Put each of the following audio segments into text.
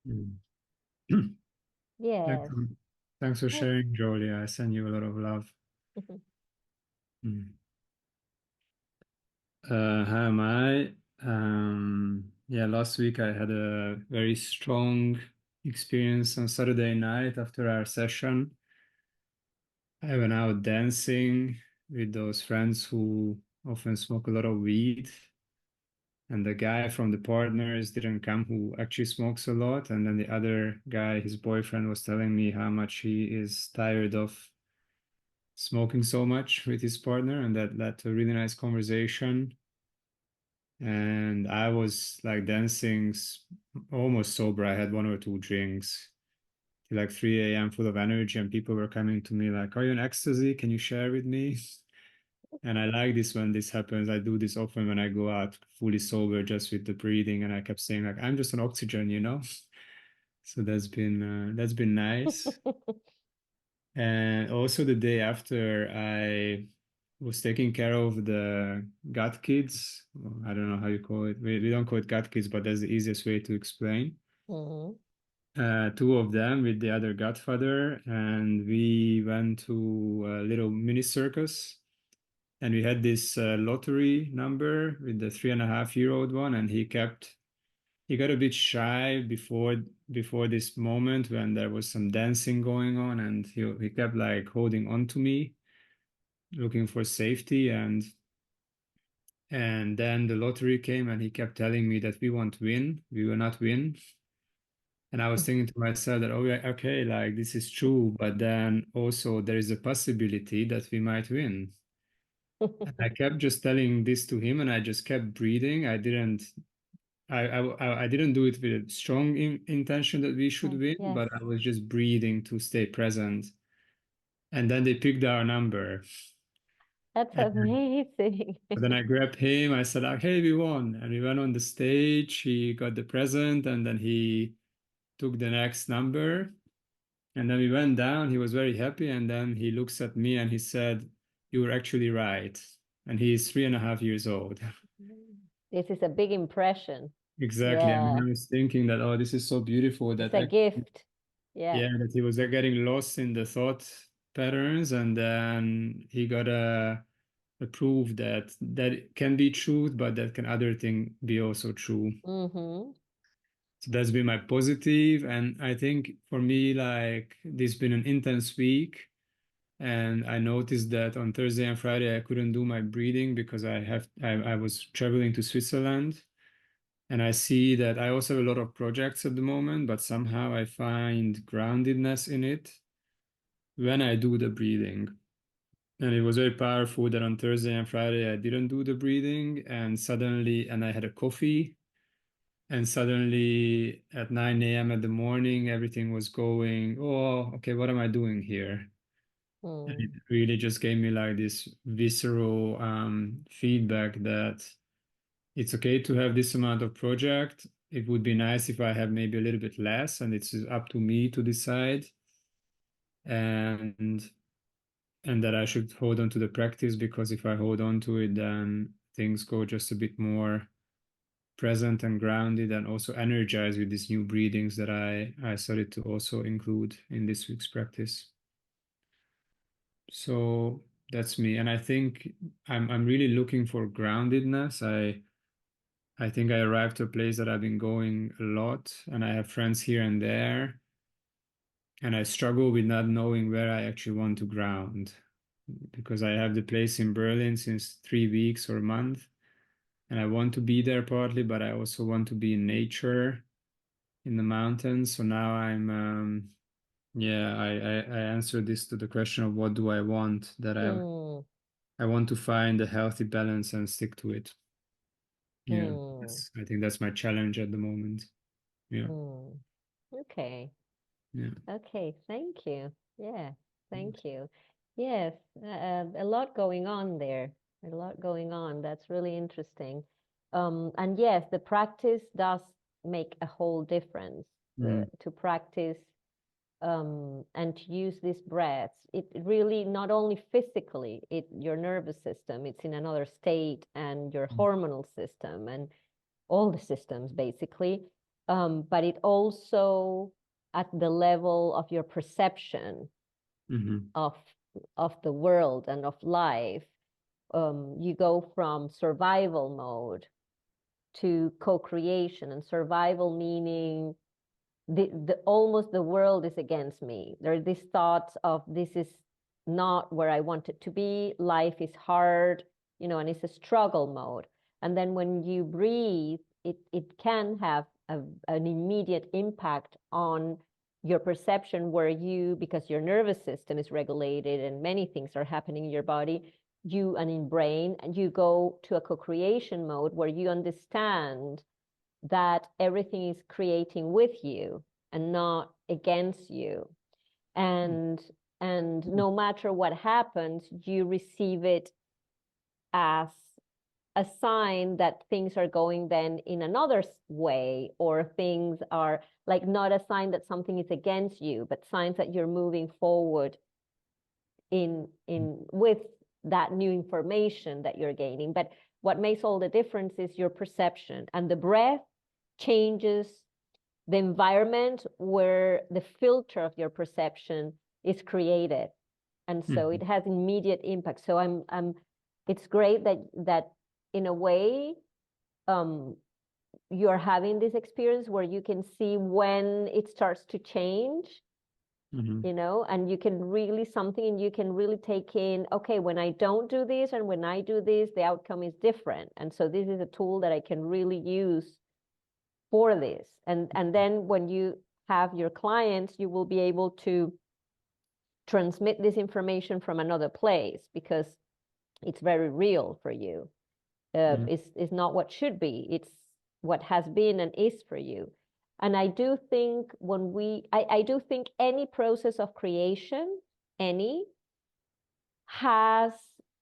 Mm. Thanks, Yes. thanks for sharing, Jolie. I send you a lot of love. Mm. How am I? Yeah, last week I had a very strong experience on Saturday night after our session. I went out dancing with those friends who often smoke a lot of weed. And the guy from the partners didn't come who actually smokes a lot. And then the other guy, his boyfriend, was telling me how much he is tired of smoking so much with his partner. And that led to a really nice conversation. And I was like dancing almost sober. I had one or two drinks till like 3 a.m. full of energy. And people were coming to me like, "Are you in ecstasy? Can you share with me?" And I like this when this happens. I do this often when I go out fully sober, just with the breathing. And I kept saying like, "I'm just on oxygen, you know." So that's been nice. And also the day after, I was taking care of the gut kids. Well, I don't know how you call it. We don't call it gut kids, but that's the easiest way to explain. Hmm. Two of them with the other godfather, and we went to a little mini circus. And we had this lottery number with the 3.5-year-old one, and he got a bit shy before this moment when there was some dancing going on, and he kept like holding on to me, looking for safety, and then the lottery came, and he kept telling me that we will not win. And I was thinking to myself that, oh, yeah, okay, like this is true, but then also there is a possibility that we might win. And I kept just telling this to him, and I just kept breathing. I didn't do it with a strong intention that we should win, Yes, but I was just breathing to stay present. And then they picked our number. that's And amazing. then I grabbed him. I said, like, "Hey, we won." And we went on the stage. He got the present, and then he took the next number. And then we went down. He was very happy. And then he looks at me and he said, "You were actually right." And he is 3.5 years old. This is a big impression. Exactly. And Yeah, I was thinking that, oh, this is so beautiful it's that a actually, gift. Yeah. yeah, that he was getting lost in the thought patterns, and then he got a proof that that can be truth, but that can other thing be also true. Mm-hmm. So that's been my positive, and I think for me, like this been an intense week, and I noticed that on Thursday and Friday I couldn't do my breathing because I was traveling to Switzerland. And I see that I also have a lot of projects at the moment, but somehow I find groundedness in it when I do the breathing. And it was very powerful that on Thursday and Friday I didn't do the breathing, and I had a coffee, and suddenly at 9 a.m. at the morning, everything was going, oh, okay, what am I doing here? And it Mm. really just gave me like this visceral feedback that it's okay to have this amount of project. It would be nice if I have maybe a little bit less, and it's up to me to decide. And that I should hold on to the practice, because if I hold on to it, then things go just a bit more present and grounded, and also energized with these new breathings that I started to also include in this week's practice. So that's me, and I think I'm really looking for groundedness. I think I arrived to a place that I've been going a lot, and I have friends here and there, and I struggle with not knowing where I actually want to ground, because I have the place in Berlin since 3 weeks or a month, and I want to be there partly, but I also want to be in nature, in the mountains. So now I answered this to the question of what do I want, that Mm. I want to find a healthy balance and stick to it. Yeah, Mm. I think that's my challenge at the moment. Yeah, Mm. Okay. yeah. Okay. Thank you. Yeah. Thank you. Yes. A lot going on there. A lot going on. That's really interesting. And yes, the practice does make a whole difference. Mm, To practice and to use these breaths, it really not only physically, it your nervous system, it's in another state, and your mm, hormonal system and all the systems basically. but it also at the level of your perception of the world and of life. You go from survival mode to co-creation, and survival meaning almost the world is against me. There are these thoughts of this is not where I want it to be. Life is hard, and it's a struggle mode. And then when you breathe, it can have an immediate impact on your perception where because your nervous system is regulated and many things are happening in your body, and in brain, and you go to a co-creation mode where you understand that everything is creating with you and not against you. And no matter what happens, you receive it as a sign that things are going then in another way, or things are like not a sign that something is against you, but signs that you're moving forward in with that new information that you're gaining. But what makes all the difference is your perception, and the breath changes the environment where the filter of your perception is created. And so it has immediate impact. So it's great that in a way, you're having this experience where you can see when it starts to change, and you can really take in, okay, when I don't do this and when I do this, the outcome is different. And so this is a tool that I can really use for this. And then when you have your clients, you will be able to transmit this information from another place because it's very real for you. It's not what should be, it's what has been and is for you. And I do think I do think any process of creation, has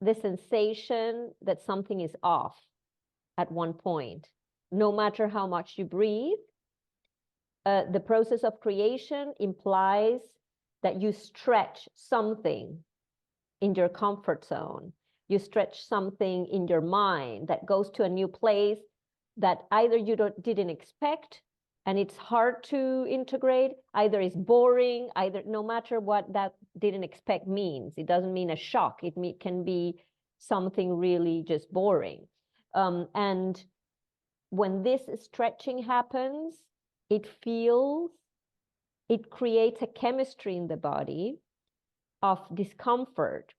the sensation that something is off at one point. No matter how much you breathe, the process of creation implies that you stretch something in your comfort zone. You stretch something in your mind that goes to a new place that either you didn't expect, and it's hard to integrate, either it's boring, no matter what that didn't expect means. It doesn't mean a shock. It can be something really just boring. And when this stretching happens, it creates a chemistry in the body of discomfort.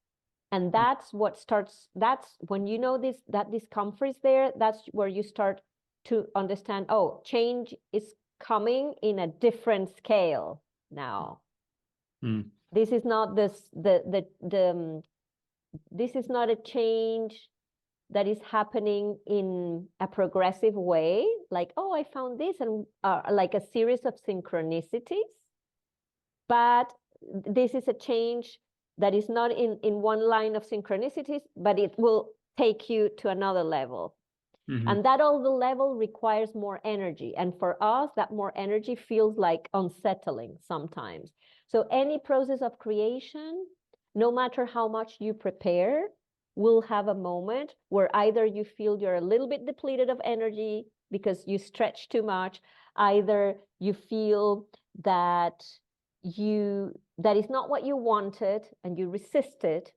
And that's when you know that discomfort is there, that's where you start to understand, oh, change is coming in a different scale now. This is not this is not a change that is happening in a progressive way, like, oh, I found this, and like a series of synchronicities. But this is a change that is not in one line of synchronicities, but it will take you to another level. And that other level requires more energy. And for us, that more energy feels like unsettling sometimes. So any process of creation, no matter how much you prepare, will have a moment where either you feel you're a little bit depleted of energy because you stretch too much, either you feel that is not what you wanted and you resist it.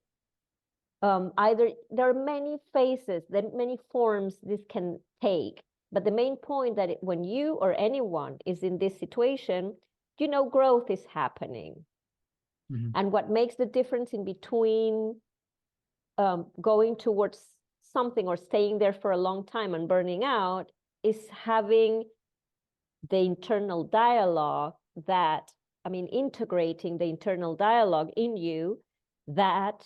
Either there are many phases, many forms this can take. But the main point that when you or anyone is in this situation, growth is happening. And what makes the difference in between going towards something or staying there for a long time and burning out is having the internal dialogue integrating the internal dialogue in you that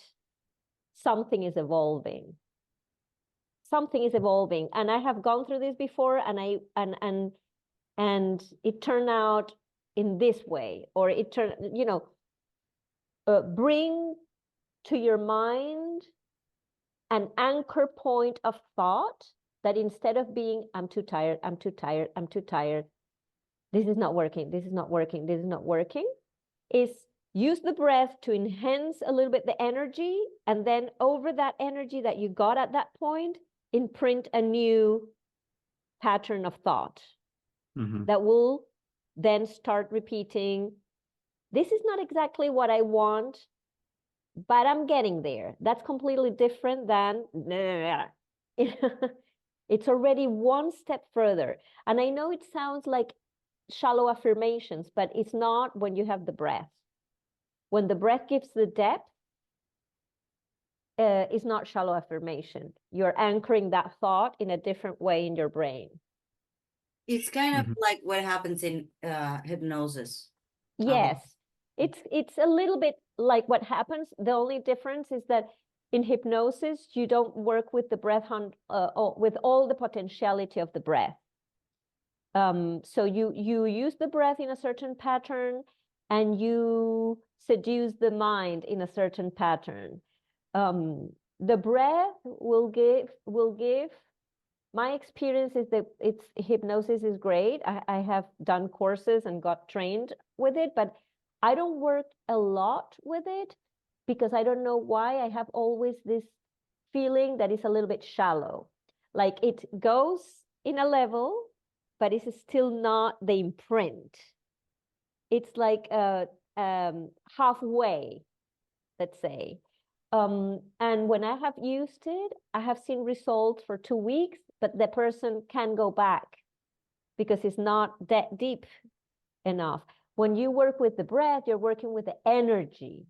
something is evolving. Something is evolving. And I have gone through this before, and it turned out in this way, or it turned, bring to your mind an anchor point of thought that instead of being, I'm too tired, I'm too tired, I'm too tired, this is not working, this is not working, this is not working, is use the breath to enhance a little bit the energy, and then over that energy that you got at that point, imprint a new pattern of thought. that will then start repeating, this is not exactly what I want, but I'm getting there. That's completely different than, it's already one step further. And I know it sounds like shallow affirmations, but it's not when you have the breath. When the breath gives the depth, it's not shallow affirmation. You're anchoring that thought in a different way in your brain. It's kind of like what happens in hypnosis. Yes, it's a little bit like what happens. The only difference is that in hypnosis, you don't work with the breath with all the potentiality of the breath. So you use the breath in a certain pattern, and you seduce the mind in a certain pattern. The breath will give. My experience is that hypnosis is great. I have done courses and got trained with it, but I don't work a lot with it because I don't know why. I have always this feeling that it's a little bit shallow. Like it goes in a level, but it's still not the imprint. It's like halfway, let's say. And when I have used it, I have seen results for 2 weeks, but the person can go back because it's not that deep enough. When you work with the breath, you're working with the energy.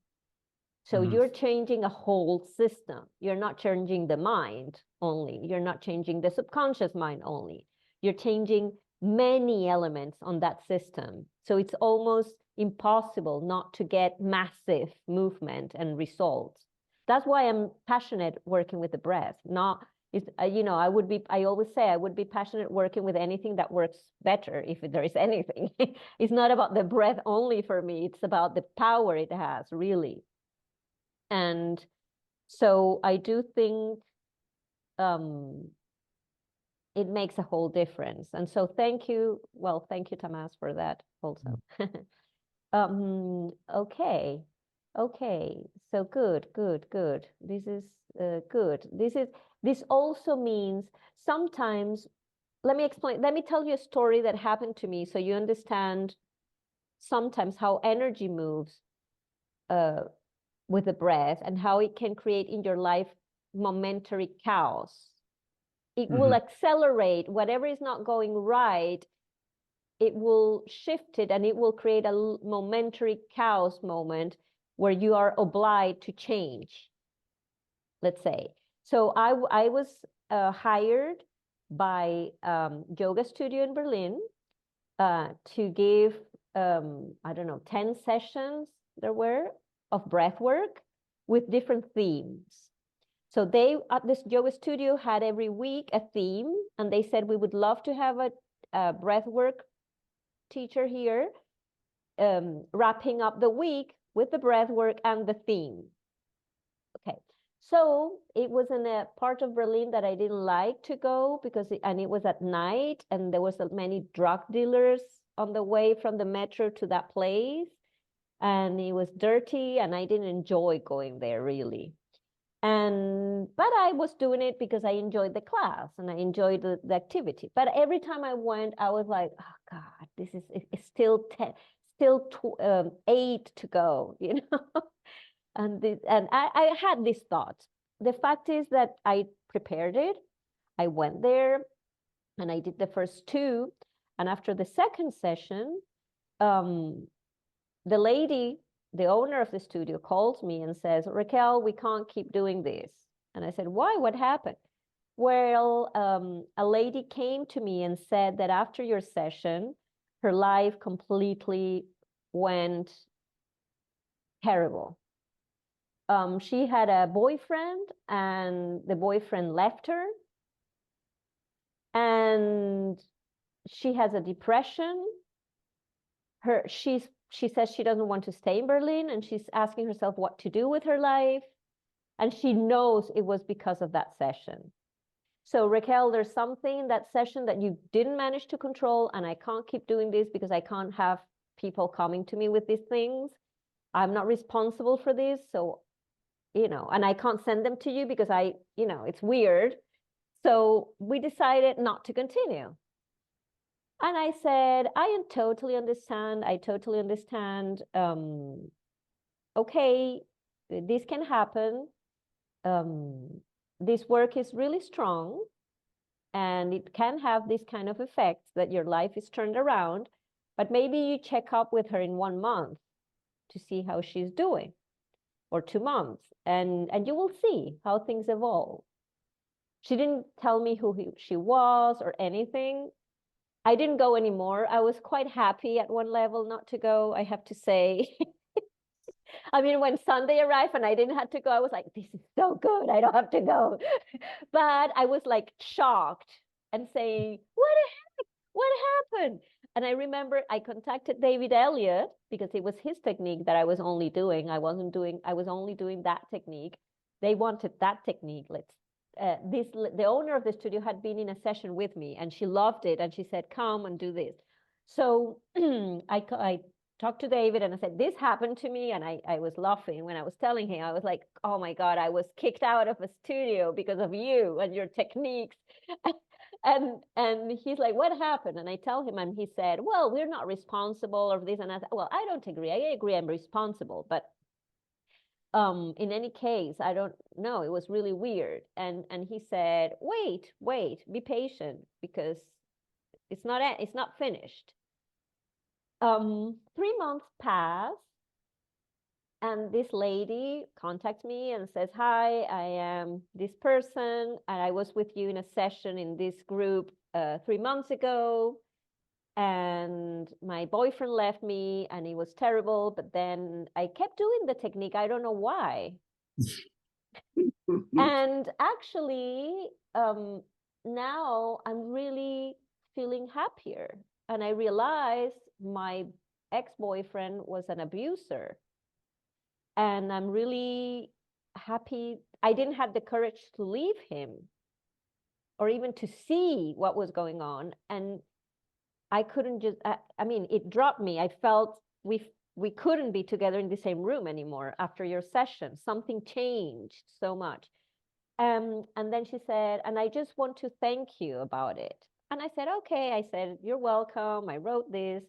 So you're changing a whole system. You're not changing the mind only. You're not changing the subconscious mind only. You're changing many elements on that system. So it's almost impossible not to get massive movement and results. That's why I'm passionate working with the breath. Not, I always say I would be passionate working with anything that works better, if there is anything. It's not about the breath only for me. It's about the power it has, really. And so I do think it makes a whole difference. And so thank you, Tamás, for that also. Okay. So good. This is good. This also means sometimes, let me tell you a story that happened to me so you understand sometimes how energy moves with the breath and how it can create in your life momentary chaos. It will accelerate whatever is not going right. It will shift it and it will create a momentary chaos moment where you are obliged to change, let's say. So I was hired by yoga studio in Berlin to give, 10 sessions there were of breath work with different themes. So they, at this yoga studio, had every week a theme, and they said, we would love to have a breath work teacher here, wrapping up the week with the breath work and the theme. Okay, so it was in a part of Berlin that I didn't like to go because it was at night, and there was many drug dealers on the way from the metro to that place, and it was dirty, and I didn't enjoy going there really. But I was doing it because I enjoyed the class and I enjoyed the activity. But every time I went, I was like, oh God, this is it's still 8 to go, you know. And I had this thought. The fact is that I prepared it. I went there and I did the first 2. And after the second session, the lady, the owner of the studio, calls me and says, Raquel, we can't keep doing this. And I said, why? What happened? Well, a lady came to me and said that after your session, her life completely went terrible. She had a boyfriend, and the boyfriend left her. And she has a depression. She says she doesn't want to stay in Berlin, and she's asking herself what to do with her life. And she knows it was because of that session. So Raquel, there's something in that session that you didn't manage to control, and I can't keep doing this because I can't have people coming to me with these things. I'm not responsible for this. So, and I can't send them to you because it's weird. So we decided not to continue. And I said, I totally understand. I totally understand. Okay, this can happen. This work is really strong and it can have this kind of effects that your life is turned around, but maybe you check up with her in 1 month to see how she's doing, or 2 months, and you will see how things evolve. She didn't tell me who she was or anything. I didn't go anymore. I was quite happy at one level not to go, I have to say. I mean, when Sunday arrived and I didn't have to go, I was like, this is so good. I don't have to go. But I was like shocked and saying, what happened? And I remember I contacted David Elliott because it was his technique that I was only doing. I was only doing that technique. They wanted that technique. The owner of the studio had been in a session with me and she loved it. And she said, come and do this. So I talked to David and I said, this happened to me. And I was laughing when I was telling him. I was like, oh my God, I was kicked out of a studio because of you and your techniques. And he's like, what happened? And I tell him, and he said, well, we're not responsible of this and that. Well, I don't agree. I agree I'm responsible, but in any case, I don't know. It was really weird. And he said, wait, be patient because it's not finished. 3 months pass, and this lady contacts me and says, hi, I am this person, and I was with you in a session in this group 3 months ago, and my boyfriend left me and it was terrible, but then I kept doing the technique. I don't know why. And actually, now I'm really feeling happier. And I realized my ex-boyfriend was an abuser. And I'm really happy. I didn't have the courage to leave him or even to see what was going on. And I couldn't just, I mean, it dropped me. I felt we couldn't be together in the same room anymore after your session. Something changed so much. And then she said, and I just want to thank you about it. And I said, okay. I said, you're welcome. I wrote this.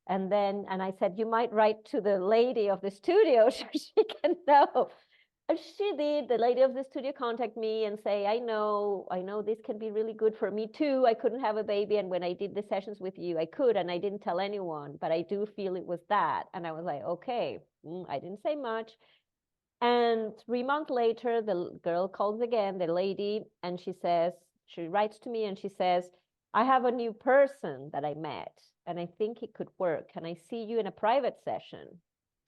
And I said, you might write to the lady of the studio so she can know. And she did. The lady of the studio contact me and say, I know this can be really good for me too. I couldn't have a baby. And when I did the sessions with you, I could, and I didn't tell anyone, but I do feel it was that. And I was like, okay, I didn't say much. And 3 months later, the girl calls again, the lady, and she writes to me and she says, I have a new person that I met and I think it could work. Can I see you in a private session?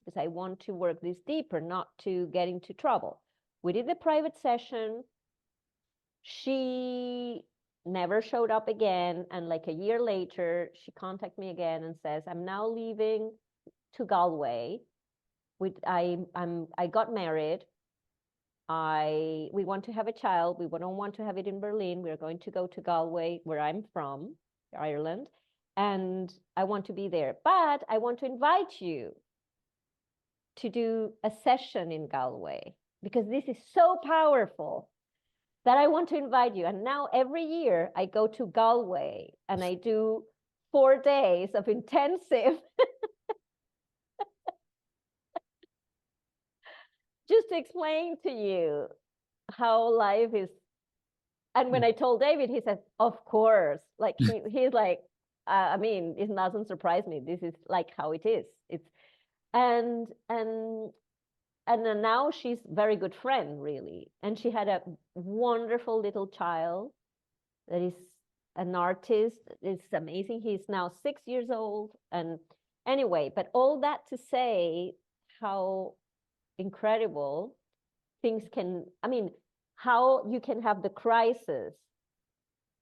Because I want to work this deeper, not to get into trouble. We did the private session. She never showed up again. And like a year later, she contacted me again and says, I'm now leaving to Galway. I got married. We want to have a child. We don't want to have it in Berlin. We're going to go to Galway, where I'm from, Ireland, and I want to be there. But I want to invite you to do a session in Galway because this is so powerful that I want to invite you. And now every year I go to Galway and I do 4 days of intensive just to explain to you how life is. And when I told David, he said, of course, like he's like, I mean, it doesn't surprise me. This is like how it is. It's and then now she's very good friend, really. And she had a wonderful little child that is an artist. It's amazing. He's now 6 years old. And anyway, but all that to say how incredible things can, I mean, how you can have the crisis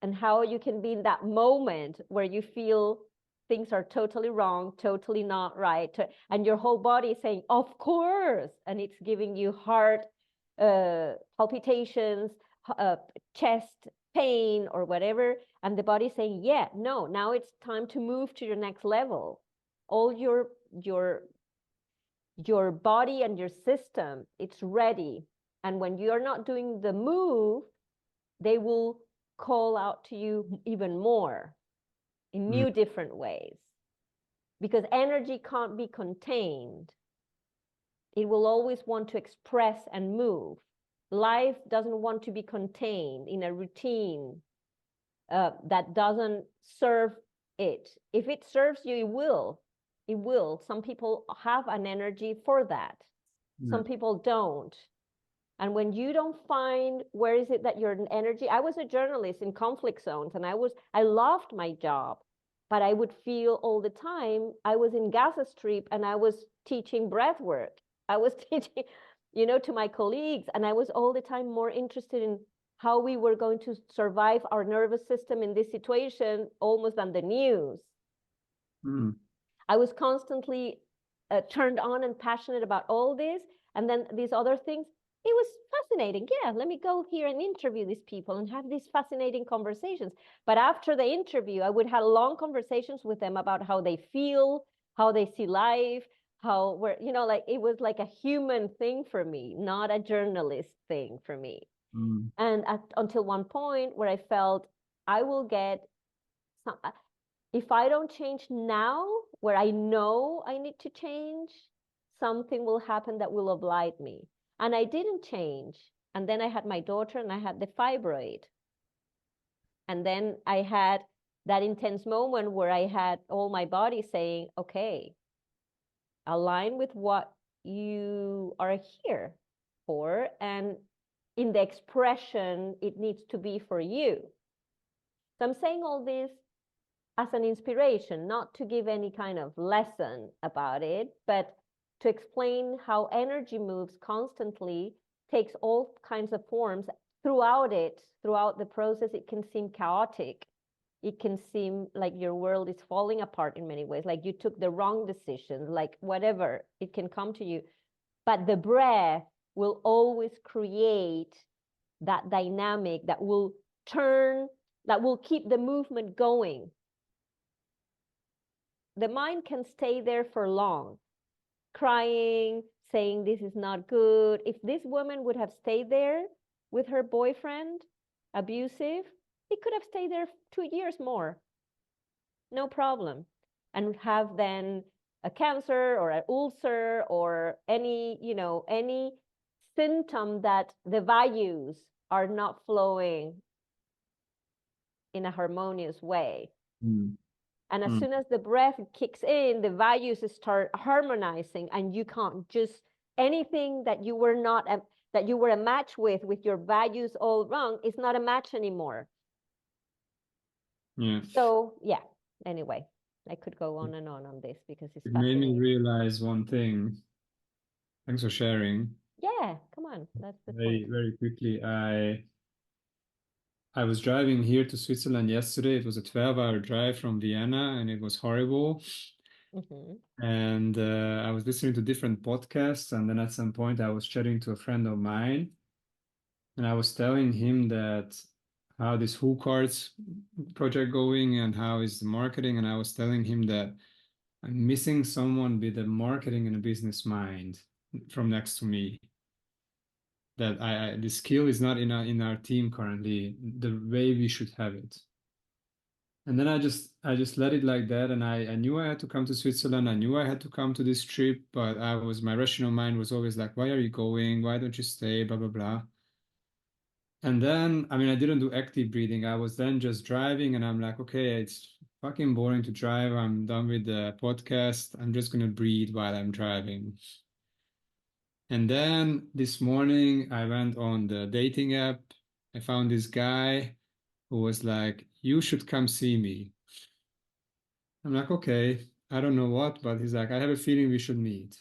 and how you can be in that moment where you feel things are totally wrong, totally not right, and your whole body is saying, of course, and it's giving you heart palpitations, chest pain or whatever, and the body saying, yeah, no, now it's time to move to your next level. All your body and your system, it's ready. And when you're not doing the move, they will call out to you even more. in new different ways. Because energy can't be contained. It will always want to express and move. Life doesn't want to be contained in a routine that doesn't serve it. If it serves you, it will. It will. Some people have an energy for that. Some people don't. And when you don't find where is it that your energy, I was a journalist in conflict zones, and I loved my job, but I would feel all the time I was in Gaza Strip and I was teaching breath work. I was teaching, to my colleagues, and I was all the time more interested in how we were going to survive our nervous system in this situation almost than the news. I was constantly turned on and passionate about all this. And then these other things, it was fascinating. Yeah, let me go here and interview these people and have these fascinating conversations. But after the interview, I would have long conversations with them about how they feel, how they see life, like it was like a human thing for me, not a journalist thing for me. And until one point where I felt I will get some, if I don't change now, where I know I need to change, something will happen that will oblige me. And I didn't change. And then I had my daughter and I had the fibroid. And then I had that intense moment where I had all my body saying, okay, align with what you are here for. And in the expression, it needs to be for you. So I'm saying all this as an inspiration, not to give any kind of lesson about it, but to explain how energy moves constantly, takes all kinds of forms throughout the process. It can seem chaotic. It can seem like your world is falling apart in many ways, like you took the wrong decision, like whatever, it can come to you. But the breath will always create that dynamic that will keep the movement going. The mind can stay there for long, crying, saying this is not good. If this woman would have stayed there with her boyfriend, abusive, he could have stayed there 2 years more. No problem. And have then a cancer or an ulcer or any symptom that the values are not flowing in a harmonious way. And as soon as the breath kicks in, the values start harmonizing, and you can't just anything that you were not that you were a match with your values all wrong is not a match anymore. Yeah. So yeah. Anyway, I could go on and on this because it's It made me fascinating. realize one thing. Thanks for sharing. Yeah, come on. That's the Very, point. very quickly. I was driving here to Switzerland yesterday. It was a 12-hour drive from Vienna, and it was horrible. And I was listening to different podcasts, and then at some point I was chatting to a friend of mine, and I was telling him that how this Who Cards project going and how is the marketing, and I was telling him that I'm missing someone with a marketing and a business mind from next to me. That the skill is not in our team currently the way we should have it. And then I just let it like that, and I knew I had to come to Switzerland. I knew I had to come to this trip, but my rational mind was always like, why are you going? Why don't you stay? Blah blah blah. And then, I mean, I didn't do active breathing. I was then just driving, and I'm like, okay, it's fucking boring to drive. I'm done with the podcast. I'm just gonna breathe while I'm driving. And then this morning, I went on the dating app. I found this guy who was like, you should come see me. I'm like, okay, I don't know what, but he's like, I have a feeling we should meet.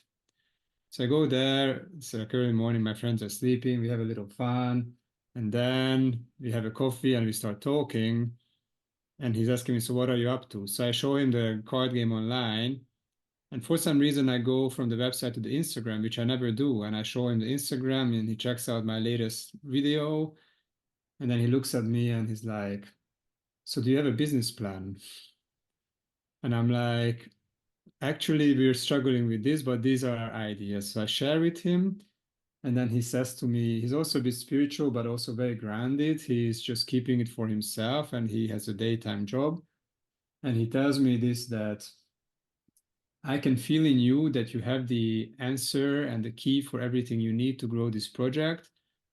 So I go there. It's like early morning, my friends are sleeping. We have a little fun. And then we have a coffee and we start talking. And he's asking me, so what are you up to? So I show him the card game online. And for some reason, I go from the website to the Instagram, which I never do. And I show him the Instagram, and he checks out my latest video. And then he looks at me and he's like, so do you have a business plan? And I'm like, actually, we're struggling with this, but these are our ideas. So I share with him. And then he says to me, he's also a bit spiritual, but also very grounded. He's just keeping it for himself, and he has a daytime job. And he tells me this, that I can feel in you that you have the answer and the key for everything you need to grow this project,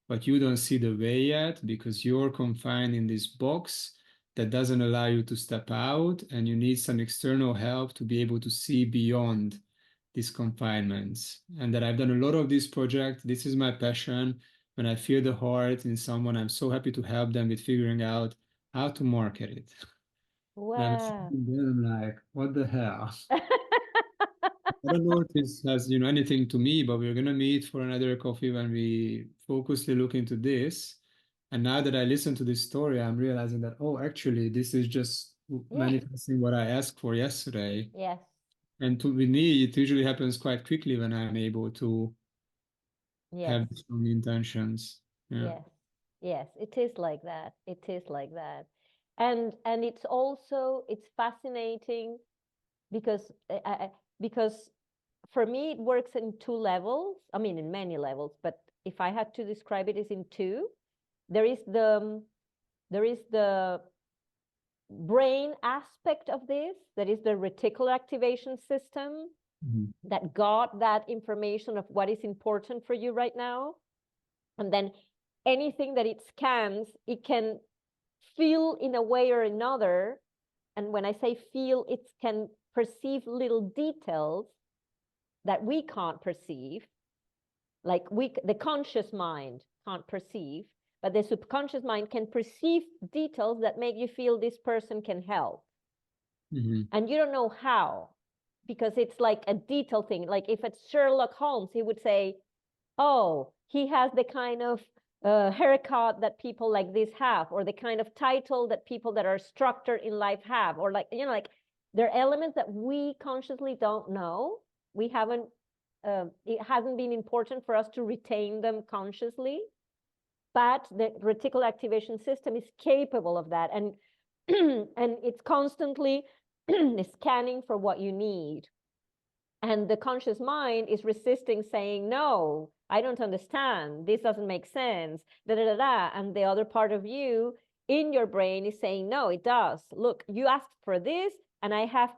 but you don't see the way yet because you're confined in this box that doesn't allow you to step out, and you need some external help to be able to see beyond these confinements. And that I've done a lot of this project. This is my passion. When I feel the heart in someone, I'm so happy to help them with figuring out how to market it. And I'm Wow. sitting there, I'm like, what the hell? I don't know if this has, anything to me, but we're gonna meet for another coffee when we focusly look into this. And now that I listen to this story, I'm realizing that, oh, actually, this is just Yeah. manifesting what I asked for yesterday. Yes. And with me, it usually happens quite quickly when I'm able to Yes. have strong intentions. Yeah. Yes. Yes. It is like that. It is like that. And it's also, it's fascinating because because for me it works in two levels. I mean, in many levels, but if I had to describe it, is in two. There is the brain aspect of this, that is the reticular activation system, that got that information of what is important for you right now. And then anything that it scans, it can feel in a way or another. And when I say feel, it can perceive little details that we can't perceive, like the conscious mind can't perceive, but the subconscious mind can perceive details that make you feel this person can help. And you don't know how, because it's like a detail thing. Like if it's Sherlock Holmes, he would say, oh, he has the kind of haircut that people like this have, or the kind of title that people that are structured in life have, or like, like there are elements that we consciously don't know. We haven't, it hasn't been important for us to retain them consciously, but the reticular activation system is capable of that. And, and it's constantly scanning for what you need. And the conscious mind is resisting, saying, no, I don't understand. This doesn't make sense. Da, da, da, da. And the other part of you in your brain is saying, no, it does. Look, you asked for this, and I have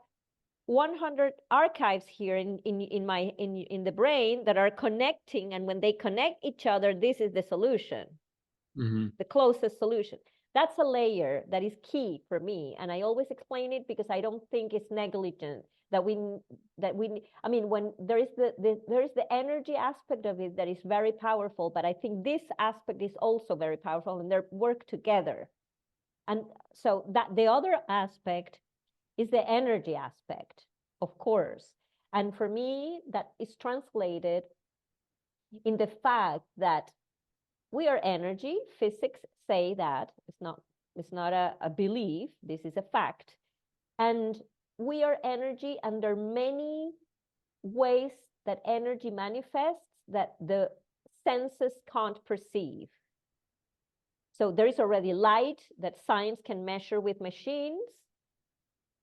100 archives here in the brain that are connecting. And when they connect each other, this is the solution, the closest solution. That's a layer that is key for me. And I always explain it because I don't think it's negligent that we I mean, when there is the energy aspect of it that is very powerful, but I think this aspect is also very powerful, and they work together. And so that the other aspect is the energy aspect, of course. And for me, that is translated in the fact that we are energy. Physics say that. It's not a belief. This is a fact. And we are energy, and there are many ways that energy manifests that the senses can't perceive. So there is already light that science can measure with machines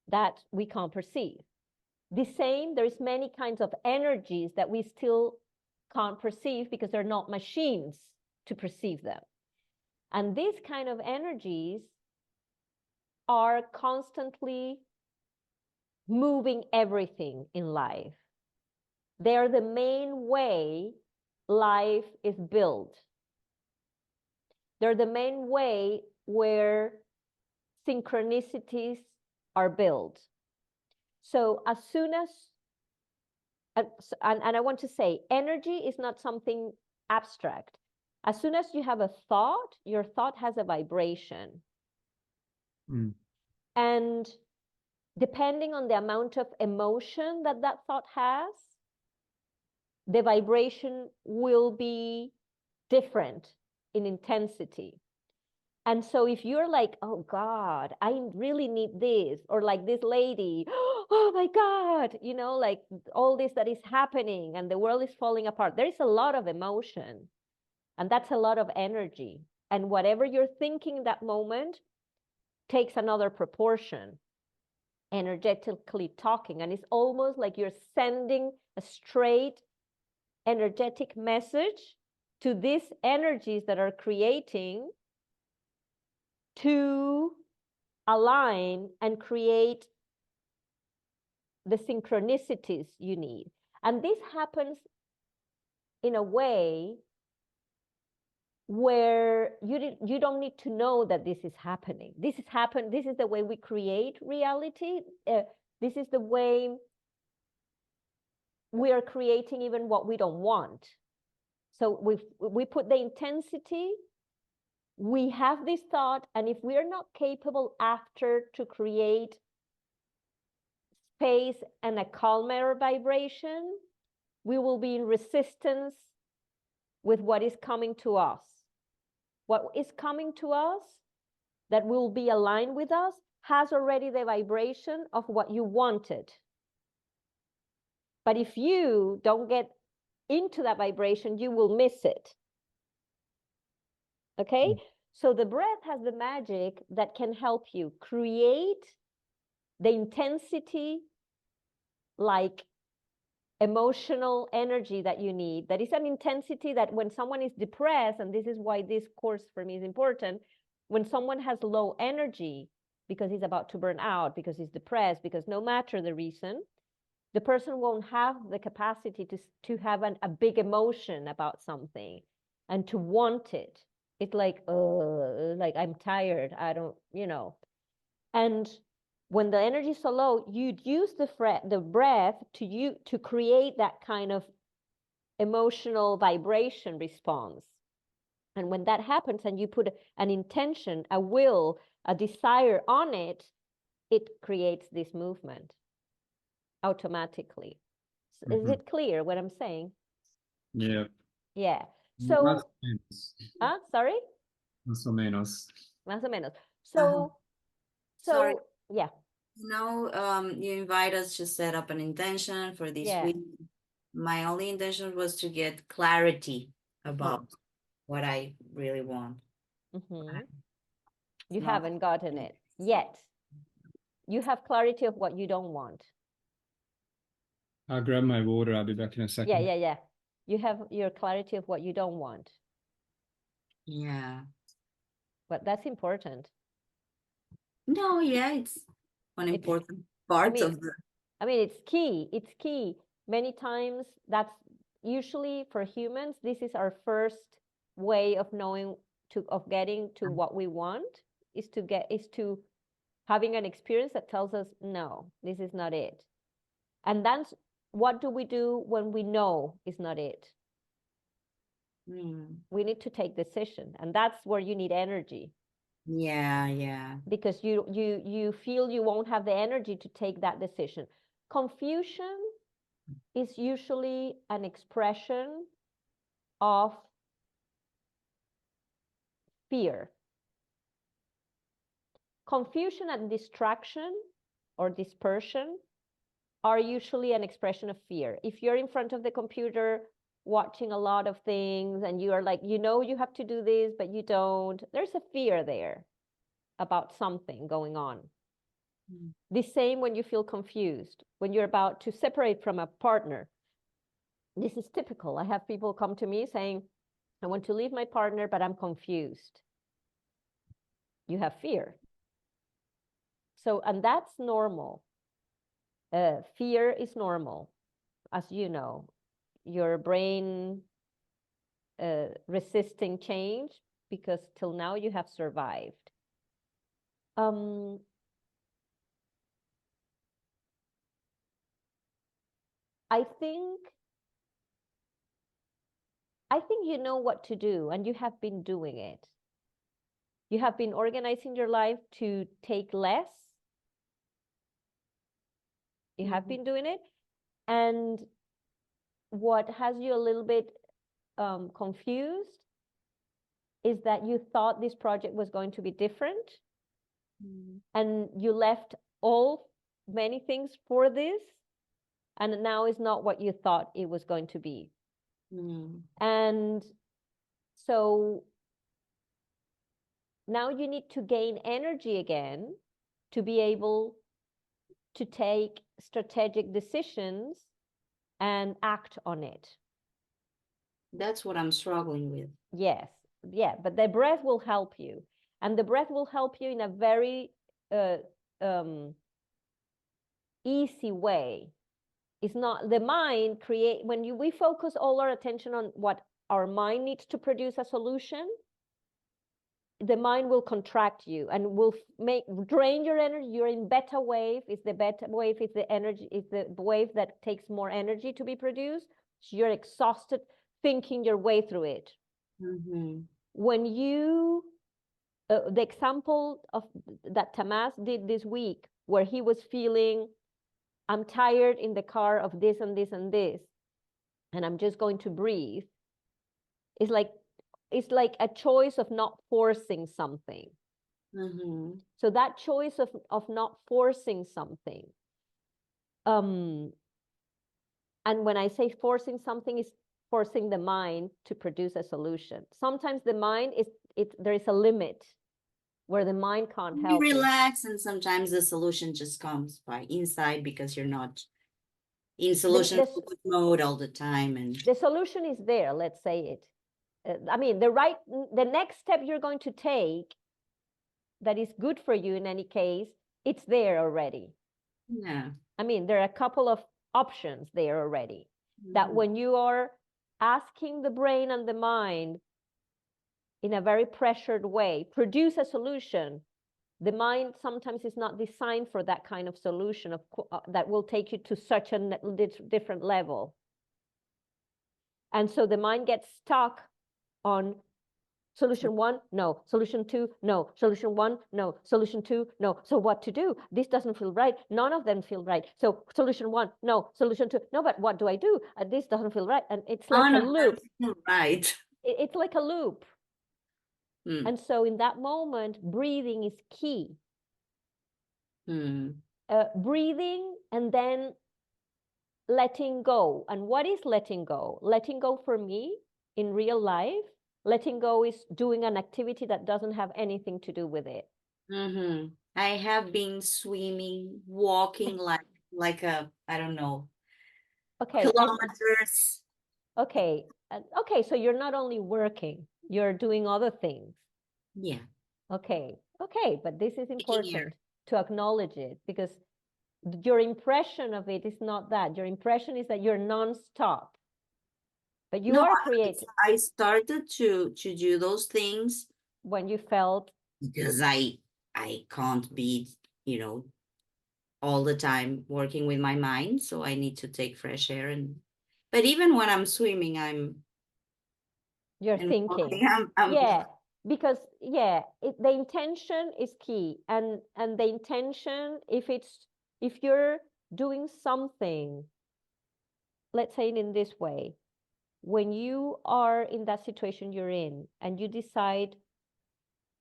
that we can't perceive. The same, there's many kinds of energies that we still can't perceive because they're not machines to perceive them. And these kind of energies are constantly moving everything in life. They're the main way life is built. They're the main way where synchronicities are built. So as soon as, and I want to say, energy is not something abstract. As soon as you have a thought, your thought has a vibration. And depending on the amount of emotion that that thought has, the vibration will be different in intensity. And so if you're like, oh God, I really need this, or like this lady, oh my God, like all this that is happening and the world is falling apart, there is a lot of emotion, and that's a lot of energy. And whatever you're thinking in that moment takes another proportion, energetically talking. And it's almost like you're sending a straight energetic message to these energies that are creating to align and create the synchronicities you need. And this happens in a way where you don't need to know that this is happening. This is the way we create reality. This is the way we are creating even what we don't want. So we put the intensity, we have this thought, and if we are not capable after to create space and a calmer vibration, we will be in resistance with what is coming to us. What is coming to us that will be aligned with us has already the vibration of what you wanted. But if you don't get into that vibration, you will miss it. Okay? So the breath has the magic that can help you create the intensity, like emotional energy that you need. That is an intensity that when someone is depressed, and this is why this course for me is important, when someone has low energy because he's about to burn out, because he's depressed, because no matter the reason, the person won't have the capacity to have a big emotion about something and to want it. It's like I'm tired, I don't, and when the energy is so low, you'd use the breath to create that kind of emotional vibration response. And when that happens and you put an intention, a will, a desire on it, it creates this movement automatically. Is it clear what I'm saying? Yeah. Yeah. So, Más o menos. Sorry? Más o menos. Más o menos. So, Sorry. Yeah. You invite us to set up an intention for this week. My only intention was to get clarity about what I really want. You haven't gotten it yet. You have clarity of what you don't want. I'll grab my water. I'll be back in a second. Yeah. You have your clarity of what you don't want. Yeah. But that's important. No, yeah, it's an important part of the... I mean, it's key. It's key. Many times, that's usually for humans, this is our first way of knowing, of getting to what we want, is to having an experience that tells us, no, this is not it. And that's, what do we do when we know it's not it? We need to take decision. And that's where you need energy. Yeah. Because you feel you won't have the energy to take that decision. Confusion is usually an expression of fear. Confusion and distraction or dispersion are usually an expression of fear. If you're in front of the computer watching a lot of things and you are like, you have to do this, but you don't, there's a fear there about something going on. The same when you feel confused, when you're about to separate from a partner. This is typical. I have people come to me saying, I want to leave my partner, but I'm confused. You have fear. So, and that's normal. Fear is normal. As you know, your brain resisting change because till now you have survived. I think you know what to do, and you have been doing it. You have been organizing your life to take less. You have been doing it. And what has you a little bit confused is that you thought this project was going to be different. And you left many things for this. And now it's not what you thought it was going to be. And so now you need to gain energy again to be able to take strategic decisions and act on it. That's what I'm struggling with. Yes. Yeah. But the breath will help you. And the breath will help you in a very easy way. It's not the mind create, when we focus all our attention on what our mind needs to produce a solution, the mind will contract you and will drain your energy. You're in beta wave. It's the beta wave, is the energy, is the wave that takes more energy to be produced. So you're exhausted thinking your way through it. When you, the example of that Tamás did this week, where he was feeling, I'm tired in the car of this and this and this, and I'm just going to breathe. It's like a choice of not forcing something. So that choice of not forcing something, and when I say forcing something, is forcing the mind to produce a solution. Sometimes the mind there is a limit where the mind can't help you relax, and sometimes the solution just comes by inside because you're not in solution mode all the time, and the solution is there. Let's say it. I mean, the next step you're going to take that is good for you in any case, it's there already. Yeah. I mean, there are a couple of options there already. That when you are asking the brain and the mind in a very pressured way, produce a solution, the mind sometimes is not designed for that kind of solution that will take you to such a different level. And so the mind gets stuck on solution 1, no. Solution 2, no. Solution 1, no. Solution 2, no. So what to do? This doesn't feel right. None of them feel right. So solution 1, no. Solution 2, no. But what do I do? This doesn't feel right. And it's like a loop. Right. It's like a loop. And so in that moment, breathing is key. Breathing and then letting go. And what is letting go? Letting go for me in real life, letting go is doing an activity that doesn't have anything to do with it. I have been swimming, walking like a, I don't know, kilometers. Okay. Okay, so you're not only working, you're doing other things. Yeah. Okay, but this is important to acknowledge it, because your impression of it is not that. Your impression is that you're non-stop. But you are creating. I started to do those things when you felt, because I can't be, all the time working with my mind, so I need to take fresh air. But even when I'm swimming, you're thinking. Because the intention is key, and the intention, if you're doing something, let's say it in this way, when you are in that situation you're in and you decide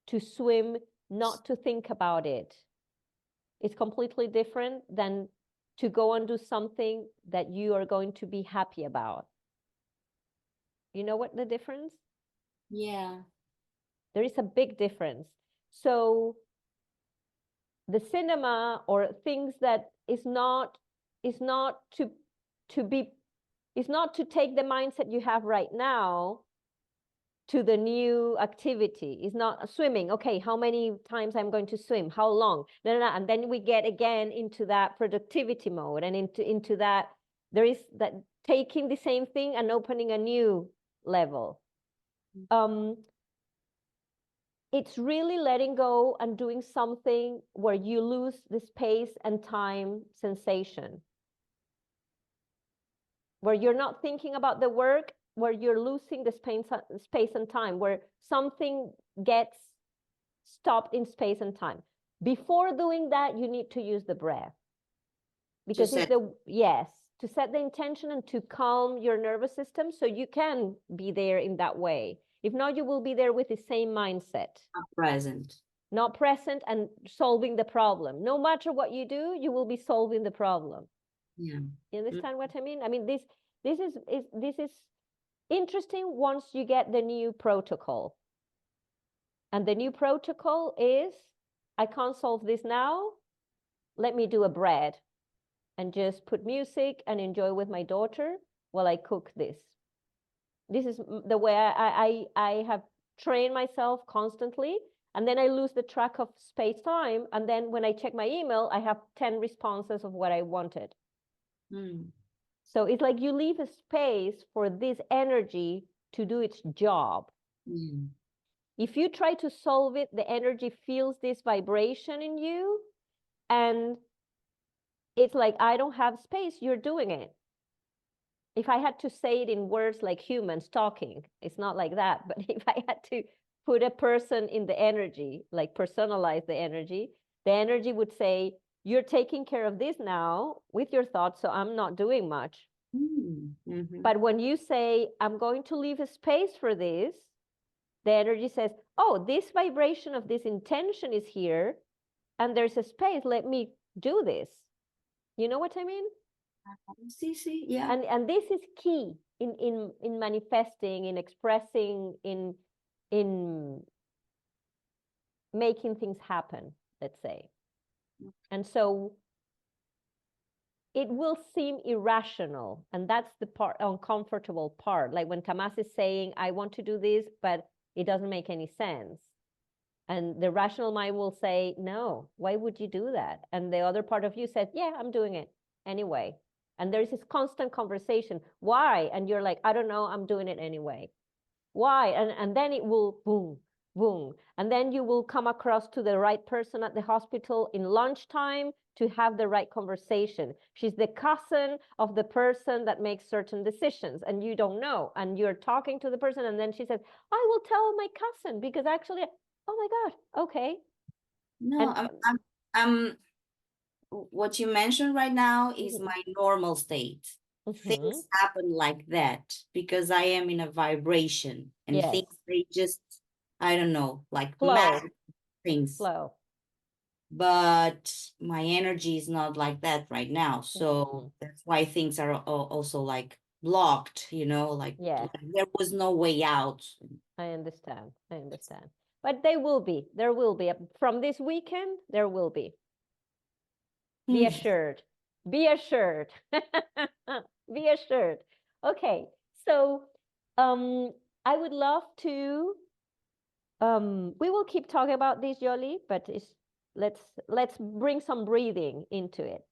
to swim, not to think about it, it's completely different than to go and do something that you are going to be happy about. You know what the difference? Yeah. There is a big difference. So the cinema or things that is not to take the mindset you have right now to the new activity. It's not swimming. Okay, how many times I'm going to swim? How long? No. And then we get again into that productivity mode, and into that, there is that taking the same thing and opening a new level. It's really letting go and doing something where you lose the space and time sensation, where you're not thinking about the work, where you're losing the space and time, where something gets stopped in space and time. Before doing that, you need to use the breath, because to set the intention and to calm your nervous system so you can be there in that way. If not, you will be there with the same mindset. Not present and solving the problem. No matter what you do, you will be solving the problem. Yeah. You understand what I mean? I mean, this is interesting once you get the new protocol. And the new protocol is, I can't solve this now. Let me do a bread and just put music and enjoy with my daughter while I cook this. This is the way I have trained myself constantly. And then I lose the track of space-time. And then when I check my email, I have 10 responses of what I wanted. Mm. So it's like you leave a space for this energy to do its job. Mm. If you try to solve it, the energy feels this vibration in you. And it's like, I don't have space, you're doing it. If I had to say it in words like humans talking, it's not like that. But if I had to put a person in the energy, like personalize the energy would say, you're taking care of this now with your thoughts, so I'm not doing much. Mm-hmm. But when you say, I'm going to leave a space for this, the energy says, oh, this vibration of this intention is here, and there's a space, let me do this. You know what I mean? See, yeah. And this is key in manifesting, in expressing, in making things happen, let's say. And so it will seem irrational, and that's the part, uncomfortable part. Like when Tamás is saying, I want to do this, but it doesn't make any sense. And the rational mind will say, no, why would you do that? And the other part of you said, yeah, I'm doing it anyway. And there's this constant conversation. Why? And you're like, I don't know, I'm doing it anyway. Why? And then it will boom, boom. And then you will come across to the right person at the hospital in lunchtime to have the right conversation. She's the cousin of the person that makes certain decisions, and you don't know. And you're talking to the person, and then she says, I will tell my cousin because actually, oh my God, okay. No, I'm what you mentioned right now is my normal state. Things happen like that because I am in a vibration, and Yes. things, they just, I don't know, like Flow. magic things. Flow. But my energy is not like that right now. So that's why things are also like blocked, you know, like, Yes. like there was no way out. I understand. I understand. But they will be. There will be. From this weekend, there will be. Be assured. Be assured. Be assured. Okay. So I would love to we will keep talking about this, Yoli, but let's bring some breathing into it.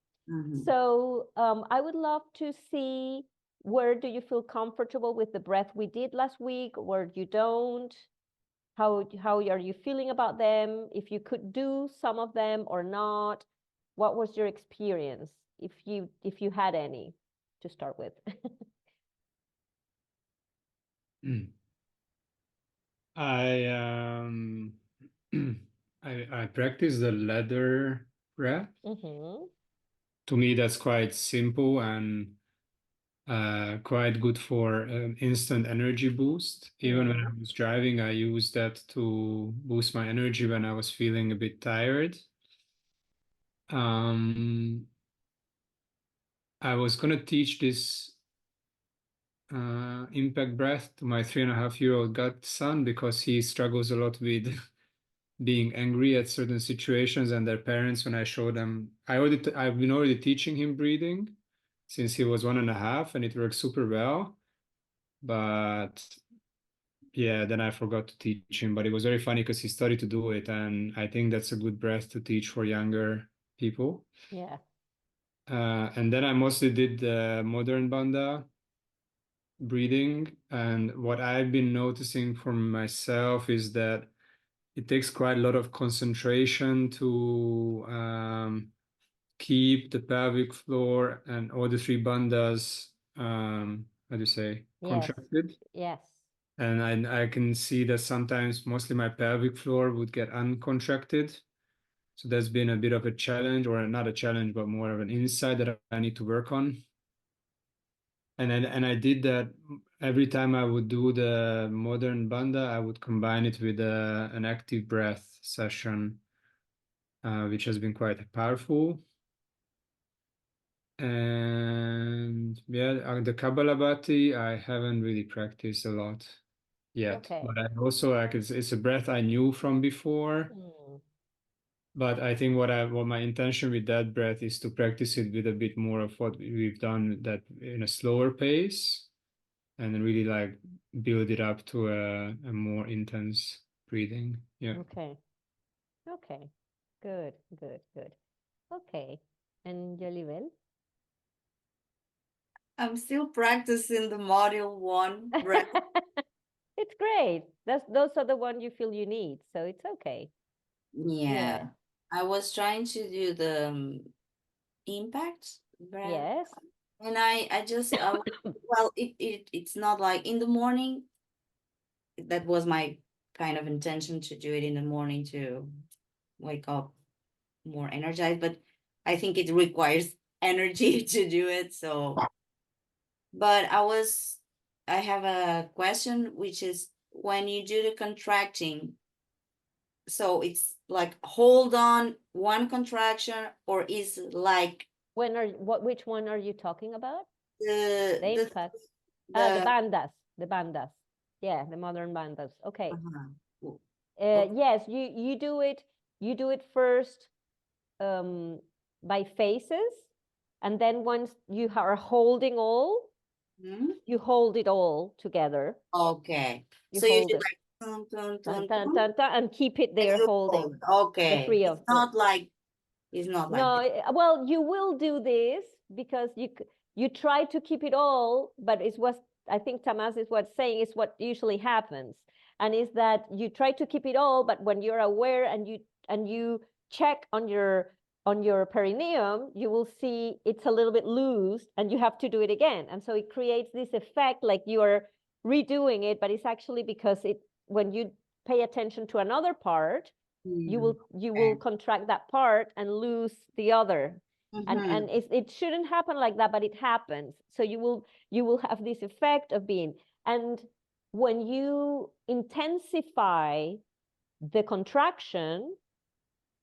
So I would love to see, where do you feel comfortable with the breath we did last week, where you don't? How are you feeling about them? If you could do some of them or not? What was your experience, if you had any, to start with? I I practice the ladder breath. To me, that's quite simple and quite good for instant energy boost. Even when I was driving, I used that to boost my energy when I was feeling a bit tired. I was gonna teach this impact breath to my 3.5-year-old godson because he struggles a lot with being angry at certain situations and their parents. When I show them, I've been already teaching him breathing since he was 1.5, and it works super well. But yeah, then I forgot to teach him. But it was very funny because he started to do it, and I think that's a good breath to teach for younger people. Yeah. And then I mostly did the modern bandha breathing, and what I've been noticing for myself is that it takes quite a lot of concentration to keep the pelvic floor and all the 3 bandhas, how do you say, contracted. Yes. And I can see that sometimes mostly my pelvic floor would get uncontracted. So that's been a bit of a challenge, or not a challenge, but more of an insight that I need to work on. And I did that every time I would do the modern bandha, I would combine it with an active breath session, which has been quite powerful. And yeah, the Kapalabhati, I haven't really practiced a lot yet. Okay. But I also, like, it's a breath I knew from before. But I think what my intention with that breath is to practice it with a bit more of what we've done, that in a slower pace, and really like build it up to a more intense breathing. Yeah. Okay. Okay, good, good, good. Okay, and Jolivel? I'm still practicing the module 1 breath. It's great. Those are the ones you feel you need, so it's okay. Yeah. I was trying to do the impact breath. Yes. And I just well, it's not like in the morning. That was my kind of intention to do it in the morning to wake up more energized, but I think it requires energy to do it. So, but I have a question, which is when you do the contracting, so it's like hold on one contraction, or is like Which one are you talking about? the The the impact. the The bandas. The bandas. Yeah, the modern bandas. Okay. uh-huh. Okay. Yes, you do it first by phases, and then once you are holding all, Mhm. you hold it all together. Okay. You So you hold do it. like dun, dun, Dun, dun, dun, dun, dun, dun, and keep it and there you holding hold. the Okay. three It's of not like no, this. well, you will do this because you try to keep it all, but it's what I think Tamás is what's saying is what usually happens, and is that you try to keep it all, but when you're aware and you check on your perineum, you will see it's a little bit loose, and you have to do it again, and so it creates this effect like you are redoing it, but it's actually because it when you pay attention to another part you will Okay. contract that part and lose the other, and Mm-hmm. it shouldn't happen like that, but it happens. So you will have this effect of being, and when you intensify the contraction,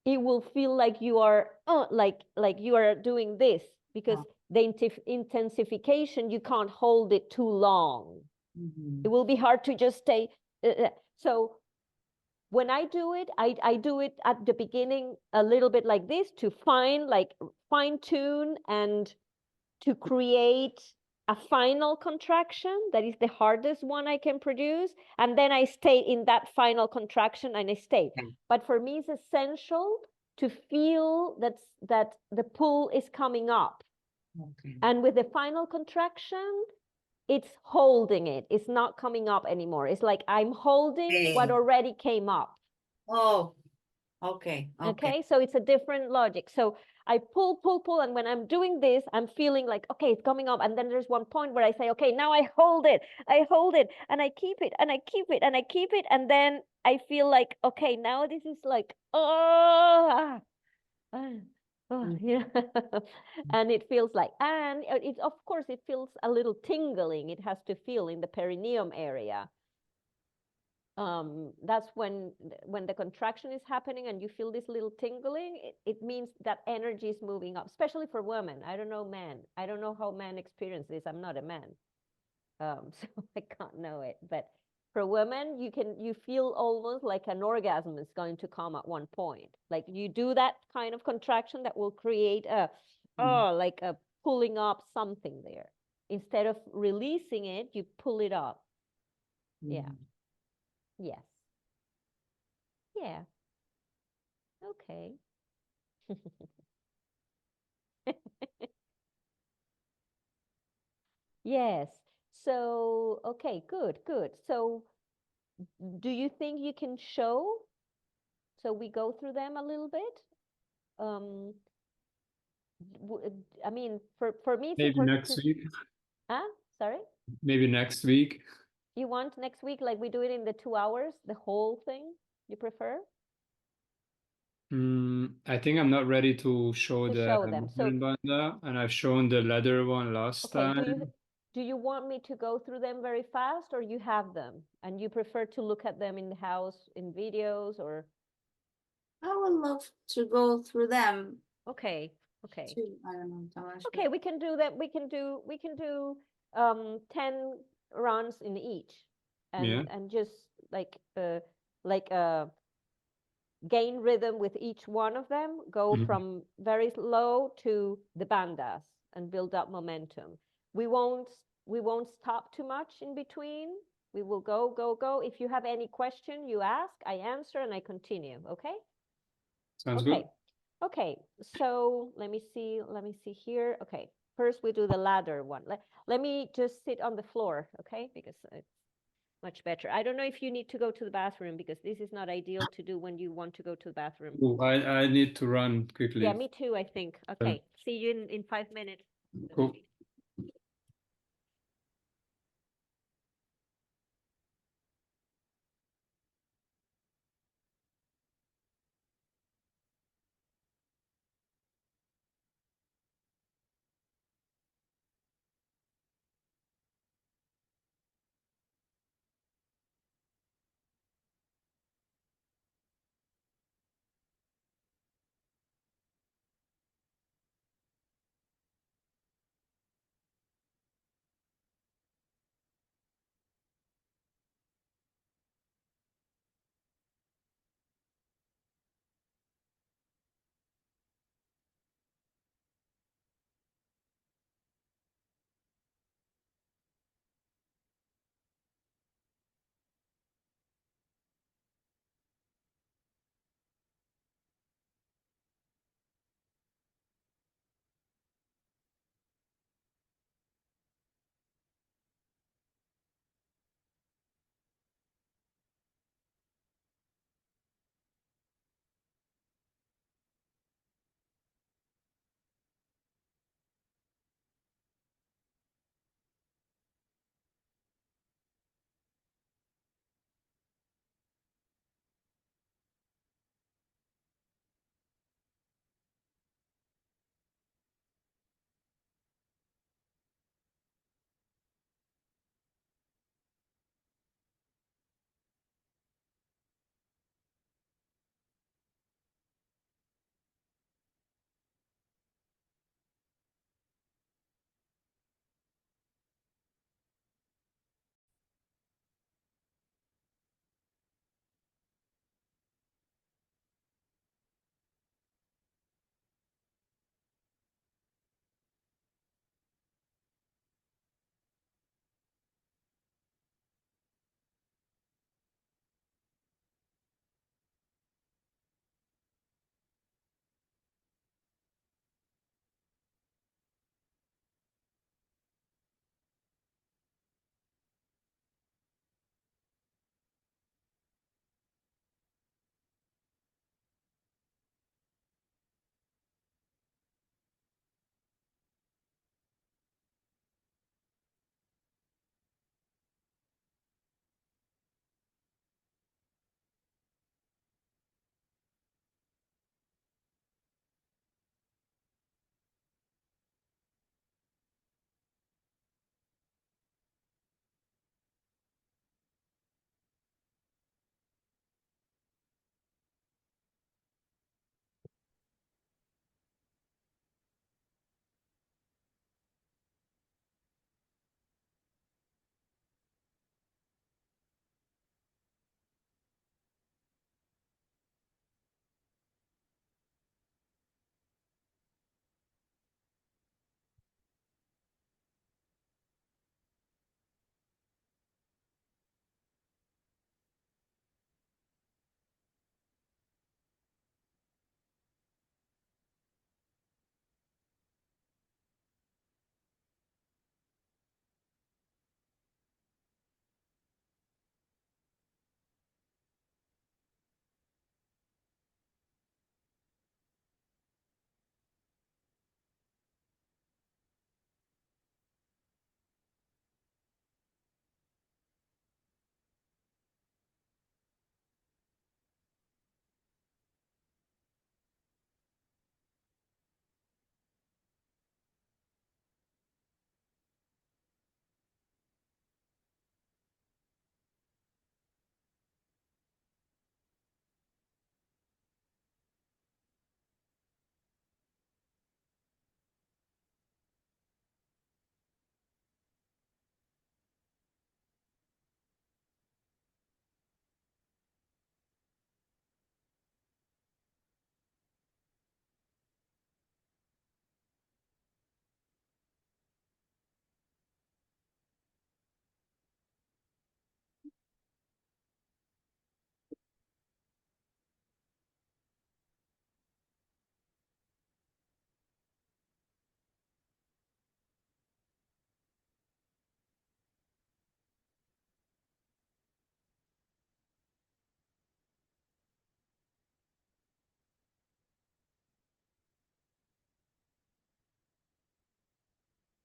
it will feel like you are like you are doing this, because the intensification, you can't hold it too long. Mm-hmm. It will be hard to just stay. So when I do it, I do it at the beginning a little bit like this to fine tune and to create a final contraction that is the hardest one I can produce. And then I stay in that final contraction and I stay. Okay. But for me, it's essential to feel that the pull is coming up. Okay. And with the final contraction, it's holding it. It's not coming up anymore. It's like I'm holding what already came up. Oh, okay. Okay, so it's a different logic. So I pull, and when I'm doing this, I'm feeling like, okay, it's coming up. And then there's one point where I say, okay, now I hold it, and I keep it, and I keep it, and I keep it. And then I feel like, okay, now this is like, oh, yeah. And it feels like, and it, of course, it feels a little tingling. It has to feel in the perineum area. That's when the contraction is happening and you feel this little tingling, it means that energy is moving up, especially for women. I don't know men. I don't know how men experience this. I'm not a man. So I can't know it. But for women, you feel almost like an orgasm is going to come at one point. Like you do that kind of contraction that will create like a pulling up something there. Instead of releasing it, you pull it up. Yeah. Yes. Yeah. Okay. Yes. So, okay, good, good. So, do you think you can show? So we go through them a little bit. Um, I mean, for me, it's Maybe important to. next week. Huh? Sorry? Maybe next week. You want next week, like we do it in the 2 hours, the whole thing? You prefer I think I'm not ready to show to the show them? So, modern banda, and I've shown the leather one last okay, time. do you want me to go through them very fast, or you have them and you prefer to look at them in the house in videos, or? I would love to go through them Okay, okay. too. I don't know, Tamas. Okay, we can do that. We can do 10 runs in each, Yeah. and just like gain rhythm with each one of them, go Mhm. from very low to the bandas and build up momentum. We won't we won't stop too much in between. We will go. If you have any question, you ask, I answer, and I continue. Okay? Sounds Okay. good. Okay. So let me see here. Okay. First we do the ladder one. Let me just sit on the floor, okay? Because it's much better. I don't know if you need to go to the bathroom because this is not ideal to do when you want to go to the bathroom. Oh, I need to run quickly. Yeah, me too, I think. Okay. See you in 5 minutes. Cool.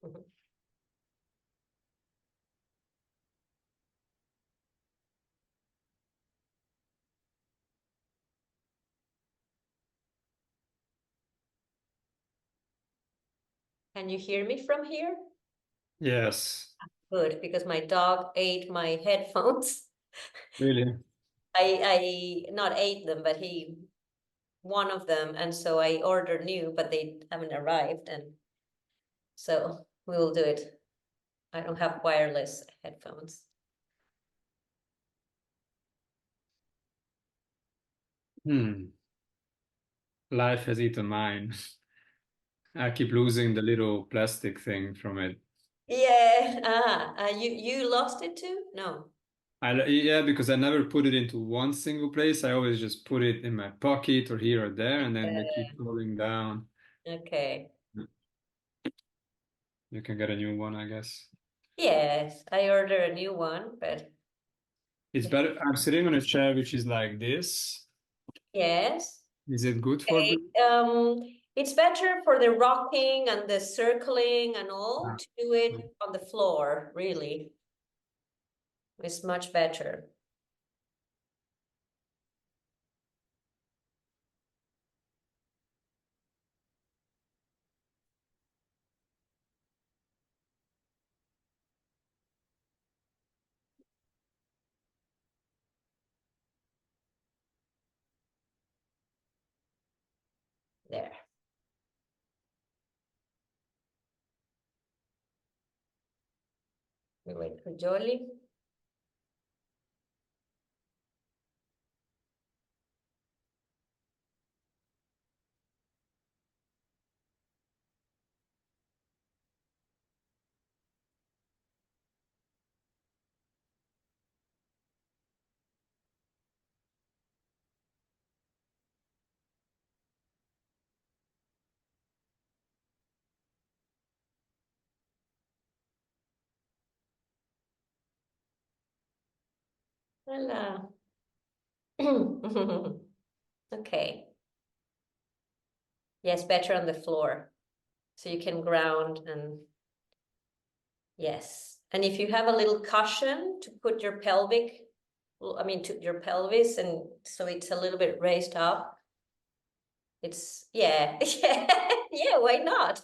Mhm. Can you hear me from here? Yes, Good, because my dog ate my headphones. really. I not ate them, but he one of them, and so I ordered new, but they haven't arrived, and so we will do it. I don't have wireless headphones. Life has eaten mine. I keep losing the little plastic thing from it. Yeah, you lost it too? No. Yeah, because I never put it into one single place. I always just put it in my pocket or here or there, and then they keep falling down. Okay. You can get a new one, I guess. Yes, I ordered a new one, but It's better. I'm sitting on a chair which is like this. yes. Is it good for breathing? It's better for the rocking and the circling and all Ah. to do it on the floor, really. It's much better. There. We wait for Jolie. Voila. Okay. Yes, better on the floor. So you can ground and yes. And if you have a little cushion to put your pelvic, I mean to your pelvis, and so it's a little bit raised up. It's yeah, yeah, why not?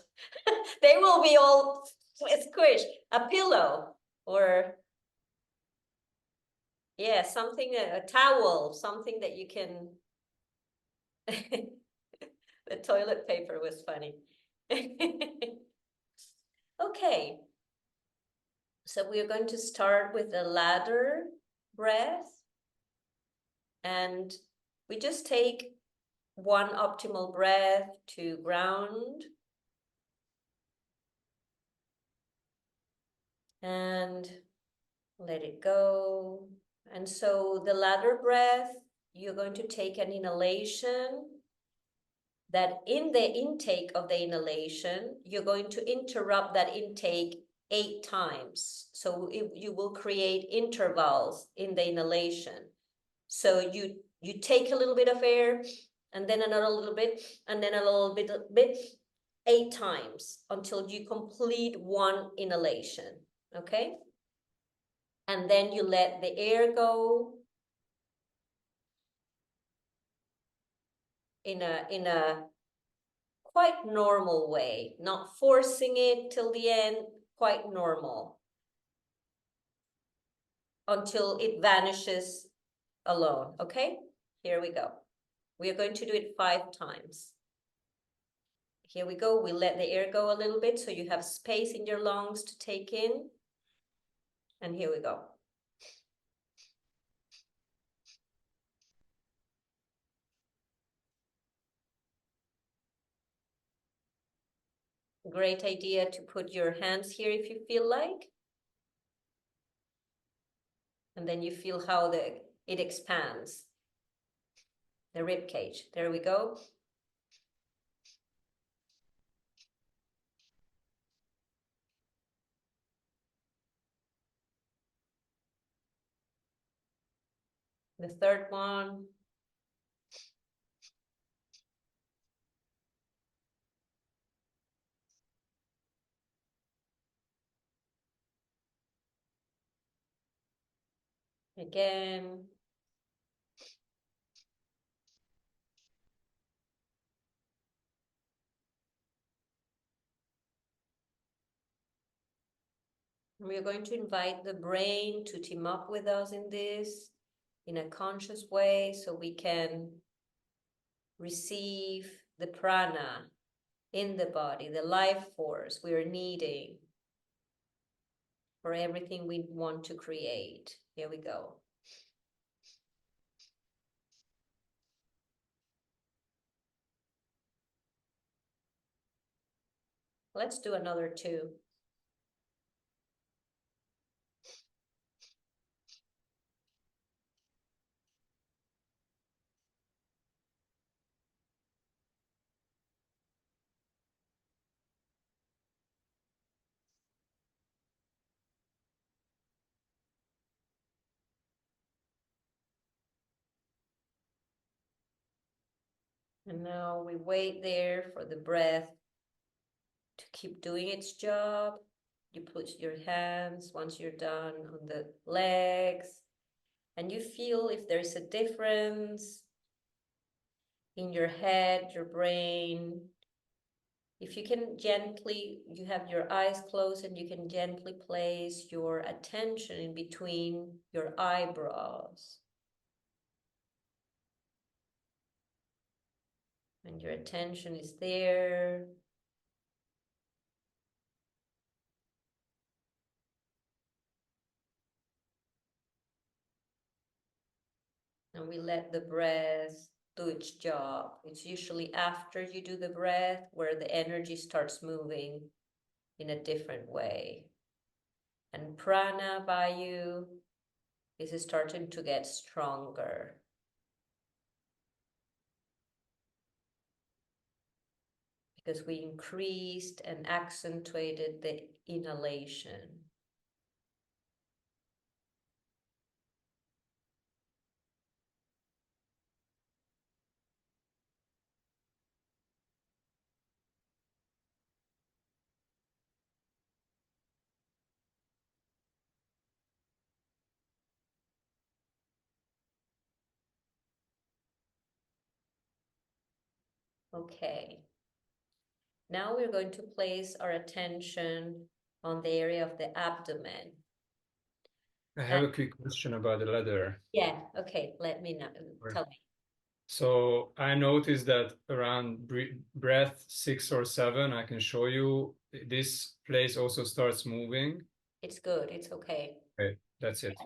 They will be all squished. A pillow or yeah, something, a towel, something that you can. The toilet paper was funny. Okay. So we are going to start with the ladder breath. And we just take one optimal breath to ground. And let it go. And so the ladder breath, you're going to take an inhalation that in the intake of the inhalation, you're going to interrupt that intake 8 times. So you will create intervals in the inhalation. So you take a little bit of air and then another little bit and then a little bit 8 times until you complete one inhalation, okay? And then you let the air go in a quite normal way, not forcing it till the end, quite normal until it vanishes alone, okay? Here we go. We are going to do it 5 times. Here we go. We let the air go a little bit so you have space in your lungs to take in. And here we go. Great idea to put your hands here if you feel like. And then you feel how it expands. The rib cage. There we go. The third one. Again. We are going to invite the brain to team up with us in this in a conscious way so we can receive the prana in the body, the life force we are needing for everything we want to create. Here we go. Let's do another 2. And now we wait there for the breath to keep doing its job. You put your hands, once you're done, on the legs, and you feel if there's a difference in your head, your brain. If you can gently, you have your eyes closed and you can gently place your attention in between your eyebrows. And your attention is there. And we let the breath do its job. It's usually after you do the breath where the energy starts moving in a different way. And prana vayu is starting to get stronger. Because we increased and accentuated the inhalation. Okay. Now we're going to place our attention on the area of the abdomen. I have a quick question about the ladder. Yeah, okay, let me know. Tell me. So I noticed that around breath 6 or 7, I can show you this place also starts moving. It's good, it's okay. Okay, that's it.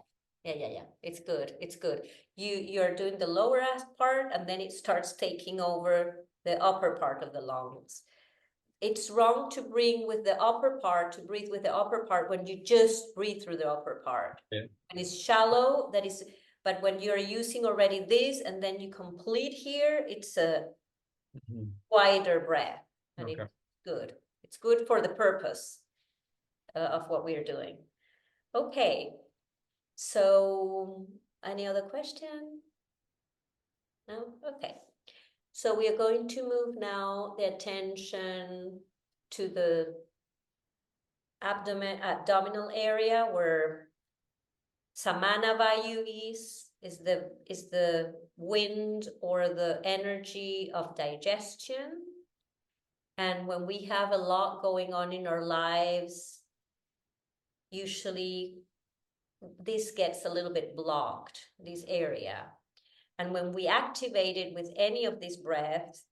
Yeah. It's good, it's good. You're doing the lower part and then it starts taking over the upper part of the lungs. It's wrong to breathe with the upper part when you just breathe through the upper part. Yeah. And it's shallow, but when you're using already this and then you complete here, it's a wider breath. And Okay. it's good. It's good for the purpose of what we're doing. Okay. So any other question? No? Okay. So we are going to move now the attention to the abdominal area where Samana Vayu is the wind or the energy of digestion. And when we have a lot going on in our lives, usually this gets a little bit blocked, this area. And when we activate it with any of these breaths,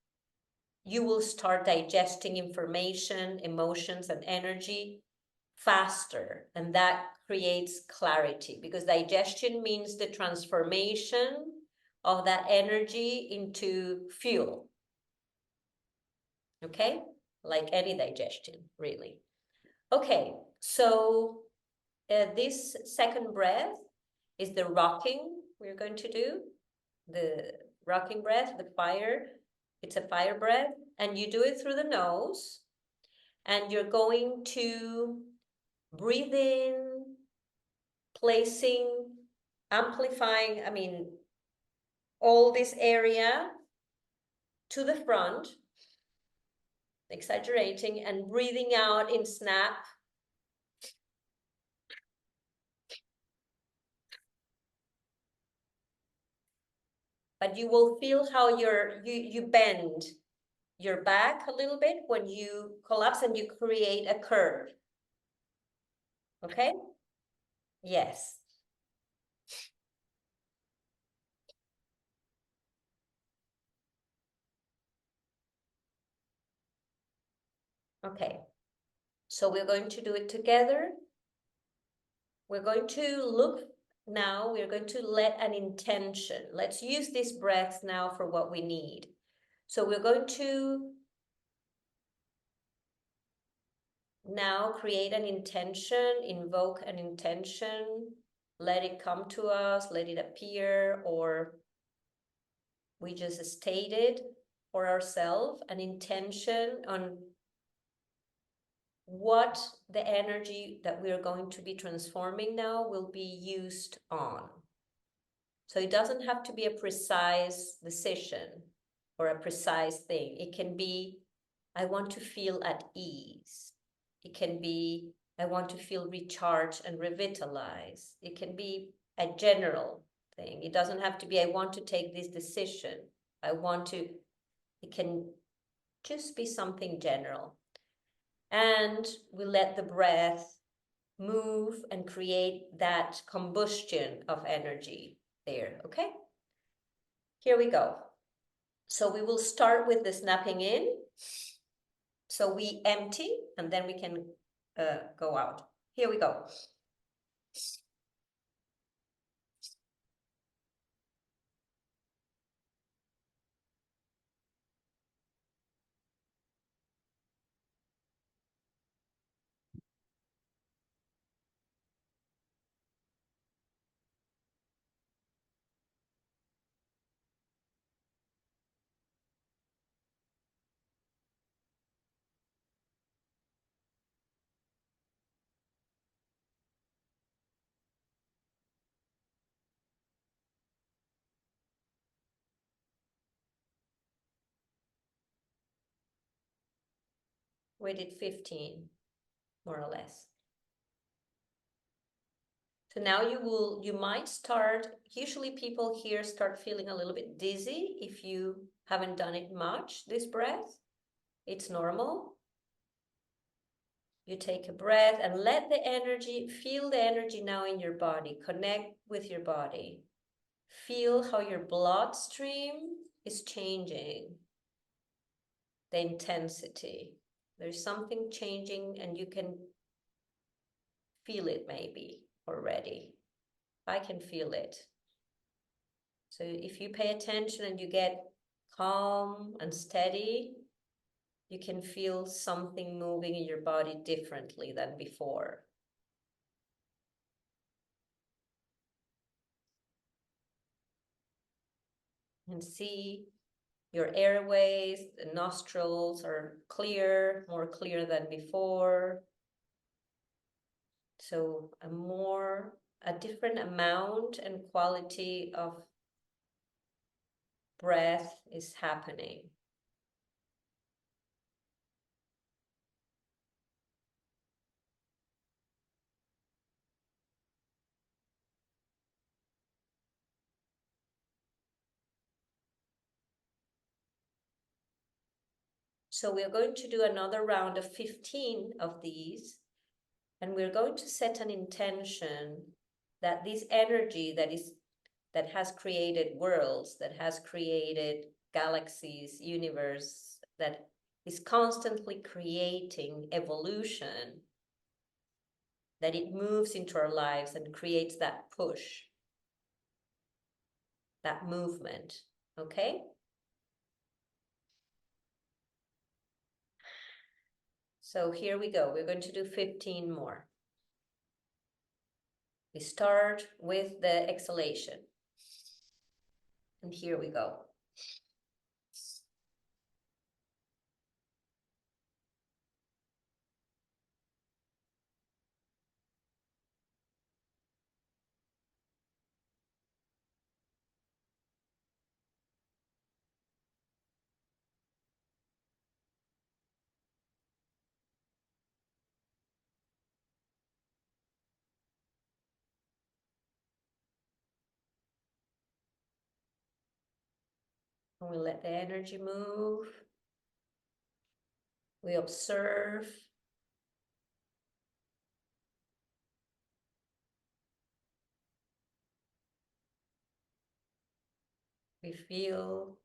you will start digesting information, emotions, and energy faster. And that creates clarity because digestion means the transformation of that energy into fuel. Okay? Like any digestion, really. Okay, so this second breath is the rocking we're going to do. The rocking breath, the fire, it's a fire breath, and you do it through the nose, and you're going to breathe in, placing, amplifying, all this area to the front, exaggerating, and breathing out in snap. but you will feel how you bend your back a little bit when you collapse and you create a curve. Okay? Yes. Okay. So we're going to do it together. We're going to look now, we're going to let an intention. Let's use this breath now for what we need. So we're going to now create an intention, invoke an intention, let it come to us, let it appear, or we just stated for ourselves an intention on what the energy that we are going to be transforming now will be used on. So it doesn't have to be a precise decision or a precise thing. It can be, I want to feel at ease. It can be, I want to feel recharged and revitalized. It can be a general thing. It doesn't have to be, I want to take this decision. It can just be something general. And we let the breath move and create that combustion of energy there, okay? Here we go. So we will start with the snapping in. So we empty and then we can go out. Here we go. We did 15, more or less. So now you might start, usually people here start feeling a little bit dizzy if you haven't done it much, this breath. It's normal. You take a breath and let the energy, feel the energy now in your body, connect with your body. Feel how your bloodstream is changing, the intensity. There's something changing and you can feel it maybe already. I can feel it. So if you pay attention and you get calm and steady, you can feel something moving in your body differently than before. And see your airways, the nostrils are clear, more clear than before. So a different amount and quality of breath is happening. So we're going to do another round of 15 of these, and we're going to set an intention that this energy that has created worlds, that has created galaxies, universe, that is constantly creating evolution, that it moves into our lives and creates that push, that movement, okay? So here we go. We're going to do 15 more. We start with the exhalation. And here we go. And we let the energy move. We observe. We feel.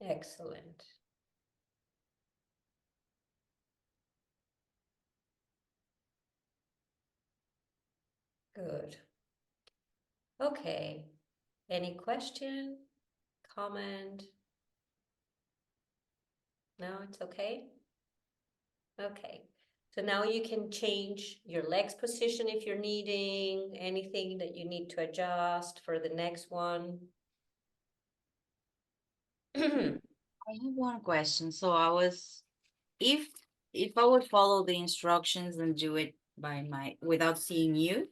Excellent. Good. Okay. Any question, comment? No, it's okay? Okay. So now you can change your legs position if you're needing, anything that you need to adjust for the next one. I have one question. So if I would follow the instructions and do it without seeing you,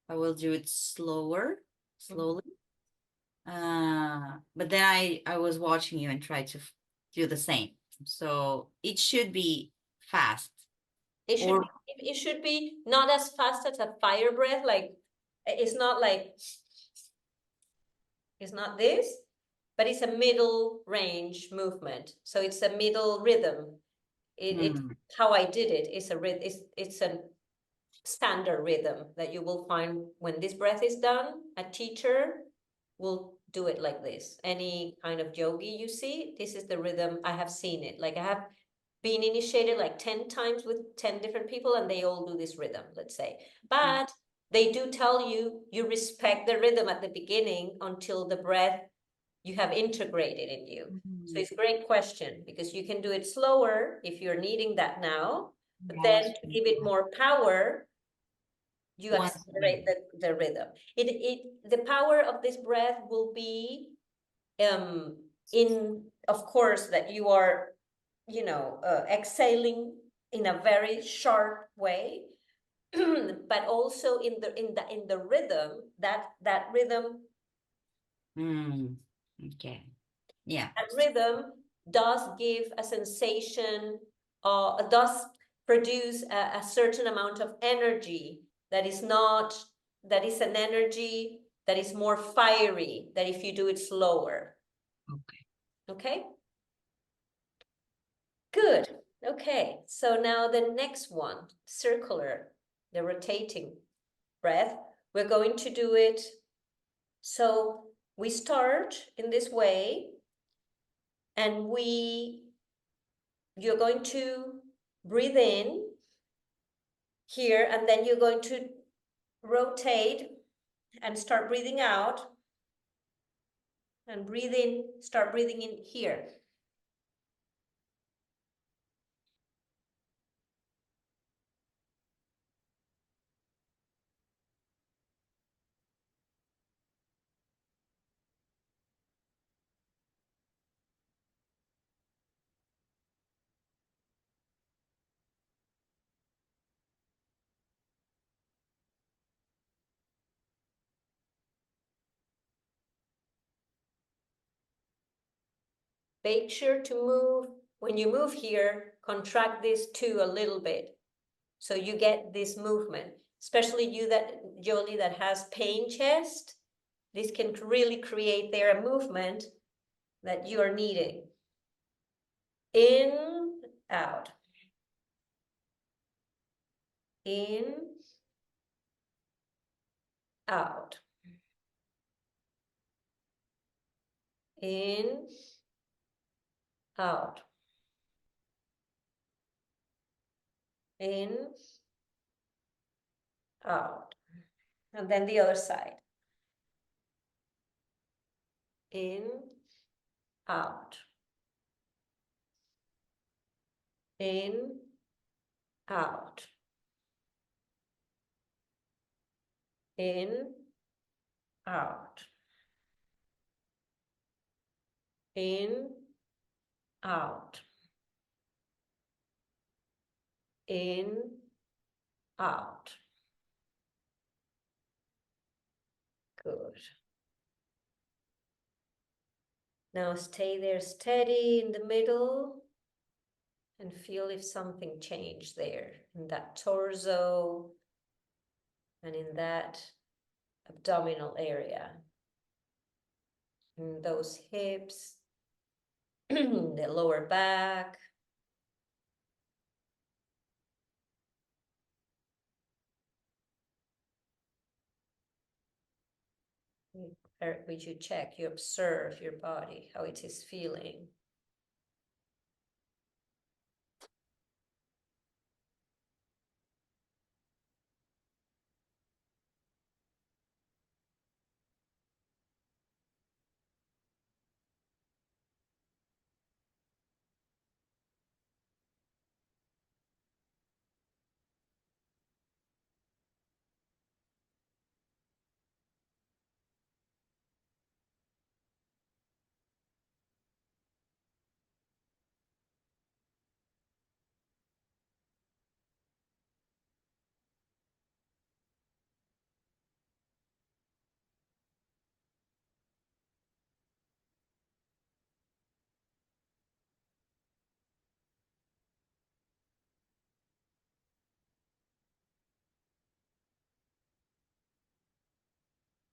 I will do it slowly. But then I was watching you and tried to do the same. So it should be fast. It should be not as fast as a fire breath, like it's not this, but it's a middle range movement. So it's a middle rhythm. It's how I did it. It's a standard rhythm that you will find when this breath is done. A teacher will do it like this. Any kind of yogi you see, this is the rhythm. I have seen it. Like I have been initiated like 10 times with 10 different people and they all do this rhythm, let's say. But they do tell you, you respect the rhythm at the beginning until the breath you have integrated in you. So it's a great question because you can do it slower if you're needing that now, but then to give it more power, you accelerate the rhythm. The power of this breath will be in, of course, that you are, exhaling in a very sharp way, but also in the rhythm, that rhythm. Okay. Yeah. That rhythm does give a sensation, does produce a certain amount of energy that is an energy that is more fiery than if you do it slower. Okay? Good. Okay, so now the next one, circular, the rotating breath. We're going to do it. So we start in this way, and you're going to breathe in here, and then you're going to rotate and start breathing out, and breathe in, start breathing in here. Make sure to move, when you move here, contract this too a little bit. So you get this movement, especially you Jolie, that has pain chest. This can really create there a movement that you are needing. In, out. In, out. In, out. In, out. And then the other side. In, out. In, out. In, out. In, out. in, out. Good. Now stay there steady in the middle and feel if something changed there in that torso and in that abdominal area, in those hips, the lower back. Would you check, you observe your body, how it is feeling.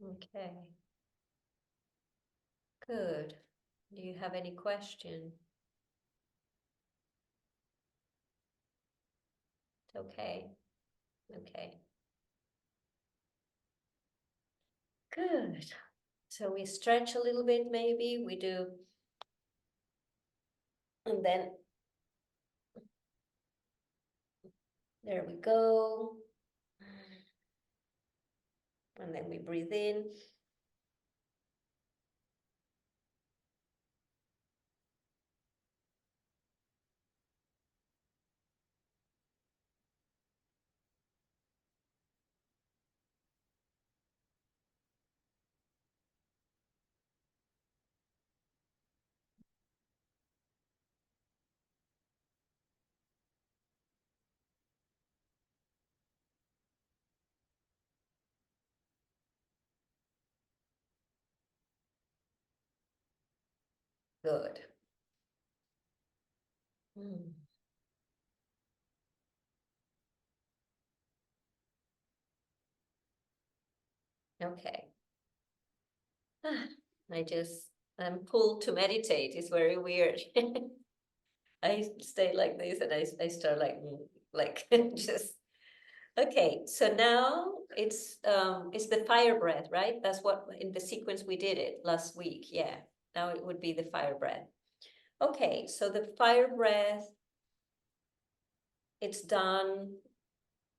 Okay. Good. Do you have any question? Okay. Okay. Good. So we stretch a little bit, maybe we do, and then there we go. And then we breathe in. Good. Okay. I'm pulled to meditate. It's very weird. I stay like this and I start like just okay. So now it's the fire breath, right? That's what in the sequence we did it last week. Yeah. Now it would be the fire breath. Okay, so the fire breath, it's done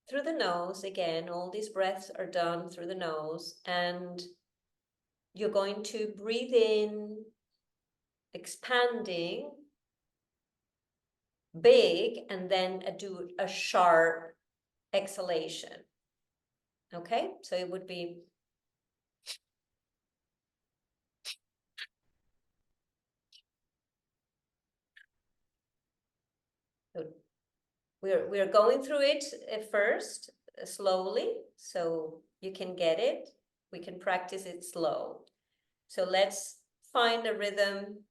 through the nose. Again, all these breaths are done through the nose, and you're going to breathe in, expanding, big, and then do a sharp exhalation. Okay, so it would be we're going through it at first slowly, so you can get it. We can practice it slow. So let's find a rhythm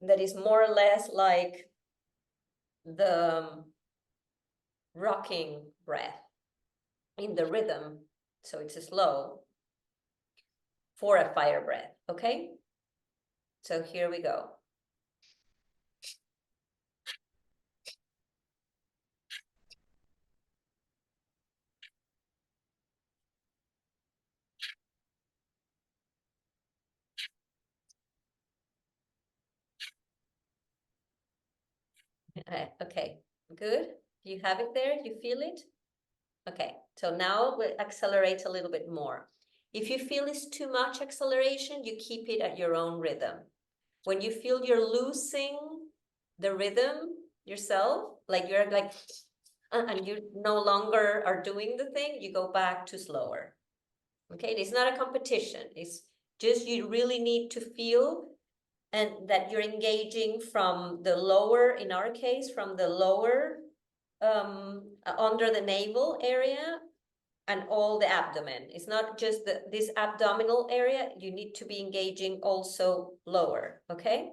that is more or less like the rocking breath in the rhythm. So it's slow for a fire breath. Okay. So here we go. Okay, good. You have it there? You feel it? Okay, so now we'll accelerate a little bit more. If you feel it's too much acceleration, you keep it at your own rhythm. When you feel you're losing the rhythm yourself, like you're like, and you no longer are doing the thing, you go back to slower. Okay, it's not a competition. It's just you really need to feel and that you're engaging from the lower, in our case, from the lower under the navel area and all the abdomen. It's not just this abdominal area. You need to be engaging also lower, okay?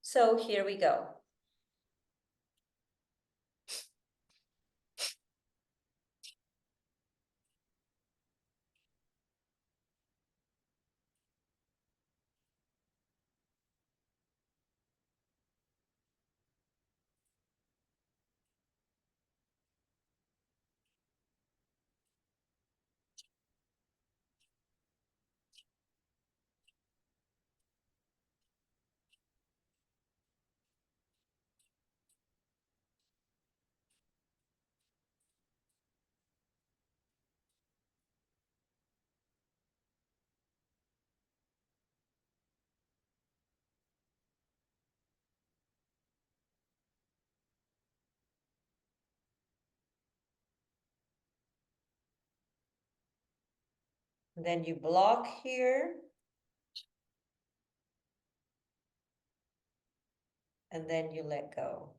So here we go. Then you block here. And then you let go.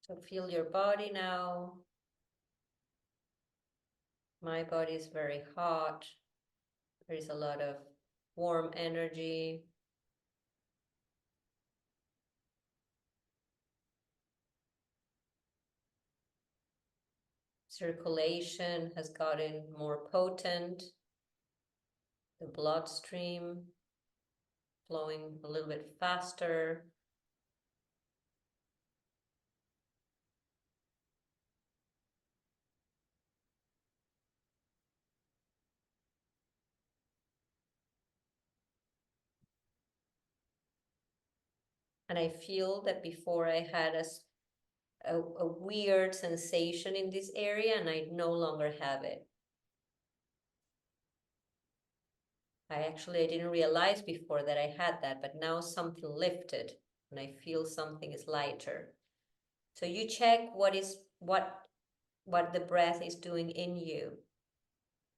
So feel your body now. My body is very hot. There is a lot of warm energy. Circulation has gotten more potent. The bloodstream flowing a little bit faster. And I feel that before I had a weird sensation in this area, and I no longer have it. I didn't realize before that I had that, but now something lifted and I feel something is lighter. So you check what the breath is doing in you.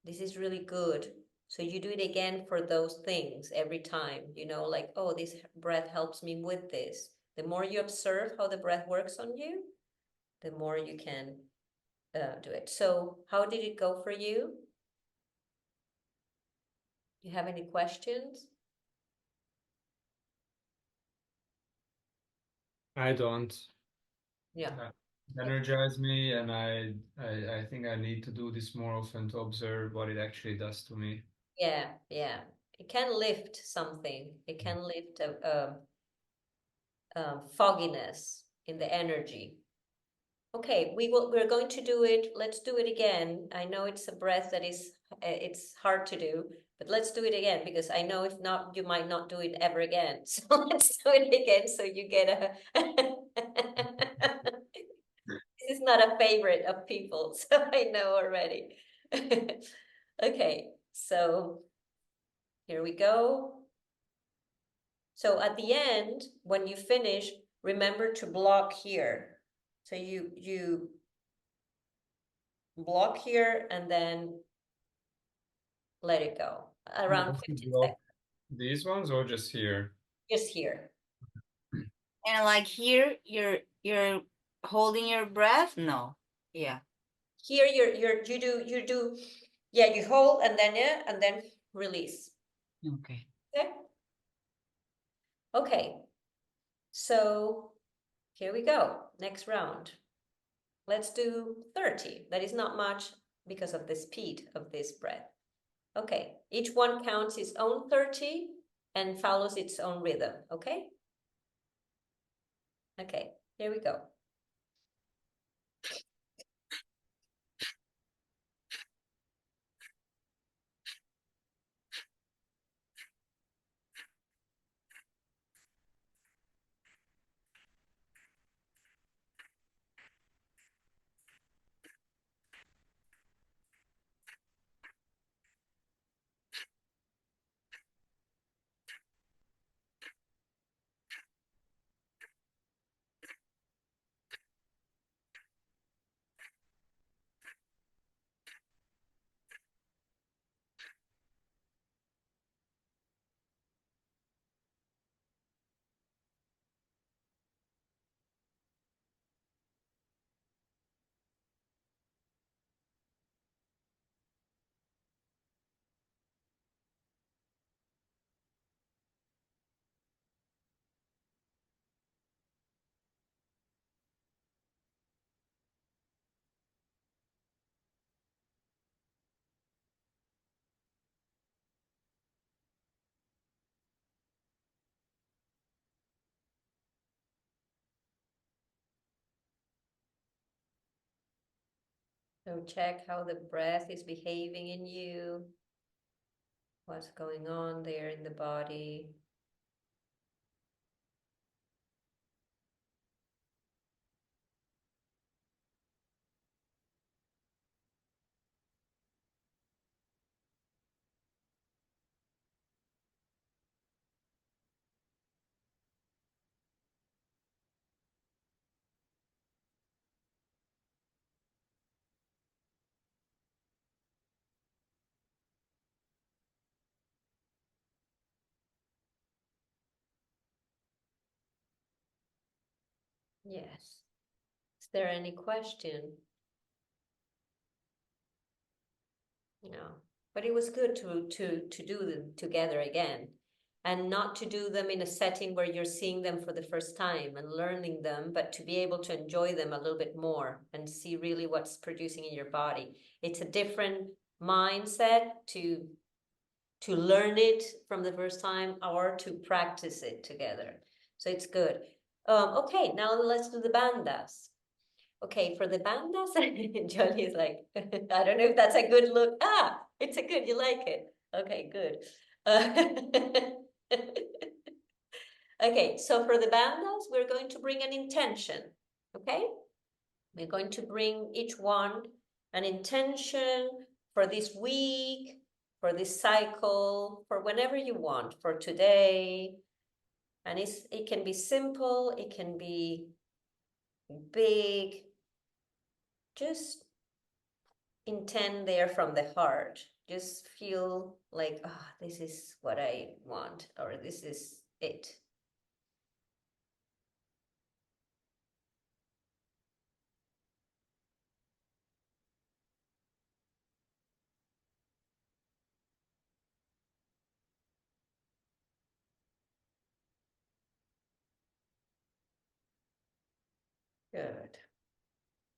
This is really good. So you do it again for those things every time, you know, like, oh, this breath helps me with this. The more you observe how the breath works on you, the more you can do it. So how did it go for you? You have any questions? I don't. Yeah. Energize me, and I think I need to do this more often to observe what it actually does to me. Yeah, yeah. It can lift something. It can lift a fogginess in the energy. Okay, we're going to do it. Let's do it again. I know it's a breath that is it's hard to do, but let's do it again because I know if not, you might not do it ever again. So let's do it again so you get a This is not a favorite of people, so I know already. Okay, so here we go. So at the end, when you finish, remember to block here. So you block here and then let it go. Around 15 seconds. These ones or just here? Just here. And like here, you're holding your breath? No. Yeah. Here you do yeah, you hold and then release. Okay. Okay. Okay. So here we go. Next round. Let's do 30. That is not much because of the speed of this breath. Okay, each one counts its own 30 and follows its own rhythm, okay? Okay, here we go. So check how the breath is behaving in you, what's going on there in the body. Yes. Is there any question? No. But it was good to do them together again, and not to do them in a setting where you're seeing them for the first time and learning them, but to be able to enjoy them a little bit more and see really what's producing in your body. It's a different mindset to learn it from the first time or to practice it together. So it's good. Okay, now let's do the bandhas. Okay, for the bandhas, Johnny is like, I don't know if that's a good look. Ah, it's a good, you like it. Okay, good. Okay, so for the bandhas, we're going to bring an intention, okay? We're going to bring each one an intention for this week, for this cycle, for whenever you want, for today. And it can be simple, it can be big. Just intend there from the heart. Just feel like, this is what I want, or this is it. Good.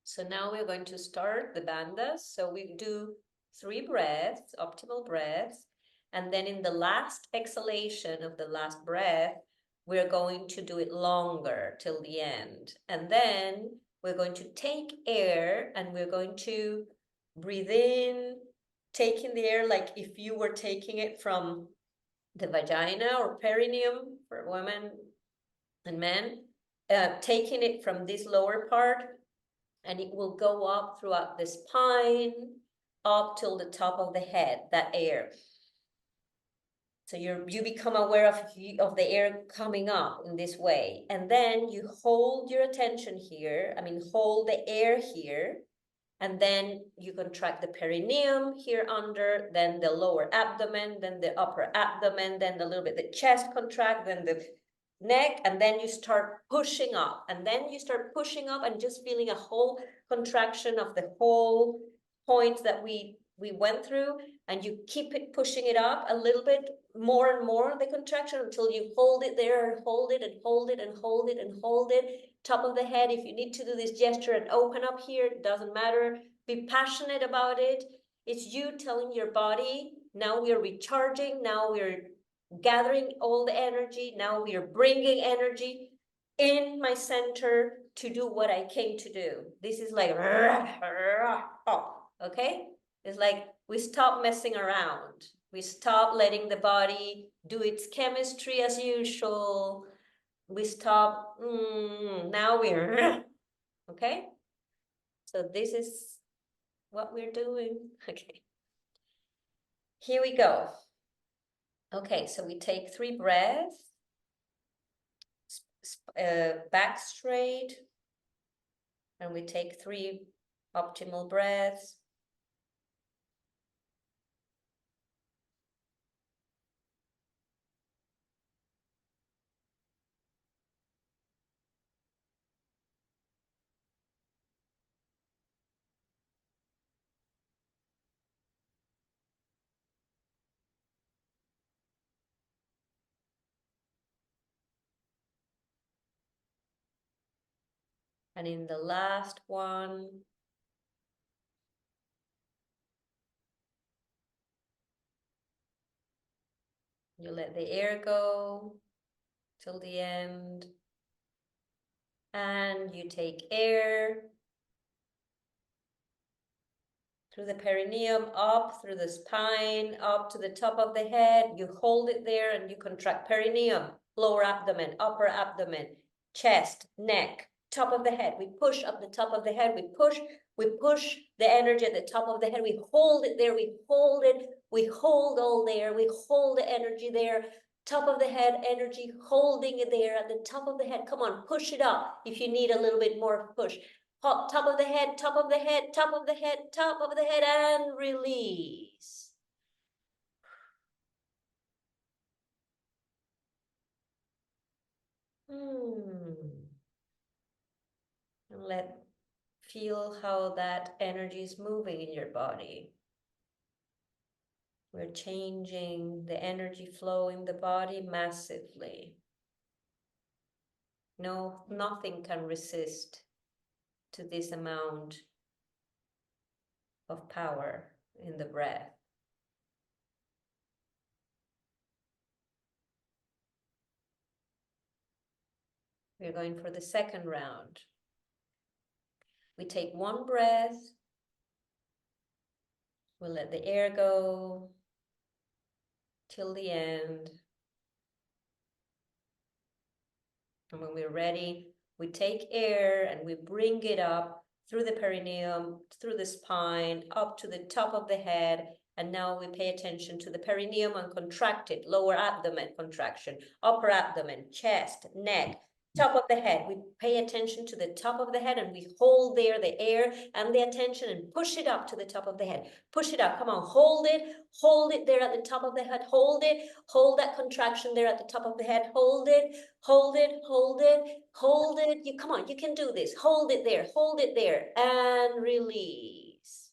So now we're going to start the bandhas. So we do 3 breaths, optimal breaths. And then in the last exhalation of the last breath, we're going to do it longer till the end. And then we're going to take air and we're going to breathe in, taking the air like if you were taking it from the vagina or perineum for women and men, taking it from this lower part, and it will go up throughout the spine, up till the top of the head, that air. So you become aware of the air coming up in this way. And then you hold your attention here, hold the air here, and then you contract the perineum here under, then the lower abdomen, then the upper abdomen, then a little bit the chest contract, then the neck, and then you start pushing up, and then you start pushing up and just feeling a whole contraction of the whole point that we went through, and you keep it pushing it up a little bit more and more, the contraction, until you hold it there and hold it and hold it and hold it and hold it. Top of the head, if you need to do this gesture and open up here, it doesn't matter. Be passionate about it. It's you telling your body, now we are recharging, now we're gathering all the energy, now we are bringing energy in my center to do what I came to do. This is like, okay? It's like we stop messing around. We stop letting the body do its chemistry as usual. We stop, now we're, okay? So this is what we're doing. Okay. Here we go. Okay, so we take 3 breaths, back straight, and we take 3 optimal breaths. And in the last one, you let the air go till the end. And you take air. through the perineum, up through the spine, up to the top of the head. You hold it there and you contract perineum, lower abdomen, upper abdomen, chest, neck, top of the head. We push up the top of the head. We push the energy at the top of the head. We hold it there. We hold it. We hold all there. We hold the energy there. Top of the head energy, holding it there at the top of the head. Come on, push it up if you need a little bit more push. Top of the head, top of the head, top of the head, top of the head, and release. And feel how that energy is moving in your body. We're changing the energy flow in the body massively. No, nothing can resist to this amount of power in the breath. We're going for the second round. We take one breath. We'll let the air go till the end. And when we're ready, we take air and we bring it up through the perineum, through the spine, up to the top of the head. And now we pay attention to the perineum and contract it, lower abdomen contraction, upper abdomen, chest, neck, top of the head. We pay attention to the top of the head and we hold there the air and the attention and push it up to the top of the head. Push it up. Come on, hold it there at the top of the head. Hold it. Hold that contraction there at the top of the head. Hold it. Hold it. Hold it. Hold it. You come on, you can do this. Hold it there, and release.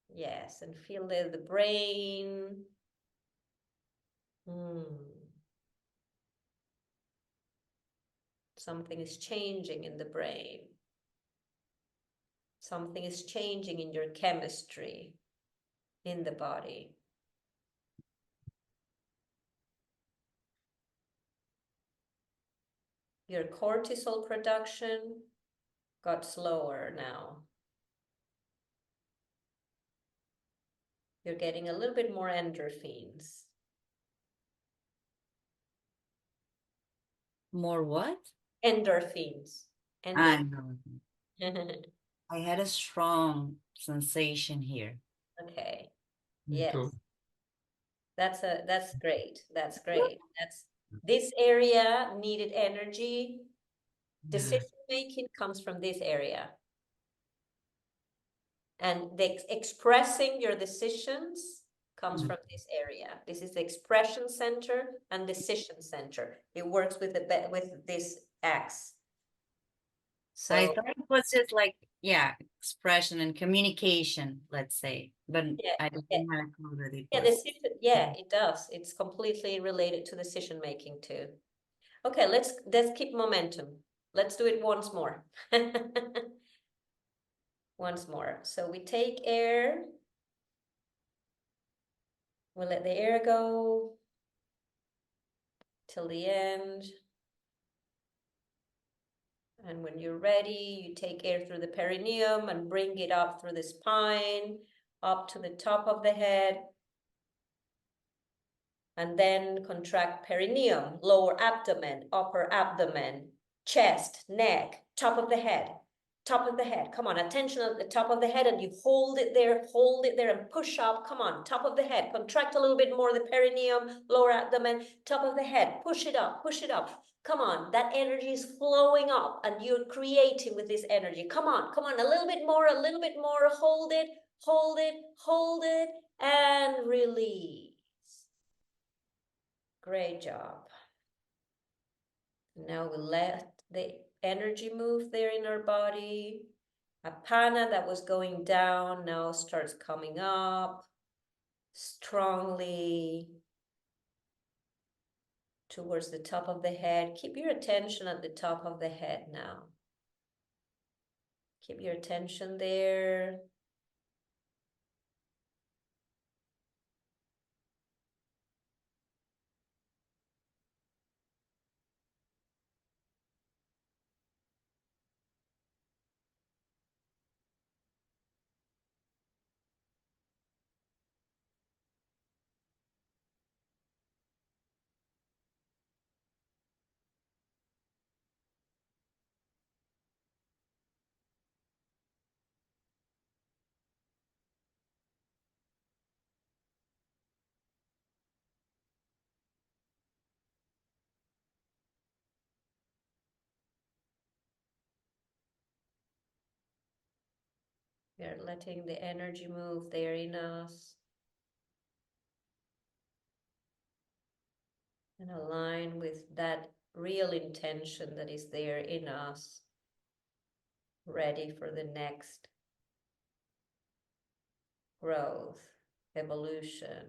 Yes, and feel the brain. Something is changing in the brain. Something is changing in your chemistry in the body. Your cortisol production got slower now. You're getting a little bit more endorphins. More what? Endorphins. I know. I had a strong sensation here. Okay. Me Yes. too. That's great. That's great. This area needed energy. Decision making comes from this area. And the expressing your decisions comes from this area. This is the expression center and decision center. It works with this X. So I thought it was just like, yeah, expression and communication, let's say, but I didn't have a clue that it was. It does. It's completely related to decision making too. Okay, let's keep momentum. Let's do it once more. Once more. So we take air. We'll let the air go till the end. And when you're ready, you take air through the perineum and bring it up through the spine, up to the top of the head. And then contract perineum, lower abdomen, upper abdomen, chest, neck, top of the head. Top of the head. Come on, attention at the top of the head, and you hold it there and push up. Come on, top of the head. Contract a little bit more the perineum, lower abdomen, top of the head. Push it up, push it up. Come on, that energy is flowing up and you're creating with this energy. Come on, a little bit more, hold it, hold it, hold it, and release. Great job. Now we let the energy move there in our body. Apana that was going down now starts coming up strongly towards the top of the head. Keep your attention at the top of the head now. Keep your attention there. We are letting the energy move there in us and align with that real intention that is there in us, ready for the next growth, evolution.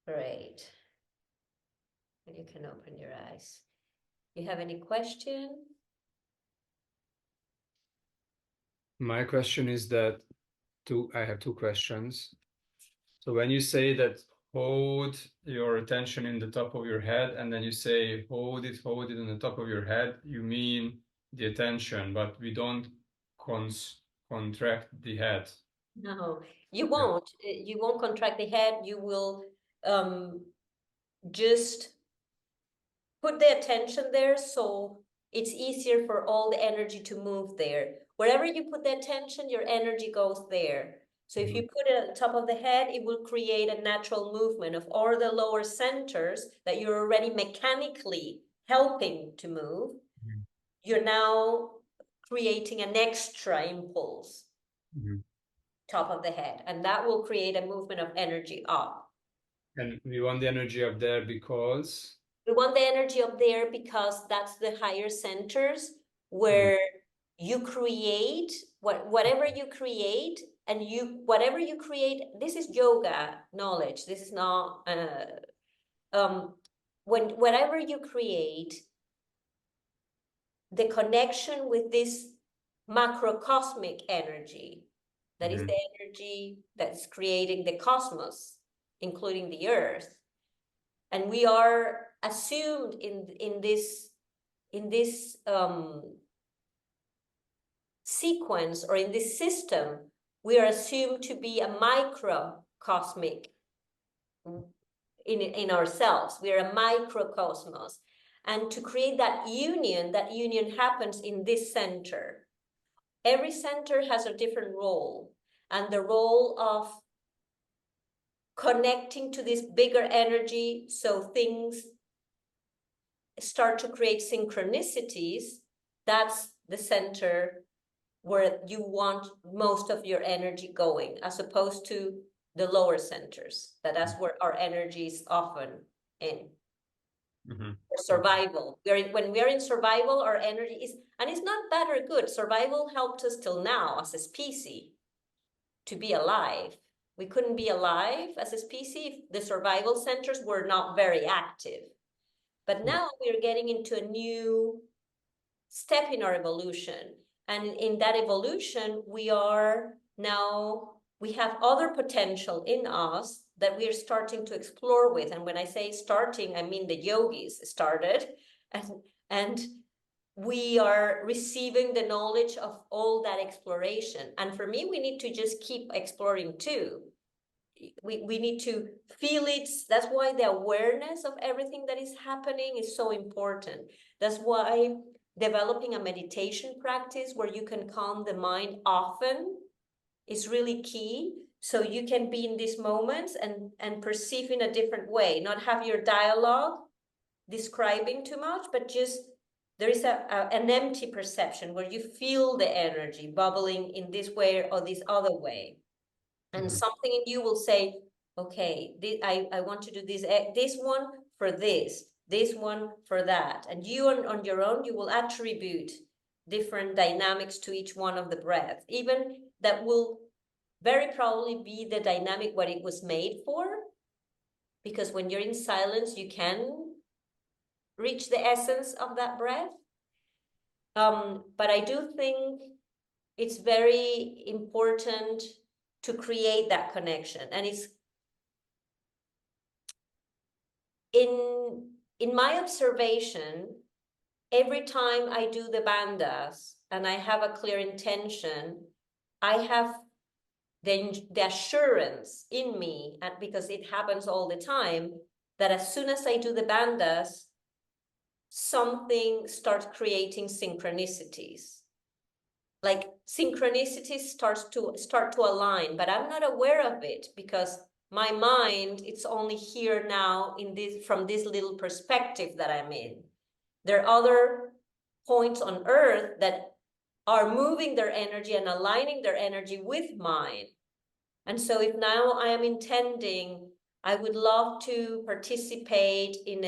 Great. And you can open your eyes. You have any question? My question is that I have two questions. So when you say that hold your attention in the top of your head, and then you say hold it in the top of your head, you mean the attention, but we don't contract the head. No, you won't. You won't contract the head. You will just put the attention there so it's easier for all the energy to move there. Wherever you put the attention, your energy goes there. So if you put it at the top of the head, it will create a natural movement of all the lower centers that you're already mechanically helping to move. You're now creating an extra impulse, top of the head, and that will create a movement of energy up. And we want the energy up there because? We want the energy up there because that's the higher centers where you create whatever you create, and whatever you create, this is yoga knowledge. This is not whatever you create, the connection with this macrocosmic energy, that is the energy that's creating the cosmos, including the earth. And we are assumed in this sequence, or in this system, we are assumed to be a microcosmic in ourselves. We are a microcosmos. And to create that union happens in this center. Every center has a different role, and the role of connecting to this bigger energy so things start to create synchronicities, that's the center where you want most of your energy going, as opposed to the lower centers. That's where our energy is often in. For survival. When we are in survival, our energy is, and it's not bad or good. Survival helped us till now as a species to be alive. We couldn't be alive as a species if the survival centers were not very active. But now we're getting into a new step in our evolution. And in that evolution, we have other potential in us that we're starting to explore with. And when I say starting, I mean the yogis started, and we are receiving the knowledge of all that exploration. And for me, we need to just keep exploring too. We need to feel it. That's why the awareness of everything that is happening is so important. That's why developing a meditation practice where you can calm the mind often is really key. So you can be in these moments and perceive in a different way, not have your dialogue describing too much, but just there is an empty perception where you feel the energy bubbling in this way or this other way. And something in you will say, okay, I want to do this one for this one for that. And you on your own, you will attribute different dynamics to each one of the breaths, even that will very probably be the dynamic what it was made for. Because when you're in silence, you can reach the essence of that breath. But I do think it's very important to create that connection. And it's in my observation, every time I do the bandhas and I have a clear intention, I have the assurance in me, and because it happens all the time, that as soon as I do the bandhas, something starts creating synchronicities. Like synchronicities start to align, but I'm not aware of it because my mind, it's only here now in this, from this little perspective that I'm in. There are other points on earth that are moving their energy and aligning their energy with mine. And so if now I am intending, I would love to participate in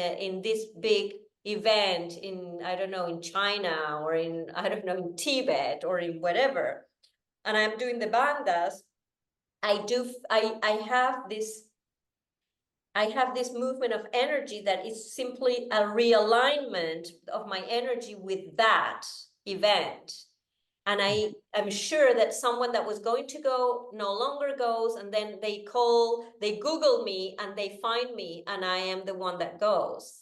this big event in, I don't know, in China or in, I don't know, in Tibet or in whatever, and I'm doing the bandhas, I have this movement of energy that is simply a realignment of my energy with that event. And I am sure that someone that was going to go no longer goes, and then they Google me and they find me, and I am the one that goes.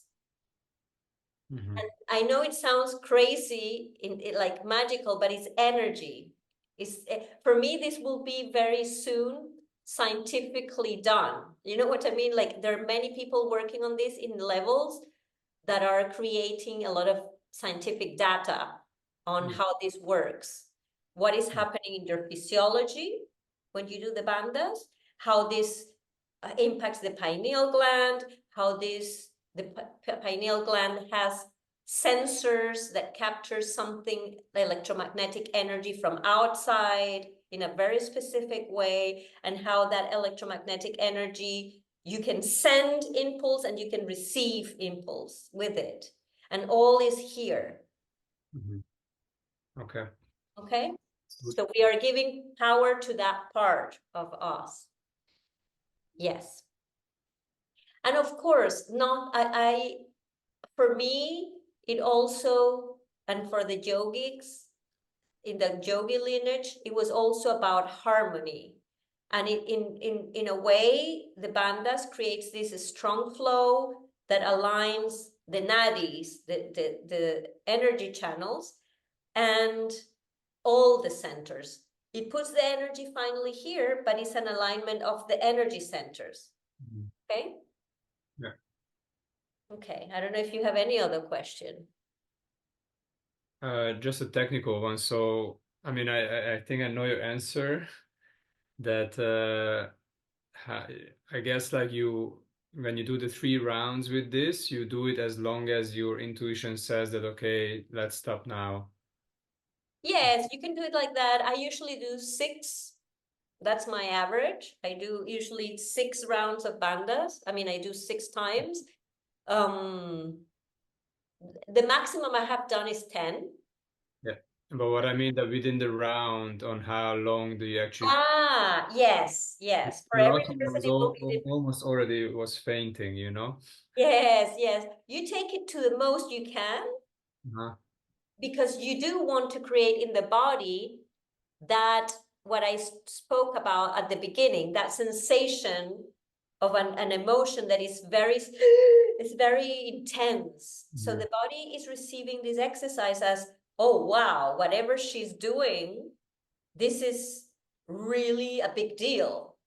Mhm. And I know it sounds crazy, like magical, but it's energy. For me, this will be very soon scientifically done. You know what I mean? Like there are many people working on this in levels that are creating a lot of scientific data on how this works. What is happening in your physiology when you do the bandhas, how this impacts the pineal gland, how the pineal gland has sensors that capture something, electromagnetic energy from outside in a very specific way, and how that electromagnetic energy, you can send impulse and you can receive impulse with it. And all is here. Mhm. Okay. Okay? So we are giving power to that part of us. Yes. And of course, for me, it also, and for the yogics, in the yogi lineage, it was also about harmony. And in a way, the bandhas creates this strong flow that aligns the nadis, the energy channels, and all the centers. It puts the energy finally here, but it's an alignment of the energy centers. Mhm. Okay? Yeah. Okay, I don't know if you have any other question. Just a technical one. So, I mean, I think I know your answer. That I guess like when you do the 3 rounds with this, you do it as long as your intuition says that, okay, let's stop now. Yes, you can do it like that. I usually do 6. That's my average. I do usually 6 rounds of bandhas. I mean, I do 6 times. The maximum I have done is 10. Yeah. But what I mean that within the round, on how long do you actually? Yes. For The every last one person, was it will be different. almost already was fainting, you know? Yes. You take it to the most you can, Uh-huh. because you do want to create in the body that what I spoke about at the beginning, that sensation of an emotion that is very intense. So the body is receiving this exercise as, oh wow, whatever she's doing, this is really a big deal.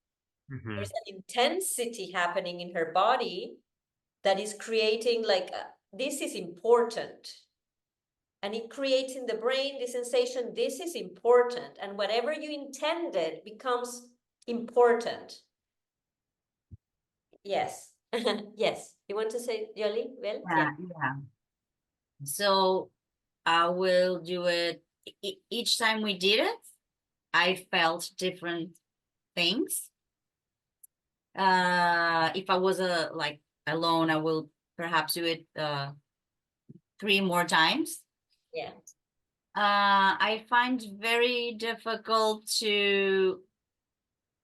Mhm. There's an intensity happening in her body that is creating like this is important. And it creates in the brain the sensation, this is important. And whatever you intended becomes important. Yes. Yes. You want to say, Yoli? Well, yeah. So I will do it each time we did it. I felt different things. If I was like alone, I will perhaps do it 3 more times. Yeah. I find very difficult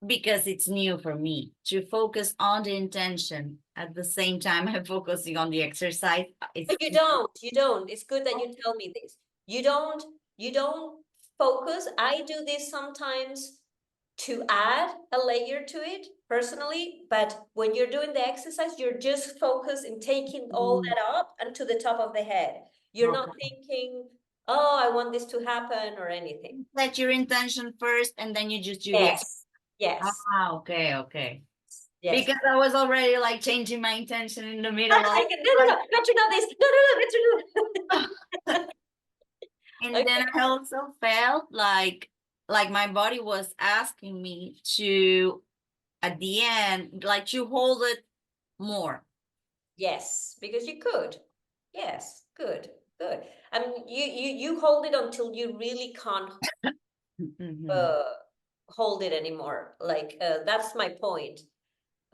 because it's new for me, to focus on the intention at the same time I'm focusing on the exercise. You don't. It's good that you tell me this. You don't focus. I do this sometimes to add a layer to it personally, but when you're doing the exercise, you're just focused in taking all that up and to the top of the head. You're not thinking, oh, I want this to happen or anything. Set your intention first and then you just do the exercise. Yes. Okay. Yes. Because I was already like changing my intention in the middle of, Like, no, better not this. No, better not. and Okay. then I also felt like my body was asking me to, at the end, like to hold it more. Yes, because you could. Yes, good. And you hold it until you really can't Mhm. hold it anymore. Like that's my point.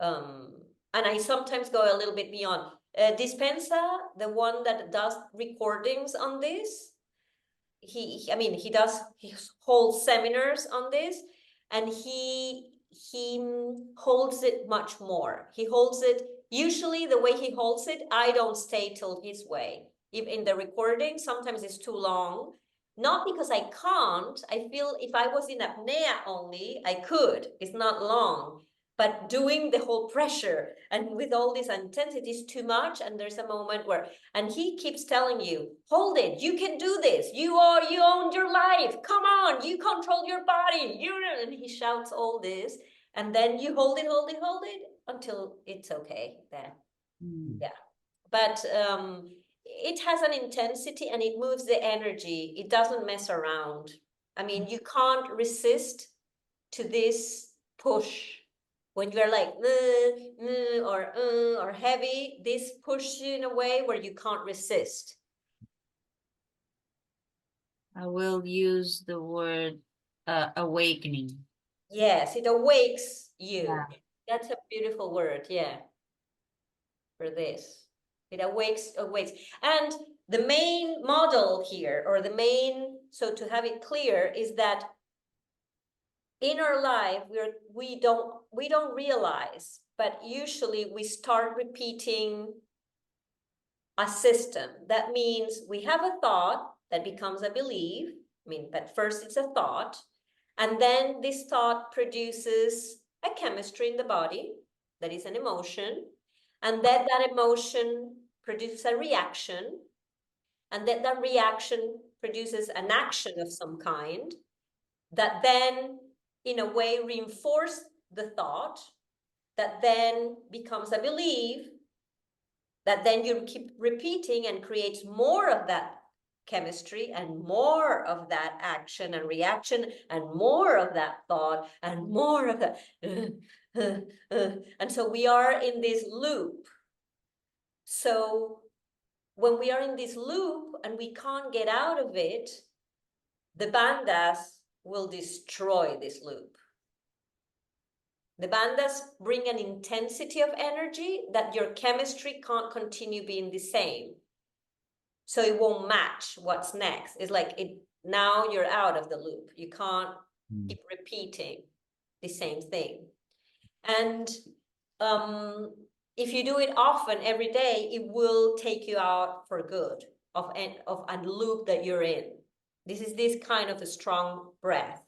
And I sometimes go a little bit beyond. Dispensa, the one that does recordings on this, I mean, he holds seminars on this, and he holds it much more. He holds it, usually the way he holds it, I don't stay till his way. If in the recording, sometimes it's too long. Not because I can't. I feel if I was in apnea only, I could. It's not long. But doing the whole pressure and with all this intensity is too much. And there's a moment where, and he keeps telling you, hold it, you can do this, you own your life, come on, you control your body, and he shouts all this, and then you hold it until it's okay then. Yeah, but it has an intensity and it moves the energy. It doesn't mess around. I mean, you can't resist to this push. When you're like or heavy, this pushes you in a way where you can't resist. I will use the word awakening. Yes, it awakes you. Yeah. That's a beautiful word, yeah, for this. It awakes. And the main model here, or the main, so to have it clear, is that in our life we don't realize, but usually we start repeating a system. That means we have a thought that becomes a belief. I mean, but first it's a thought, and then this thought produces a chemistry in the body that is an emotion, and then that emotion produces a reaction, and then that reaction produces an action of some kind that then in a way reinforce the thought, that then becomes a belief, that then you keep repeating and creates more of that chemistry and more of that action and reaction and more of that thought and more of that. And so we are in this loop. So when we are in this loop and we can't get out of it, the bandhas will destroy this loop. The bandhas bring an intensity of energy that your chemistry can't continue being the same. So it won't match what's next. It's like now you're out of the loop. You can't keep repeating the same thing. And if you do it often every day, it will take you out for good of a loop that you're in. This is this kind of a strong breath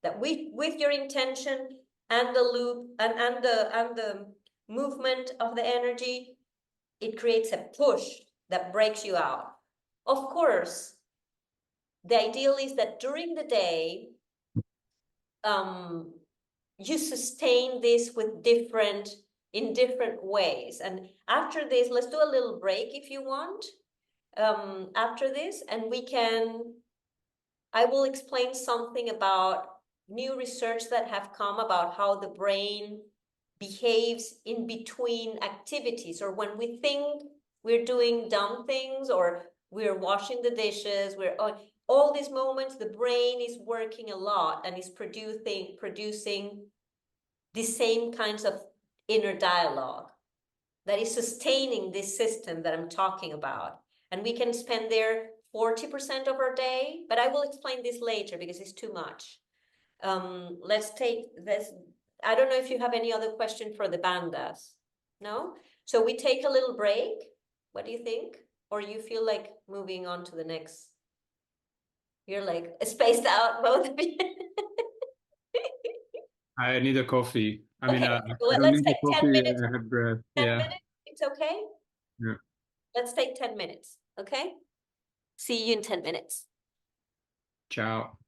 that with your intention and the loop and the movement of the energy, it creates a push that breaks you out. Of course, the ideal is that during the day, you sustain this in different ways. And after this, let's do a little break if you want. After this, and I will explain something about new research that have come about how the brain behaves in between activities, or when we think we're doing dumb things, or we're washing the dishes, we're on all these moments, the brain is working a lot and is producing the same kinds of inner dialogue that is sustaining this system that I'm talking about. And we can spend there 40% of our day, but I will explain this later because it's too much. Let's take this. I don't know if you have any other question for the bandhas. No? So we take a little break. What do you think? Or you feel like moving on to the next? You're like spaced out, both of you. I need a coffee. I mean, Okay, I don't let's need a take 10 coffee. minutes. I have breath. 10 Yeah. minutes? It's okay? Yeah. Let's take 10 minutes, okay? See you in 10 minutes. Ciao.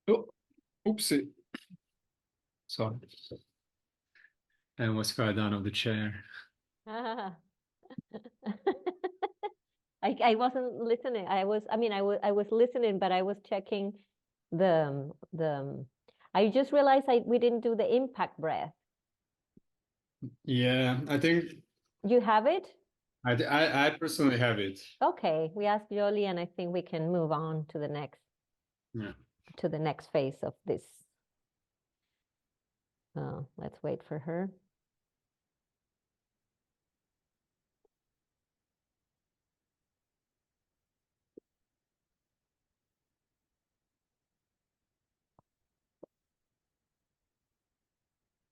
Oh, oopsie. Sorry. I almost fell down off the chair. Ah. I wasn't listening. I was listening, but I was checking the I just realized we didn't do the impact breath. Yeah, I think You have it? I personally have it. Okay, we asked Yoli, and I think we can move on to the next Yeah. phase of this. Let's wait for her.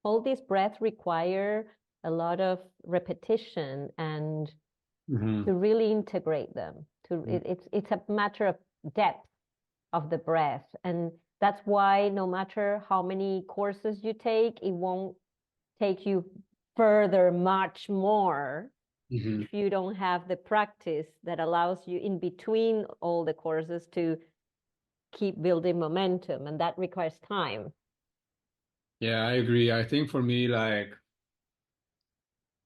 All these breaths require a lot of repetition and Mhm. to really integrate them. It's a matter of depth of the breath, and that's why no matter how many courses you take, it won't take you further much more Mhm. if you don't have the practice that allows you in between all the courses to keep building momentum, and that requires time. Yeah, I agree. I think for me, like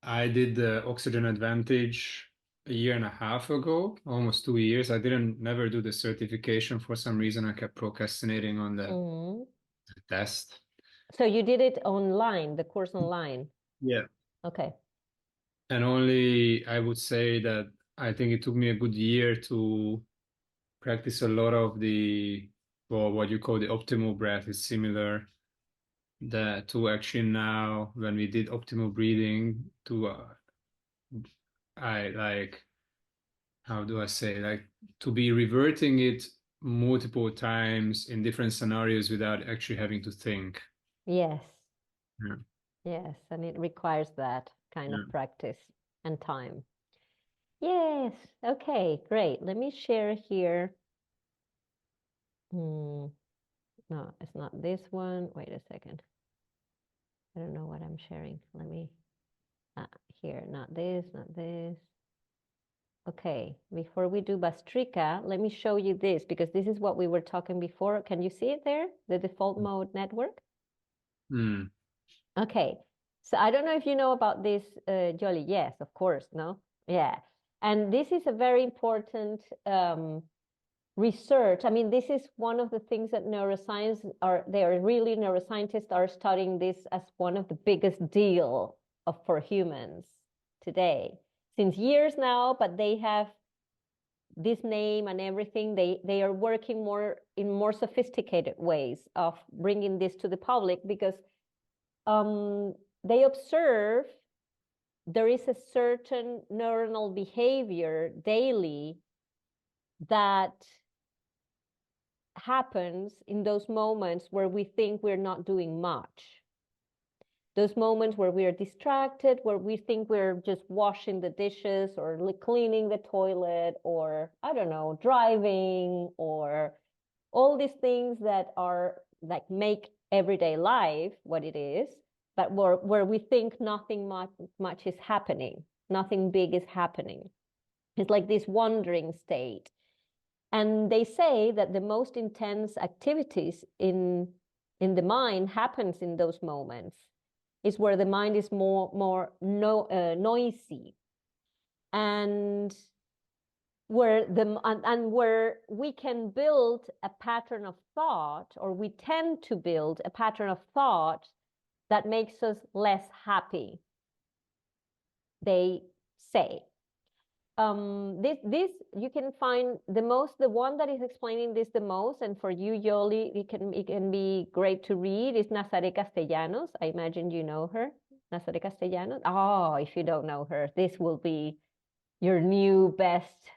I did the Oxygen Advantage a year and a half ago, almost 2 years. I didn't never do the certification for some reason. I kept procrastinating on the Mhm. test. So you did it online, the course online. Yeah. Okay. And only I would say that I think it took me a good year to practice a lot of the, well, what you call the optimal breath is similar that to actually now when we did optimal breathing to I like, how do I say, like to be reverting it multiple times in different scenarios without actually having to think. Yes. Yeah. Yes, and it requires that kind Yeah. of practice and time. Yes. Okay, great. Let me share here. No, it's not this one. Wait a second. I don't know what I'm sharing. Let me, here, not this, not this. Okay, before we do Bastrika, let me show you this because this is what we were talking before. Can you see it there? The default mode network? Mm. Okay, so I don't know if you know about this, Jolly. Yes, of course, no? Yeah, and this is a very important research. I mean, this is one of the things that neuroscience neuroscientists are studying this as one of the biggest deal for humans today since years now, but they have this name and everything. They are working more in more sophisticated ways of bringing this to the public because they observe there is a certain neuronal behavior daily that happens in those moments where we think we're not doing much. Those moments where we are distracted, where we think we're just washing the dishes or cleaning the toilet or, I don't know, driving or all these things that are like make everyday life what it is, but where we think nothing much is happening, nothing big is happening. It's like this wandering state. And they say that the most intense activities in the mind happens in those moments. Is where the mind is more noisy, and where we can build a pattern of thought, or we tend to build a pattern of thought that makes us less happy. They say. This you can find the one that is explaining this the most, and for you, Yoli, it can be great to read, is Nazaré Castellanos. I imagine you know her, Nazaré Castellanos. Oh, if you don't know her, this will be your new best.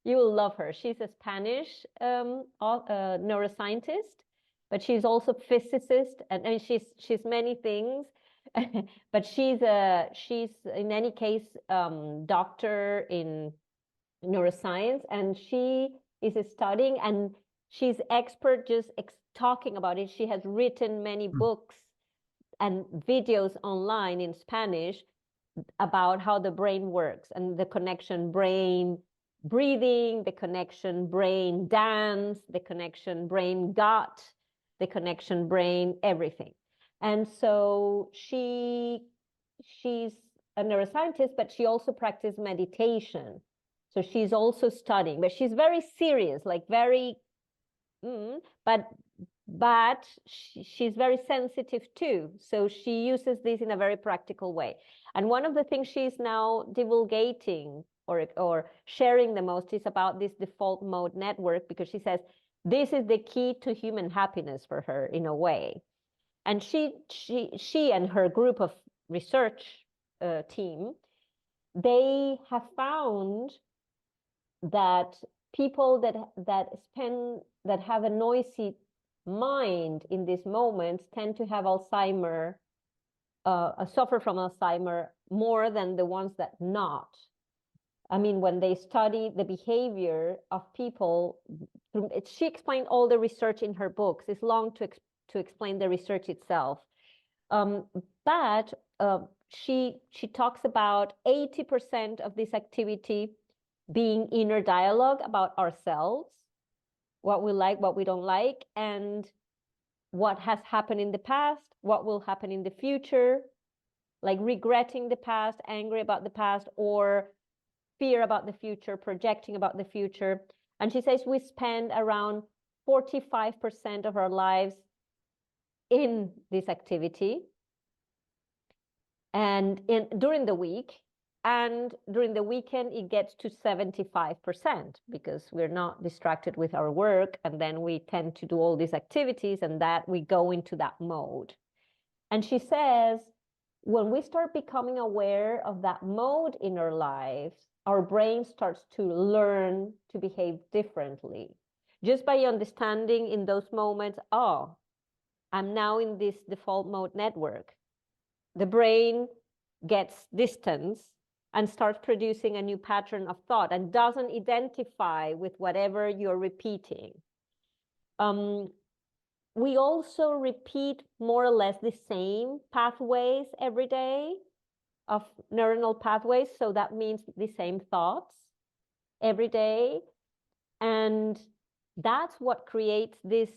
You will love her. She's a Spanish neuroscientist, but she's also physicist, and she's many things. But she's in any case doctor in neuroscience, and she is studying, and she's expert just talking about it. She has written many books and videos online in Spanish about how the brain works and the connection brain breathing, the connection brain dance, the connection brain gut, the connection brain everything. And so she's a neuroscientist, but she also practiced meditation. So she's also studying, but she's very serious, like very, but she's very sensitive too. So she uses this in a very practical way. And one of the things she's now divulgating or sharing the most is about this default mode network, because she says this is the key to human happiness for her in a way. And she and her group of research team, they have found that people that have a noisy mind in these moments tend to have Alzheimer, suffer from Alzheimer more than the ones that not. I mean, when they study the behavior of people, she explained all the research in her books. It's long to explain the research itself. But she talks about 80% of this activity being inner dialogue about ourselves, what we like, what we don't like, and what has happened in the past, what will happen in the future, like regretting the past, angry about the past, or fear about the future, projecting about the future. And she says we spend around 45% of our lives in this activity and during the week. And during the weekend, it gets to 75% because we're not distracted with our work. And then we tend to do all these activities and that we go into that mode. And she says, when we start becoming aware of that mode in our lives, our brain starts to learn to behave differently. Just by understanding in those moments, oh, I'm now in this default mode network. The brain gets distance and starts producing a new pattern of thought and doesn't identify with whatever you're repeating. We also repeat more or less the same pathways every day of neuronal pathways. So that means the same thoughts every day. And that's what creates this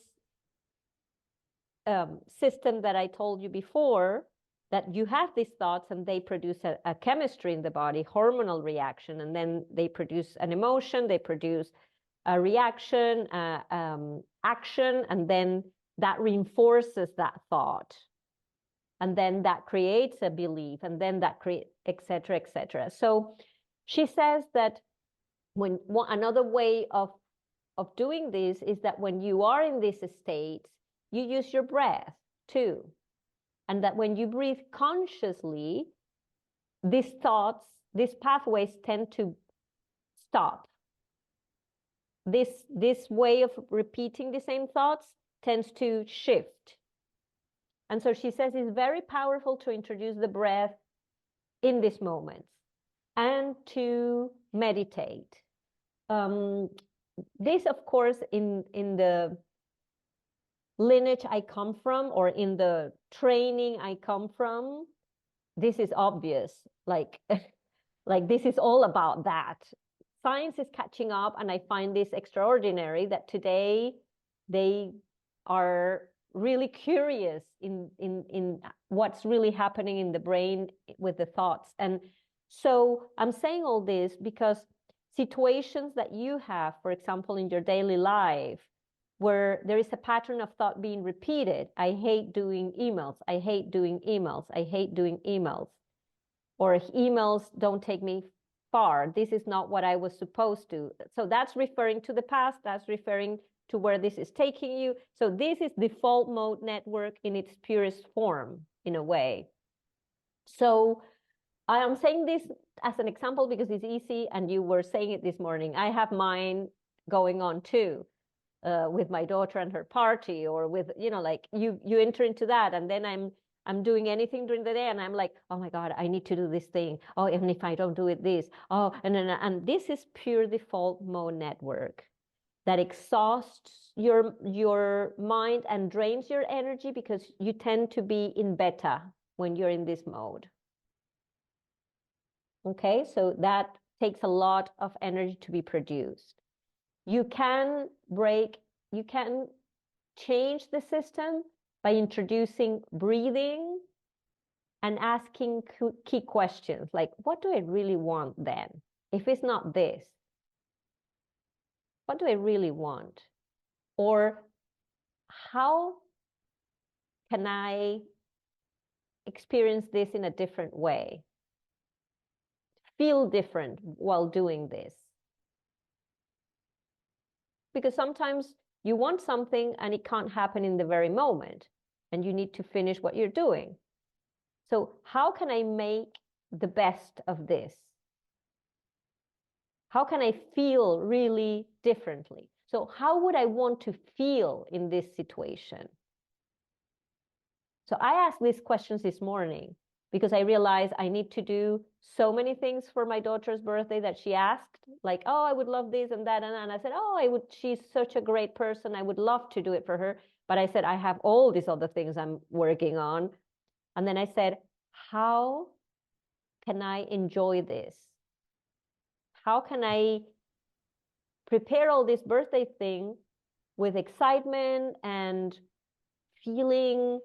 system that I told you before, that you have these thoughts and they produce a chemistry in the body, hormonal reaction, and then they produce an emotion, they produce a reaction, action, and then that reinforces that thought. And then that creates a belief, and then that creates, et cetera, et cetera. So she says that another way of doing this is that when you are in this state, you use your breath too. And that when you breathe consciously, these thoughts, these pathways tend to stop. This way of repeating the same thoughts tends to shift. And so she says it's very powerful to introduce the breath in these moments and to meditate. This, of course, in the lineage I come from, or in the training I come from, this is obvious. Like this is all about that. Science is catching up, and I find this extraordinary that today they are really curious in what's really happening in the brain with the thoughts. And so I'm saying all this because situations that you have, for example, in your daily life, where there is a pattern of thought being repeated. I hate doing emails. I hate doing emails. I hate doing emails. Or emails don't take me far. This is not what I was supposed to. So that's referring to the past. That's referring to where this is taking you. So this is default mode network in its purest form, in a way. So I am saying this as an example because it's easy, and you were saying it this morning. I have mine going on too. With my daughter and her party, or with, like you enter into that, and then I'm doing anything during the day and I'm like, oh my God, I need to do this thing. Oh, even if I don't do it, this. Oh, and this is pure default mode network that exhausts your mind and drains your energy because you tend to be in beta when you're in this mode. Okay, so that takes a lot of energy to be produced. You can change the system by introducing breathing and asking key questions like, what do I really want then? If it's not this, what do I really want? Or how can I experience this in a different way? Feel different while doing this. Because sometimes you want something and it can't happen in the very moment, and you need to finish what you're doing. So how can I make the best of this? How can I feel really differently? So how would I want to feel in this situation? So I asked these questions this morning because I realized I need to do so many things for my daughter's birthday that she asked, like, oh, I would love this and that. And I said, oh, she's such a great person. I would love to do it for her. But I said, I have all these other things I'm working on. And then I said, how can I enjoy this? How can I prepare all this birthday thing with excitement and feeling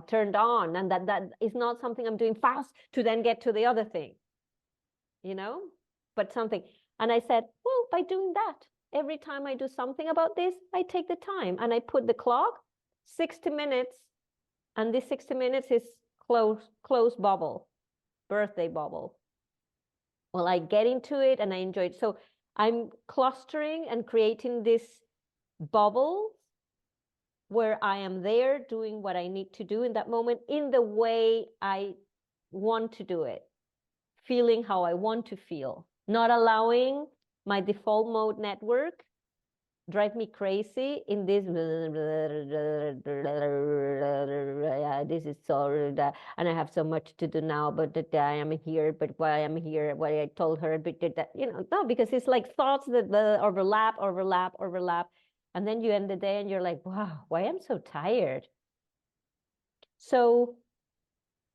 turned on, and that is not something I'm doing fast to then get to the other thing, but something. And I said, well, by doing that, every time I do something about this, I take the time and I put the clock 60 minutes, and this 60 minutes is close bubble, birthday bubble. Well, I get into it and I enjoy it. So I'm clustering and creating this bubble where I am there doing what I need to do in that moment in the way I want to do it, feeling how I want to feel, not allowing my default mode network drive me crazy in this, this is so, and I have so much to do now, but I am here, but why I'm here, why I told her, but no, because it's like thoughts that overlap. And then you end the day and you're like, wow, why am I so tired? So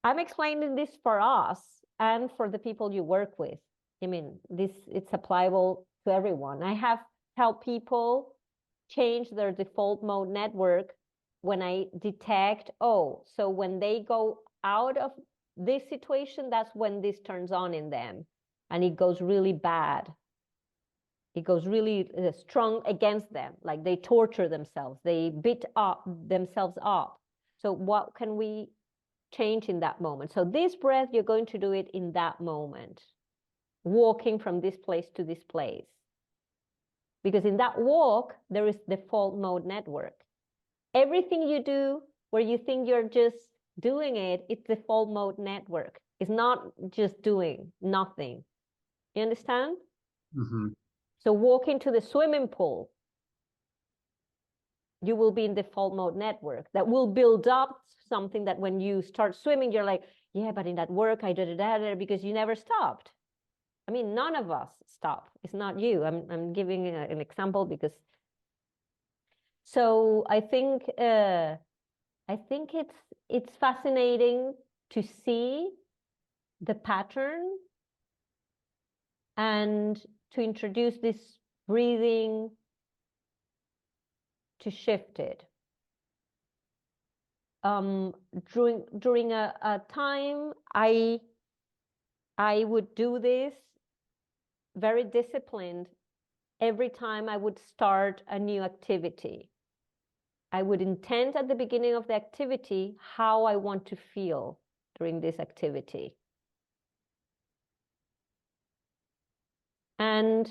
I'm explaining this for us and for the people you work with. I mean, it's applicable to everyone. I have helped people change their default mode network when I detect, so when they go out of this situation, that's when this turns on in them. And it goes really bad. It goes really strong against them, like they torture themselves, they beat themselves up. So what can we change in that moment? So this breath, you're going to do it in that moment, walking from this place to this place. Because in that walk, there is default mode network. Everything you do where you think you're just doing it, it's default mode network. It's not just doing nothing. You understand? Mm-hmm. So walk into the swimming pool, you will be in default mode network that will build up something that when you start swimming, you're like, yeah, but in that work, I did it because you never stopped. I mean, none of us stop. It's not you. I'm giving an example because. So I think it's fascinating to see the pattern and to introduce this breathing to shift it. During a time, I would do this very disciplined every time I would start a new activity. I would intend at the beginning of the activity how I want to feel during this activity. And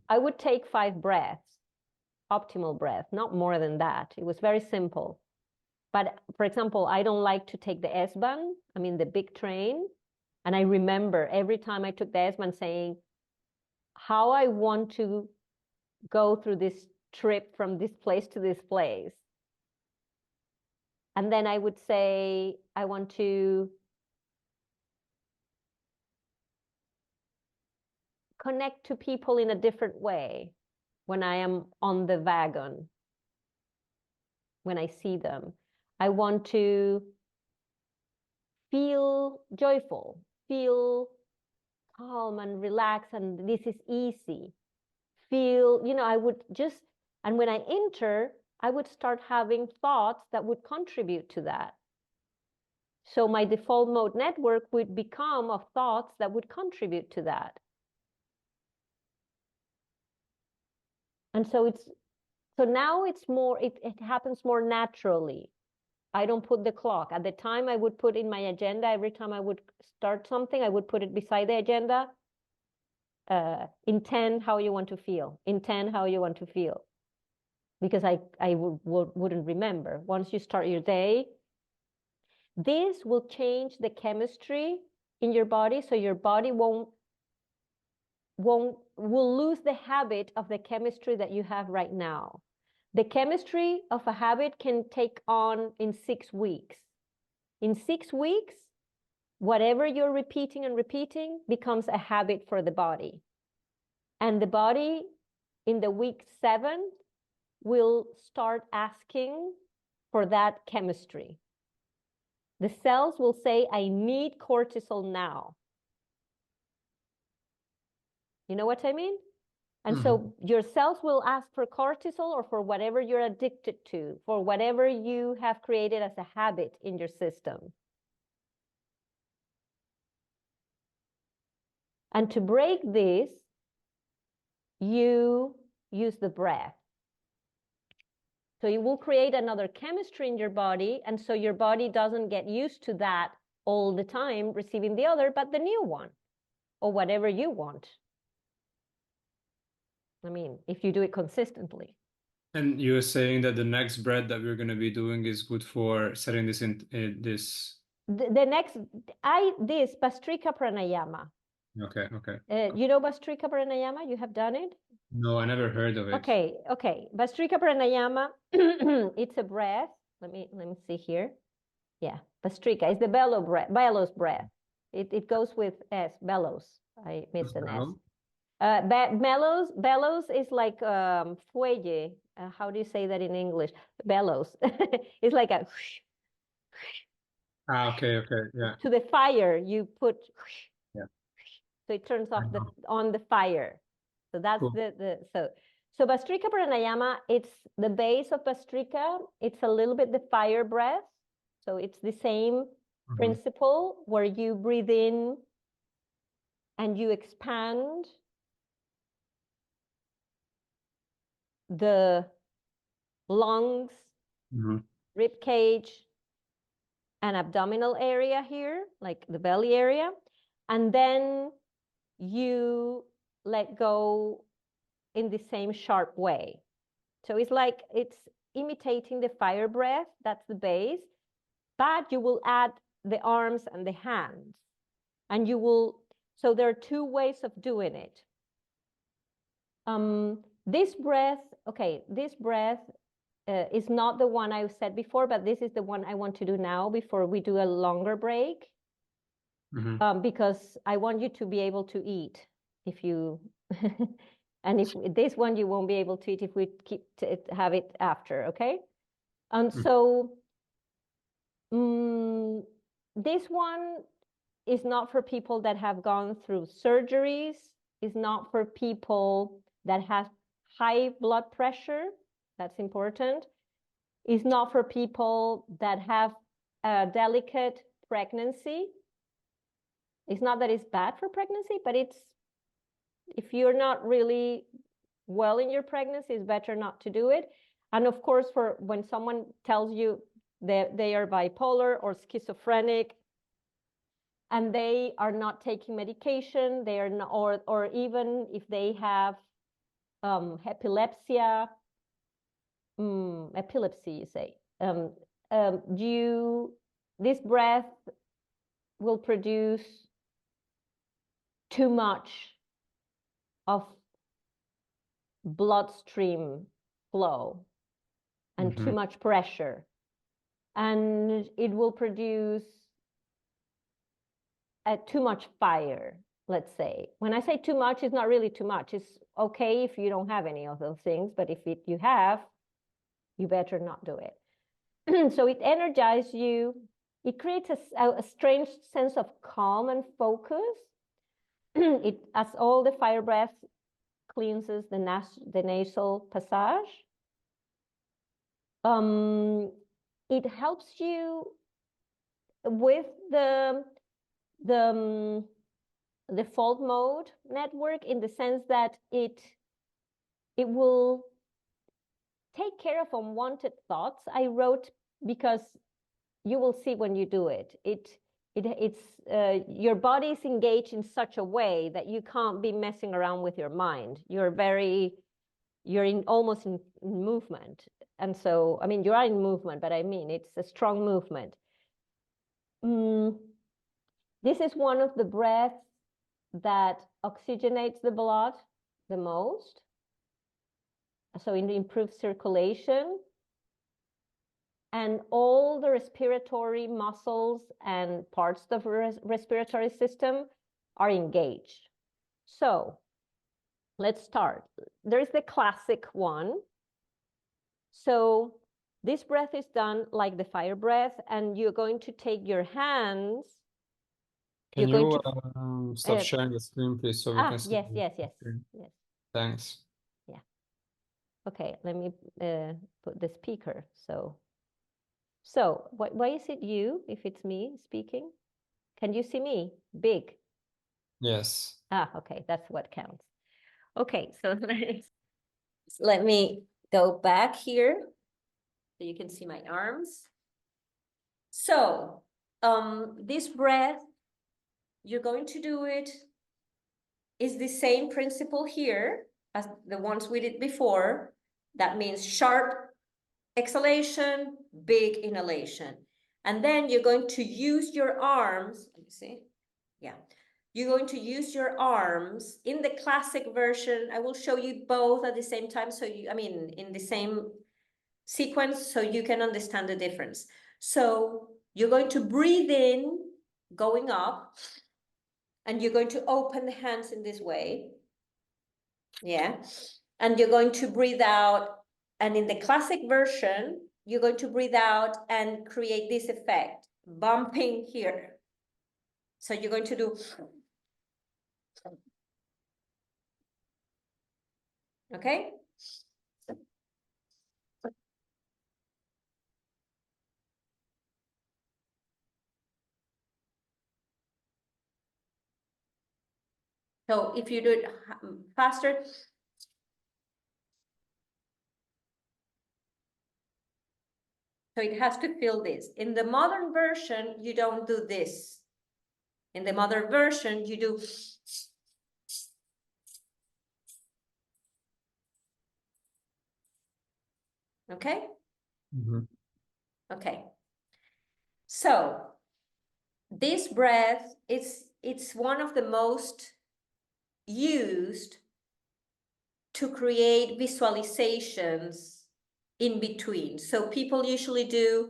I would take 5 breaths, optimal breath, not more than that. It was very simple. But for example, I don't like to take the S-Bahn, I mean the big train. And I remember every time I took the S-Bahn saying how I want to go through this trip from this place to this place. And then I would say, I want to connect to people in a different way when I am on the wagon, when I see them. I want to feel joyful, feel calm and relax, and this is easy. Feel, I would just, and when I enter, I would start having thoughts that would contribute to that. So my default mode network would become of thoughts that would contribute to that. And so now it's more, it happens more naturally. I don't put the clock. At the time, I would put in my agenda, every time I would start something, I would put it beside the agenda. Intend how you want to feel. Intend how you want to feel. Because I wouldn't remember. Once you start your day, this will change the chemistry in your body, so your body will lose the habit of the chemistry that you have right now. The chemistry of a habit can take on in 6 weeks. In 6 weeks, whatever you're repeating and repeating becomes a habit for the body. And the body in the week 7 will start asking for that chemistry. The cells will say, I need cortisol now. You know what I mean? And so your cells will ask for cortisol or for whatever you're addicted to, for whatever you have created as a habit in your system. And to break this, you use the breath. So you will create another chemistry in your body, and so your body doesn't get used to that all the time, receiving the other, but the new one, or whatever you want. I mean, if you do it consistently. And you were saying that the next breath that we're going to be doing is good for setting this in this. The next, this Bhastrika Pranayama. Okay. You know Bhastrika Pranayama? You have done it? No, I never heard of it. Okay. Bhastrika Pranayama, it's a breath. Let me see here. Yeah, Bhastrika is the bellows breath. It goes with S, bellows. I missed an S. Bellows is like fuelle. How do you say that in English? Bellows. It's like a. Okay, yeah. To the fire, you put. Yeah. So it turns off on the fire. So that's cool. So Bhastrika Pranayama, it's the base of Bhastrika. It's a little bit the fire breath. So it's the same principle where you breathe in and you expand the lungs, rib cage, and abdominal area here, like the belly area. And then you let go in the same sharp way. So it's like it's imitating the fire breath, that's the base, but you will add the arms and the hands. And you will, so there are 2 ways of doing it. This breath is not the one I said before, but this is the one I want to do now before we do a longer break. Because I want you to be able to eat if you, and if this one you won't be able to eat if we have it after, okay? And so this one is not for people that have gone through surgeries, is not for people that have high blood pressure, that's important. It's not for people that have a delicate pregnancy. It's not that it's bad for pregnancy, but it's, if you're not really well in your pregnancy, it's better not to do it. And of course, for when someone tells you that they are bipolar or schizophrenic, and they are not taking medication, they are not, or even if they have epilepsy, you say, this breath will produce too much of bloodstream flow and too much pressure, and it will produce too much fire, let's say. When I say too much, it's not really too much. It's okay if you don't have any of those things, but if you have, you better not do it. So it energizes you. It creates a strange sense of calm and focus. it, as all the fire breath cleanses the nasal passage, it helps you with the default mode network, in the sense that it will take care of unwanted thoughts. I wrote, because you will see when you do it. It's your body is engaged in such a way that you can't be messing around with your mind. You're almost in movement. And so, I mean, you are in movement, but I mean, it's a strong movement. This is one of the breaths that oxygenates the blood the most. So it improves circulation. And all the respiratory muscles and parts of the respiratory system are engaged. So let's start. There's the classic one. So this breath is done like the fire breath, and you're going to take your hands. Can you stop sharing the screen, please, so we can see? Yes. Thanks. Yeah. Okay, let me put the speaker. So why is it you if it's me speaking? Can you see me big? Yes. Okay, that's what counts. Okay, so let me go back here so you can see my arms. So this breath, you're going to do it, is the same principle here as the ones we did before. That means sharp exhalation, big inhalation. And then you're going to use your arms. Let me see. Yeah. You're going to use your arms in the classic version. I will show you both at the same time. So in the same sequence, so you can understand the difference. So you're going to breathe in, going up, and you're going to open the hands in this way. Yeah. And you're going to breathe out. And in the classic version, you're going to breathe out and create this effect, bumping here. So you're going to do. Okay. So if you do it faster. So it has to feel this. In the modern version, you don't do this. In the modern version, you do. Okay? Mm-hmm. Okay. So this breath, it's one of the most used to create visualizations in between. So people usually do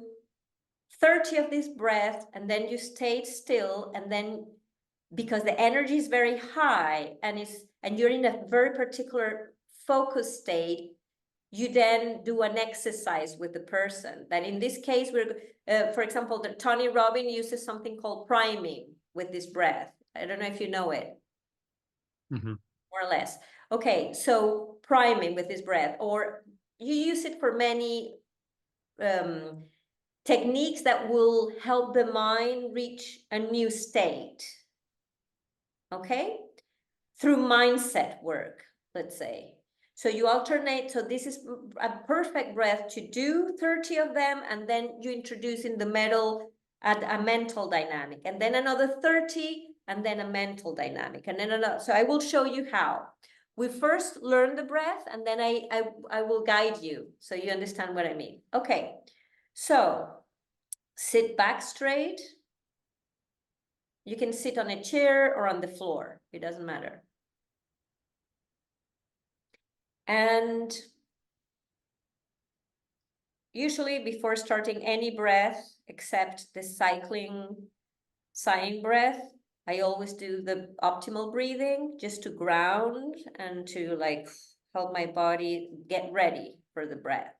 30 of this breath, and then you stay still, and then because the energy is very high and you're in a very particular focus state, you then do an exercise with the person. That in this case, for example, the Tony Robbins uses something called priming with this breath. I don't know if you know it. Mm-hmm. More or less. Okay, so priming with this breath, or you use it for many techniques that will help the mind reach a new state. Okay, through mindset work, let's say. So you alternate. So this is a perfect breath to do 30 of them, and then you introduce in the middle a mental dynamic, and then another 30, and then a mental dynamic, and then another. So I will show you how. We first learn the breath, and then I will guide you so you understand what I mean. Okay, so sit back straight. You can sit on a chair or on the floor. It doesn't matter. And usually before starting any breath, except the sighing breath, I always do the optimal breathing just to ground and to like help my body get ready for the breath.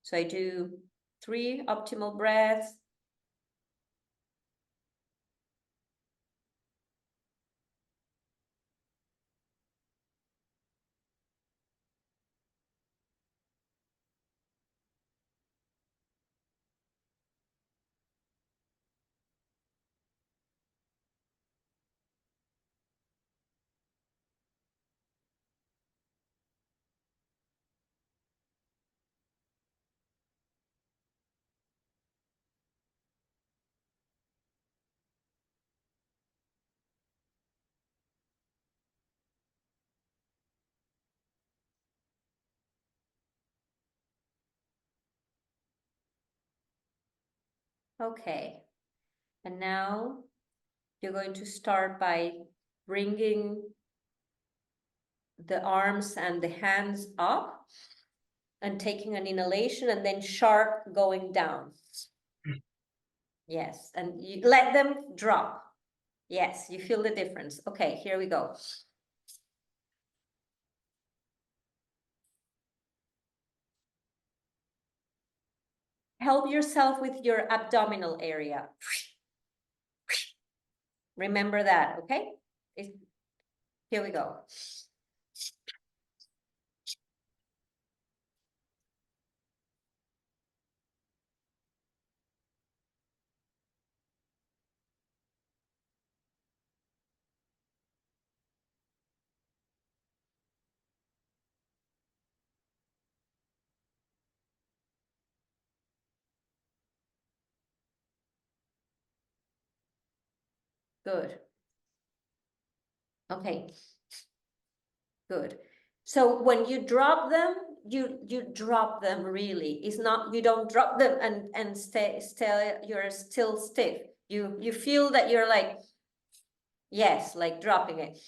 So I do 3 optimal breaths. Okay. And now you're going to start by bringing the arms and the hands up and taking an inhalation and then sharp going down. Yes, and you let them drop. Yes, you feel the difference. Okay, here we go. Help yourself with your abdominal area. Remember that, okay? Here we go. Good. Okay. Good. So when you drop them, you drop them really. It's not, you don't drop them and stay you're still stiff. You feel that you're like, yes, like dropping it.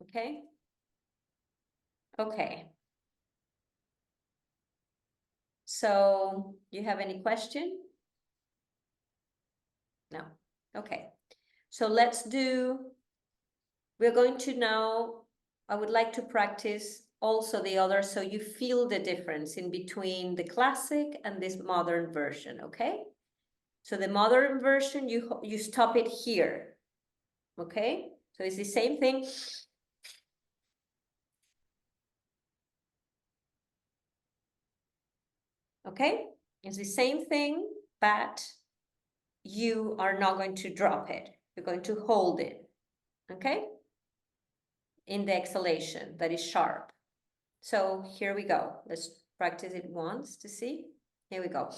Okay. Okay. So you have any question? No. Okay. So let's do, we're going to now, I would like to practice also the other, so you feel the difference in between the classic and this modern version, okay? So the modern version, you stop it here, okay? So it's the same thing. Okay, it's the same thing, but you are not going to drop it. You're going to hold it, okay? In the exhalation, that is sharp. So here we go. Let's practice it once to see. Here we go.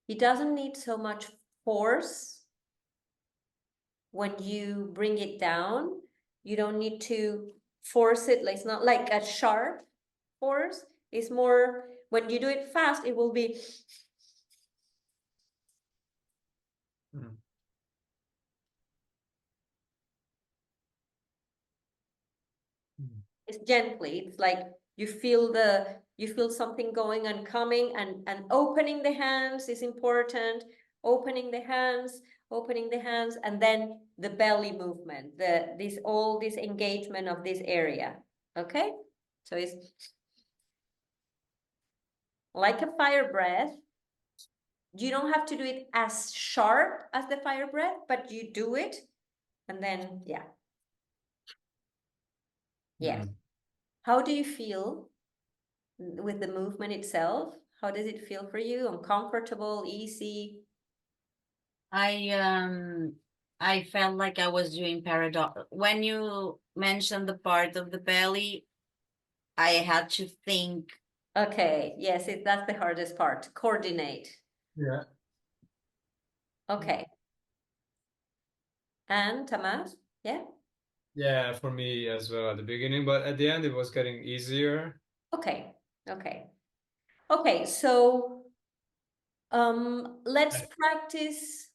It doesn't need so much force when you bring it down. You don't need to force it. Like, it's not like a sharp force. It's more, when you do it fast, it will be. Mm. It's gently. It's like you feel something going and coming, and opening the hands is important. Opening the hands, and then the belly movement, this engagement of this area. Okay, so it's like a fire breath. You don't have to do it as sharp as the fire breath, but you do it, and then yeah. Yes. How do you feel with the movement itself? How does it feel for you? Uncomfortable, easy? I felt like I was doing paradox. When you mentioned the part of the belly, I had to think. Okay, yes, that's the hardest part, coordinate. Yeah. Okay. And Tamas, yeah? Yeah, for me as well at the beginning, but at the end it was getting easier. Okay, okay. Okay, so let's practice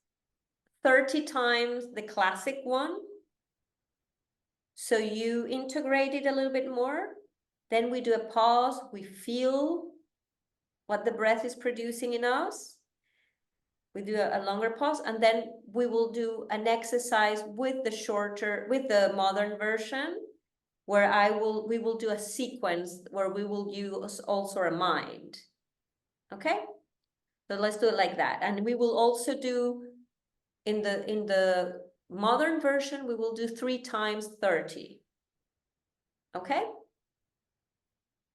30 times the classic one. So you integrate it a little bit more. Then we do a pause. We feel what the breath is producing in us. We do a longer pause, and then we will do an exercise with the modern version, where we will do a sequence where we will use also a mind. Okay? So let's do it like that. And we will also do in the modern version, we will do 3 times 30. Okay?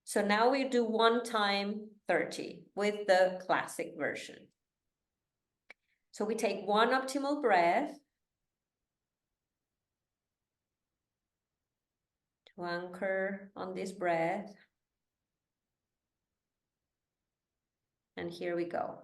So now we do 1 time 30 with the classic version. So we take 1 optimal breath. to anchor on this breath. And here we go.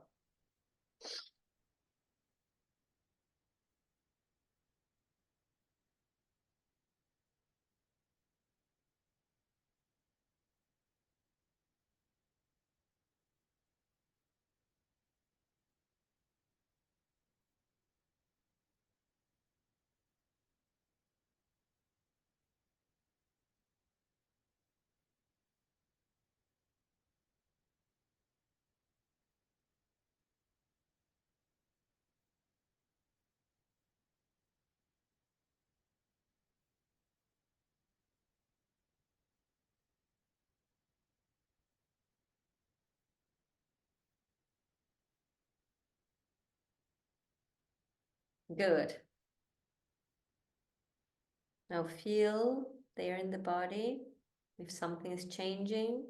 Good. Now feel there in the body if something is changing.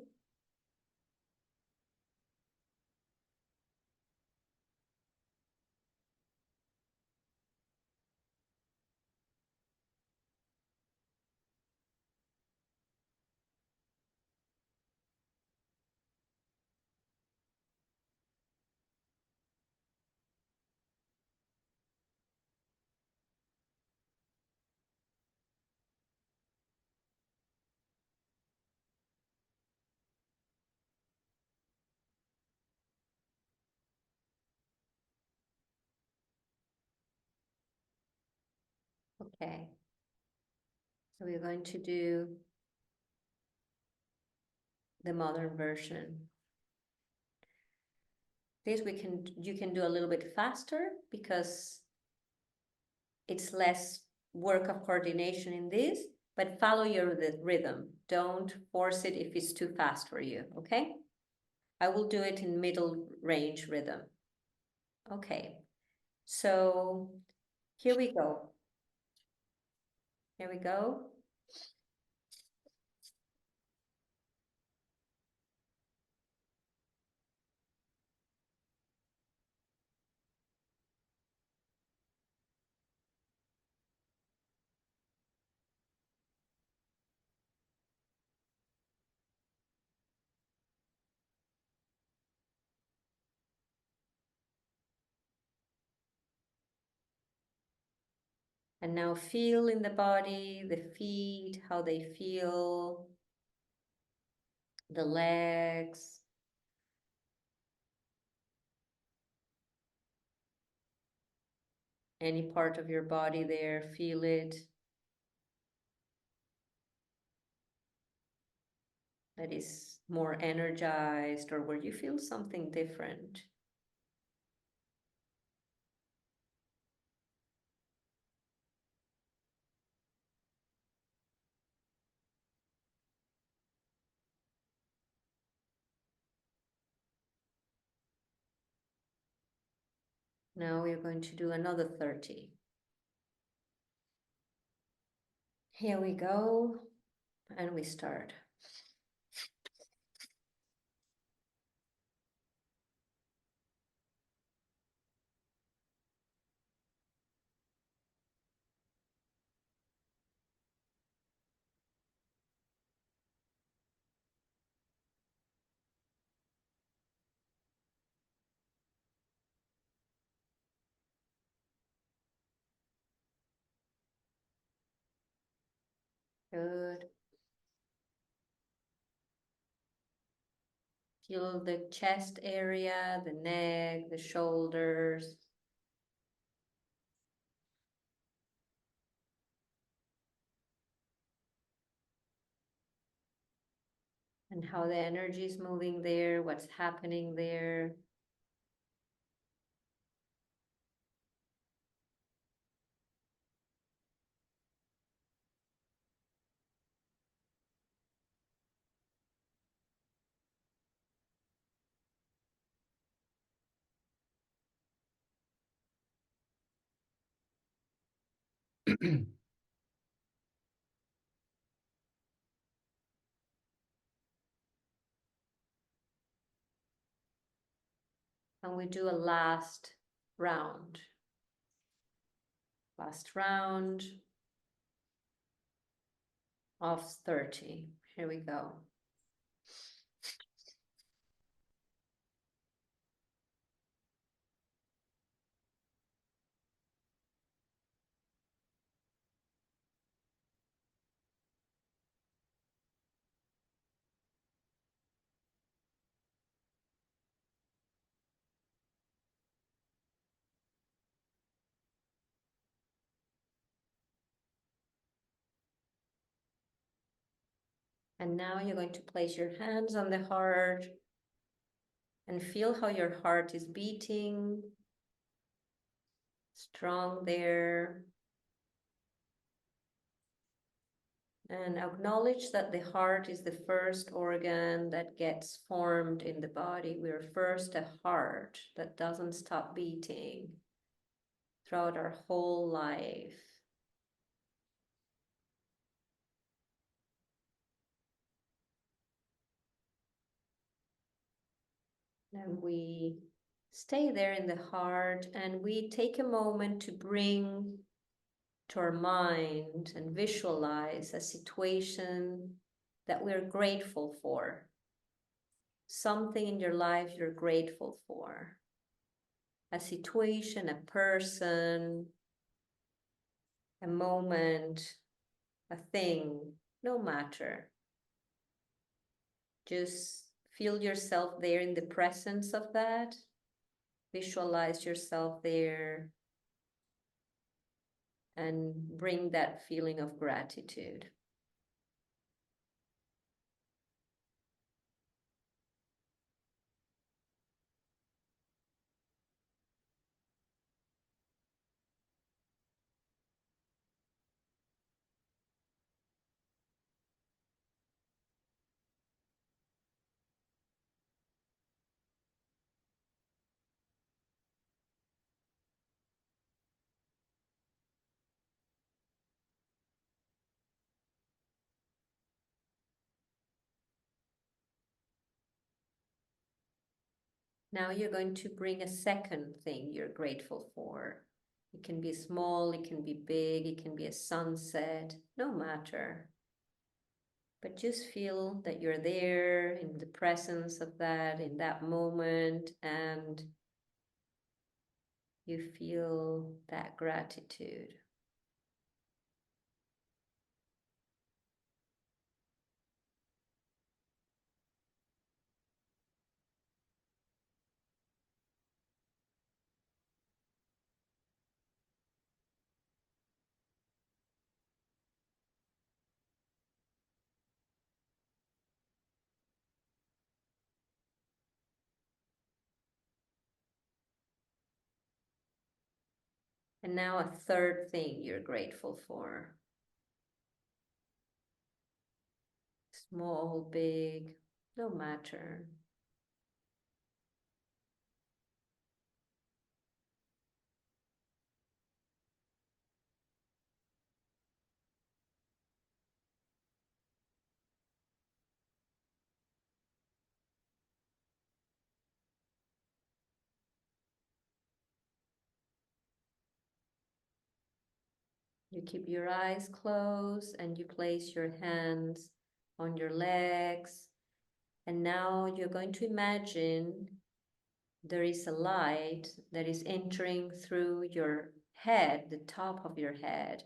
Okay. So we're going to do the modern version. This you can do a little bit faster because it's less work of coordination in this, but follow your rhythm. Don't force it if it's too fast for you, okay? I will do it in middle range rhythm. Okay, so here we go. Here we go. And now feel in the body, the feet, how they feel, the legs. Any part of your body there, feel it. That is more energized or where you feel something different. Now we're going to do another 30. Here we go, and we start. Good. Feel the chest area, the neck, the shoulders. And how the energy is moving there, what's happening there. And we do a last round. Last round. of 30. Here we go. And now you're going to place your hands on the heart and feel how your heart is beating. Strong there. And acknowledge that the heart is the first organ that gets formed in the body. We're first a heart that doesn't stop beating throughout our whole life. And we stay there in the heart and we take a moment to bring to our mind and visualize a situation that we're grateful for. Something in your life you're grateful for. A situation, a person, a moment, a thing, no matter. Just feel yourself there in the presence of that. Visualize yourself there and bring that feeling of gratitude. Now you're going to bring a second thing you're grateful for. It can be small, it can be big, it can be a sunset, no matter. But just feel that you're there in the presence of that, in that moment, and you feel that gratitude. And now a third thing you're grateful for. Small, big, no matter. You keep your eyes closed and you place your hands on your legs. And now you're going to imagine there is a light that is entering through your head, the top of your head,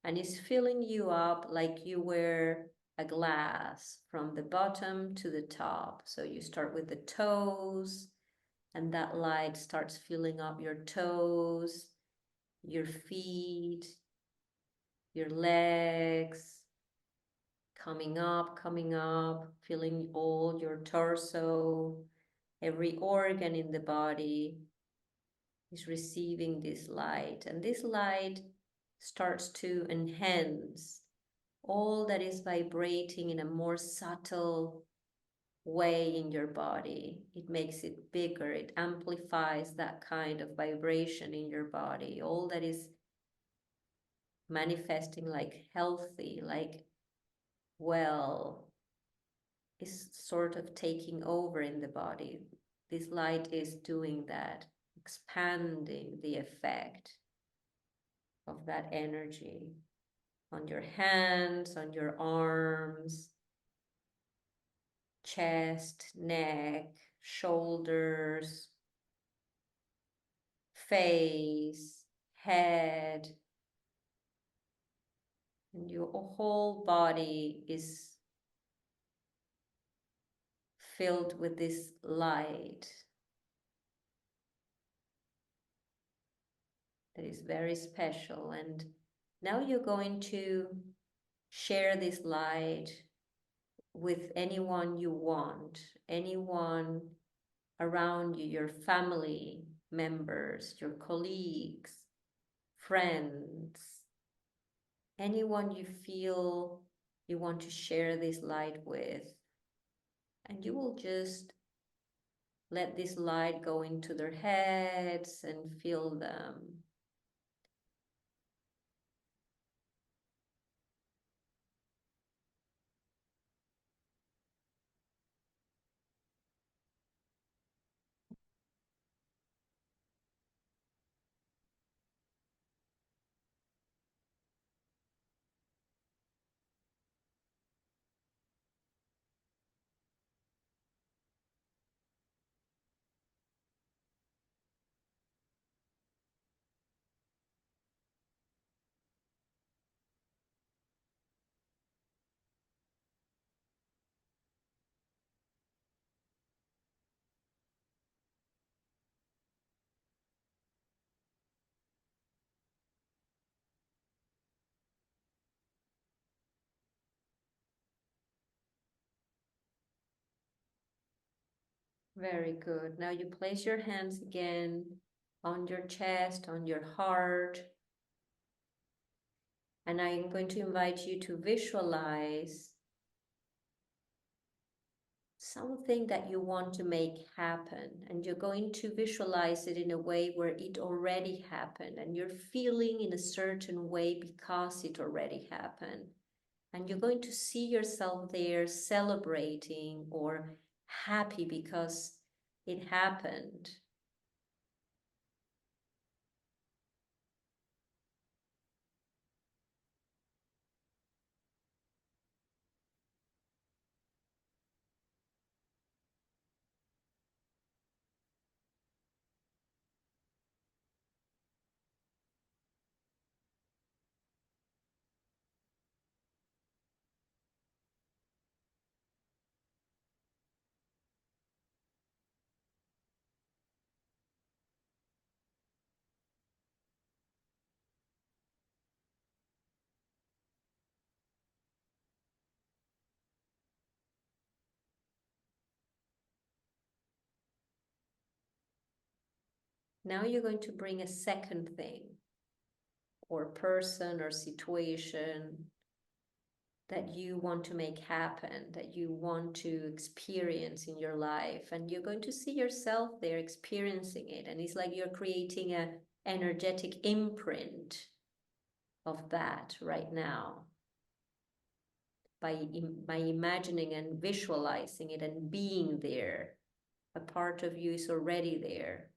and is filling you up like you were a glass from the bottom to the top. So you start with the toes, and that light starts filling up your toes, your feet, your legs, coming up, filling all your torso. Every organ in the body is receiving this light, and this light starts to enhance all that is vibrating in a more subtle way in your body. It makes it bigger, it amplifies that kind of vibration in your body. All that is manifesting like healthy, like well, is sort of taking over in the body. This light is doing that, expanding the effect of that energy. on your hands, on your arms, chest, neck, shoulders, face, head, and your whole body is filled with this light that is very special. And now you're going to share this light with anyone you want, anyone around you, your family members, your colleagues, friends, anyone you feel you want to share this light with. And you will just let this light go into their heads and fill them. Very good. Now you place your hands again on your chest, on your heart. And I'm going to invite you to visualize something that you want to make happen. And you're going to visualize it in a way where it already happened. And you're feeling in a certain way because it already happened. And you're going to see yourself there celebrating or happy because it happened. Now you're going to bring a second thing or person or situation that you want to make happen, that you want to experience in your life. And you're going to see yourself there experiencing it. And it's like you're creating an energetic imprint of that right now by imagining and visualizing it and being there. A part of you is already there.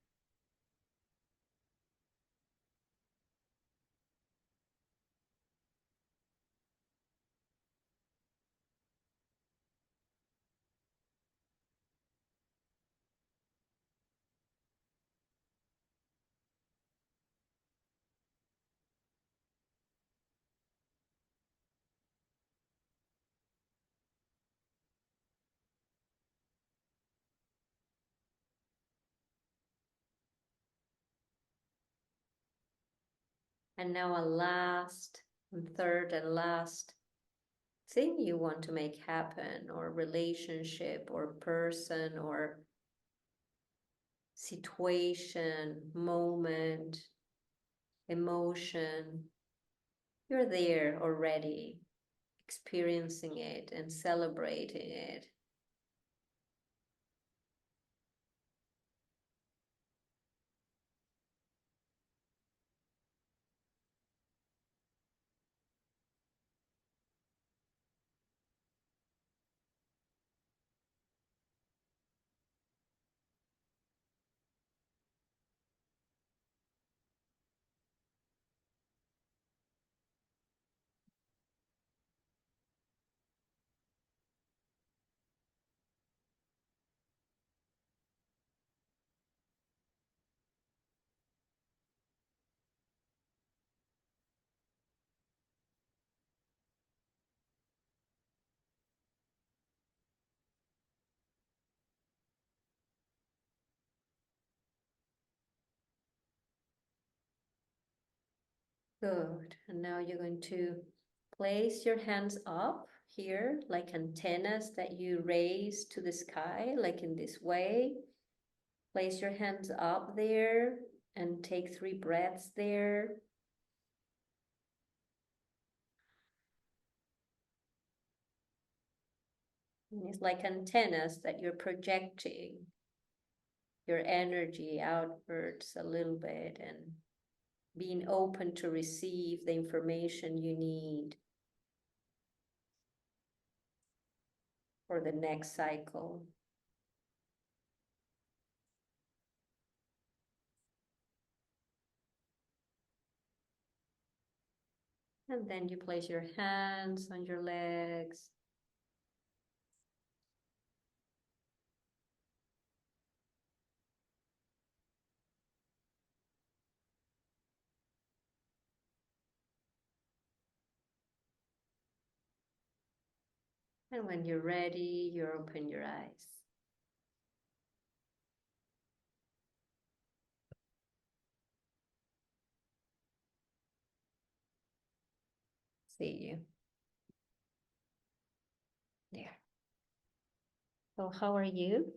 And now a last and third and last thing you want to make happen, or relationship or person or situation, moment, emotion. You're there already, experiencing it and celebrating it. Good. And now you're going to place your hands up here, like antennas that you raise to the sky, like in this way. Place your hands up there and take 3 breaths there. And it's like antennas that you're projecting your energy outwards a little bit and being open to receive the information you need for the next cycle. And then you place your hands on your legs. And when you're ready, you open your eyes. See you. There. So how are you?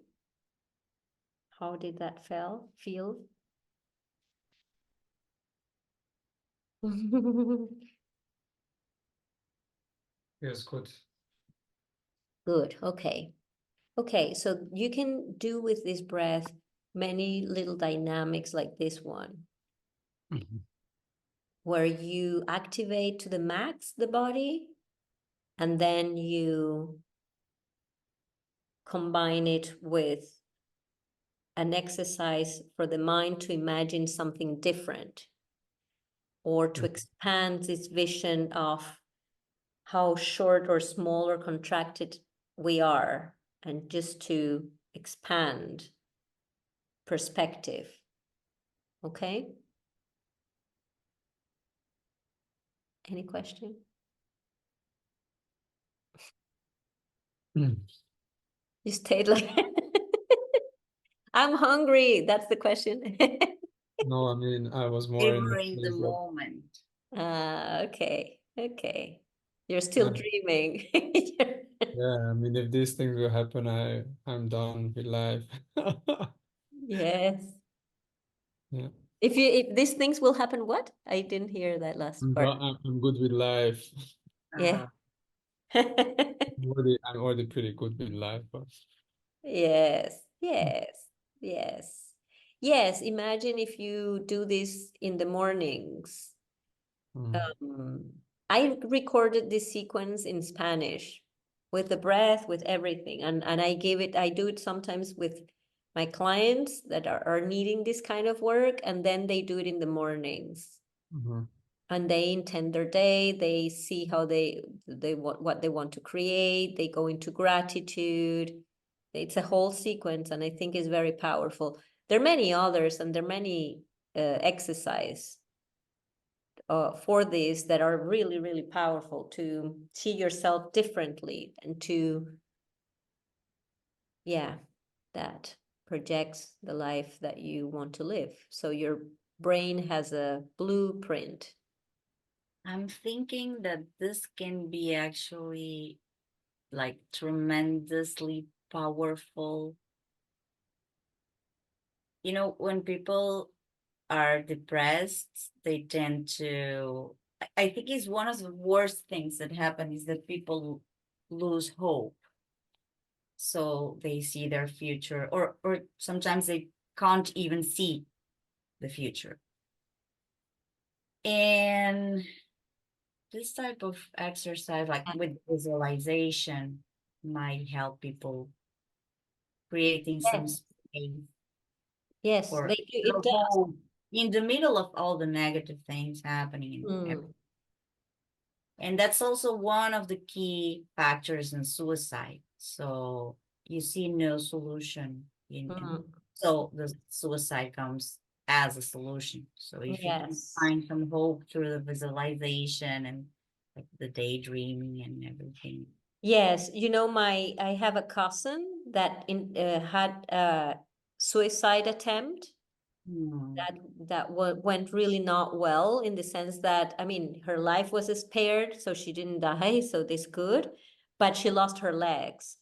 How did that feel? Feels good. Good. Okay. Okay. So you can do with this breath many little dynamics like this one, where you activate to the max the body, and then you combine it with an exercise for the mind to imagine something different, or to expand this vision of how short or small or contracted we are, and just to expand perspective. Okay? Any question? You stayed like, I'm hungry. That's the question. No, I mean, I was more Savor in the phase of- moment. Okay. Okay. You're still dreaming. yeah, I mean, if these things will happen, I'm done with life. Yes. Yeah. If these things will happen, what? I didn't hear that last part. I'm good with life. Yeah. I'm already pretty good with life, but Yes, yes, yes. Yes, imagine if you do this in the mornings. I recorded this sequence in Spanish with the breath, with everything. And I do it sometimes with my clients that are needing this kind of work, and then they do it in the mornings. And they intend their day, they see how they what they want to create, they go into gratitude. It's a whole sequence, and I think is very powerful. There are many others, and there are many exercise for this that are really, really powerful to see yourself differently, and to, yeah, that projects the life that you want to live. So your brain has a blueprint. I'm thinking that this can be actually like tremendously powerful. You know, when people are depressed, they tend to, I think it's one of the worst things that happen is that people lose hope. So they see their future, or sometimes they can't even see the future. And this type of exercise, like with visualization, might help people creating some space Yes, for it does. hope in the middle of all the negative things happening. And that's also one of the key factors in suicide. So you see no solution so the suicide comes as a solution. So if you can find some hope through the visualization and like the daydreaming and everything. Yes, you know, I have a cousin that had a suicide attempt, Mm. that went really not well, in the sense that, I mean, her life was spared, so she didn't die, so this good, but she lost her legs.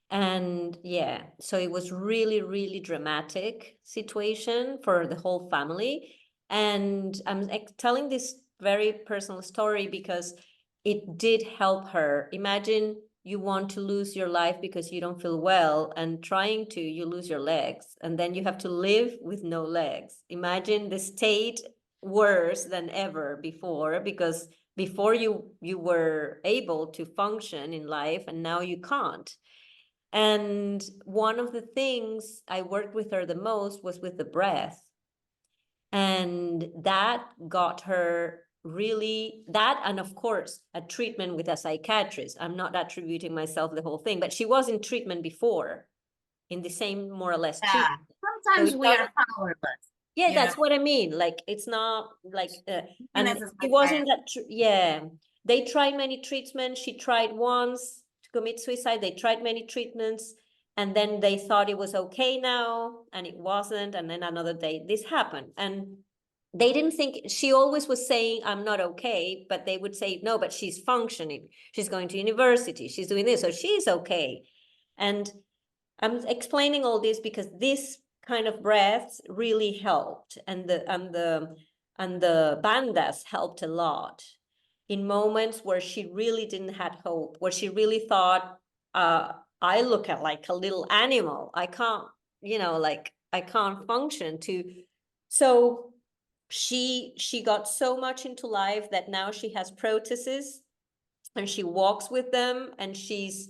And yeah, so it was really, really dramatic situation for the whole family. And I'm telling this very personal story because it did help her. Imagine you want to lose your life because you don't feel well, and you lose your legs, and then you have to live with no legs. Imagine the state worse than ever before, because before you were able to function in life, and now you can't. And one of the things I worked with her the most was with the breath. And that got her really, that, and of course, a treatment with a psychiatrist. I'm not attributing myself the whole thing, but she was in treatment before, in the same more or less Yeah, treatment. sometimes So we are powerless. yeah, you that's know? what I mean. Like, it's not like, and as a it wasn't that, yeah. They tried many treatments. She tried once to commit suicide. They tried many treatments, and then they thought it was okay now, and it wasn't. And then another day, this happened, and they didn't think, she always was saying, I'm not okay, but they would say, no, but she's functioning. She's going to university. She's doing this, so she's okay. And I'm explaining all this because this kind of breaths really helped, and the bandhas helped a lot in moments where she really didn't had hope, where she really thought, I look at like a little animal. I can't, like I can't function to. So she got so much into life that now she has prostheses, and she walks with them, and she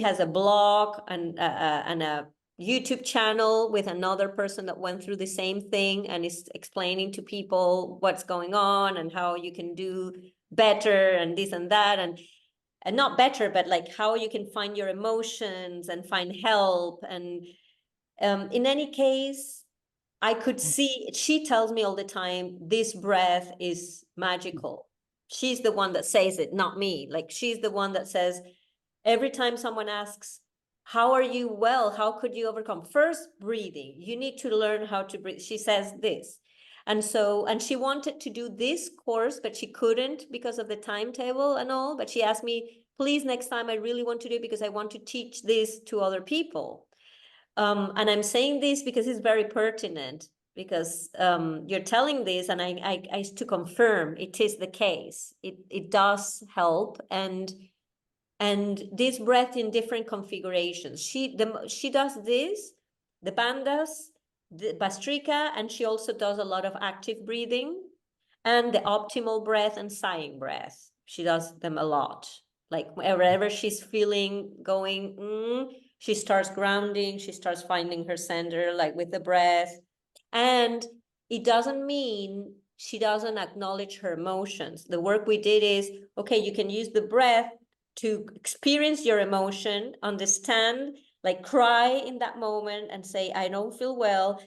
has a blog and a YouTube channel with another person that went through the same thing, and is explaining to people what's going on and how you can do better and this and that, and not better, but like how you can find your emotions and find help. And in any case, I could see, she tells me all the time, this breath is magical. She's the one that says it, not me. Like, she's the one that says, every time someone asks, how are you well? How could you overcome? First, breathing. You need to learn how to breathe. She says this. And she wanted to do this course, but she couldn't because of the timetable and all. But she asked me, please, next time I really want to do it because I want to teach this to other people. And I'm saying this because it's very pertinent, because you're telling this, and I to confirm it is the case. It does help, and this breath in different configurations. She does this, the bandhas, the Bhastrika, and she also does a lot of active breathing, and the optimal breath and sighing breath. She does them a lot. Like wherever she's feeling going, she starts grounding, she starts finding her center, like with the breath. And it doesn't mean she doesn't acknowledge her emotions. The work we did is, okay, you can use the breath to experience your emotion, understand, like cry in that moment and say, I don't feel well.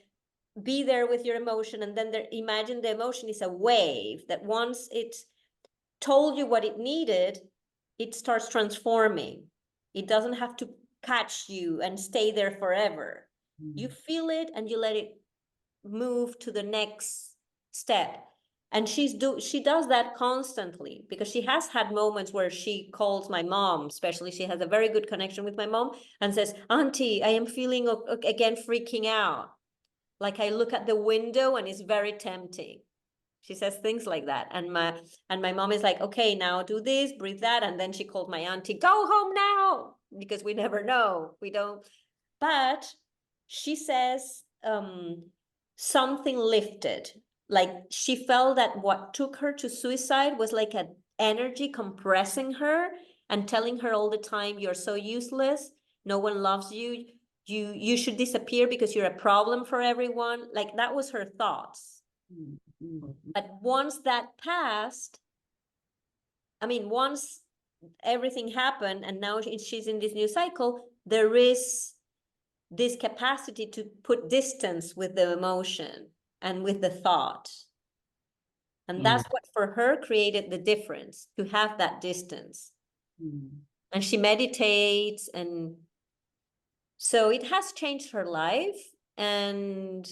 Be there with your emotion, and then imagine the emotion is a wave that once it told you what it needed, it starts transforming. It doesn't have to catch you and stay there forever. You feel it and you let it move to the next step. And she does that constantly, because she has had moments where she calls my mom, especially. She has a very good connection with my mom, and says, Auntie, I am feeling again freaking out. Like, I look at the window and it's very tempting. She says things like that. And my mom is like, okay, now do this, breathe that. And then she called my auntie, go home now, because we never know. We don't. But she says something lifted. Like, she felt that what took her to suicide was like an energy compressing her and telling her all the time, you're so useless. No one loves you. You should disappear because you're a problem for everyone. Like, that was her thoughts. But once that passed, I mean, once everything happened and now she's in this new cycle, there is this capacity to put distance with the emotion and with the thought. And that's what for her created the difference, to have that distance. And she meditates, and so it has changed her life. And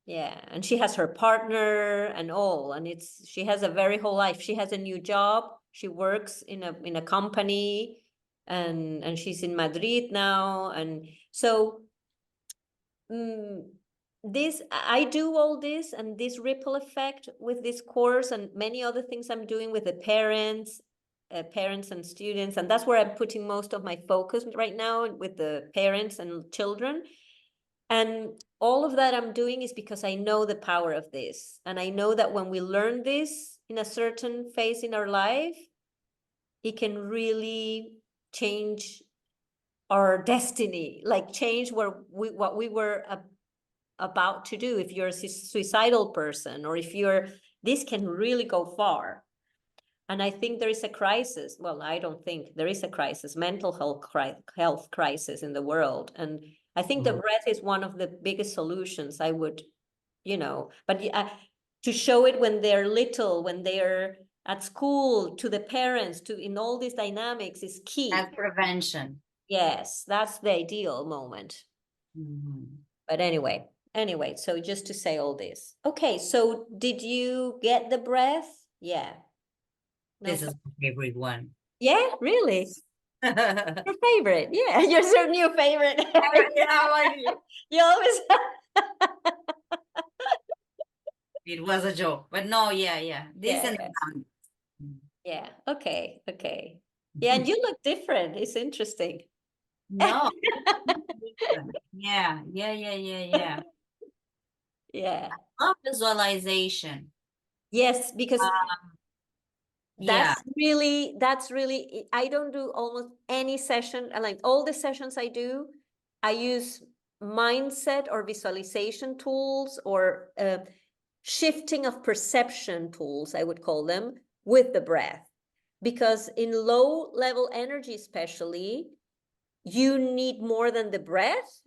yeah, and she has her partner and all, and she has a very whole life. She has a new job. She works in a company, and she's in Madrid now, and so this I do all this and this ripple effect with this course and many other things I'm doing with the parents and students, and that's where I'm putting most of my focus right now, with the parents and children. And all of that I'm doing is because I know the power of this, and I know that when we learn this in a certain phase in our life, it can really change our destiny, like change what we were about to do. If you're a suicidal person, or if this can really go far. And I think there is a crisis. Well, I don't think there is a crisis, mental health crisis in the world. And I think the breath is one of the biggest solutions. I would, but to show it when they're little, when they're at school, to the parents, in all these dynamics is key. As prevention. Yes, that's the ideal moment. But anyway, so just to say all this. Okay, so did you get the breath? Yeah. This is my favorite one. Yeah, really? Your favorite? Yeah, your new favorite. You always. It was a joke, but no, yeah. This Yeah, and yeah. Okay. Yeah, and you look different. It's interesting. no. Yeah. Yeah. Love visualization. Yes, because Yeah. that's really, I don't do almost any session. Like all the sessions I do, I use mindset or visualization tools, or shifting of perception tools, I would call them, with the breath. Because in low level energy, especially, you need more than the breath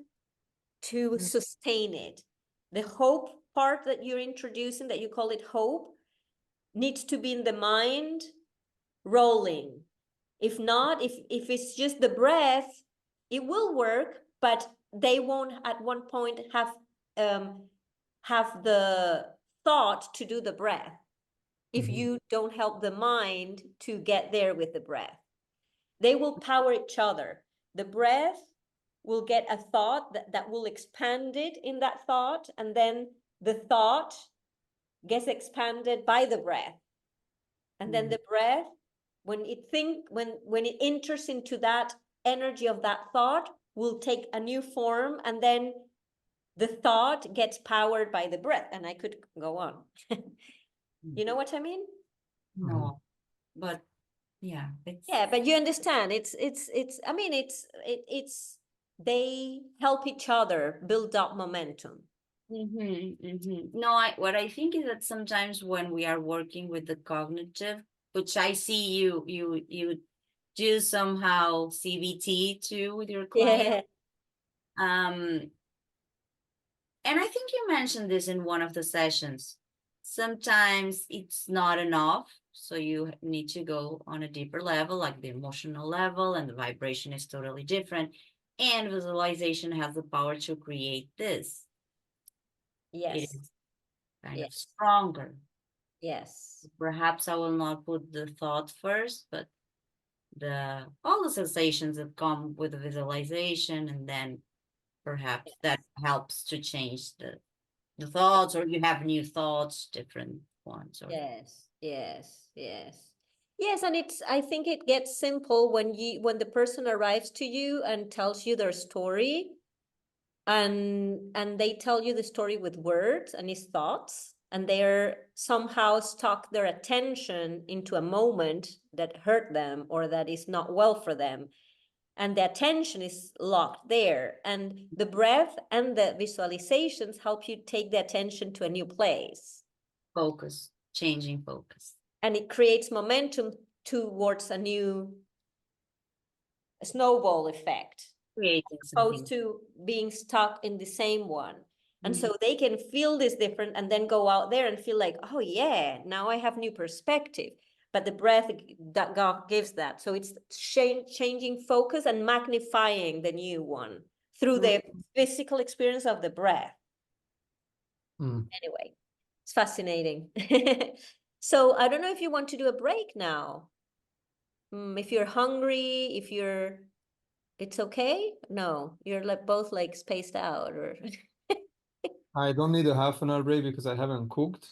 to sustain it. The hope part that you're introducing, that you call it hope, needs to be in the mind rolling. If not, if it's just the breath, it will work, but they won't at one point have the thought to do the breath if you don't help the mind to get there with the breath. They will power each other. The breath will get a thought that will expand it in that thought, and then the thought gets expanded by the breath. And then the breath, when it enters into that energy of that thought, will take a new form, and then the thought gets powered by the breath. And I could go on. You know what I mean? No, but yeah. Yeah, but you understand. They help each other build up momentum. No, what I think is that sometimes when we are working with the cognitive, which I see you do somehow CBT too with your client. Yeah. And I think you mentioned this in one of the sessions. Sometimes it's not enough, so you need to go on a deeper level, like the emotional level, and the vibration is totally different. And visualization has the power to create this. Yes. It is kind of stronger. Yes. Perhaps I will not put the thought first, but all the sensations that come with the visualization, and then perhaps that helps to change the thoughts, or you have new thoughts, different ones. Yes, and I think it gets simple when the person arrives to you and tells you their story, and they tell you the story with words and his thoughts, and they're somehow stuck their attention into a moment that hurt them or that is not well for them. And the attention is locked there. And the breath and the visualizations help you take the attention to a new place. Focus, changing focus. And it creates momentum towards a new snowball effect. Opposed to being stuck in the same one. And so they can feel this different and then go out there and feel like, oh yeah, now I have new perspective. But the breath that God gives that. So it's changing focus and magnifying the new one through the physical experience of the breath. Mm. Anyway, it's fascinating. So I don't know if you want to do a break now. If you're hungry, it's okay? No, you're like both like spaced out or I don't need a half an hour break because I haven't cooked,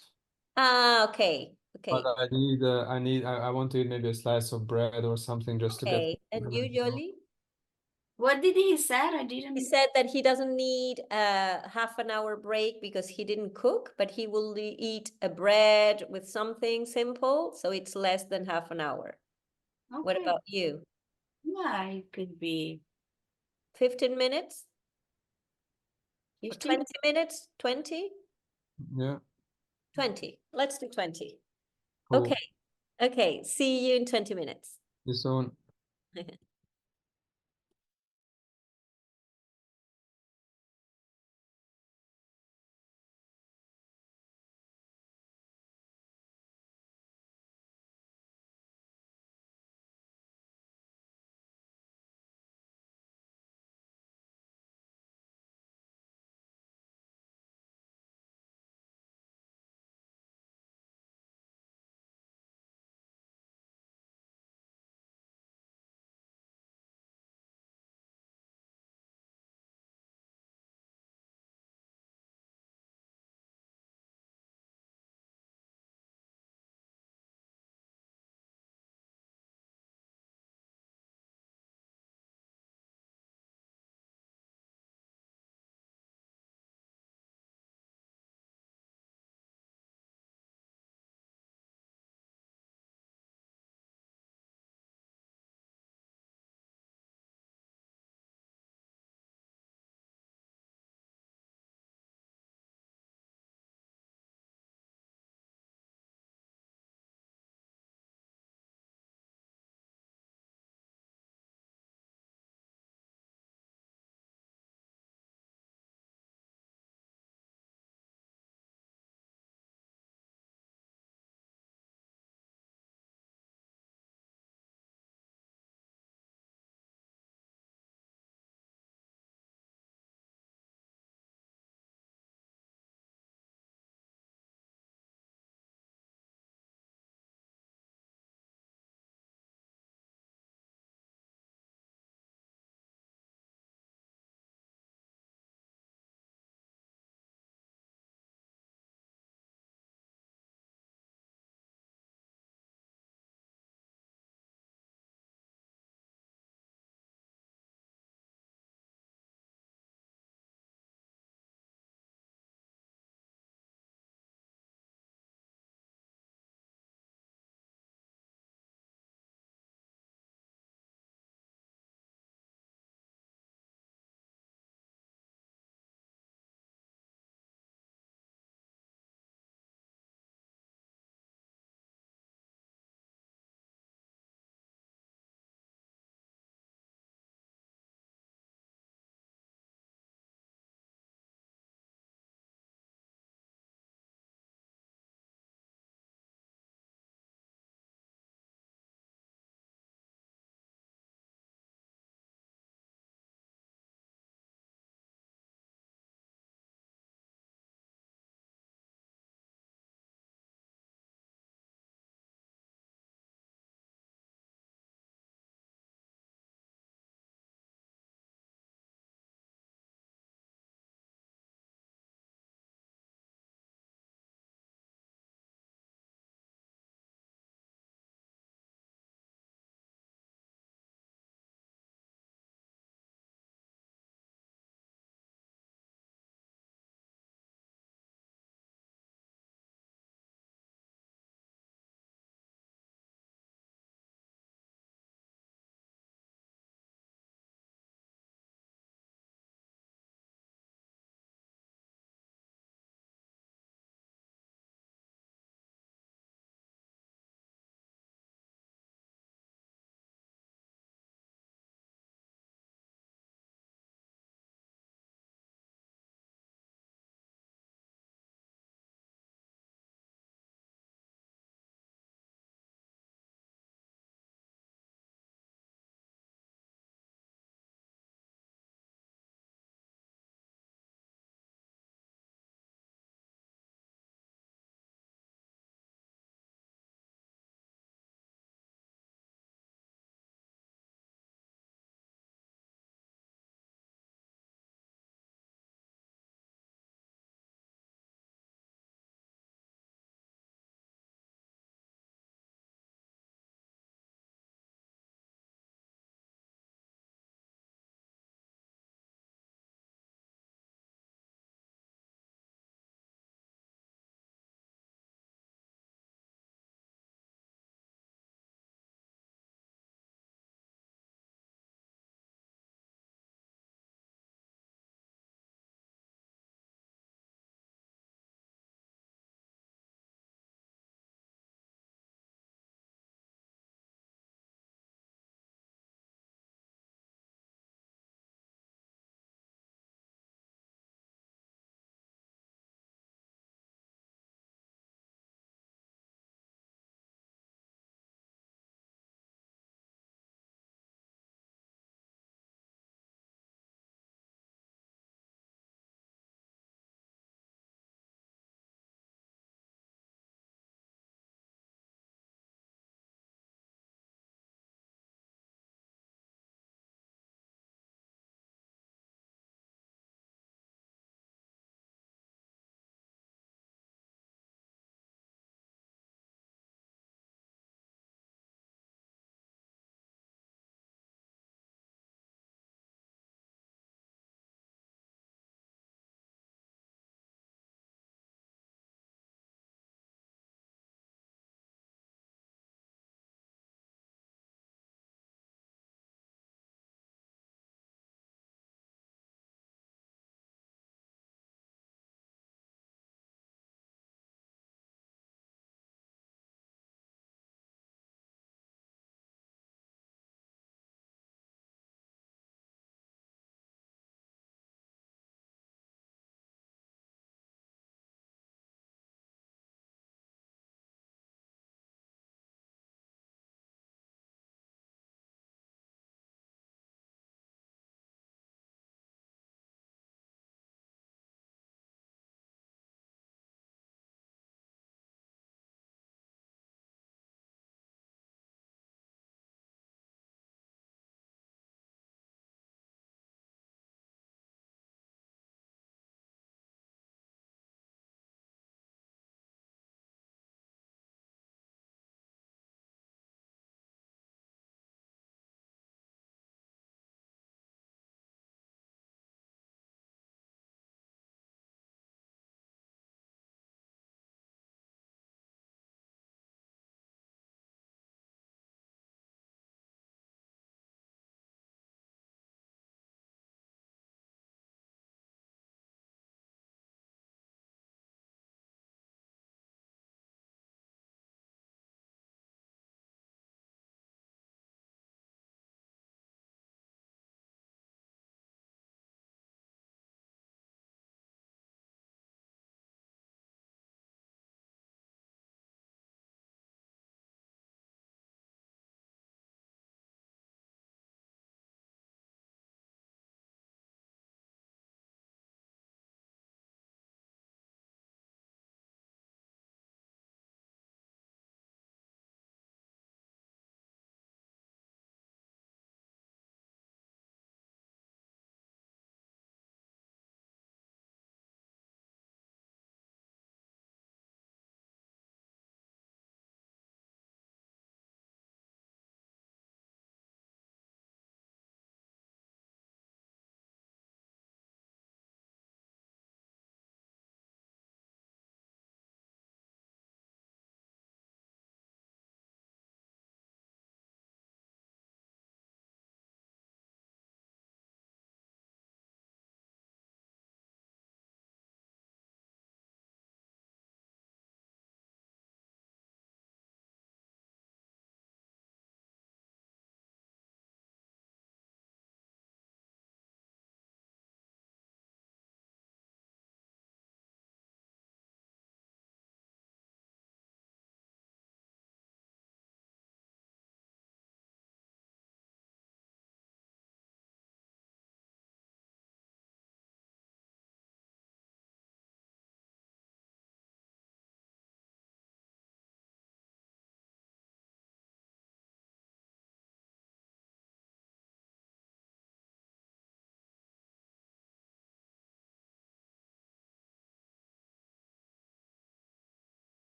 okay. but Okay. I want to eat maybe a slice of bread or something just to get. Okay. And you, Jolly? What did he said? I He didn't. said that he doesn't need a half an hour break because he didn't cook, but he will eat a bread with something simple, so it's less than half an hour. What Okay. about you? Yeah, it could be 15 minutes? 15. 20 minutes? 20? Yeah, 20. Let's do 20. cool. Okay. Okay. See you in 20 minutes. See you soon.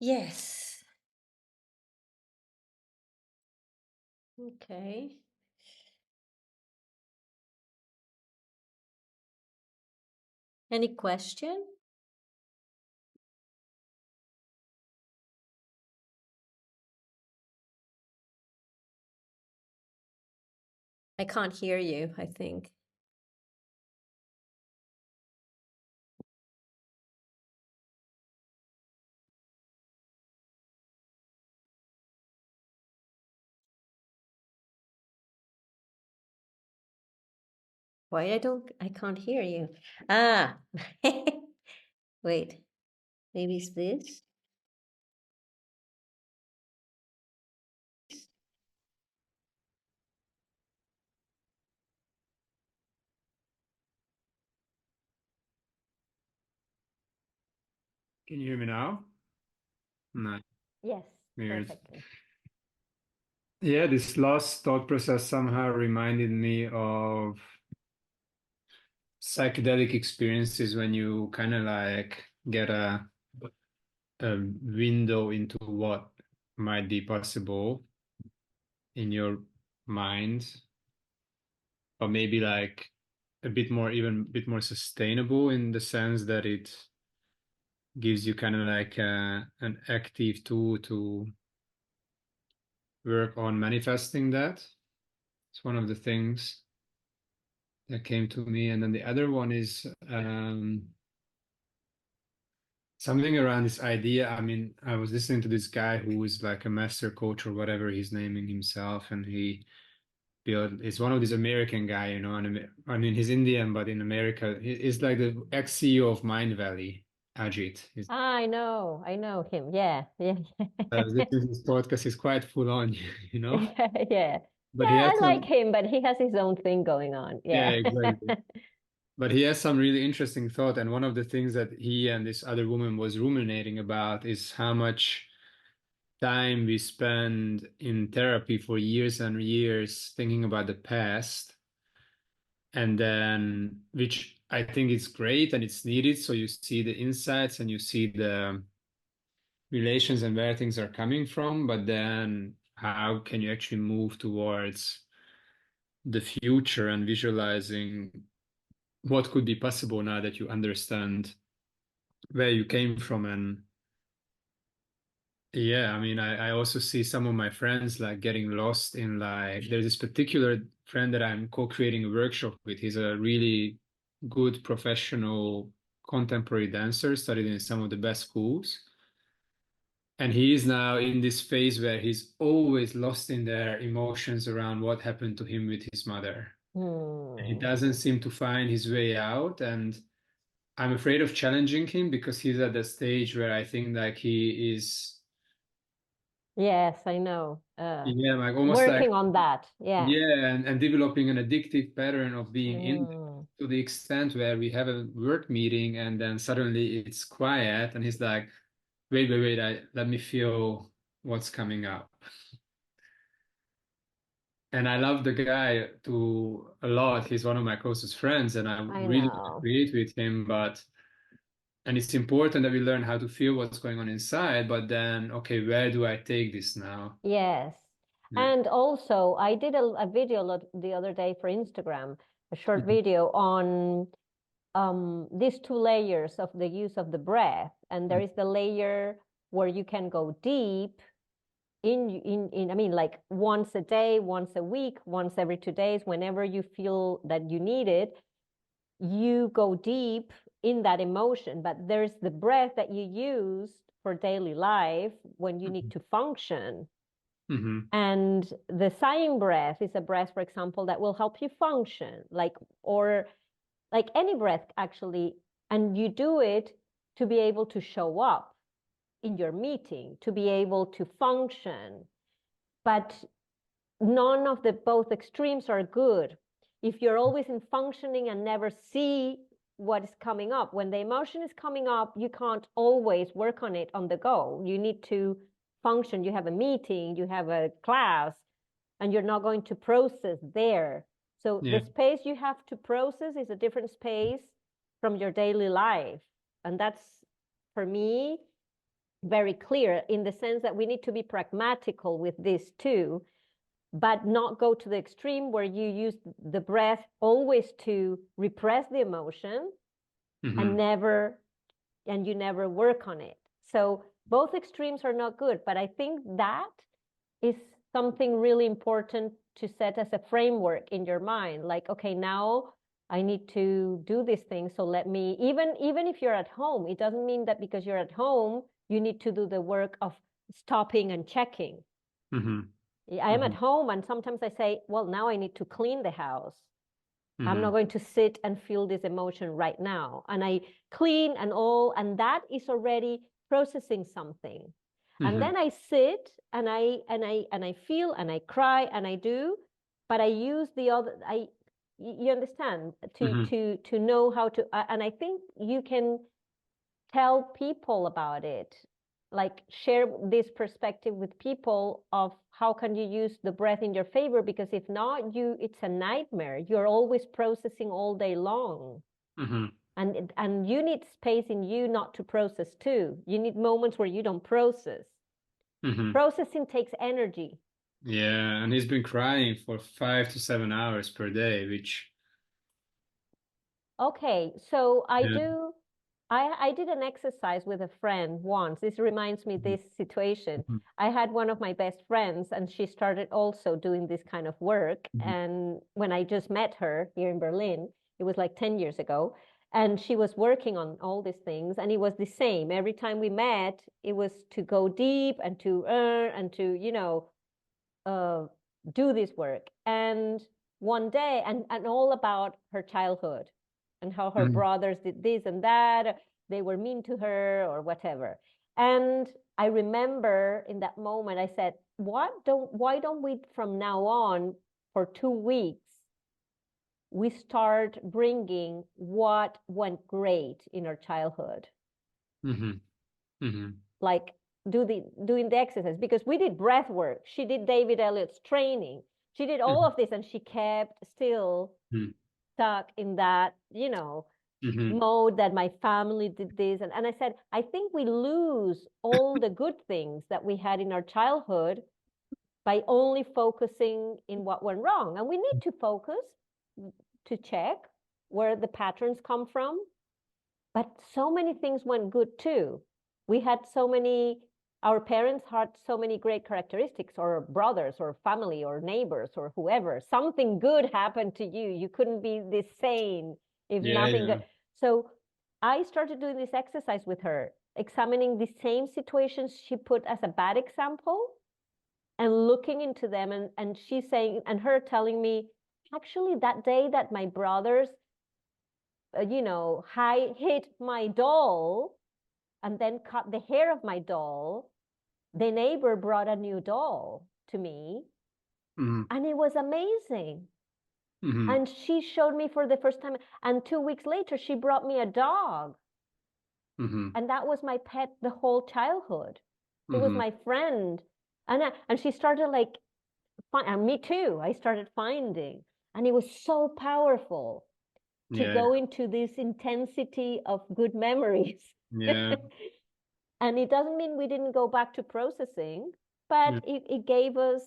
Yes. Okay. Any question? I can't hear you, I think. Why I can't hear you. Ah, wait, maybe it's this. Can you hear me now? No. Yes, Weird. perfectly. Yeah, this last thought process somehow reminded me of psychedelic experiences when you kind of like get a window into what might be possible in your mind, or maybe like a bit more, even a bit more sustainable in the sense that it gives you kind of like an active tool to work on manifesting that. It's one of the things that came to me. And then the other one is something around this idea. I mean, I was listening to this guy who is like a master coach or whatever he's naming himself, and he built, it's one of these American guy, you know, and I mean, he's Indian, but in America, he's like the ex-CEO of Mind Valley, Ajit. I know him. Yeah, yeah, I was listening to this podcast, he's quite full on, you know, yeah, yeah. but he Yeah, has I like some, him, but he has his own thing going on. yeah, Yeah. exactly. But he has some really interesting thought. And one of the things that he and this other woman was ruminating about is how much time we spend in therapy for years and years thinking about the past. And then, which I think is great and it's needed. So you see the insights and you see the relations and where things are coming from. But then, how can you actually move towards the future and visualizing what could be possible now that you understand where you came from? And yeah, I mean, I also see some of my friends like getting lost in like, there's this particular friend that I'm co-creating a workshop with. He's a really good professional contemporary dancer, studied in some of the best schools. And he is now in this phase where he's always lost in their emotions around what happened to him with his mother. And he Hmm. doesn't seem to find his way out. And I'm afraid of challenging him because he's at the stage where I think like he is, Yes, I know. yeah, like almost like, Working on that. Yeah. yeah, and developing an addictive pattern of being in Mm. to the extent where we have a work meeting and then suddenly it's quiet and he's like, wait, let me feel what's coming up. And I love the guy to a lot. He's one of my closest friends and I I really want to know. create with him, but and it's important that we learn how to feel what's going on inside, but then, okay, where do I take this now? Yes. Yeah. And also, I did a video the other day for Instagram, a short video on these two layers of the use of the breath. And there is the layer where you can go deep I mean, like once a day, once a week, once every 2 days, whenever you feel that you need it, you go deep in that emotion. But there's the breath that you use for daily life when you need to function. Mm-hmm. And the sighing breath is a breath, for example, that will help you function, or like any breath actually. And you do it to be able to show up in your meeting, to be able to function. But none of the both extremes are good. If you're always in functioning and never see what is coming up, when the emotion is coming up, you can't always work on it on the go. You need to function. You have a meeting, you have a class, and you're not going to process there. So Yeah. the space you have to process is a different space from your daily life. And that's, for me, very clear in the sense that we need to be pragmatical with this too, but not go to the extreme where you use the breath always to repress the emotion and you never work on it. So both extremes are not good, but I think that is something really important to set as a framework in your mind. Like, okay, now I need to do this thing. So let me, even if you're at home, it doesn't mean that because you're at home, you need to do the work of stopping and checking. I am at home, and sometimes I say, well, now I need to clean the house. I'm not going to sit and feel this emotion right now. And I clean and that is already processing something. And then I sit and I feel and I cry and I do, but I use the other, you understand, to know how to, and I think you can tell people about it, like share this perspective with people of how can you use the breath in your favor, because if not, it's a nightmare. You're always processing all day long. And you need space in you not to process too. You need moments where you don't process. Processing takes energy. Yeah, and he's been crying for 5 to 7 hours per day, which... Okay, so I did an exercise with a friend once. This reminds me this situation. I had one of my best friends, and she started also doing this kind of work. And when I just met her here in Berlin, it was like 10 years ago, and she was working on all these things, and it was the same. Every time we met, it was to go deep and to do this work. And one day, and all about her childhood and how her brothers did this and that, they were mean to her or whatever. And I remember in that moment, I said, why don't we from now on for 2 weeks, we start bringing what went great in our childhood. Like doing the exercise, because we did breath work. She did David Elliott's training. She did all of this, and she kept still stuck in that, mode that my family did this. And I said, I think we lose all the good things that we had in our childhood by only focusing in what went wrong. And we need to focus to check where the patterns come from. But so many things went good too. We had our parents had so many great characteristics, or brothers or family or neighbors or whoever. Something good happened to you. You couldn't be this sane if nothing good. So I started doing this exercise with her, examining the same situations she put as a bad example and looking into them. And she's saying, and her telling me, actually, that day that my brothers, hit my doll and then cut the hair of my doll, the neighbor brought a new doll to me, and it was amazing. And she showed me for the first time, and 2 weeks later, she brought me a dog. And that was my pet the whole childhood. It was my friend. And she started and me too, I started finding. And it was so powerful to go into this intensity of good memories. And it doesn't mean we didn't go back to processing, but it gave us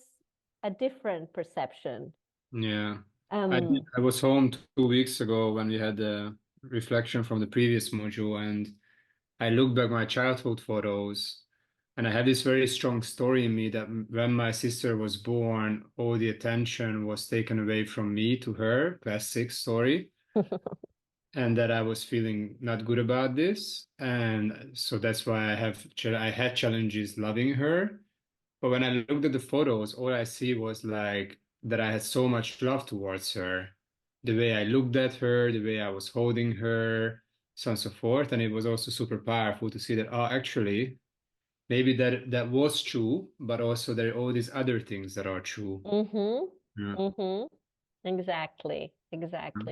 a different perception. I was home 2 weeks ago when we had the reflection from the previous module, and I looked back my childhood photos, and I had this very strong story in me that when my sister was born, all the attention was taken away from me to her, classic story. And that I was feeling not good about this. And so that's why I had challenges loving her. But when I looked at the photos, all I see was that I had so much love towards her. The way I looked at her, the way I was holding her, so on and so forth. And it was also super powerful to see that, actually, maybe that was true, but also there are all these other things that are true. Exactly.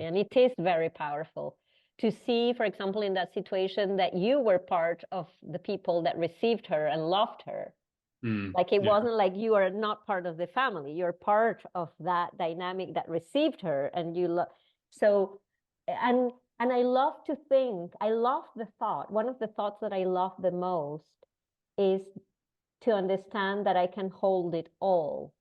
And it is very powerful to see, for example, in that situation that you were part of the people that received her and loved her. Like it wasn't like you are not part of the family. You're part of that dynamic that received her, and you so, and I love the thought. One of the thoughts that I love the most is to understand that I can hold it all.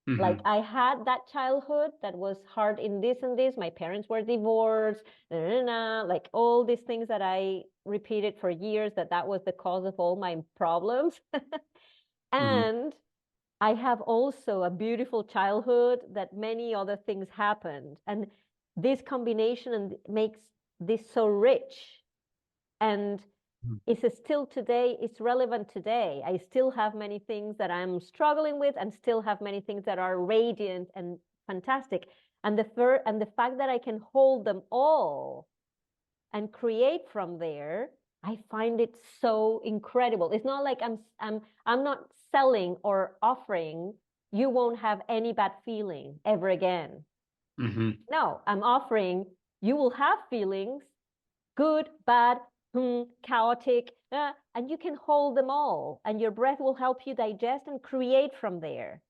Like Mhm. I had that childhood that was hard in this and this. My parents were divorced, like all these things that I repeated for years, that was the cause of all my problems. Mhm. And I have also a beautiful childhood that many other things happened. And this combination makes this so rich. And Mhm. it's still today, it's relevant today. I still have many things that I'm struggling with and still have many things that are radiant and fantastic. And the fact that I can hold them all and create from there, I find it so incredible. It's not like I'm not selling or offering you won't have any bad feeling ever again. Mhm. No, I'm offering you will have feelings, good, bad, chaotic, and you can hold them all, and your breath will help you digest and create from there.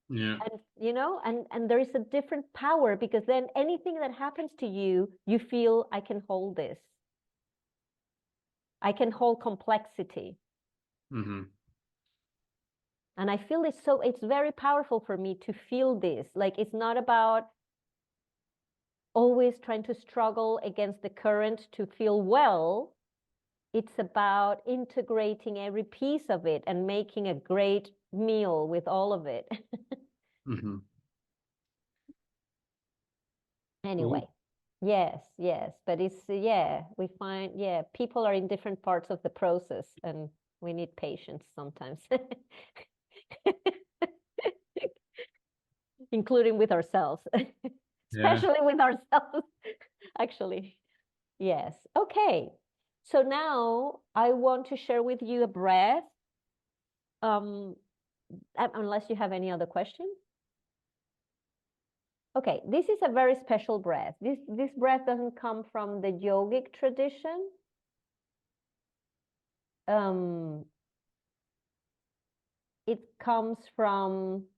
Yeah. And and there is a different power, because then anything that happens to you, you feel, I can hold this. I can hold complexity. Mhm. And I feel it's very powerful for me to feel this. Like, it's not about always trying to struggle against the current to feel well. It's about integrating every piece of it and making a great meal with all of it. Mhm. Anyway, Cool. yes. But we find, people are in different parts of the process, and we need patience sometimes. Including with ourselves, Yeah. especially with ourselves, actually. Yes. Okay. So now I want to share with you a breath. Um, unless you have any other question. Okay, this is a very special breath. This breath doesn't come from the yogic tradition. It comes from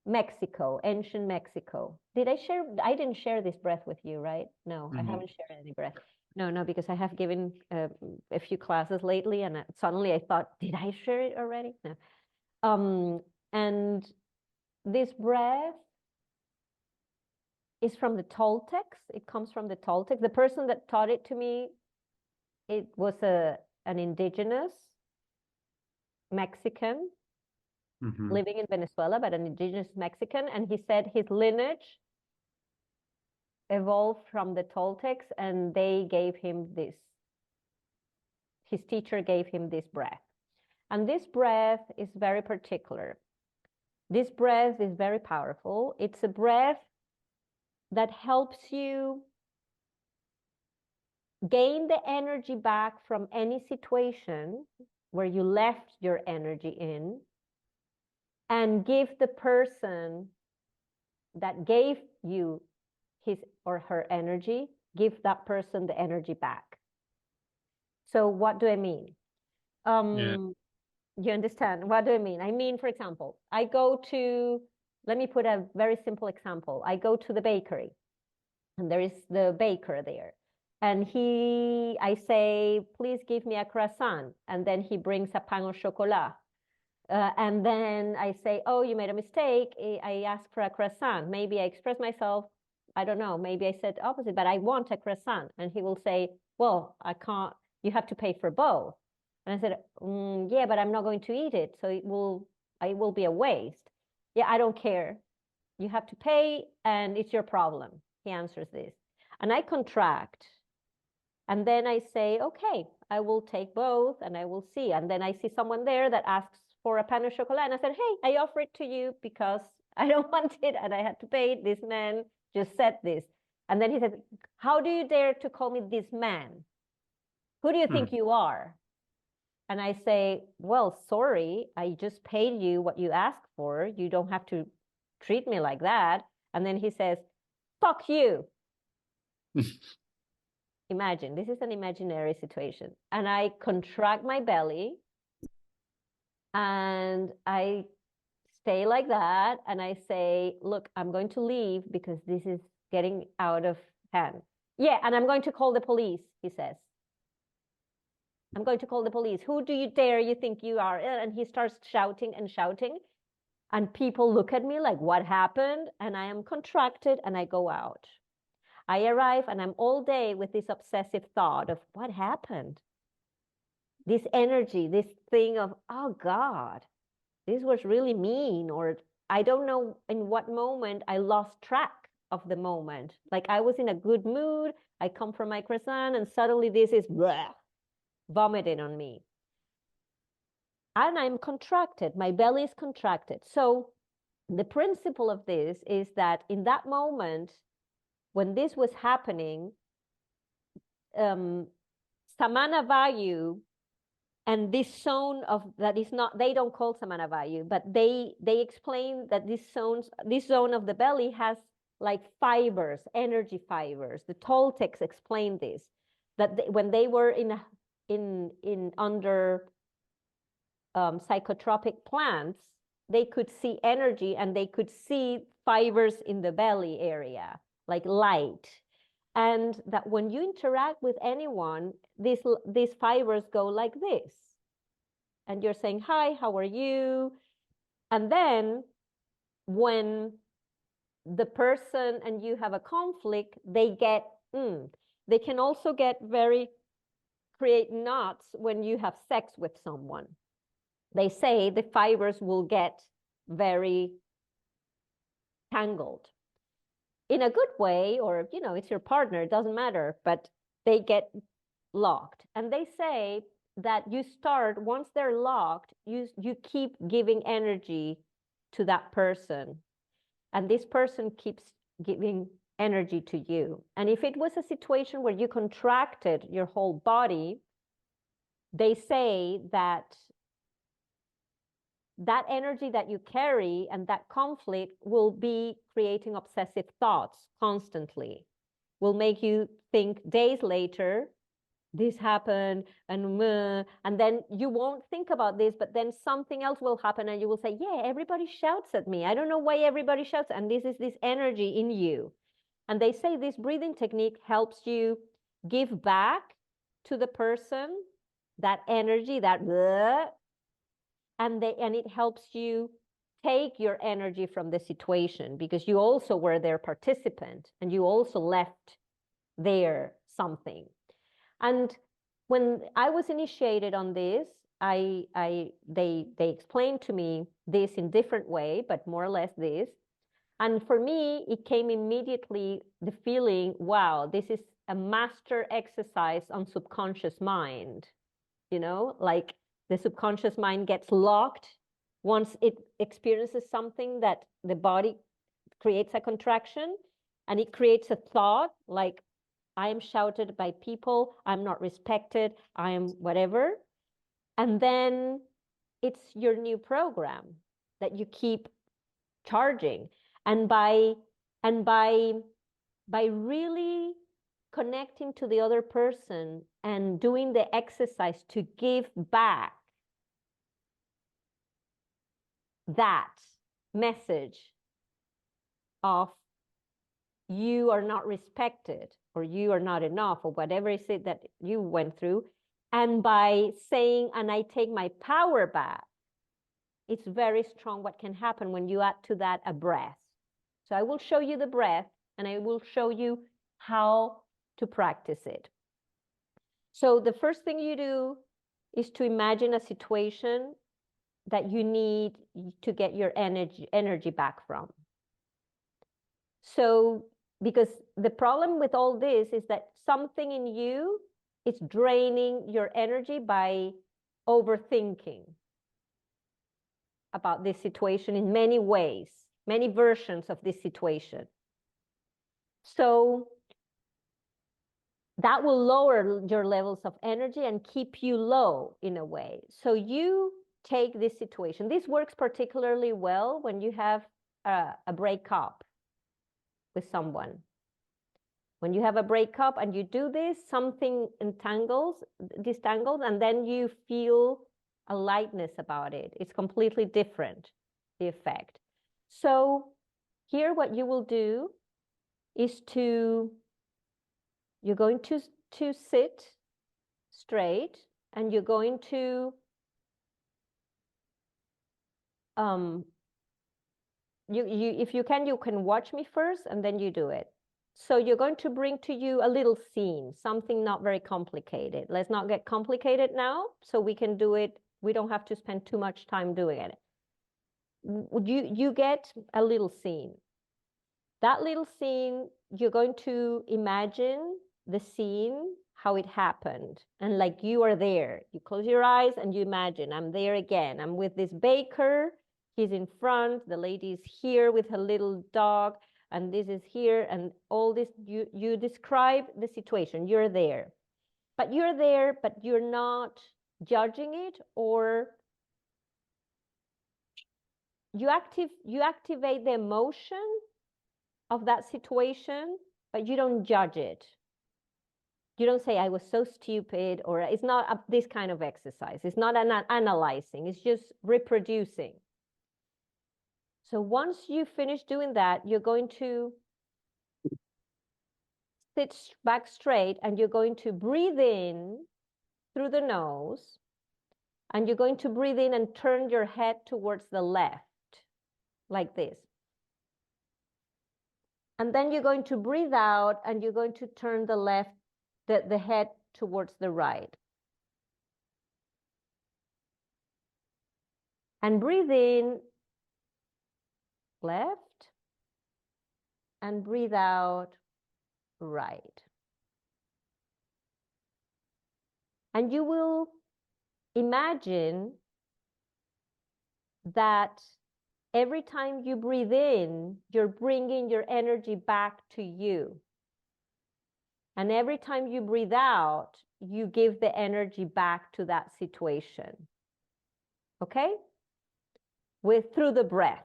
Mexico, ancient Mexico. I didn't share this breath with you, right? No, I Mhm. haven't shared any breath. No, because I have given a few classes lately, and suddenly I thought, did I share it already? No. And this breath is from the Toltecs. It comes from the Toltecs. The person that taught it to me, it was an indigenous Mexican Mhm. living in Venezuela, but an indigenous Mexican. And he said his lineage evolved from the Toltecs, and they gave him this. His teacher gave him this breath. And this breath is very particular. This breath is very powerful. It's a breath that helps you gain the energy back from any situation where you left your energy in, and give the person that gave you his or her energy, give that person the energy back. So what do I mean? Yeah. You understand? What do I mean? I mean, for example, let me put a very simple example. I go to the bakery, and there is the baker there. And I say, please give me a croissant. And then he brings a pain au chocolat. And then I say, oh, you made a mistake. I asked for a croissant. Maybe I expressed myself. I don't know. Maybe I said opposite, but I want a croissant. And he will say, well, I can't, you have to pay for both. And I said, yeah, but I'm not going to eat it. So it will be a waste. Yeah, I don't care. You have to pay, and it's your problem. He answers this. And I contract. And then I say, okay, I will take both, and I will see. And then I see someone there that asks for a pain au chocolat. And I said, hey, I offer it to you because I don't want it and I had to pay it. This man just said this. And then he said, how do you dare to call me this man? Who do you think you are? And I say, well, sorry, I just paid you what you asked for. You don't have to treat me like that. And then he says, fuck you. Imagine, this is an imaginary situation. And I contract my belly, and I stay like that. And I say, look, I'm going to leave because this is getting out of hand. Yeah, and I'm going to call the police, he says. I'm going to call the police. Who do you dare you think you are? And he starts shouting and shouting. And people look at me like, what happened? And I am contracted and I go out. I arrive and I'm all day with this obsessive thought of what happened? This energy, this thing of, oh God, this was really mean. Or I don't know in what moment I lost track of the moment. Like I was in a good mood. I come from my croissant and suddenly this is bleh, vomiting on me. And I'm contracted. My belly is contracted. So the principle of this is that in that moment, when this was happening, Samana Vayu and this zone of that is not, they don't call Samana Vayu, but they explain that this zone of the belly has like fibers, energy fibers. The Toltecs explained this, that when they were under psychotropic plants, they could see energy and they could see fibers in the belly area, like light. And that when you interact with anyone, these fibers go like this. And you're saying, hi, how are you? And then when the person and you have a conflict, they can also get create knots when you have sex with someone. They say the fibers will get very tangled in a good way, or, it's your partner, it doesn't matter, but they get locked. And they say that once they're locked, you keep giving energy to that person. And this person keeps giving energy to you. And if it was a situation where you contracted your whole body, they say that energy that you carry and that conflict will be creating obsessive thoughts constantly, will make you think days later, this happened, and then you won't think about this, but then something else will happen and you will say, yeah, everybody shouts at me. I don't know why everybody shouts. And this is this energy in you. And they say this breathing technique helps you give back to the person that energy, and it helps you take your energy from the situation, because you also were their participant and you also left there something. And when I was initiated on this, they explained to me this in different way, but more or less this. And for me, it came immediately the feeling, wow, this is a master exercise on subconscious mind, like the subconscious mind gets locked once it experiences something that the body creates a contraction, and it creates a thought like, I am shouted by people, I'm not respected, I am whatever. And then it's your new program that you keep charging. And by really connecting to the other person and doing the exercise to give back that message of you are not respected or you are not enough or whatever is it that you went through, and by saying, and I take my power back, it's very strong what can happen when you add to that a breath. So I will show you the breath and I will show you how to practice it. So the first thing you do is to imagine a situation that you need to get your energy back from. So, because the problem with all this is that something in you is draining your energy by overthinking about this situation in many ways, many versions of this situation. So that will lower your levels of energy and keep you low in a way. So you take this situation. This works particularly well when you have a breakup with someone. When you have a breakup and you do this, something distangles, and then you feel a lightness about it. It's completely different, the effect. So here what you will do is you're going to sit straight and you're going to if you can watch me first and then you do it. So you're going to bring to you a little scene, something not very complicated. Let's not get complicated now, so we can do it. We don't have to spend too much time doing it. You get a little scene. That little scene, you're going to imagine the scene, how it happened, and like you are there. You close your eyes and you imagine, I'm there again. I'm with this baker. He's in front. The lady is here with her little dog, and this is here, and all this. You describe the situation. You're there, but you're not judging it, or you activate the emotion of that situation, but you don't judge it. You don't say, I was so stupid, or it's not this kind of exercise. It's not analyzing, it's just reproducing. So once you finish doing that, you're going to sit back straight, and you're going to breathe in through the nose, and you're going to breathe in and turn your head towards the left, like this. And then you're going to breathe out, and you're going to turn the head towards the right. And breathe in left, and breathe out right. And you will imagine that every time you breathe in, you're bringing your energy back to you. And every time you breathe out, you give the energy back to that situation. Okay? Through the breath.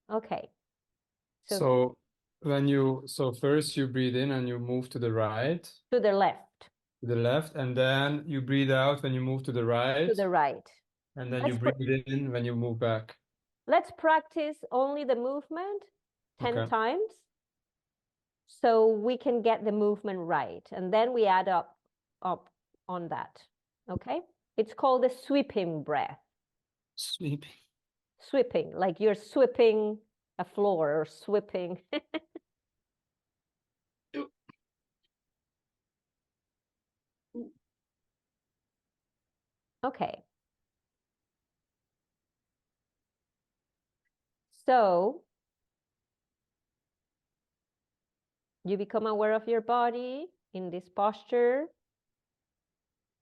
Okay. So first you breathe in and you move to the right. To the left. To the left, and then you breathe out when you move to the right. To the right. And then you breathe in when you move back. Let's practice only the movement 10 Okay. times, so we can get the movement right. And then we add up on that. Okay? It's called the sweeping breath. Sweeping. Sweeping, like you're sweeping a floor or sweeping. Okay. So you become aware of your body in this posture.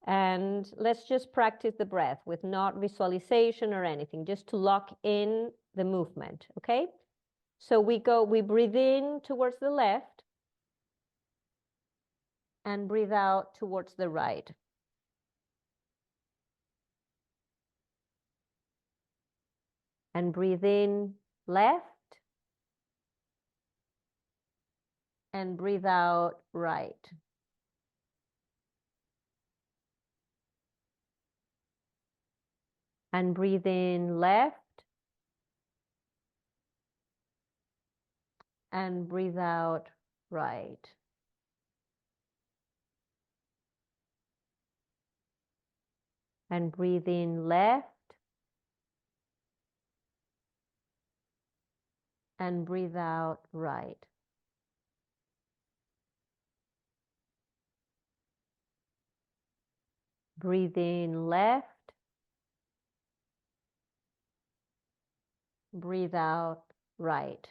And let's just practice the breath with not visualization or anything, just to lock in the movement, okay? So we breathe in towards the left and breathe out towards the right. And breathe in left and breathe out right. And breathe in left and breathe out right. And breathe in left and breathe out right. Breathe in left. Breathe out right.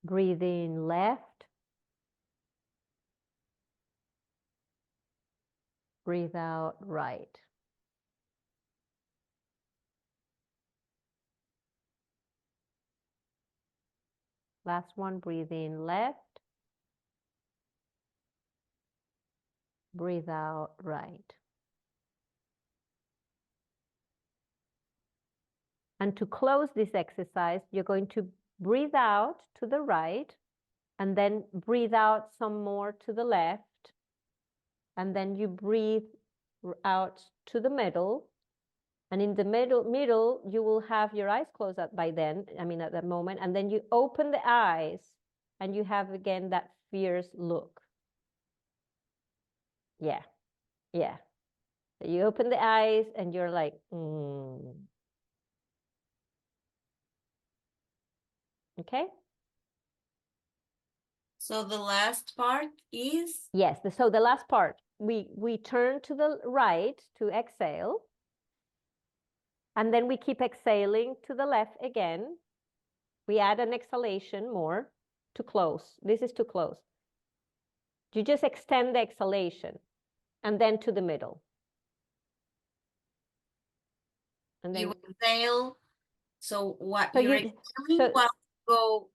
Breathe in left. Breathe out right. Last one, breathe in left. Breathe out right. And to close this exercise, you're going to breathe out to the right, and then breathe out some more to the left. And then you breathe out to the middle. And in the middle, you will have your eyes closed by then, at that moment. And then you open the eyes and you have again that fierce look. Yeah, yeah. So you open the eyes and you're like, Okay? So the last part is? Yes, so the last part, we turn to the right to exhale, and then we keep exhaling to the left again. We add an exhalation more to close. This is to close. You just extend the exhalation, and then to the middle. And then You exhale. So what So you're you- exhaling while you go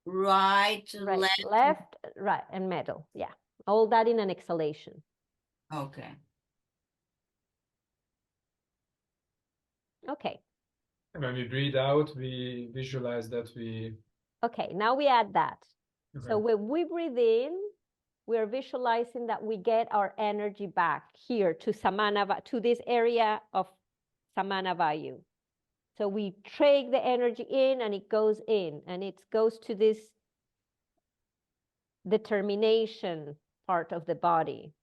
right to right, left. left, right, and middle. Yeah, all that in an exhalation. Okay. Okay. And when we breathe out, we visualize that we. Okay, now we add that. So Okay. when we breathe in, we're visualizing that we get our energy back here to Samana, to this area of Samana Vayu. So we take the energy in and it goes in, and it goes to this determination part of the body.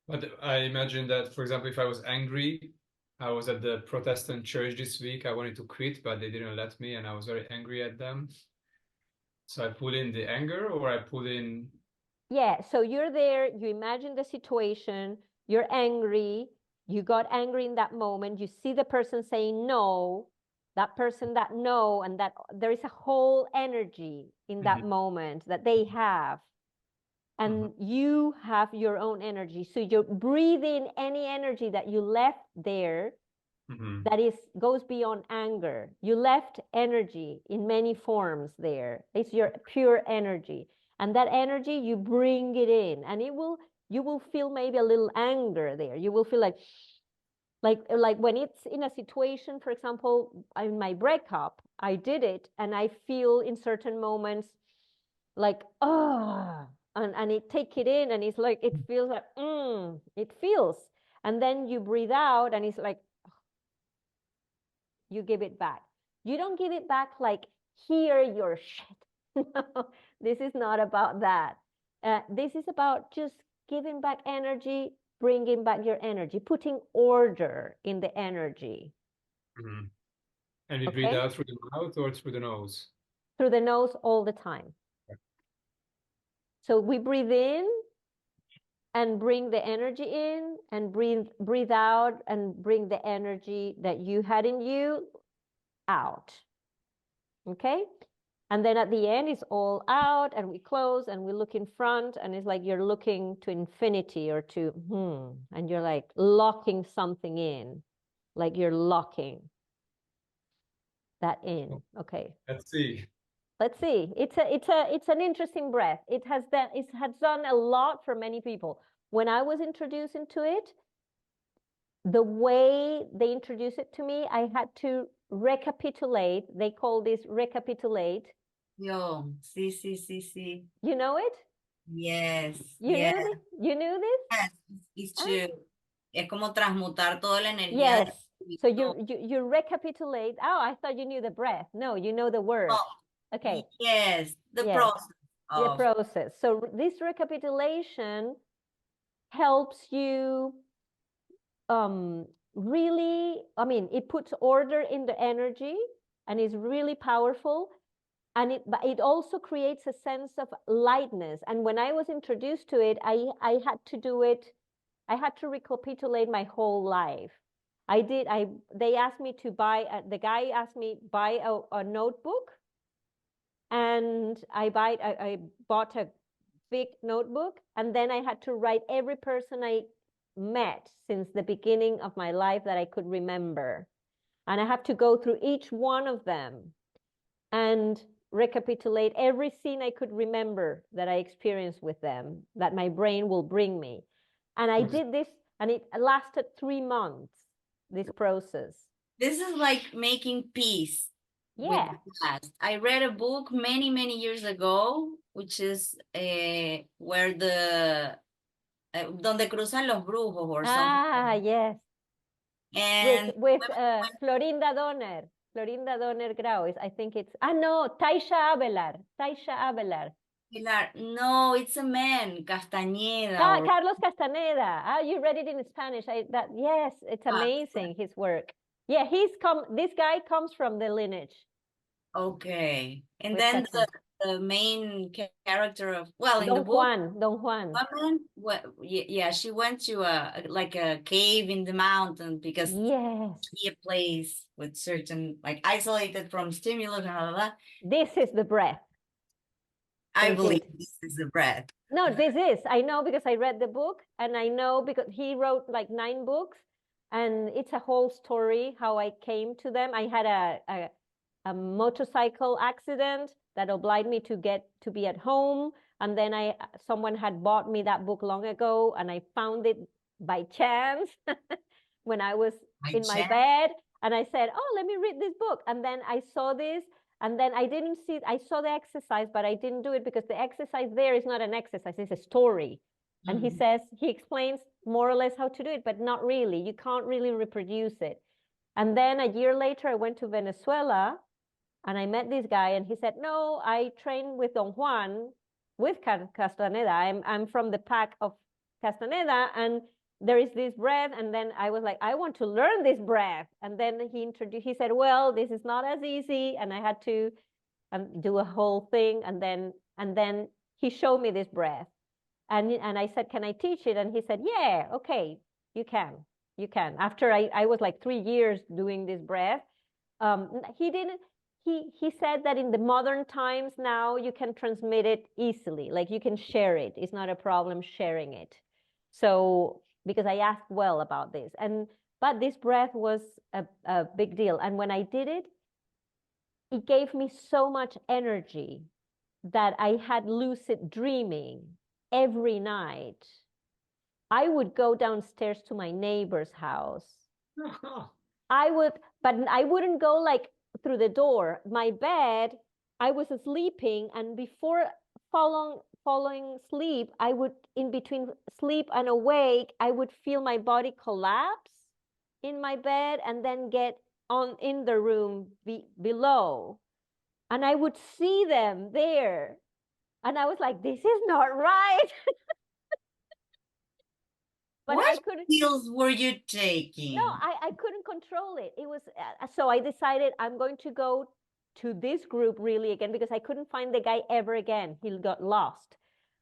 But I imagine that, for example, if I was angry, I was at the Protestant church this week. I wanted to quit, but they didn't let me, and I was very angry at them. So I pull in the anger, or I pull in. Yeah, so you're there, you imagine the situation, you're angry, you got angry in that moment, you see the person saying no, that person that no, and that there is a whole energy in that moment that they have. And you have your own energy. So you breathe in any energy that you left there that goes beyond anger. You left energy in many forms there. It's your pure energy. And that energy, you bring it in, and you will feel maybe a little anger there. You will feel like when it's in a situation, for example, in my breakup, I did it, and I feel in certain moments like, and it take it in, and it's like, it feels like, it feels. And then you breathe out, and it's like, you give it back. You don't give it back like, here, your shit. No, this is not about that. This is about just giving back energy, bringing back your energy, putting order in the energy. And we breathe out through the mouth or through the nose? Through the nose all the time. So we breathe in and bring the energy in, and breathe out and bring the energy that you had in you out. Okay? And then at the end, it's all out, and we close and we look in front, and it's like you're looking to infinity or to, and you're like locking something in, like you're locking that in. Okay. Let's see. Let's see. It's an interesting breath. It has done a lot for many people. When I was introduced into it, the way they introduced it to me, I had to recapitulate. They call this recapitulate. Yo, sí. You know it? Yes. You knew this? Yes, it's true. Es como transmutar toda la energía. Yes. So you recapitulate. Oh, I thought you knew the breath. No, you know the word. Oh, Okay. Yes, the Yes. process. The process. So this recapitulation helps you really, I mean, it puts order in the energy and is really powerful. And it also creates a sense of lightness. And when I was introduced to it, I had to do it. I had to recapitulate my whole life. They asked me to buy, the guy asked me buy a notebook. And I bought a big notebook, and then I had to write every person I met since the beginning of my life that I could remember. And I have to go through each one of them and recapitulate every scene I could remember that I experienced with them, that my brain will bring me. And I did this, and it lasted 3 months, this process. This is like making peace. Yeah. With the past. I read a book many years ago, which is where donde cruzan los brujos or something. Yes. And with Florinda Donner Grau. I think it's no, Taisha Abelar. Pilar. No, it's a man, Castañeda. Or, Carlos Castaneda. Ah, you read it in Spanish. Yes, it's amazing, his work. Yeah, this guy comes from the lineage. okay. And With then Castaneda. the main character of, well, in the Don book, Juan, Don Juan. woman, yeah, she went to like a cave in the mountain because Yes, to be a place with certain, like, isolated from stimulus, blah, blah, blah. this is the breath. I They believe did. this is the breath. No, this is. I know because I read the book, and I know because he wrote like 9 books, and it's a whole story how I came to them. I had a motorcycle accident that obliged me to be at home, and then someone had bought me that book long ago, and I found it by chance when I was By in my chance. bed, and I said, "Oh, let me read this book." And then I saw this, and then I saw the exercise, but I didn't do it because the exercise there is not an exercise, it's a story. And he explains more or less how to do it, but not really. You can't really reproduce it. And then a year later, I went to Venezuela, and I met this guy, and he said, "No, I trained with Don Juan, with Castaneda. I'm from the pack of Castaneda, and there is this breath." And then I was like, "I want to learn this breath." And then he said, "Well, this is not as easy," and I had to do a whole thing. And then he showed me this breath, and I said, "Can I teach it?" And he said, "Yeah, okay, you can. After I was like 3 years doing this breath. He said that in the modern times now you can transmit it easily, like you can share it. It's not a problem sharing it. So because I asked well about this, but this breath was a big deal. And when I did it, it gave me so much energy that I had lucid dreaming every night. I would go downstairs to my neighbor's house. But I wouldn't go like through the door. My bed, I was sleeping, and before following sleep, I would, in between sleep and awake, I would feel my body collapse in my bed and then get on in the room below. And I would see them there. And I was like, this is not right. But I What couldn't. pills were you taking? No, I couldn't control it. It was so I decided I'm going to go to this group really again because I couldn't find the guy ever again. He got lost.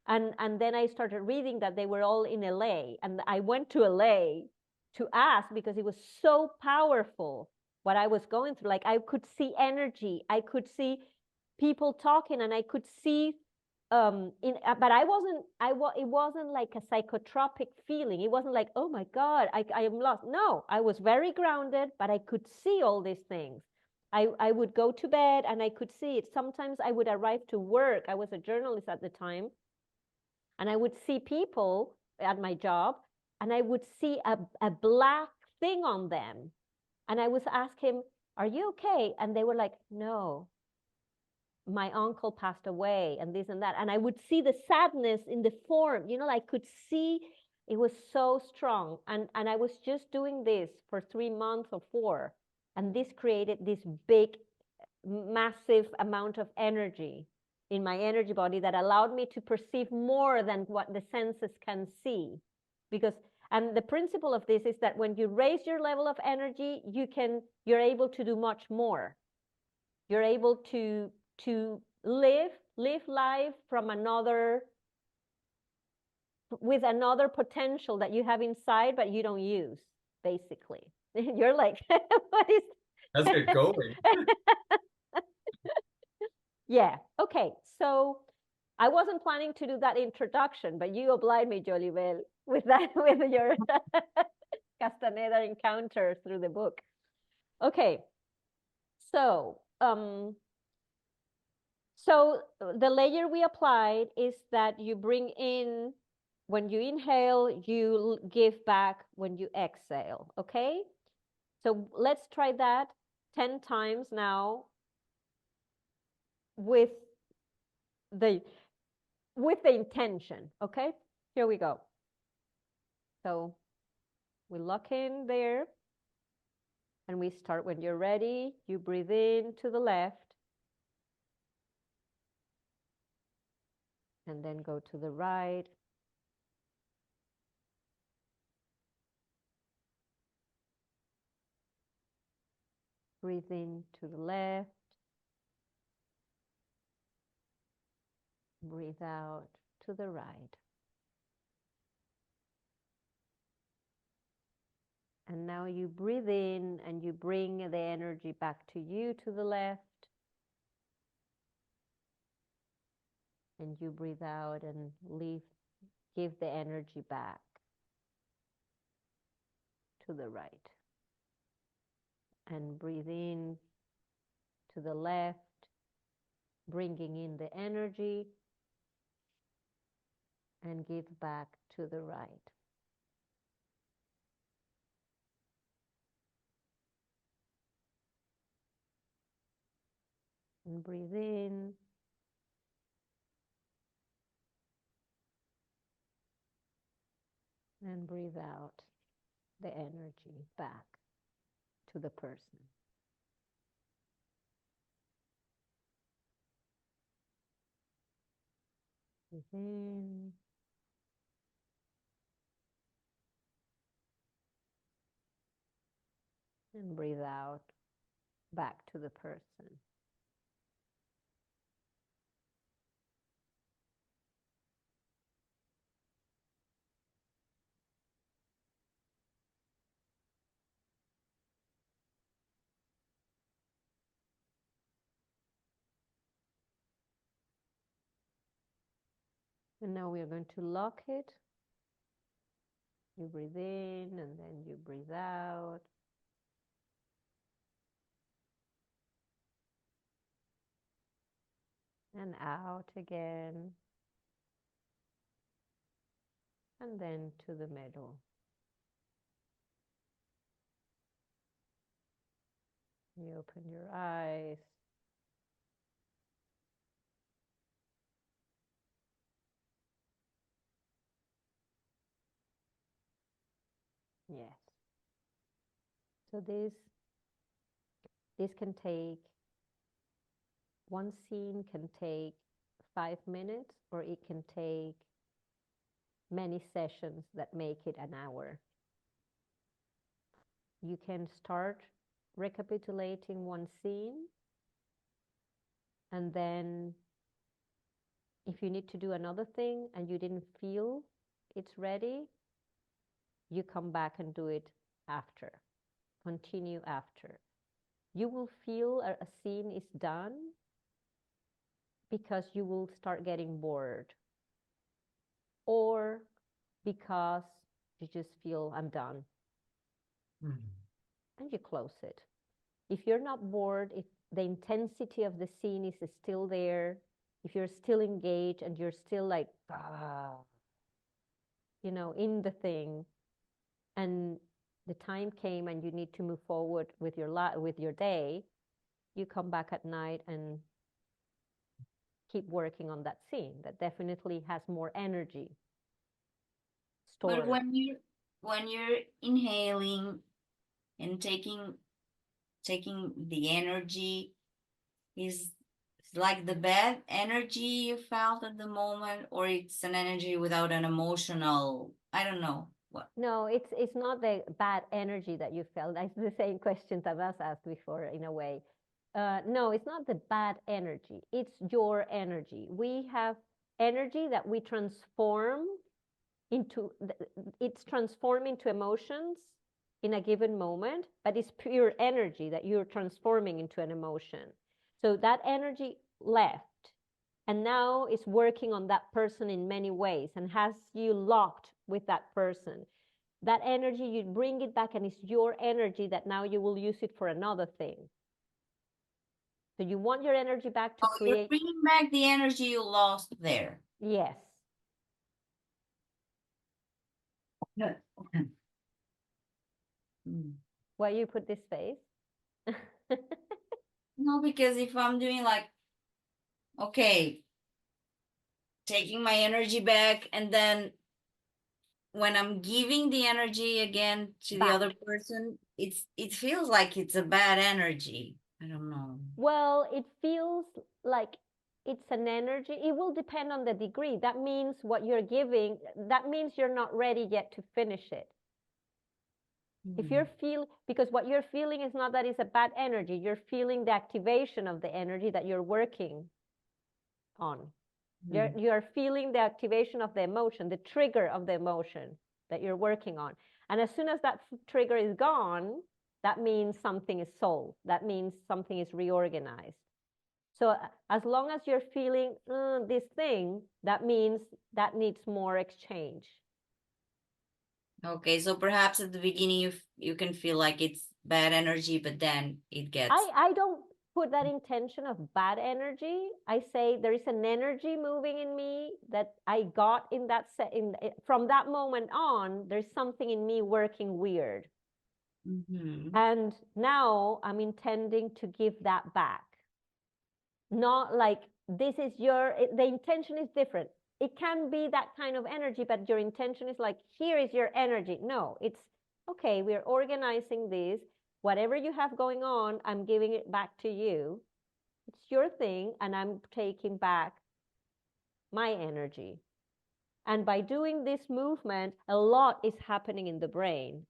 And then I started reading that they were all in LA. And I went to LA to ask because it was so powerful what I was going through. Like I could see energy, I could see people talking, and I could see but it wasn't like a psychotropic feeling. It wasn't like, oh my God, I am lost. No, I was very grounded, but I could see all these things. I would go to bed and I could see it. Sometimes I would arrive to work. I was a journalist at the time, and I would see people at my job, and I would see a black thing on them, and I was asking, "Are you okay?" And they were like, "No, my uncle passed away," and this and that. And I would see the sadness in the form, I could see it was so strong. And I was just doing this for 3 months or 4. And this created this big, massive amount of energy in my energy body that allowed me to perceive more than what the senses can see. And the principle of this is that when you raise your level of energy, you're able to do much more. You're able to live life with another potential that you have inside, but you don't use, basically. You're like, what is? Let's get going. Yeah. Okay. So I wasn't planning to do that introduction, but you obliged me, Jolibel, with your Castaneda encounter through the book. Okay. So, the layer we applied is that you bring in, when you inhale, you give back when you exhale, okay? So let's try that 10 times now with the intention, okay? Here we go. So we lock in there, and we start. When you're ready, you breathe in to the left. and then go to the right. Breathe in to the left. Breathe out to the right. And now you breathe in and you bring the energy back to you to the left. And you breathe out and give the energy back to the right. And breathe in to the left, bringing in the energy, and give back to the right. And breathe in. And breathe out the energy back to the person. Breathe in. And breathe out back to the person. And now we are going to lock it. You breathe in and then you breathe out. And out again. And then to the middle. You open your eyes. Yes. So this can take, one scene can take 5 minutes, or it can take many sessions that make it an hour. You can start recapitulating one scene, and then if you need to do another thing and you didn't feel it's ready, you come back and do it after. Continue after. You will feel a scene is done because you will start getting bored, or because you just feel I'm done. And you close it. If you're not bored, if the intensity of the scene is still there, if you're still engaged and you're still like, in the thing, and the time came and you need to move forward with your day, you come back at night and keep working on that scene that definitely has more energy stored. But when you're inhaling and taking the energy, is like the bad energy you felt at the moment, or it's an energy without an emotional, I don't know what. No, it's not the bad energy that you felt. That's the same question Tabas asked before, in a way. No, it's not the bad energy. It's your energy. We have energy that we transform into, it's transformed into emotions in a given moment, but it's pure energy that you're transforming into an emotion. So that energy left, and now is working on that person in many ways and has you locked with that person. That energy, you bring it back, and it's your energy that now you will use it for another thing. So you want your energy back to create. You're bringing back the energy you lost there. Yes. No. Why you put this face? No, because if I'm doing like, okay, taking my energy back, and then when I'm giving the energy again to the other person, it feels like it's a bad energy. I don't know. Well, it feels like it's an energy. It will depend on the degree. That means what you're giving, that means you're not ready yet to finish it. If you're because what you're feeling is not that it's a bad energy, you're feeling the activation of the energy that you're working on. You're feeling the activation of the emotion, the trigger of the emotion that you're working on. And as soon as that trigger is gone, that means something is solved. That means something is reorganized. So as long as you're feeling this thing, that means that needs more exchange. Okay, so perhaps at the beginning you can feel like it's bad energy, but then it gets. I don't put that intention of bad energy. I say there is an energy moving in me that I got in that from that moment on. There's something in me working weird, and now I'm intending to give that back. Not like this is the intention is different. It can be that kind of energy, but your intention is like, here is your energy. No, it's okay, we're organizing this. Whatever you have going on, I'm giving it back to you. It's your thing, and I'm taking back my energy. And by doing this movement, a lot is happening in the brain.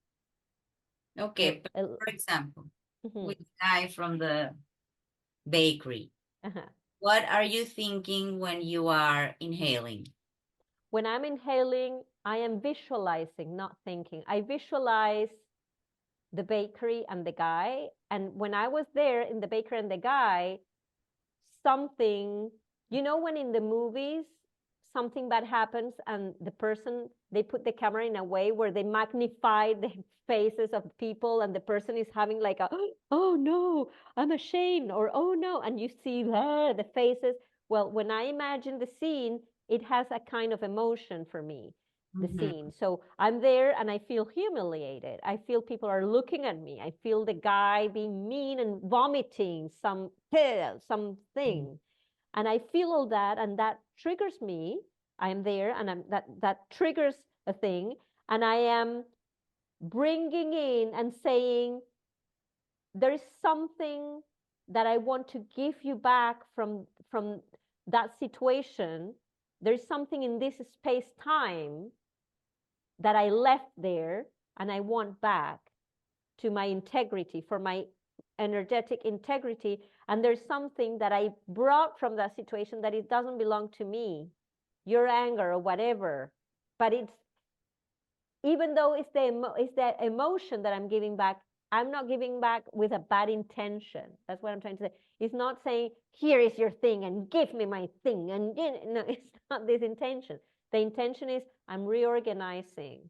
Okay, for example, with the guy from the bakery, what are you thinking when you are inhaling? When I'm inhaling, I am visualizing, not thinking. I visualize the bakery and the guy. And when I was there in the bakery and the guy, something, you know, when in the movies, something bad happens and the person, they put the camera in a way where they magnify the faces of people and the person is having like a, oh no, I'm ashamed, or oh no, and you see the faces. Well, when I imagine the scene, it has a kind of emotion for me, the scene. So I'm there and I feel humiliated. I feel people are looking at me. I feel the guy being mean and vomiting something. And I feel all that, and that triggers me. I'm there, and that triggers a thing, and I am bringing in and saying, there is something that I want to give you back from that situation. There's something in this space-time that I left there, and I want back to my integrity, for my energetic integrity. And there's something that I brought from that situation that it doesn't belong to me, your anger or whatever. But it's, even though it's the emotion that I'm giving back, I'm not giving back with a bad intention. That's what I'm trying to say. It's not saying, here is your thing and give me my thing. And no, it's not this intention. The intention is, I'm reorganizing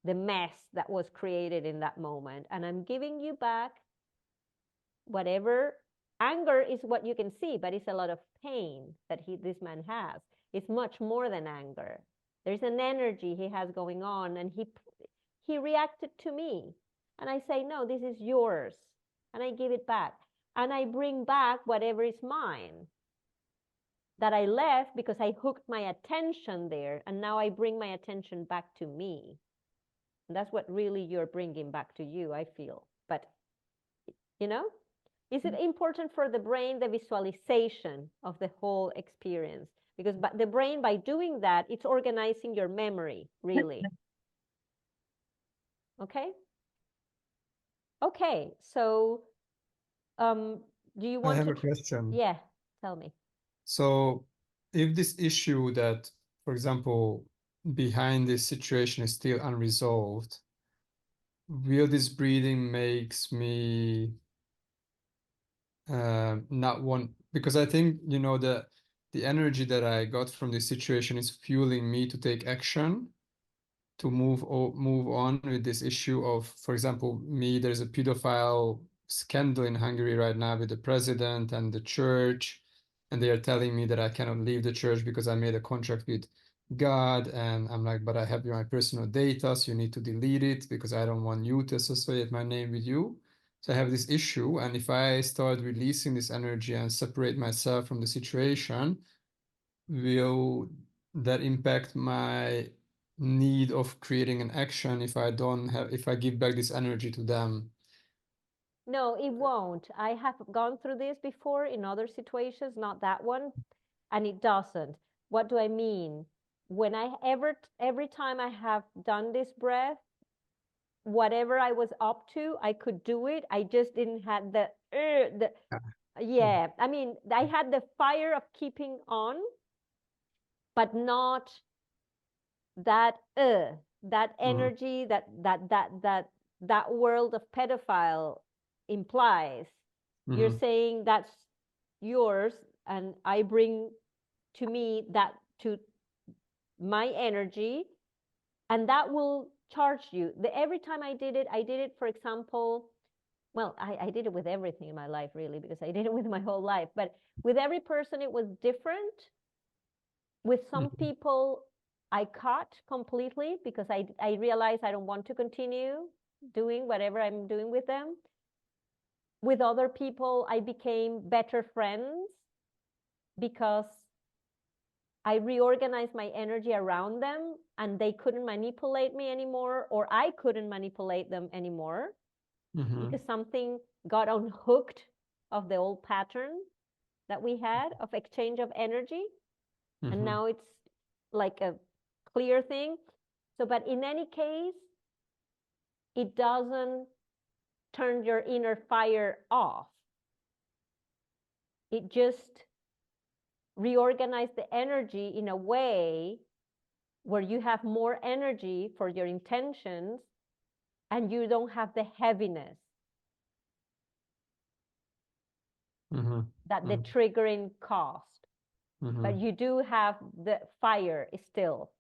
the mess that was created in that moment. And I'm giving you back whatever. Anger is what you can see, but it's a lot of pain that this man has. It's much more than anger. There's an energy he has going on, and he reacted to me. And I say, no, this is yours. And I give it back. And I bring back whatever is mine that I left because I hooked my attention there. And now I bring my attention back to me. And that's what really you're bringing back to you, I feel. But, you know, is it important for the brain, the visualization of the whole experience? Because the brain, by doing that, it's organizing your memory, really. Okay? Okay, so do you want I have a question. Yeah, tell me. So if this issue that, for example, behind this situation is still unresolved, will this breathing makes me not want, because I think, you know, the energy that I got from this situation is fueling me to take action, to move on with this issue of, for example, there's a pedophile scandal in Hungary right now with the president and the church, and they are telling me that I cannot leave the church because I made a contract with God, and I'm like, but I have my personal data, so you need to delete it because I don't want you to associate my name with you. So I have this issue, and if I start releasing this energy and separate myself from the situation, will that impact my need of creating an action if I give back this energy to them? No, it won't. I have gone through this before in other situations, not that one. and it doesn't. What do I mean? When every time I have done this breath, whatever I was up to, I could do it. I just didn't have yeah. I mean, I had the fire of keeping on, but not that energy that world of pedophile implies. You're saying that's yours, and I bring to me that to my energy, and that will charge you. Every time I did it, for example, well, I did it with everything in my life, really, because I did it with my whole life. But with every person, it was different. With some people, I cut completely because I realized I don't want to continue doing whatever I'm doing with them. With other people, I became better friends because I reorganized my energy around them, and they couldn't manipulate me anymore, or I couldn't manipulate them anymore because something got unhooked of the old pattern that we had of exchange of energy. And now it's like a clear thing. So, but in any case, it doesn't turn your inner fire off. It just reorganizes the energy in a way where you have more energy for your intentions and you don't have the heaviness that the triggering caused. But you do have the fire still.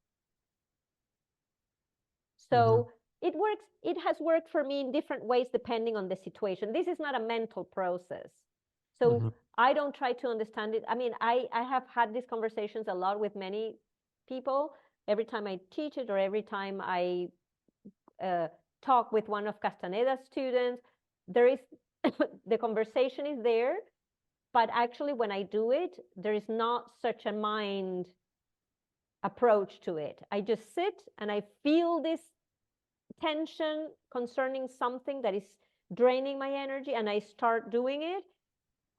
So it works. It has worked for me in different ways depending on the situation. This is not a mental process. So I don't try to understand it. I mean, I have had these conversations a lot with many people. Every time I teach it or every time I talk with one of Castaneda's students, there is the conversation is there. But actually, when I do it, there is not such a mind approach to it. I just sit and I feel this tension concerning something that is draining my energy, and I start doing it.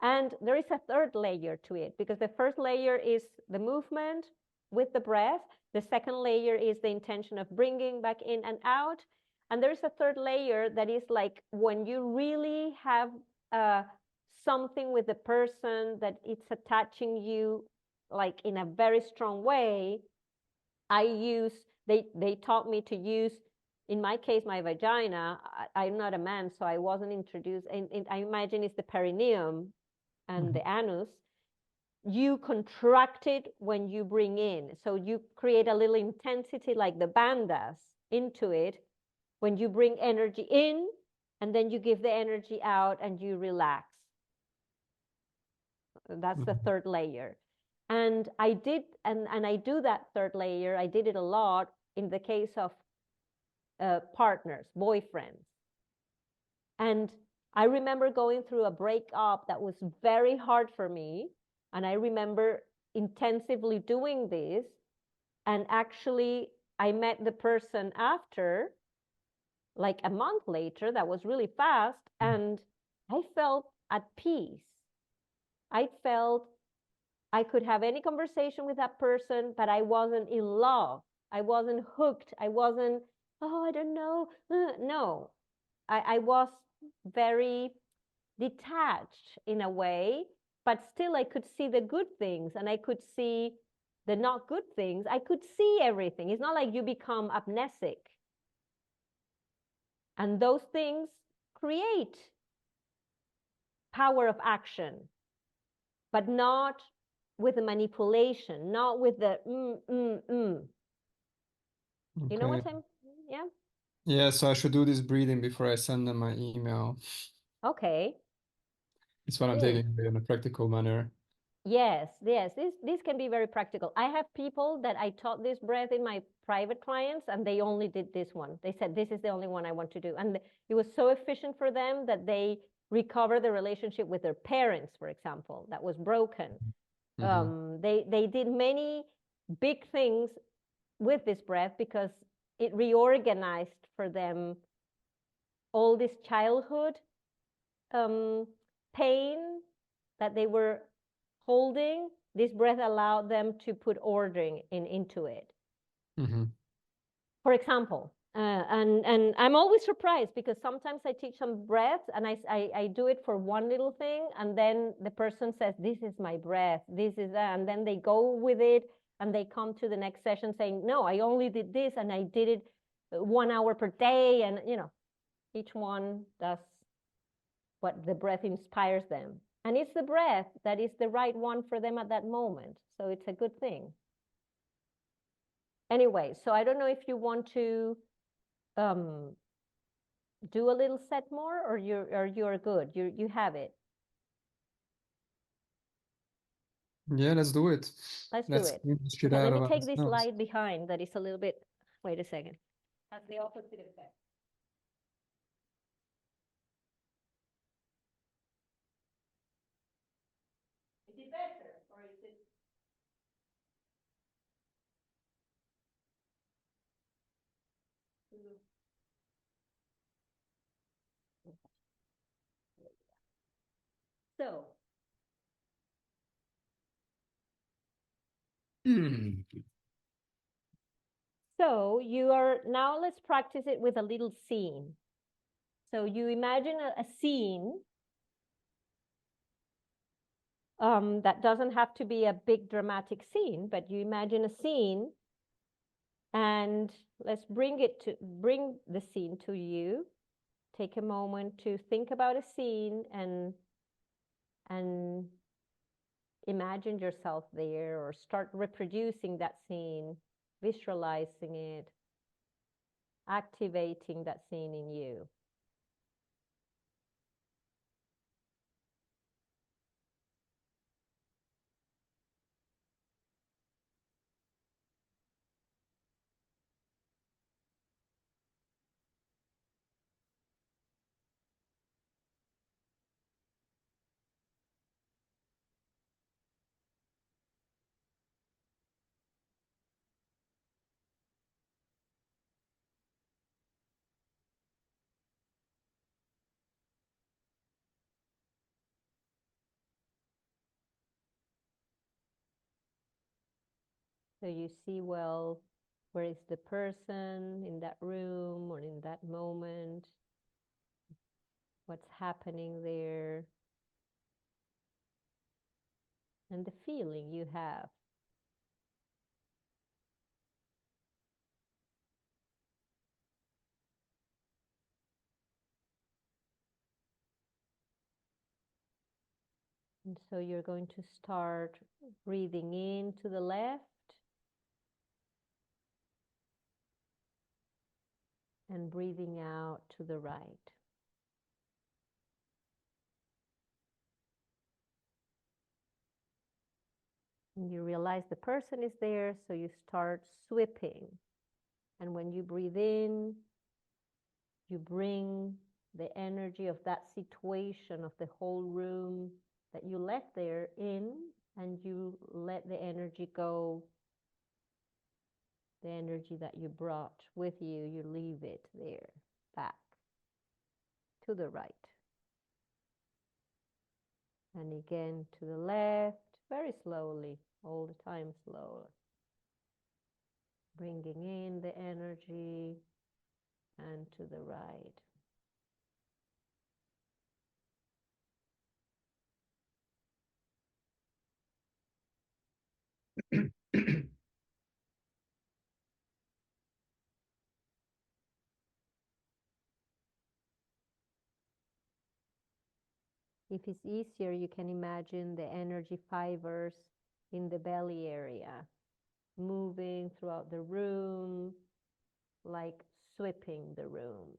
And there is a third layer to it, because the first layer is the movement with the breath. The second layer is the intention of bringing back in and out. And there's a third layer that is like when you really have something with the person that it's attaching you like in a very strong way. They taught me to use, in my case, my vagina. I'm not a man, so I wasn't introduced. And I imagine it's the perineum and the anus. You contract it when you bring in. So you create a little intensity like the bandhas into it when you bring energy in, and then you give the energy out and you relax. That's the third layer. And I did, and I do that third layer. I did it a lot in the case of partners, boyfriends. And I remember going through a breakup that was very hard for me. And I remember intensively doing this. And actually, I met the person after, like a month later. That was really fast. And I felt at peace. I felt I could have any conversation with that person, but I wasn't in love. I wasn't hooked. I wasn't, oh, I don't know. No, I was very detached in a way, but still I could see the good things and I could see the not good things. I could see everything. It's not like you become amnesic. And those things create power of action, but not with the manipulation, not with the You know what I'm, yeah? Yeah, so I should do this breathing before I send them my email. Okay. It's what I'm taking in a practical manner. Yes, this can be very practical. I have people that I taught this breath in my private clients, and they only did this one. They said, this is the only one I want to do. And it was so efficient for them that they recovered the relationship with their parents, for example, that was broken. They did many big things with this breath because it reorganized for them all this childhood pain that they were holding this breath allowed them to put ordering into it. Mm-hmm. For example, and I'm always surprised because sometimes I teach some breaths and I do it for one little thing, and then the person says, this is my breath, this is that, and then they go with it and they come to the next session saying, no, I only did this and I did it 1 hour per day, and each one does what the breath inspires them. And it's the breath that is the right one for them at that moment. So it's a good thing. Anyway, so I don't know if you want to do a little set more, or you're good. You have it. Yeah, let's do it. Let's do Let's it. clean the shit Okay, out let of me take this ourselves. light behind that is a little bit. Wait a second. Has the opposite effect. Is it better or is it? So Mm. So you are now, let's practice it with a little scene. So you imagine a scene that doesn't have to be a big dramatic scene, but you imagine a scene, and let's bring the scene to you. Take a moment to think about a scene and imagine yourself there, or start reproducing that scene, visualizing it, activating that scene in you. So you see well, where is the person in that room or in that moment? What's happening there? And the feeling you have. And so you're going to start breathing in to the left and breathing out to the right. And you realize the person is there, so you start sweeping. And when you breathe in, you bring the energy of that situation, of the whole room that you left there in, and you let the energy go. The energy that you brought with you, you leave it there, back to the right. And again to the left, very slowly, all the time slower. Bringing in the energy, and to the right. If it's easier, you can imagine the energy fibers in the belly area, moving throughout the room, like sweeping the room.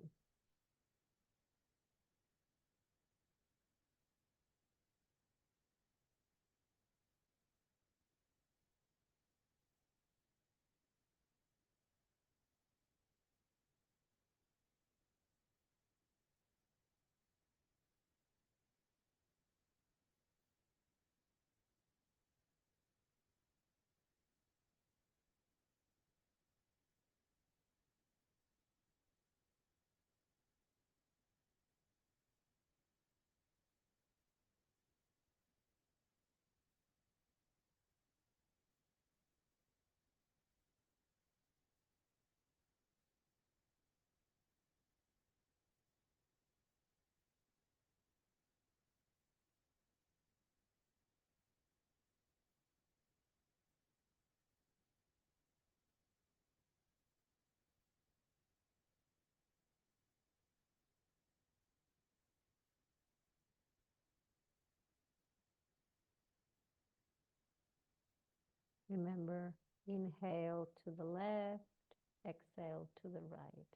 Remember, inhale to the left, exhale to the right.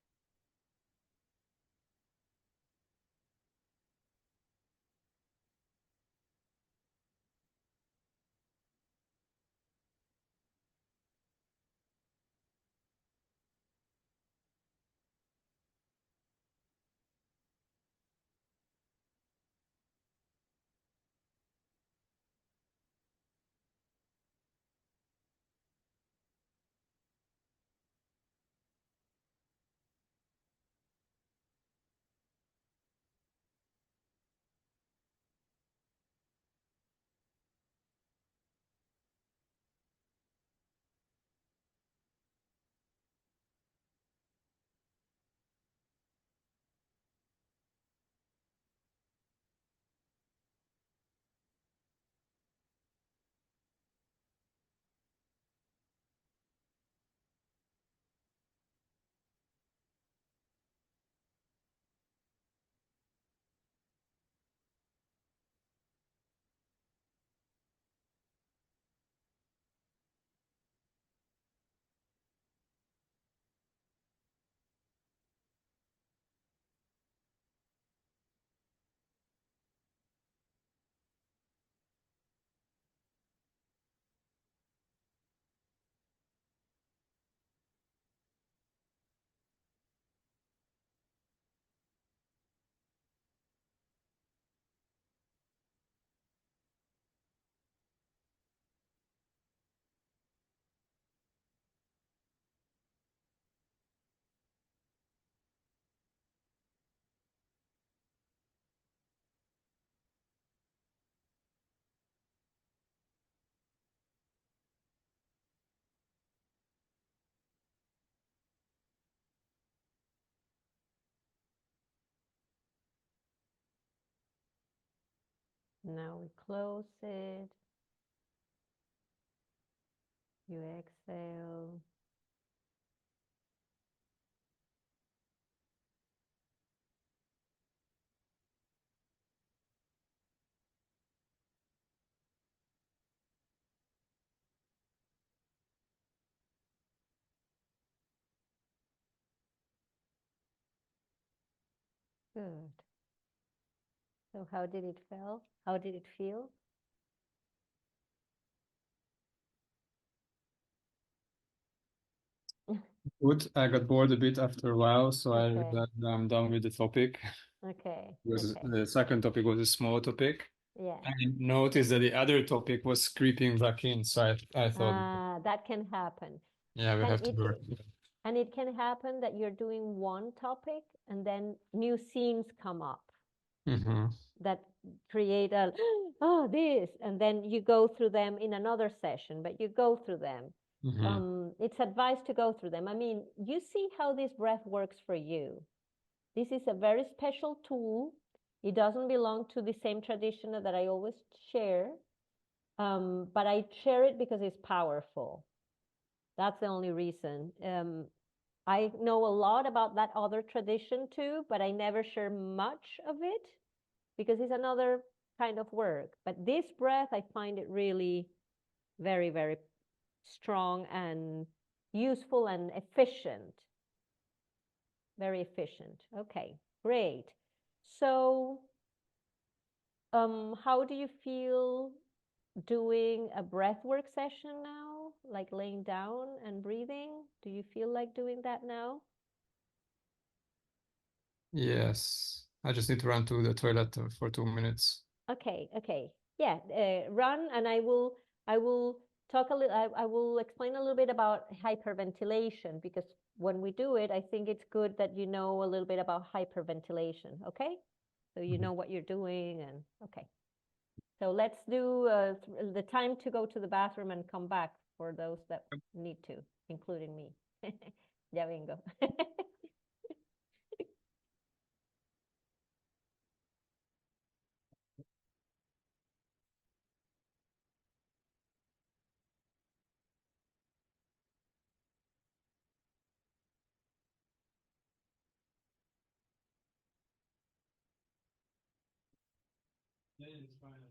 Now we close it. You exhale. Good. So how did it feel? How did it feel? Good. I got bored a bit after a while, so I Okay. realized I'm done with the topic. Okay. Because Okay. the second topic was a small topic. Yeah. I noticed that the other topic was creeping back in, so I thought, That can happen. yeah, we And have to it work. and it can happen that you're doing one topic and then new scenes come up Mm-hmm. that create a oh this, and then you go through them in another session, but you go through them. Mm-hmm. It's advised to go through them. I mean, you see how this breath works for you. This is a very special tool. It doesn't belong to the same tradition that I always share, but I share it because it's powerful. That's the only reason. I know a lot about that other tradition too, but I never share much of it because it's another kind of work. But this breath, I find it really very, very strong and useful and efficient. Very efficient. Okay, great. So, how do you feel doing a breath work session now? Like laying down and breathing? Do you feel like doing that now? Yes, I just need to run to the toilet for 2 minutes. Okay, okay. Yeah, run, and I will talk a little, I will explain a little bit about hyperventilation, because when we do it, I think it's good that you know a little bit about hyperventilation, okay? So you know what you're doing, and okay. So let's do the time to go to the bathroom and come back for those that need to, including me. Ya vengo. Yeah, it's fine.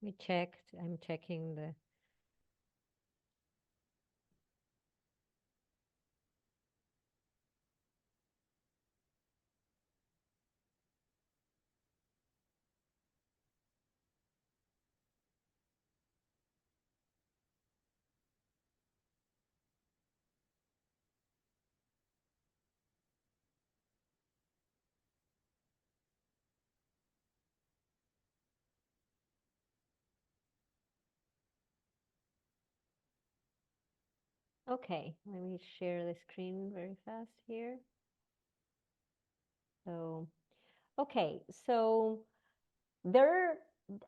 I'm checking the. Okay, let me share the screen very fast here. So, okay, so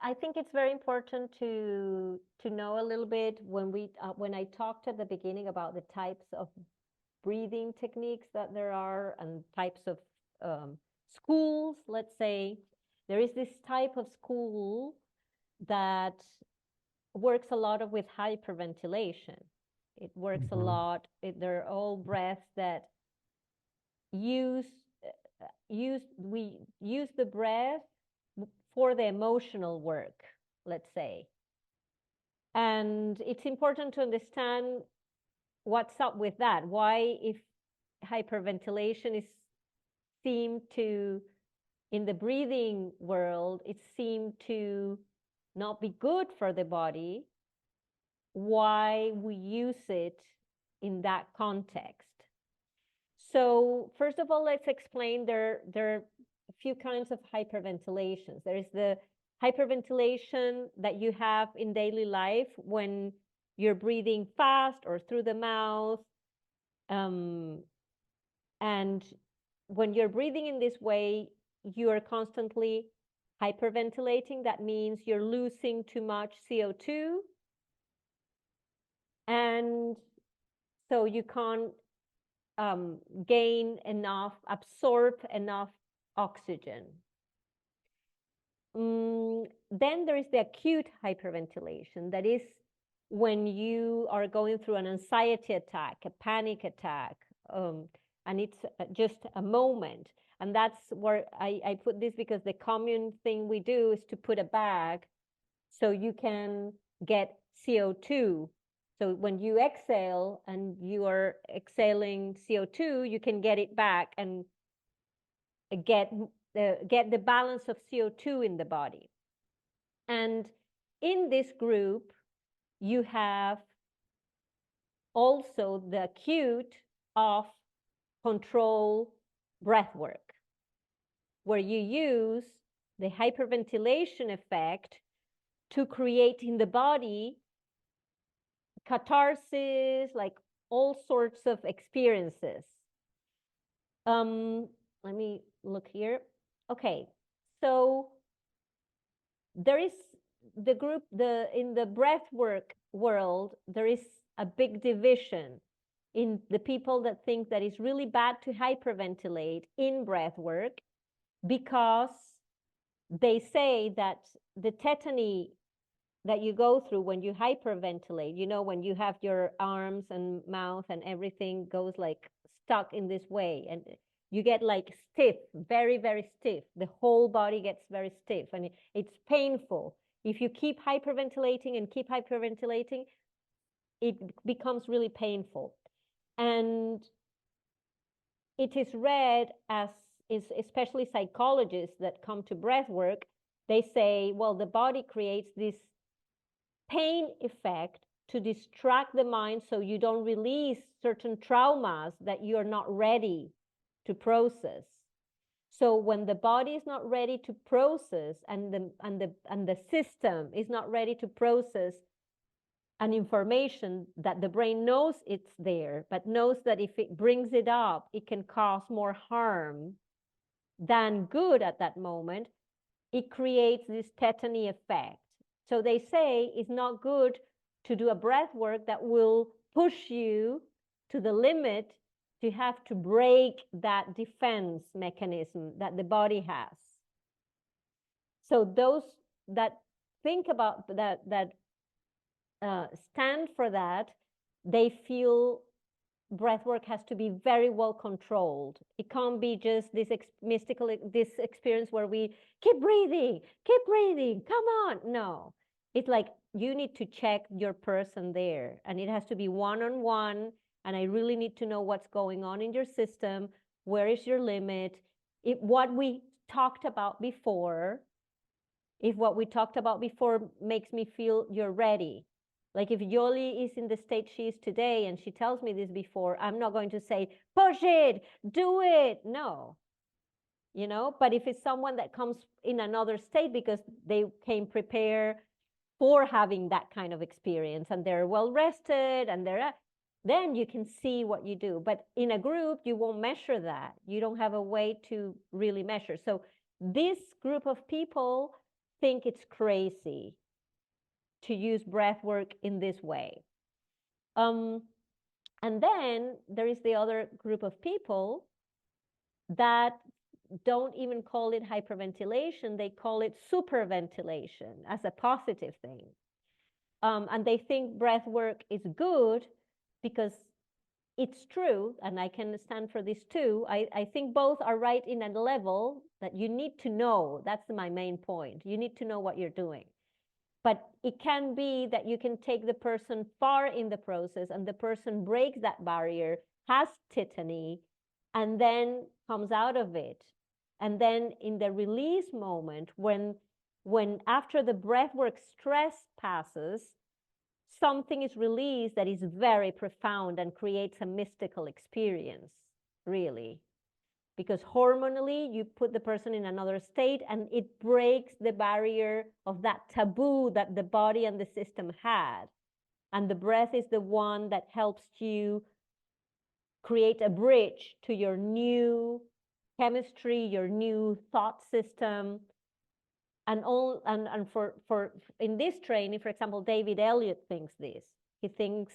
I think it's very important to know a little bit when I talked at the beginning about the types of breathing techniques that there are and types of schools, let's say. There is this type of school that works a lot with hyperventilation. It works a lot. They're all breaths that we use the breath for the emotional work, let's say. And it's important to understand what's up with that. Why, if hyperventilation is seemed to, in the breathing world, it seemed to not be good for the body, why we use it in that context. So first of all, let's explain there are a few kinds of hyperventilations. There is the hyperventilation that you have in daily life when you're breathing fast or through the mouth. And when you're breathing in this way, you are constantly hyperventilating. That means you're losing too much CO2. And so you can't absorb enough oxygen. Then there is the acute hyperventilation. That is when you are going through an anxiety attack, a panic attack, and it's just a moment. And that's where I put this, because the common thing we do is to put a bag so you can get CO2. So when you exhale and you are exhaling CO2, you can get it back and get the balance of CO2 in the body. And in this group, you have also the acute off control breath work, where you use the hyperventilation effect to create in the body catharsis, like all sorts of experiences. Let me look here. Okay, so there is the group, in the breath work world, there is a big division in the people that think that it's really bad to hyperventilate in breath work, because they say that the tetany that you go through when you hyperventilate, you know, when you have your arms and mouth and everything goes like stuck in this way, and you get like stiff, very, very stiff. The whole body gets very stiff, and it's painful. If you keep hyperventilating and keep hyperventilating, it becomes really painful. And it is read as, especially psychologists that come to breath work, they say, well, the body creates this pain effect to distract the mind so you don't release certain traumas that you're not ready to process. So when the body is not ready to process, and the system is not ready to process an information that the brain knows it's there, but knows that if it brings it up, it can cause more harm than good at that moment, it creates this tetany effect. So they say it's not good to do a breath work that will push you to the limit to have to break that defense mechanism that the body has. So those that think about that, stand for that, they feel breath work has to be very well controlled. It can't be just this mystical, this experience where we keep breathing, come on. No, it's like you need to check your person there, and it has to be one-on-one, and I really need to know what's going on in your system. Where is your limit? If what we talked about before, makes me feel you're ready. Like if Yoli is in the state she is today and she tells me this before, I'm not going to say, push it, do it. No. You know, but if it's someone that comes in another state because they came prepared for having that kind of experience and they're well rested and then you can see what you do. But in a group, you won't measure that. You don't have a way to really measure. So this group of people think it's crazy to use breath work in this way. And then there is the other group of people that don't even call it hyperventilation, they call it superventilation as a positive thing. And they think breath work is good because it's true, and I can stand for this too. I think both are right in a level that you need to know. That's my main point. You need to know what you're doing. But it can be that you can take the person far in the process and the person breaks that barrier, has tetany, and then comes out of it. And then in the release moment, when after the breathwork stress passes, something is released that is very profound and creates a mystical experience, really. Because hormonally, you put the person in another state and it breaks the barrier of that taboo that the body and the system had. And the breath is the one that helps you create a bridge to your new chemistry, your new thought system. And for in this training, for example, David Elliott thinks this. He thinks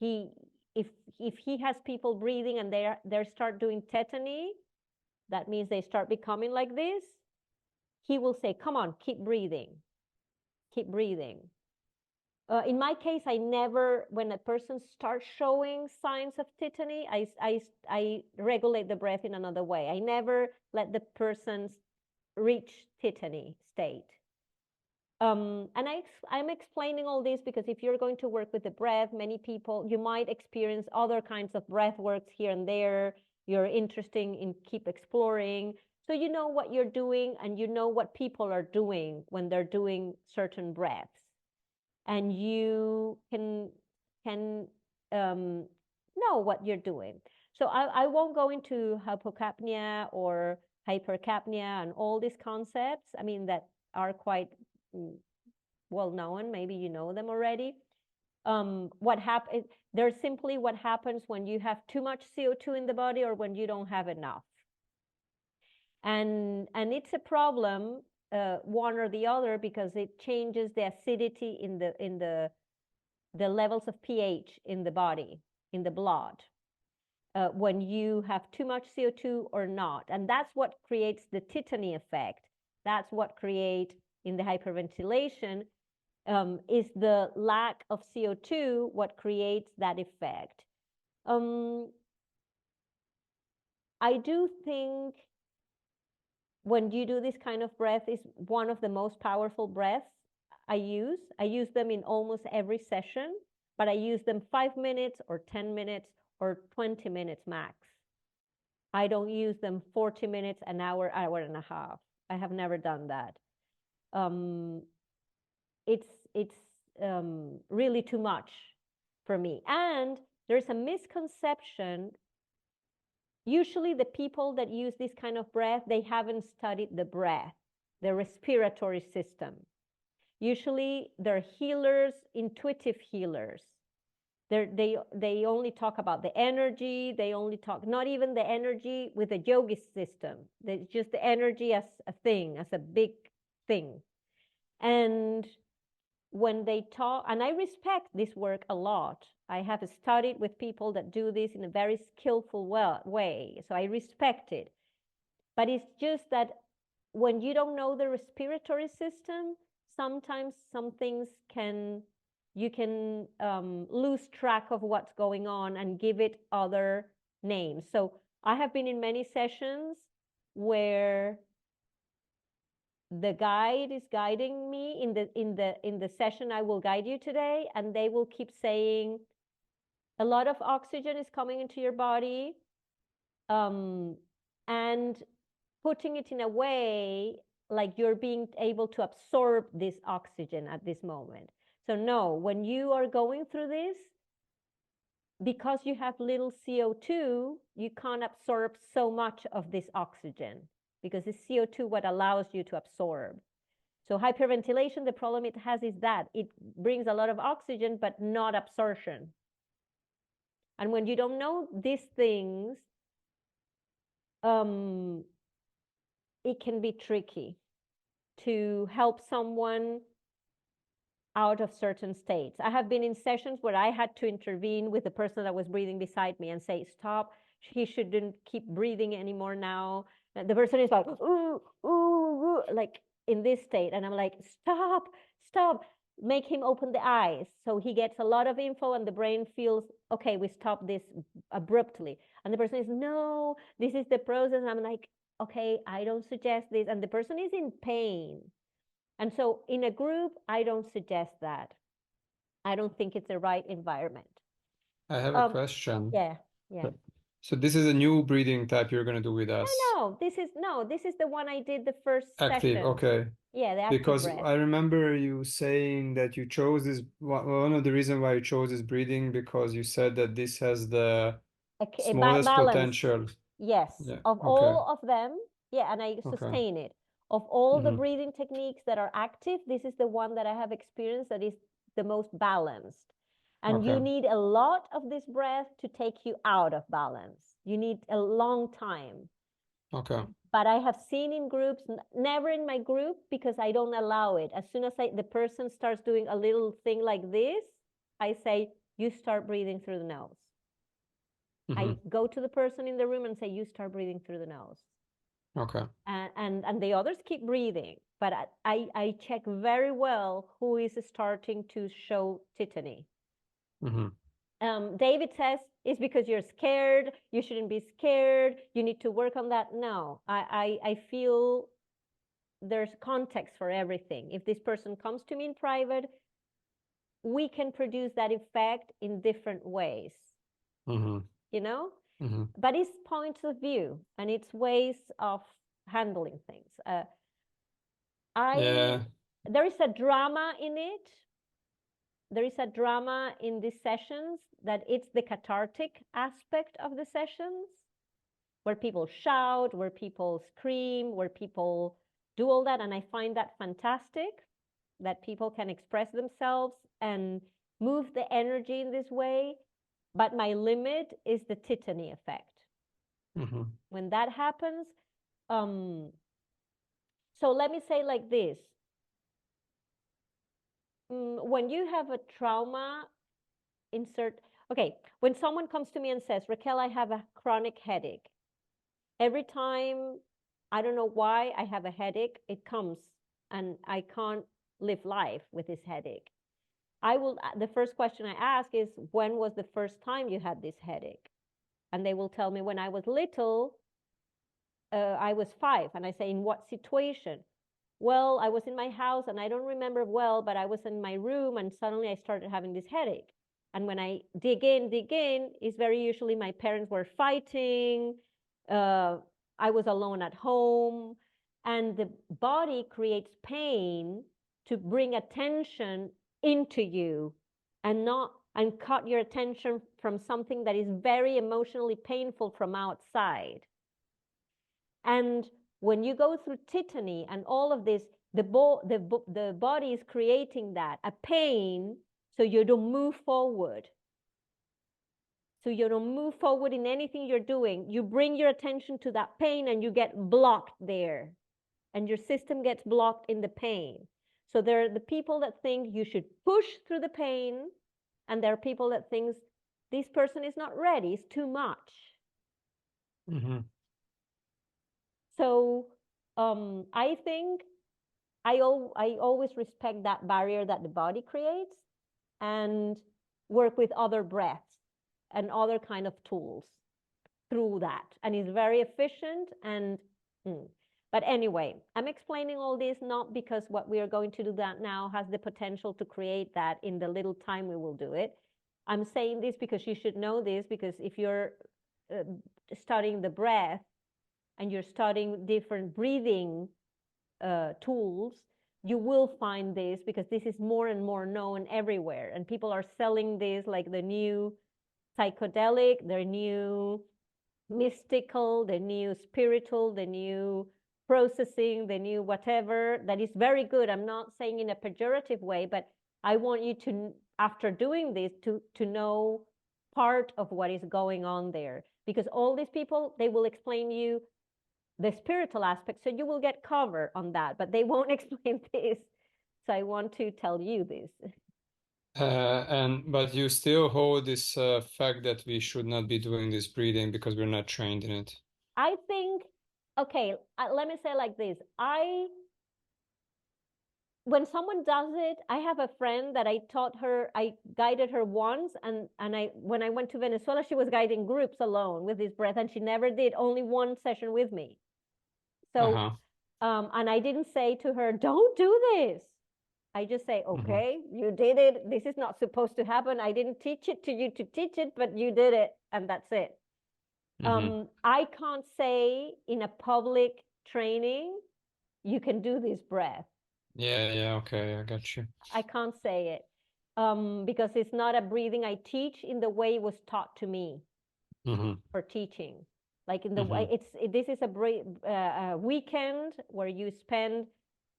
if he has people breathing and they start doing tetany, that means they start becoming like this, he will say, come on, keep breathing. Keep breathing. In my case, I never, when a person starts showing signs of tetany, I regulate the breath in another way. I never let the person reach tetany state. And I'm explaining all this because if you're going to work with the breath, many people, you might experience other kinds of breath works here and there. You're interested in keep exploring. So you know what you're doing and you know what people are doing when they're doing certain breaths. And you can know what you're doing. So I won't go into hypocapnia or hypercapnia and all these concepts, I mean, that are quite well known. Maybe you know them already. What happens? They're simply what happens when you have too much CO2 in the body or when you don't have enough. And it's a problem, one or the other, because it changes the acidity in the levels of pH in the body, in the blood, when you have too much CO2 or not. And that's what creates the tetany effect. That's what creates in the hyperventilation, is the lack of CO2 what creates that effect. I do think when you do this kind of breath is one of the most powerful breaths I use. I use them in almost every session, but I use them 5 minutes or 10 minutes or 20 minutes max. I don't use them 40 minutes, an hour, hour and a half. I have never done that. It's really too much for me. And there's a misconception. Usually the people that use this kind of breath, they haven't studied the breath, the respiratory system. Usually they're healers, intuitive healers. They only talk about the energy. They only talk, not even the energy with the yogi system. It's just the energy as a thing, as a big thing. And when they talk, and I respect this work a lot. I have studied with people that do this in a very skillful way, so I respect it. But it's just that when you don't know the respiratory system, sometimes some things you can lose track of what's going on and give it other names. So I have been in many sessions where the guide is guiding me in the session I will guide you today, and they will keep saying a lot of oxygen is coming into your body, and putting it in a way like you're being able to absorb this oxygen at this moment. So no, when you are going through this, because you have little CO2, you can't absorb so much of this oxygen, because it's CO2 what allows you to absorb. So hyperventilation, the problem it has is that it brings a lot of oxygen, but not absorption. And when you don't know these things, it can be tricky to help someone out of certain states. I have been in sessions where I had to intervene with the person that was breathing beside me and say, stop, he shouldn't keep breathing anymore now. And the person is like, ooh, ooh, ooh, like in this state. And I'm like, stop, stop, make him open the eyes. So he gets a lot of info and the brain feels, okay, we stop this abruptly. And the person is, no, this is the process. And I'm like, okay, I don't suggest this. And the person is in pain. And so in a group, I don't suggest that. I don't think it's the right environment. I have a question. Yeah. So this is a new breathing type you're going to do with us. No, this is the one I did the first Active, session. okay. Yeah, the active Because breath. I remember you saying that you chose this, one of the reasons why you chose this breathing, because you said that this has the smallest balance. potential. Yes, Yeah, of okay. all of them, yeah, and I Okay. sustain it. Of all the Mhm. breathing techniques that are active, this is the one that I have experienced that is the most balanced. And you Okay. need a lot of this breath to take you out of balance. You need a long time. Okay. But I have seen in groups, never in my group, because I don't allow it. As soon as the person starts doing a little thing like this, I say, you start breathing through the nose. I Mhm. go to the person in the room and say, you start breathing through the nose. Okay. And the others keep breathing. But I check very well who is starting to show tetany. Mhm. David says, it's because you're scared. You shouldn't be scared. You need to work on that. No, I feel there's context for everything. If this person comes to me in private, we can produce that effect in different ways. Mhm. You know? Mhm. But it's points of view and it's ways of handling things. Yeah. There is a drama in it. There is a drama in these sessions that it's the cathartic aspect of the sessions, where people shout, where people scream, where people do all that. And I find that fantastic, that people can express themselves and move the energy in this way. But my limit is the tetany effect. Mhm. When that happens, so let me say like this. When you have a trauma, when someone comes to me and says, Raquel, I have a chronic headache. Every time, I don't know why I have a headache, it comes and I can't live life with this headache. The first question I ask is, when was the first time you had this headache? And they will tell me, when I was little, I was 5. And I say, in what situation? Well, I was in my house and I don't remember well, but I was in my room and suddenly I started having this headache. And when I dig in, it's very usually my parents were fighting. I was alone at home. And the body creates pain to bring attention into you and cut your attention from something that is very emotionally painful from outside. And when you go through tetany and all of this, the body is creating that, a pain, so you don't move forward. So you don't move forward in anything you're doing. You bring your attention to that pain and you get blocked there. And your system gets blocked in the pain. So there are the people that think you should push through the pain, and there are people that think this person is not ready, it's too much. Mm-hmm. So I think I always respect that barrier that the body creates and work with other breaths and other kind of tools through that. And it's very efficient. And But anyway, I'm explaining all this not because what we are going to do that now has the potential to create that in the little time we will do it. I'm saying this because you should know this, because if you're studying the breath and you're studying different breathing tools, you will find this, because this is more and more known everywhere. And people are selling this like the new psychedelic, the new mystical, the new spiritual, the new processing, the new whatever. That is very good. I'm not saying in a pejorative way, but I want you to, after doing this, to know part of what is going on there. Because all these people, they will explain you the spiritual aspect, so you will get cover on that, but they won't explain this. So I want to tell you this. But you still hold this fact that we should not be doing this breathing because we're not trained in it. I think, okay, let me say like this. When someone does it, I have a friend that I taught her, I guided her once, and when I went to Venezuela, she was guiding groups alone with this breath, and she never did only one session with me. So, and I didn't say to her, don't do this. I just say, okay, you did it. This is not supposed to happen. I didn't teach it to you to teach it, but you did it, and that's it. I can't say in a public training, you can do this breath. Yeah, okay, I got you. I can't say it because it's not a breathing I teach in the way it was taught to me for teaching. Like in the way this is a weekend where you spend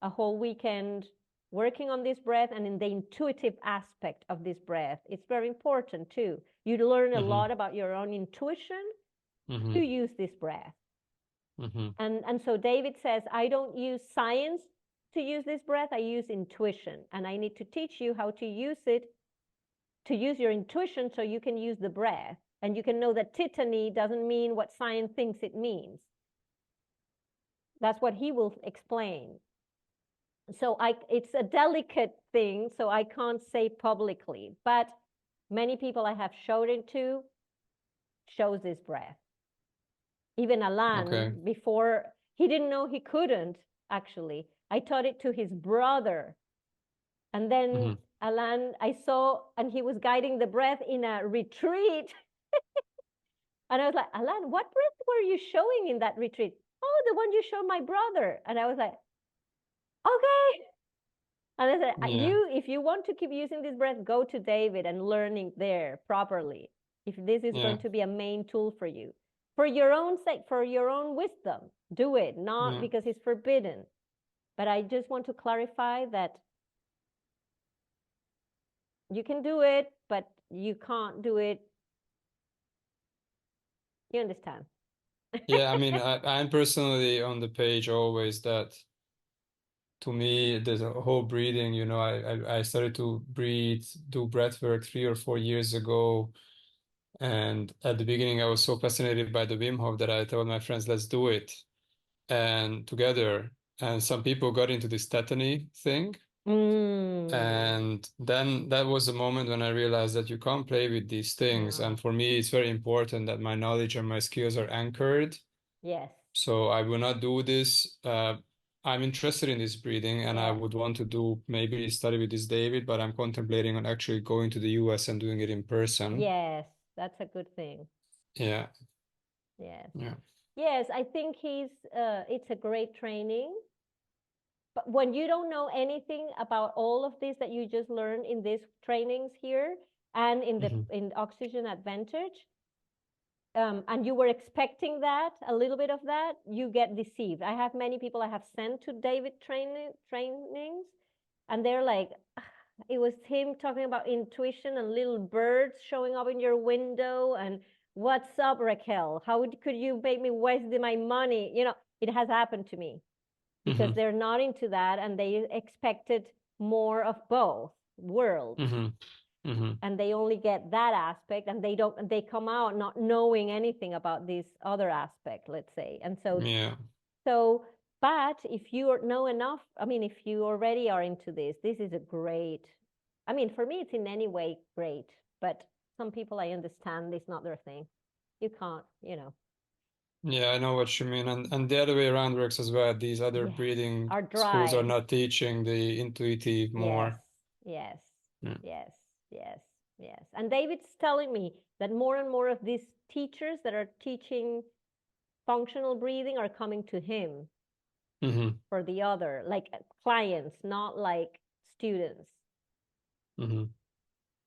a whole weekend working on this breath, and in the intuitive aspect of this breath. It's very important too. You learn a lot about your own intuition to use this breath. And so David says, I don't use science to use this breath, I use intuition. And I need to teach you how to use it, to use your intuition so you can use the breath. And you can know that tetany doesn't mean what science thinks it means. That's what he will explain. So it's a delicate thing, so I can't say publicly. But many people I have showed it to shows this breath. Even Alan, before, he didn't know he couldn't, actually. I taught it to his brother. And then Alan, I saw, and he was guiding the breath in a retreat. And I was like, Alan, what breath were you showing in that retreat? Oh, the one you showed my brother. And I was like, okay. And I said, if you want to keep using this breath, go to David and learning there properly. If this is going to be a main tool for you. For your own sake, for your own wisdom, do it, not because it's forbidden. But I just want to clarify that you can do it, but you can't do it. You understand? Yeah, I mean, I'm personally on the page always that, to me, there's a whole breathing, you know, I started to do breath work 3 or 4 years ago. And at the beginning, I was so fascinated by the Wim Hof that I told my friends, let's do it. And together, and some people got into this tetany thing. And then that was the moment when I realized that you can't play with these things. And for me, it's very important that my knowledge and my skills are anchored. Yes. So I will not do this. I'm interested in this breathing, and I would want to do maybe study with this David, but I'm contemplating on actually going to the US and doing it in person. Yes, that's a good thing. Yeah. Yes. Yeah. Yes, I think it's a great training. But when you don't know anything about all of this that you just learned in these trainings here and in the in Oxygen Advantage, and you were expecting that, a little bit of that, you get deceived. I have many people I have sent to David trainings, and they're like, it was him talking about intuition and little birds showing up in your window, and what's up, Raquel? How could you make me waste my money? You know, it has happened to me because they're not into that, and they expected more of both worlds. And they only get that aspect, and they come out not knowing anything about this other aspect, let's say. And so but if you know enough, I mean, if you already are into this is a great, I mean, for me it's in any way great, but some people, I understand, it's not their thing. You can't, you know. Yeah, I know what you mean. And the other way around works as well. These other Yes, breathing are schools are dry. not teaching the intuitive Yes, more. yes, Yeah. yes, yes, yes. And David's telling me that more and more of these teachers that are teaching functional breathing are coming to him Mm-hmm. for the other, like clients, not like students, Mm-hmm.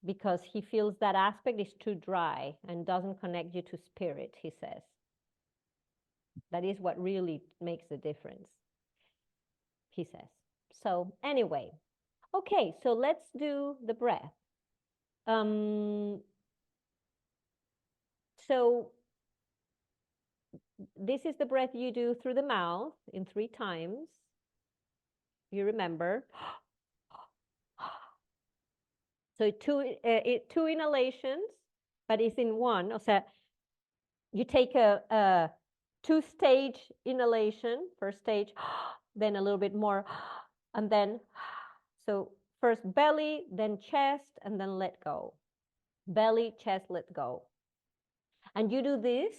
because he feels that aspect is too dry and doesn't connect you to spirit, he says. That is what really makes the difference, he says. So anyway, okay, so let's do the breath. So this is the breath you do through the mouth in 3 times. You remember. So two inhalations, but it's in one. O sea, you take a 2-stage inhalation, first stage, then a little bit more, and then, so first belly, then chest, and then let go. Belly, chest, let go. And you do this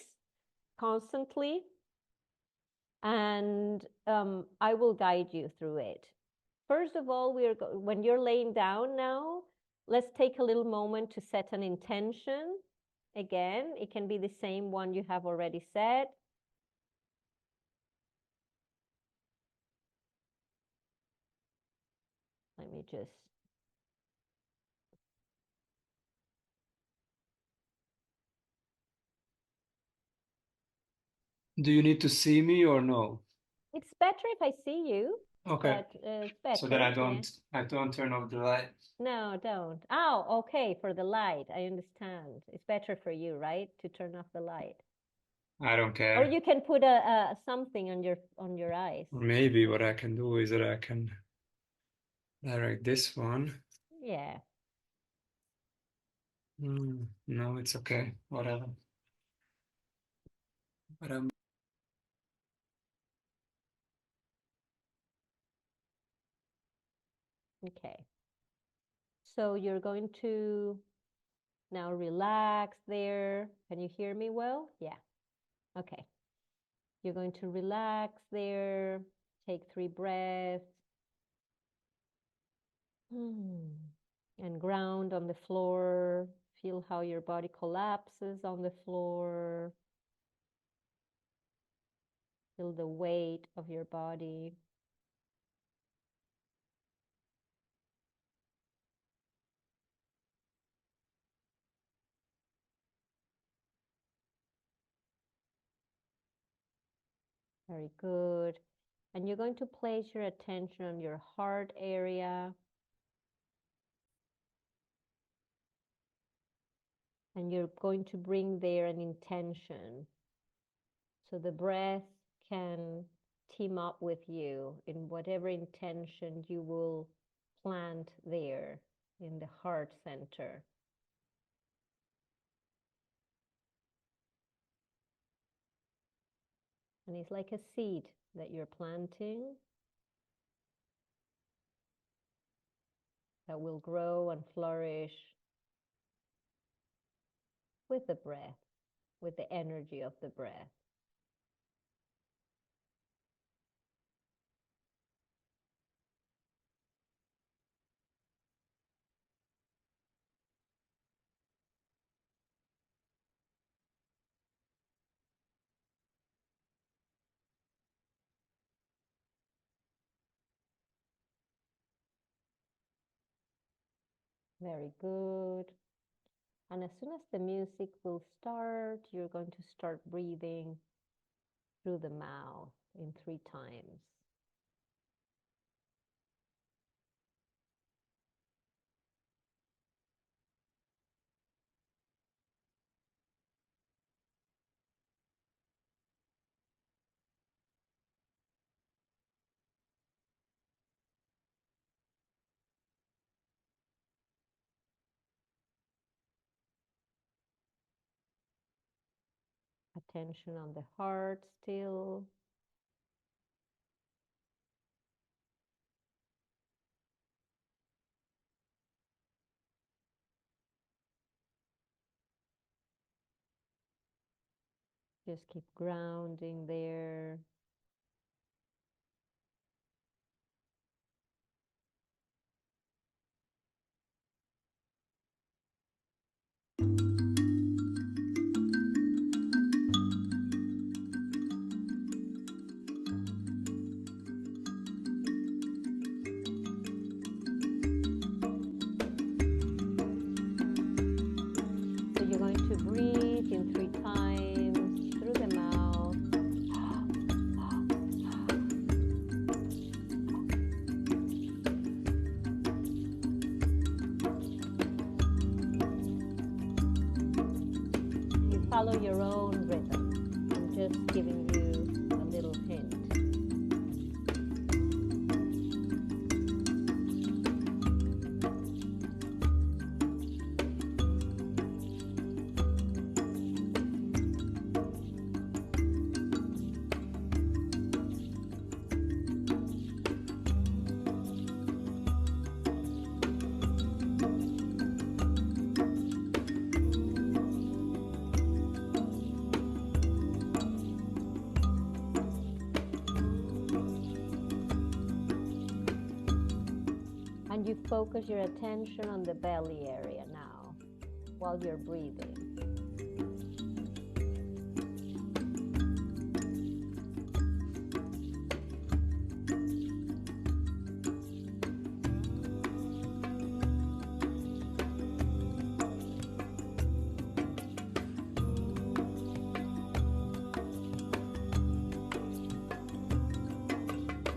constantly, and I will guide you through it. First of all, when you're laying down now, let's take a little moment to set an intention. Again, it can be the same one you have already set. Let me just. Do you need to see me or no? It's better if I see you. Okay. But it's better. So then I yeah. don't turn off the light. No, don't. Oh, okay, for the light. I understand. It's better for you, right? To turn off the light. I don't Or care. you can put a something on your eyes. Maybe what I can do is that I can direct this one. Yeah. No, it's okay. Whatever. But Okay. So you're going to now relax there. Can you hear me well? Yeah. Okay. You're going to relax there. Take 3 breaths. And ground on the floor. Feel how your body collapses on the floor. Feel the weight of your body. Very good. And you're going to place your attention on your heart area. And you're going to bring there an intention. So the breath can team up with you in whatever intention you will plant there in the heart center. And it's like a seed that you're planting that will grow and flourish with the breath, with the energy of the breath. Very good. And as soon as the music will start, you're going to start breathing through the mouth in 3 times. Attention on the heart still. Just keep grounding there. So you're going to breathe in 3 times through the mouth. You follow your own rhythm. I'm just giving you a little hint. And you focus your attention on the belly area now while you're breathing.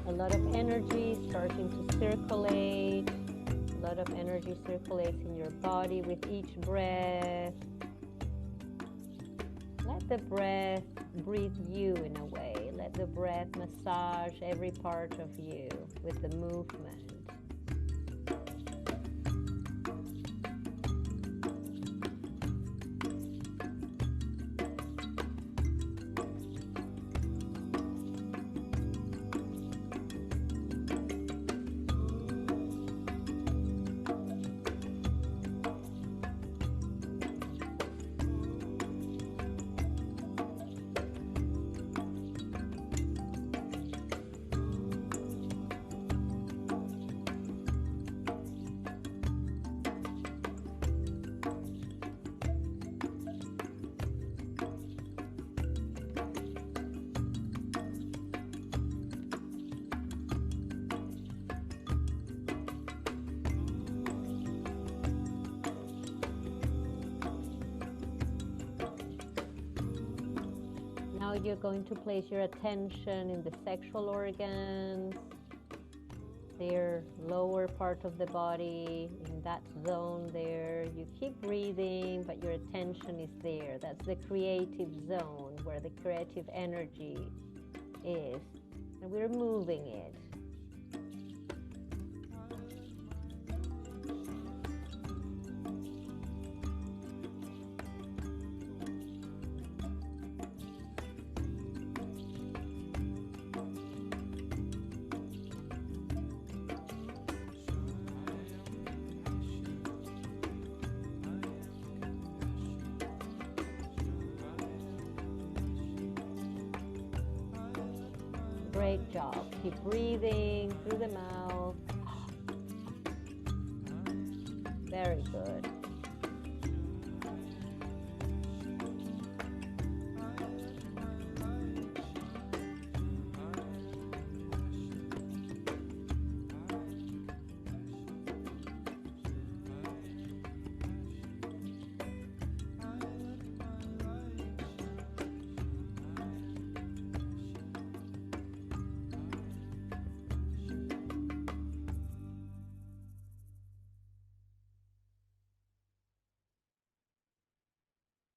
A lot of energy starting to circulate. A lot of energy circulates in your body with each breath. Let the breath breathe you in a way. Let the breath massage every part of you with the movement. Now you're going to place your attention in the sexual organs, their lower part of the body, in that zone there. You keep breathing, but your attention is there. That's the creative zone where the creative energy is. And we're moving it. Great job. Keep breathing through the mouth. Very good.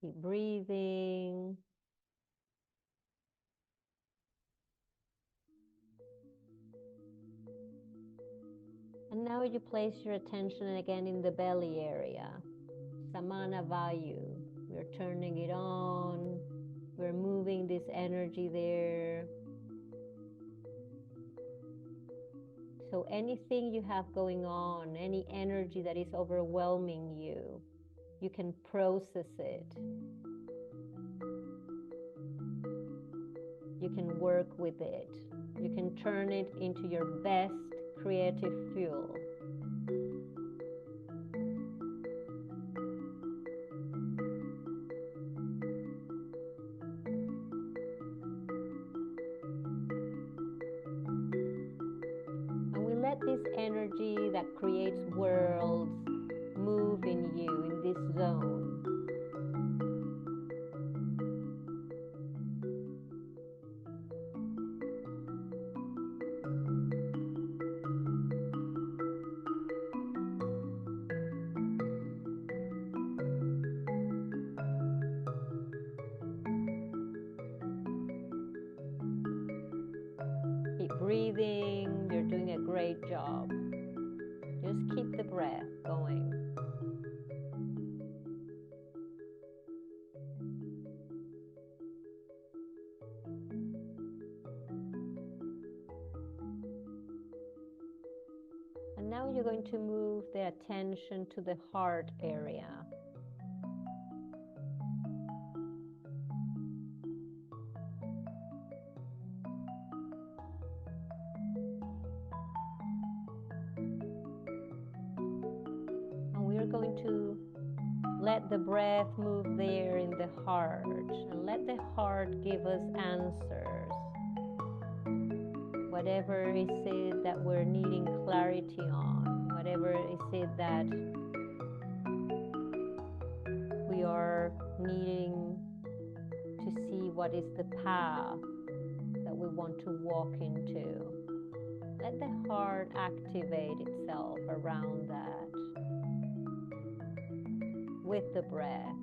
Keep breathing. And now you place your attention again in the belly area. Samana Vayu. We're turning it on. We're moving this energy there. So anything you have going on, any energy that is overwhelming you, you can process it. You can work with it. You can turn it into your best creative fuel. And we let this energy that creates worlds move in you in this zone. Keep breathing. You're doing a great job. Just keep the breath going. And now you're going to move the attention to the heart area. And we're going to let the breath move there in the heart, and let the heart give us answers. Whatever is it that we're needing clarity on, whatever is it that we are needing to see, what is the path that we want to walk into. Let the heart activate itself around that with the breath.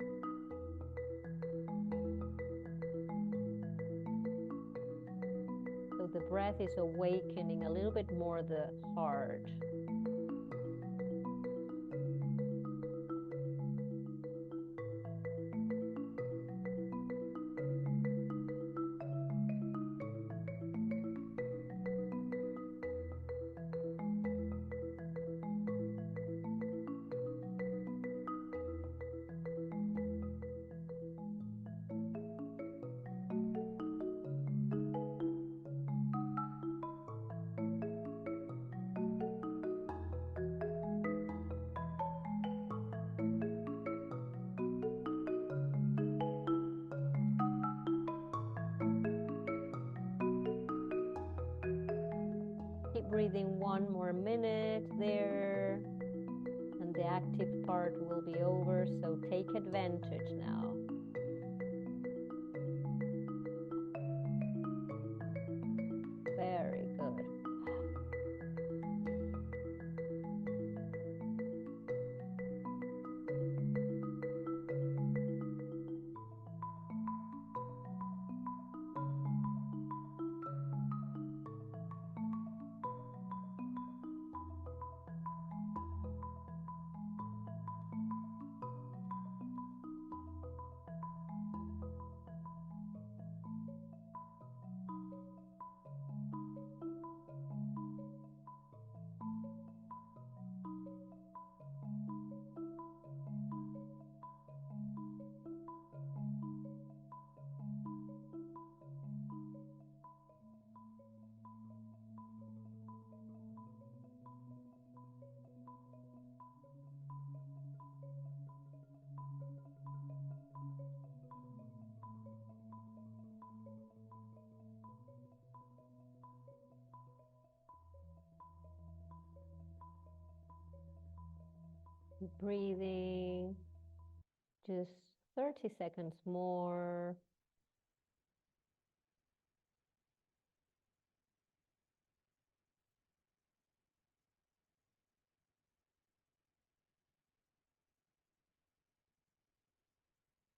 So the breath is awakening a little bit more the heart. Keep breathing one more minute there, and the active part will be over, so take advantage now. Very good. Keep breathing. Just 30 seconds more.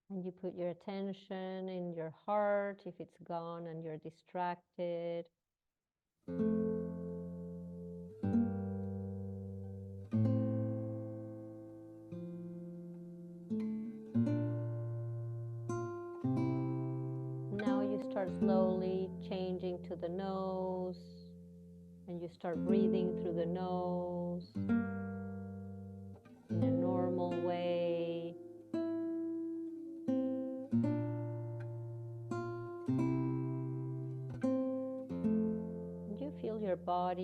And you put your attention in your heart if it's gone and you're distracted. Now you start slowly changing to the nose, and you start breathing through the nose in a normal way.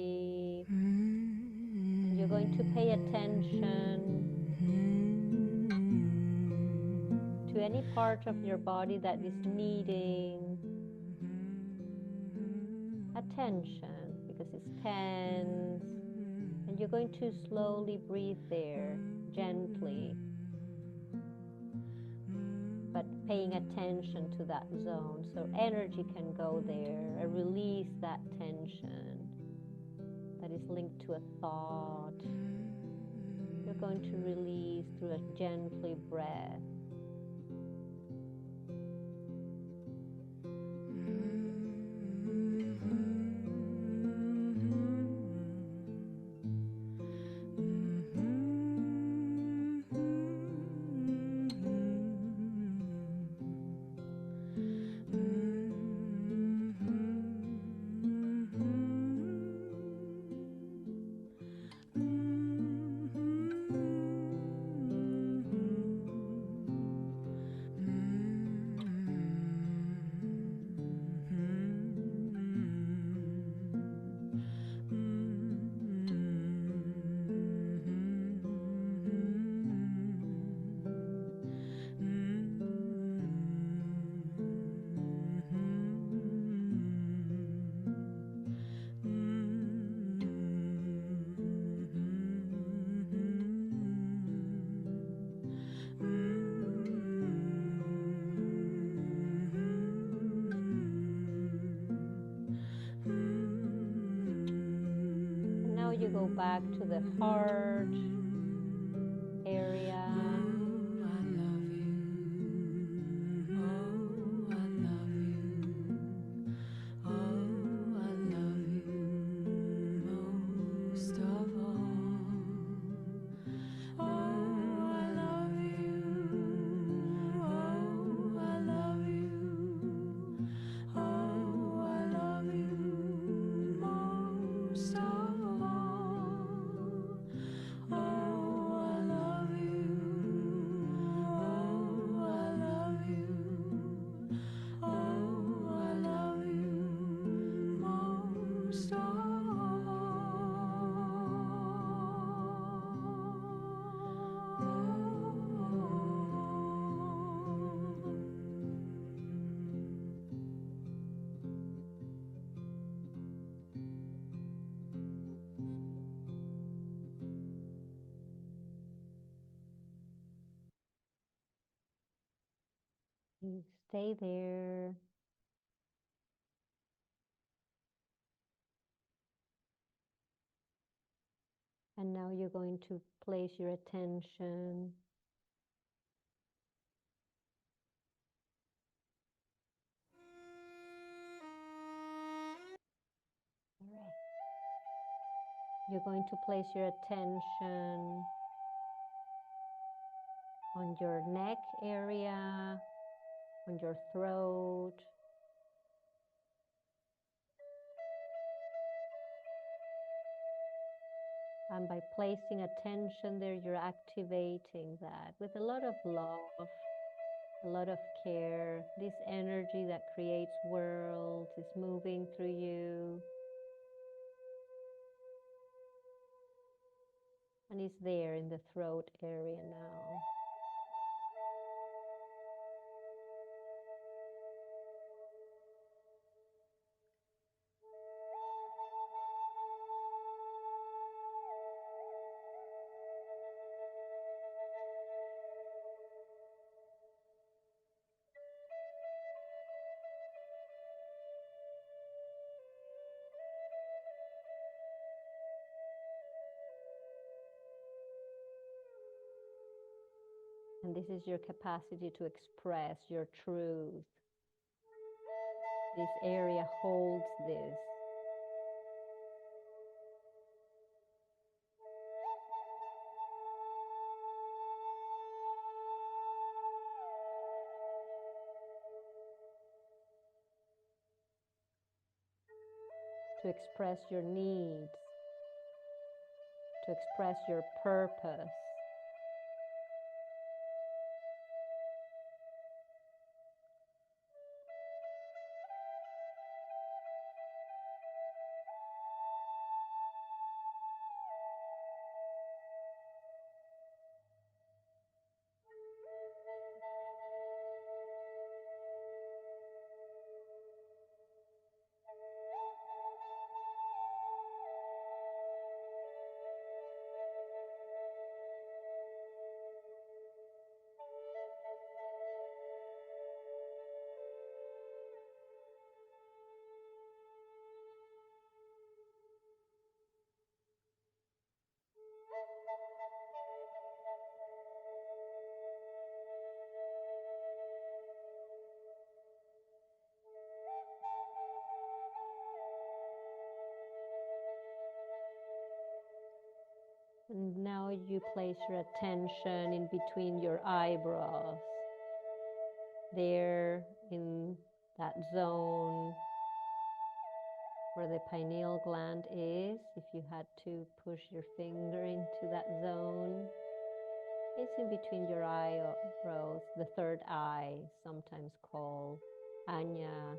breathe. And you're going to pay attention to any part of your body that is needing attention because it's tense. And you're going to slowly breathe there, gently, but paying attention to that zone so energy can go there and release that tension that is linked to a thought. You're going to release through a gently breath. You go back to the heart area. You stay there. And now you're going to place your attention You're going to place your attention on your neck area, on your throat. And by placing attention there, you're activating that with a lot of love, a lot of care. This energy that creates worlds is moving through you. And is there in the throat area now. And this is your capacity to express your truth. This area holds this. To express your needs, to express your purpose. And now you place your attention in between your eyebrows, there in that zone where the pineal gland is. If you had to push your finger into that zone, it's in between your eyebrows, the third eye, sometimes called Anya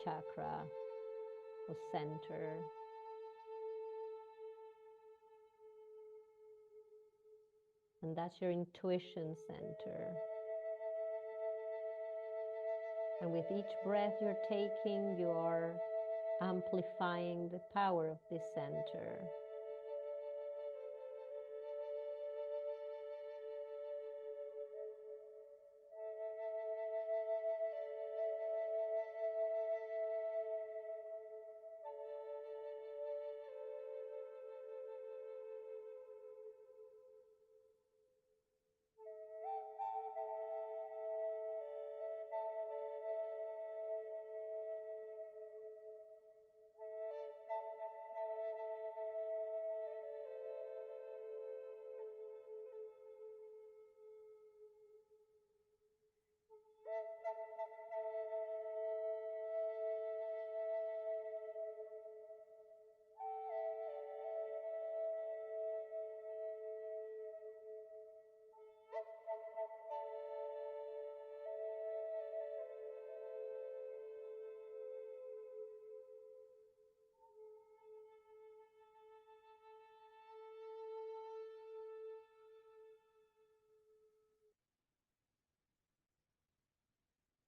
chakra or center. And that's your intuition center. And with each breath you're taking, you are amplifying the power of this center.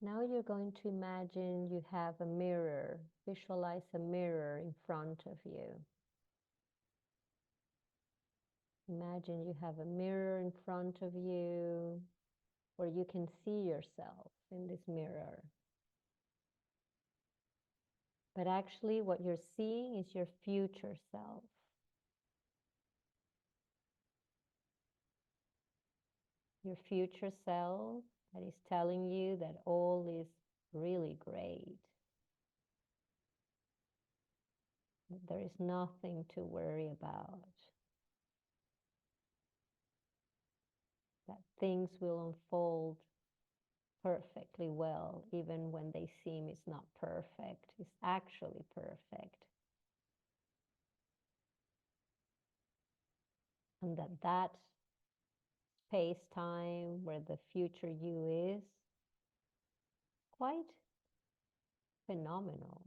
Now you're going to imagine you have a mirror. Visualize a mirror in front of you. Imagine you have a mirror in front of you where you can see yourself in this mirror. But actually what you're seeing is your future self. Your future self that is telling you that all is really great. There is nothing to worry about. That things will unfold perfectly well, even when they seem it's not perfect. It's actually perfect. And that space-time where the future you is quite phenomenal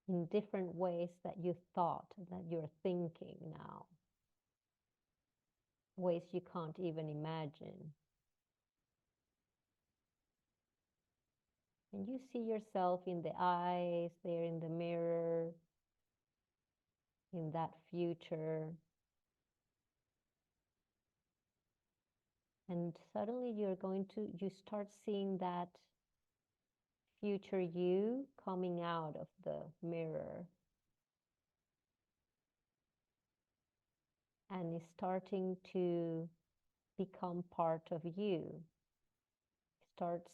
in different ways that you thought, that you're thinking now, ways you can't even imagine. And you see yourself in the eyes, there in the mirror, in that future. And suddenly you start seeing that future you coming out of the mirror. And is starting to become part of you. Starts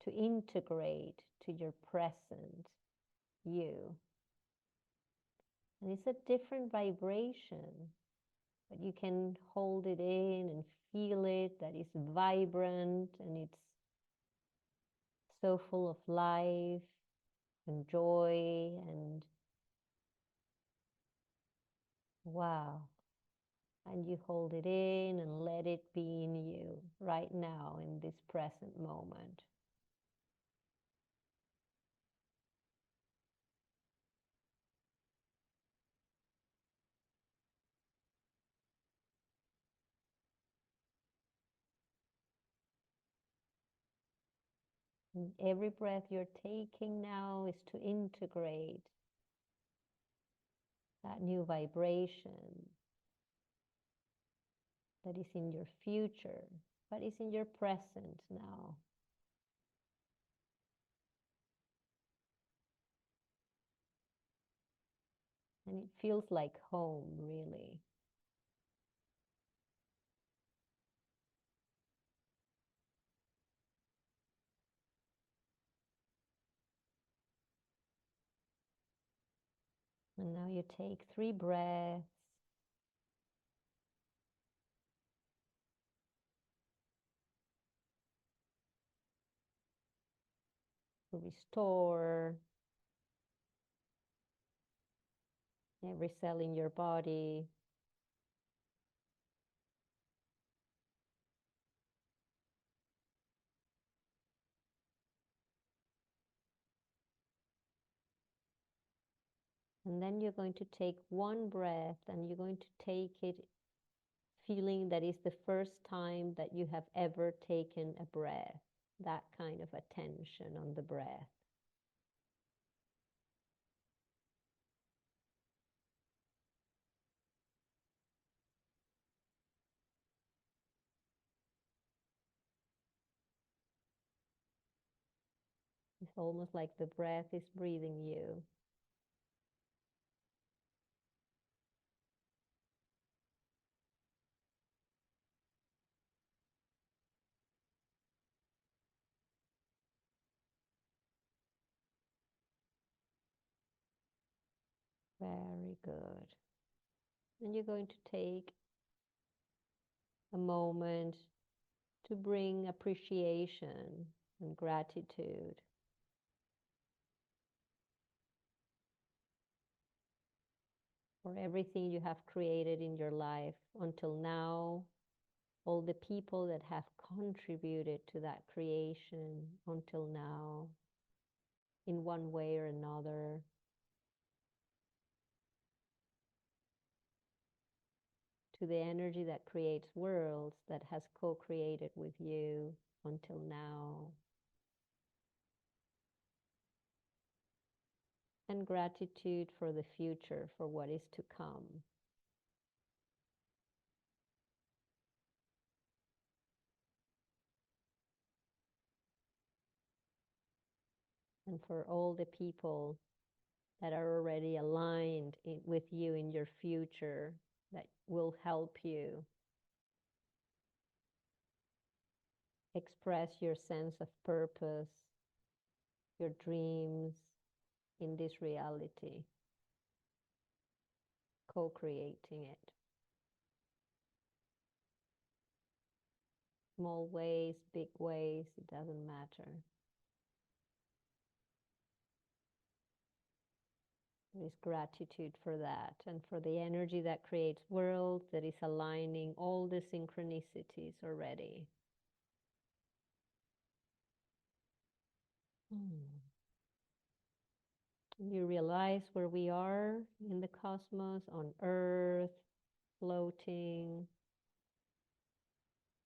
to integrate to your present you. And it's a different vibration, but you can hold it in and feel it, that it's vibrant and it's so full of life and joy and wow. And you hold it in and let it be in you right now in this present moment. And every breath you're taking now is to integrate that new vibration that is in your future, but is in your present now. And it feels like home, really. And now you we take 3 breaths. To restore every cell in your body. And then you're going to take 1 breath and you're going to take it feeling that is the first time that you have ever taken a breath, that kind of attention on the breath. It's almost like the breath is breathing you. Very good. And you're going to take a moment to bring appreciation and gratitude for everything you have created in your life until now, all the people that have contributed to that creation until now, in one way or another. To the energy that creates worlds that has co-created with you until now. And gratitude for the future, for what is to come. And for all the people that are already aligned with you in your future, that will help you express your sense of purpose, your dreams in this reality, co-creating it. Small ways, big ways, it doesn't matter. There is gratitude for that and for the energy that creates worlds, that is aligning all the synchronicities already. You realize where we are in the cosmos, on Earth, floating,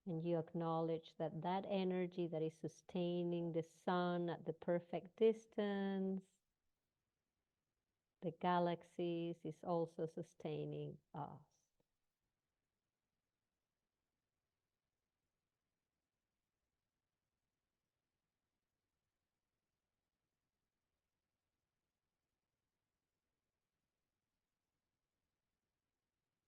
and you acknowledge that that energy that is sustaining the sun at the perfect distance, the galaxies, is also sustaining us.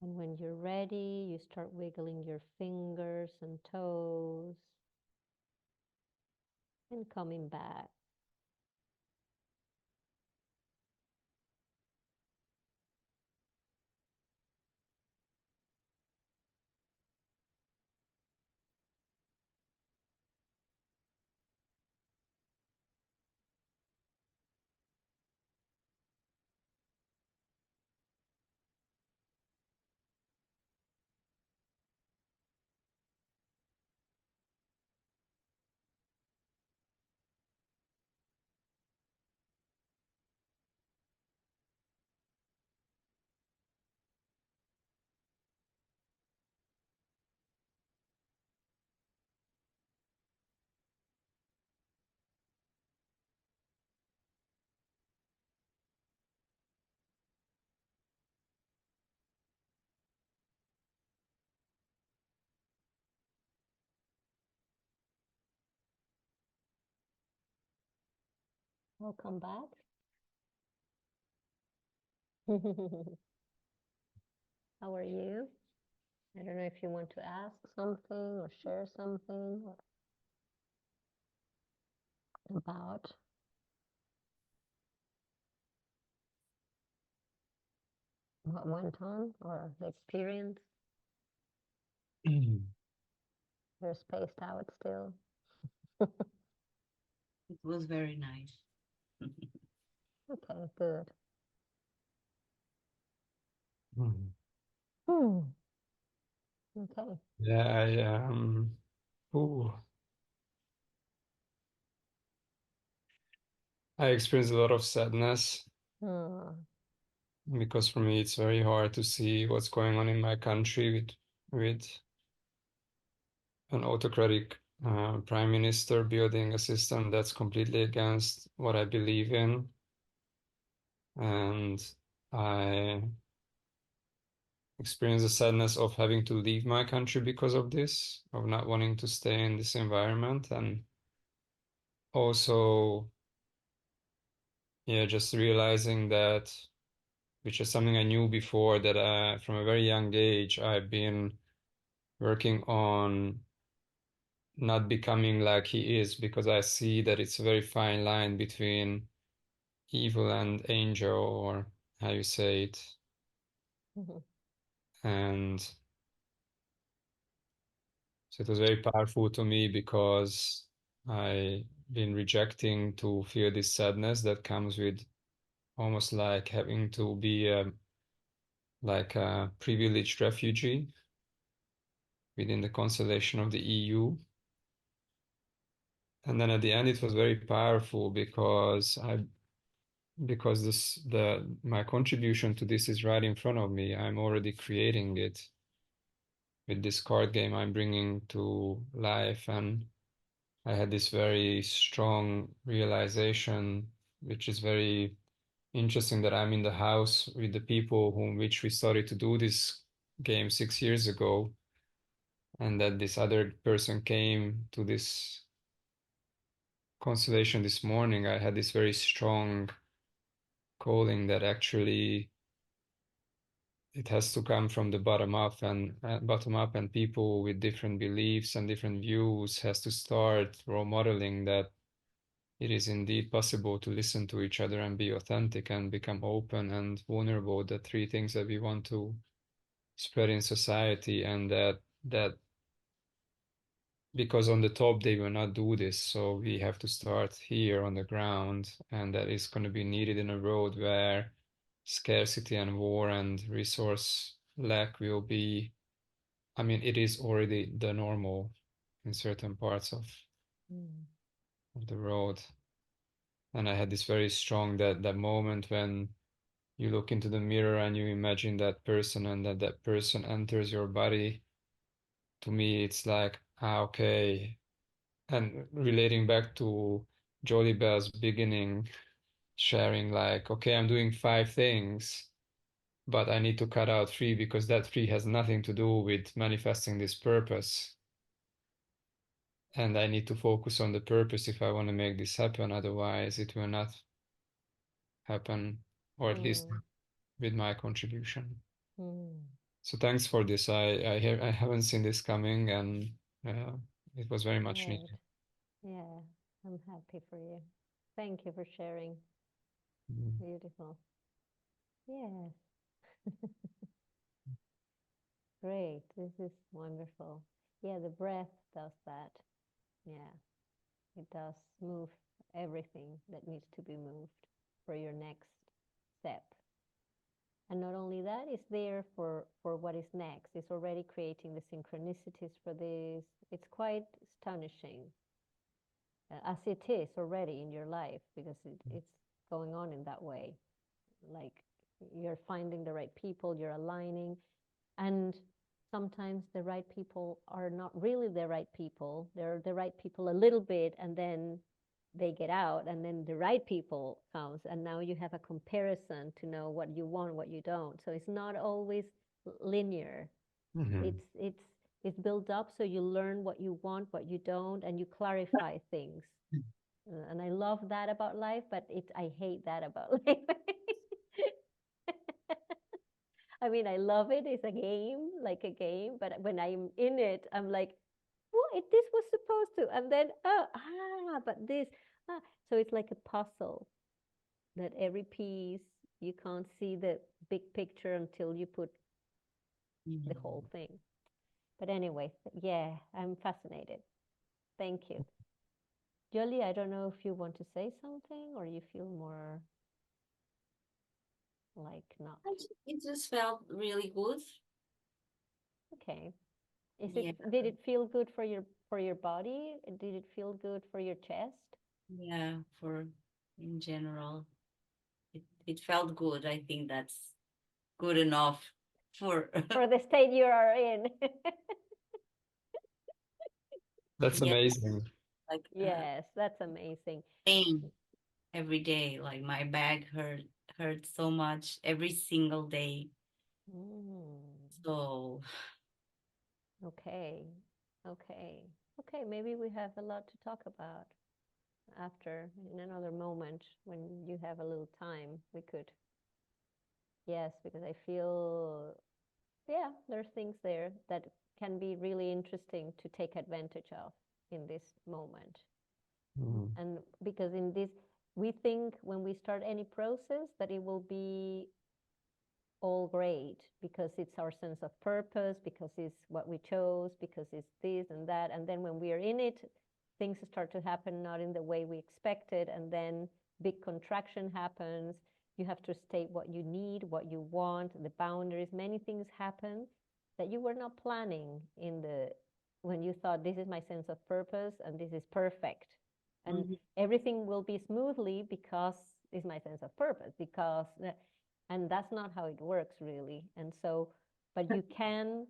And when you're ready, you start wiggling your fingers and toes and coming back. I'll come back. How are you? I don't know if you want to ask something or share something about. what went on or the experience? Mm. You're spaced out still. It was very nice. Okay, good. Mm. Okay. Yeah, ooh, I experienced a lot of sadness Hmm. because for me it's very hard to see what's going on in my country with an autocratic prime minister building a system that's completely against what I believe in. And I experience the sadness of having to leave my country because of this, of not wanting to stay in this environment. And also, yeah, just realizing that, which is something I knew before, that from a very young age, I've been working on not becoming like he is, because I see that it's a very fine line between evil and angel, or how you say it. Mhm. And so it was very powerful to me because I been rejecting to feel this sadness that comes with almost like having to be like a privileged refugee within the constellation of the EU. And then at the end, it was very powerful because my contribution to this is right in front of me. I'm already creating it with this card game I'm bringing to life. And I had this very strong realization, which is very interesting, that I'm in the house with the people which we started to do this game 6 years ago, and that this other person came to this constellation this morning. I had this very strong calling that actually it has to come from the bottom up, and people with different beliefs and different views has to start role modeling that it is indeed possible to listen to each other and be authentic and become open and vulnerable, the three things that we want to spread in society. And that because on the top they will not do this, so we have to start here on the ground, and that is going to be needed in a world where scarcity and war and resource lack will be, I mean, it is already the normal in certain parts Mm. of the world. And I had this very strong that moment when you look into the mirror and you imagine that person, and that person enters your body. To me it's like, okay. And relating back to Jolie Bell's beginning, sharing like, okay, I'm doing 5 things, but I need to cut out 3 because that 3 has nothing to do with manifesting this purpose. And I need to focus on the purpose if I want to make this happen. Otherwise, it will not happen, or at least Mm. with my contribution. Mm. So thanks for this. I haven't seen this coming, and it was very much Good. needed. Yeah, I'm happy for you. Thank you for sharing. Mm. Beautiful. Yes. Great. This is wonderful. Yeah, the breath does that. Yeah, it does move everything that needs to be moved for your next step. And not only that, it's there for what is next. It's already creating the synchronicities for this. It's quite astonishing, as it is already in your life, because it's going on in that way. Like you're finding the right people, you're aligning, and sometimes the right people are not really the right people. They're the right people a little bit, and then they get out, and then the right people comes, and now you have a comparison to know what you want, what you don't. So it's not always linear. Mhm. It's built up, so you learn what you want, what you don't, and you clarify things. And I love that about life, but I hate that about life. I mean, I love it. It's a game, like a game, but when I'm in it, I'm like, what? This was supposed to, and then but this, so it's like a puzzle that every piece You can't see the big picture until you put the whole thing. But anyway, yeah, I'm fascinated. Thank you. Jolie, I don't know if you want to say something or you feel more like not. It just felt really good. Okay. Yeah. Did it feel good for your body? Did it feel good for your chest? Yeah, in general, it felt good. I think that's good enough for For the state you are in. That's Yeah, amazing. like Yes, that's amazing. pain every day. Like my back hurt so much every single day. Mm, So okay. Okay. Okay, maybe we have a lot to talk about after in another moment when you have a little time. We could. Yes, because I feel, yeah, there's things there that can be really interesting to take advantage of in this moment. And because in this, we think when we start any process that it will be all great because it's our sense of purpose, because it's what we chose, because it's this and that. And then when we are in it, things start to happen not in the way we expected. And then big contraction happens. You have to state what you need, what you want, the boundaries. Many things happen that you were not planning when you thought this is my sense of purpose and this is perfect. And everything will be smoothly because it's my sense of purpose, and that's not how it works really. And so, but you can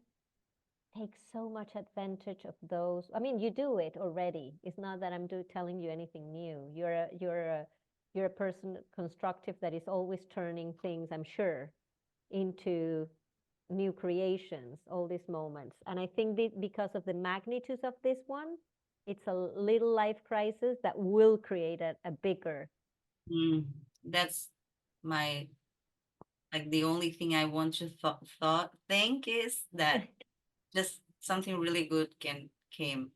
take so much advantage of those. I mean, you do it already. It's not that I'm telling you anything new. You're a person constructive that is always turning things, I'm sure, into new creations, all these moments. And I think that because of the magnitude of this one, it's a little life crisis that will create a bigger. that's my like the only thing I want to think is that just something really good came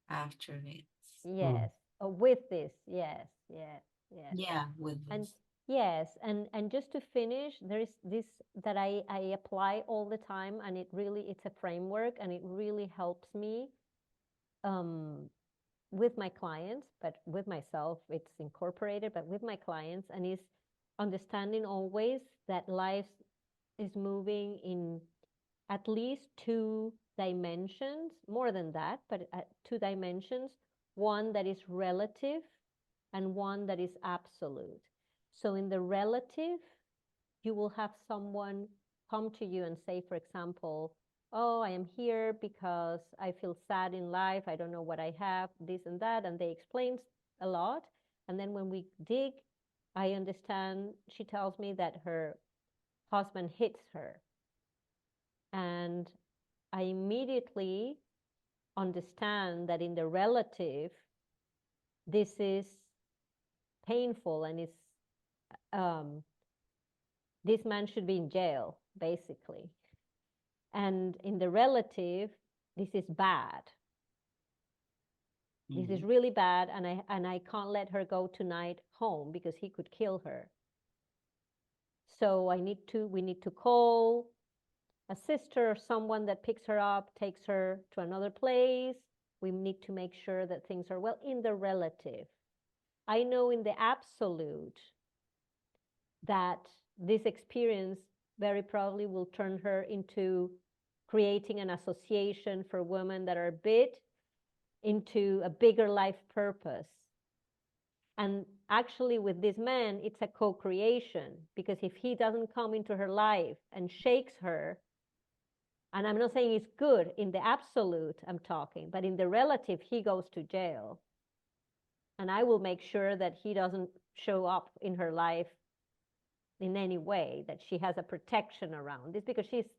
after it. Yes. With this, yes, yes, yes. Yeah, with And this. yes, and just to finish, there is this that I apply all the time, and it's a framework, and it really helps me with my clients, but with myself, it's incorporated, but with my clients, and is understanding always that life is moving in at least two dimensions, more than that, but two dimensions, one that is relative and one that is absolute. So in the relative, you will have someone come to you and say, for example, oh, I am here because I feel sad in life. I don't know what I have, this and that. And they explain a lot. And then when we dig, I understand, she tells me that her husband hits her. And I immediately understand that in the relative, this is painful and this man should be in jail, basically. And in the relative, this is bad. This is really bad, and I can't let her go tonight home because he could kill her. So we need to call a sister or someone that picks her up, takes her to another place. We need to make sure that things are well in the relative. I know in the absolute that this experience very probably will turn her into creating an association for women that are bit into a bigger life purpose. And actually with this man, it's a co-creation, because if he doesn't come into her life and shakes her, and I'm not saying it's good, in the absolute I'm talking, but in the relative, he goes to jail. And I will make sure that he doesn't show up in her life in any way, that she has a protection around this, because she's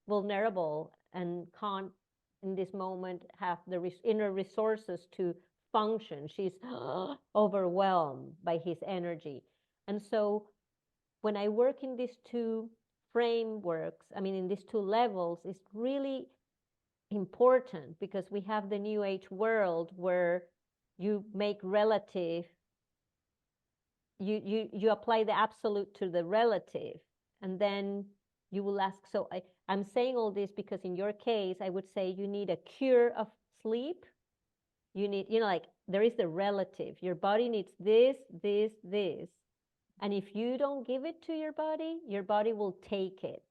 vulnerable and can't in this moment have the inner resources to function. She's overwhelmed by his energy. And so when I work in these two frameworks, I mean, in these two levels, it's really important, because we have the new age world where you make relative you apply the absolute to the relative, and then you will ask, so I'm saying all this because in your case, I would say you need a cure of sleep. You need, like there is the relative. Your body needs this, this, this. And if you don't give it to your body will take it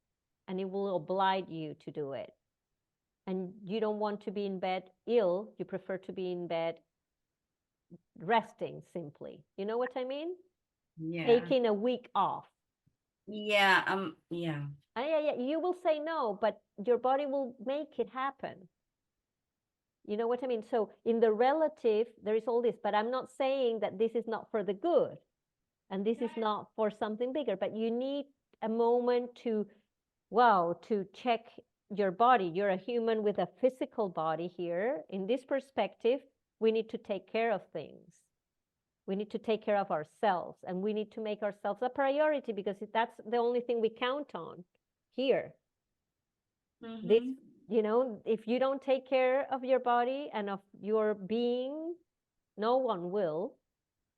and it will oblige you to do it. And you don't want to be in bed ill. You prefer to be in bed resting simply. You know what I mean? Yeah. Taking a week off. Yeah. Yeah. Yeah. You will say no, but your body will make it happen. You know what I mean? So in the relative, there is all this, but I'm not saying that this is not for the good and this is not for something bigger, but you need a moment to check your body. You're a human with a physical body here. In this perspective, we need to take care of things. We need to take care of ourselves, and we need to make ourselves a priority because that's the only thing we count on here. This, if you don't take care of your body and of your being, no one will,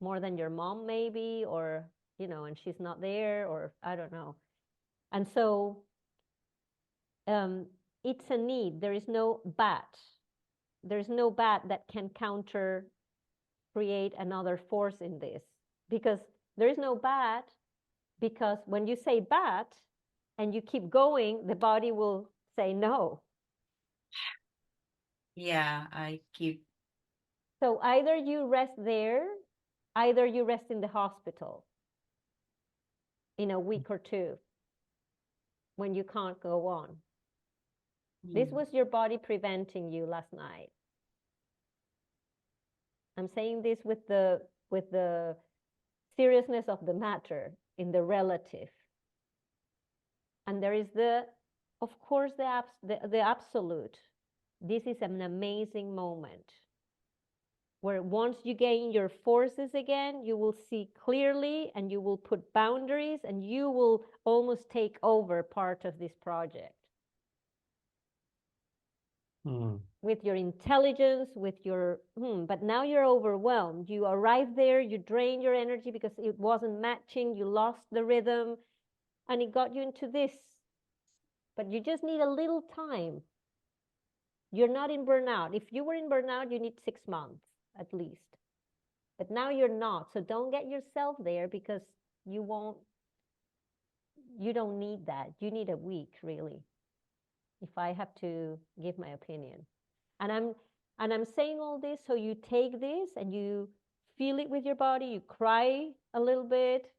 more than your mom maybe, or, and she's not there, or I don't know. And so it's a need. There is no bat. There's no bat that can create another force in this, because there is no bat, because when you say bat and you keep going, the body will say no. Yeah, I keep. So either you rest there, either you rest in the hospital in a week or two when you can't go on. This was your body preventing you last night. I'm saying this with the seriousness of the matter in the relative. And there is of course, the absolute. This is an amazing moment where once you gain your forces again, you will see clearly and you will put boundaries and you will almost take over part of this project. With your intelligence, with your, but now you're overwhelmed. You arrive there, you drain your energy because it wasn't matching, you lost the rhythm, and it got you into this. But you just need a little time. You're not in burnout. If you were in burnout, you need 6 months at least. But now you're not. So don't get yourself there because you don't need that. You need a week, really, if I have to give my opinion. And I'm saying all this so you take this and you feel it with your body, you cry a little bit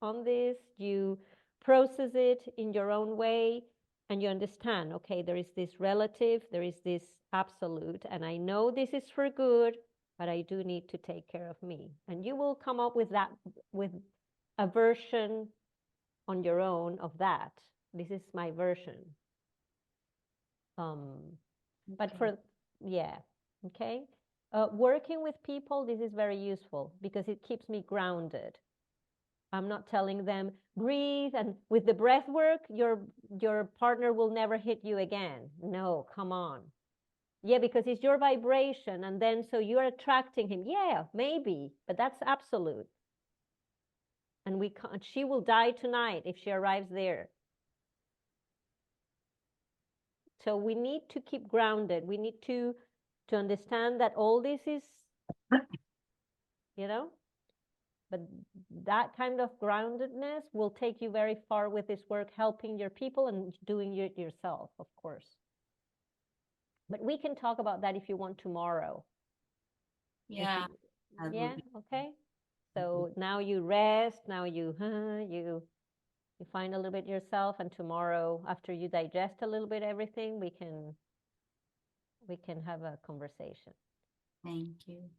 on this, you process it in your own way, and you understand, okay, there is this relative, there is this absolute, and I know this is for good, but I do need to take care of me. And you will come up with a version on your own of that. This is my version. But okay. Working with people, this is very useful because it keeps me grounded. I'm not telling them breathe, and with the breath work, your partner will never hit you again. No, come on. Yeah, because it's your vibration, and then so you're attracting him. Yeah, maybe, but that's absolute. And she will die tonight if she arrives there. So we need to keep grounded. We need to understand that all this is, but that kind of groundedness will take you very far with this work, helping your people and doing it yourself, of course. But we can talk about that if you want tomorrow. Yeah. Okay. So now you rest, now you find a little bit yourself, and tomorrow, after you digest a little bit everything, we can have a conversation. Thank you.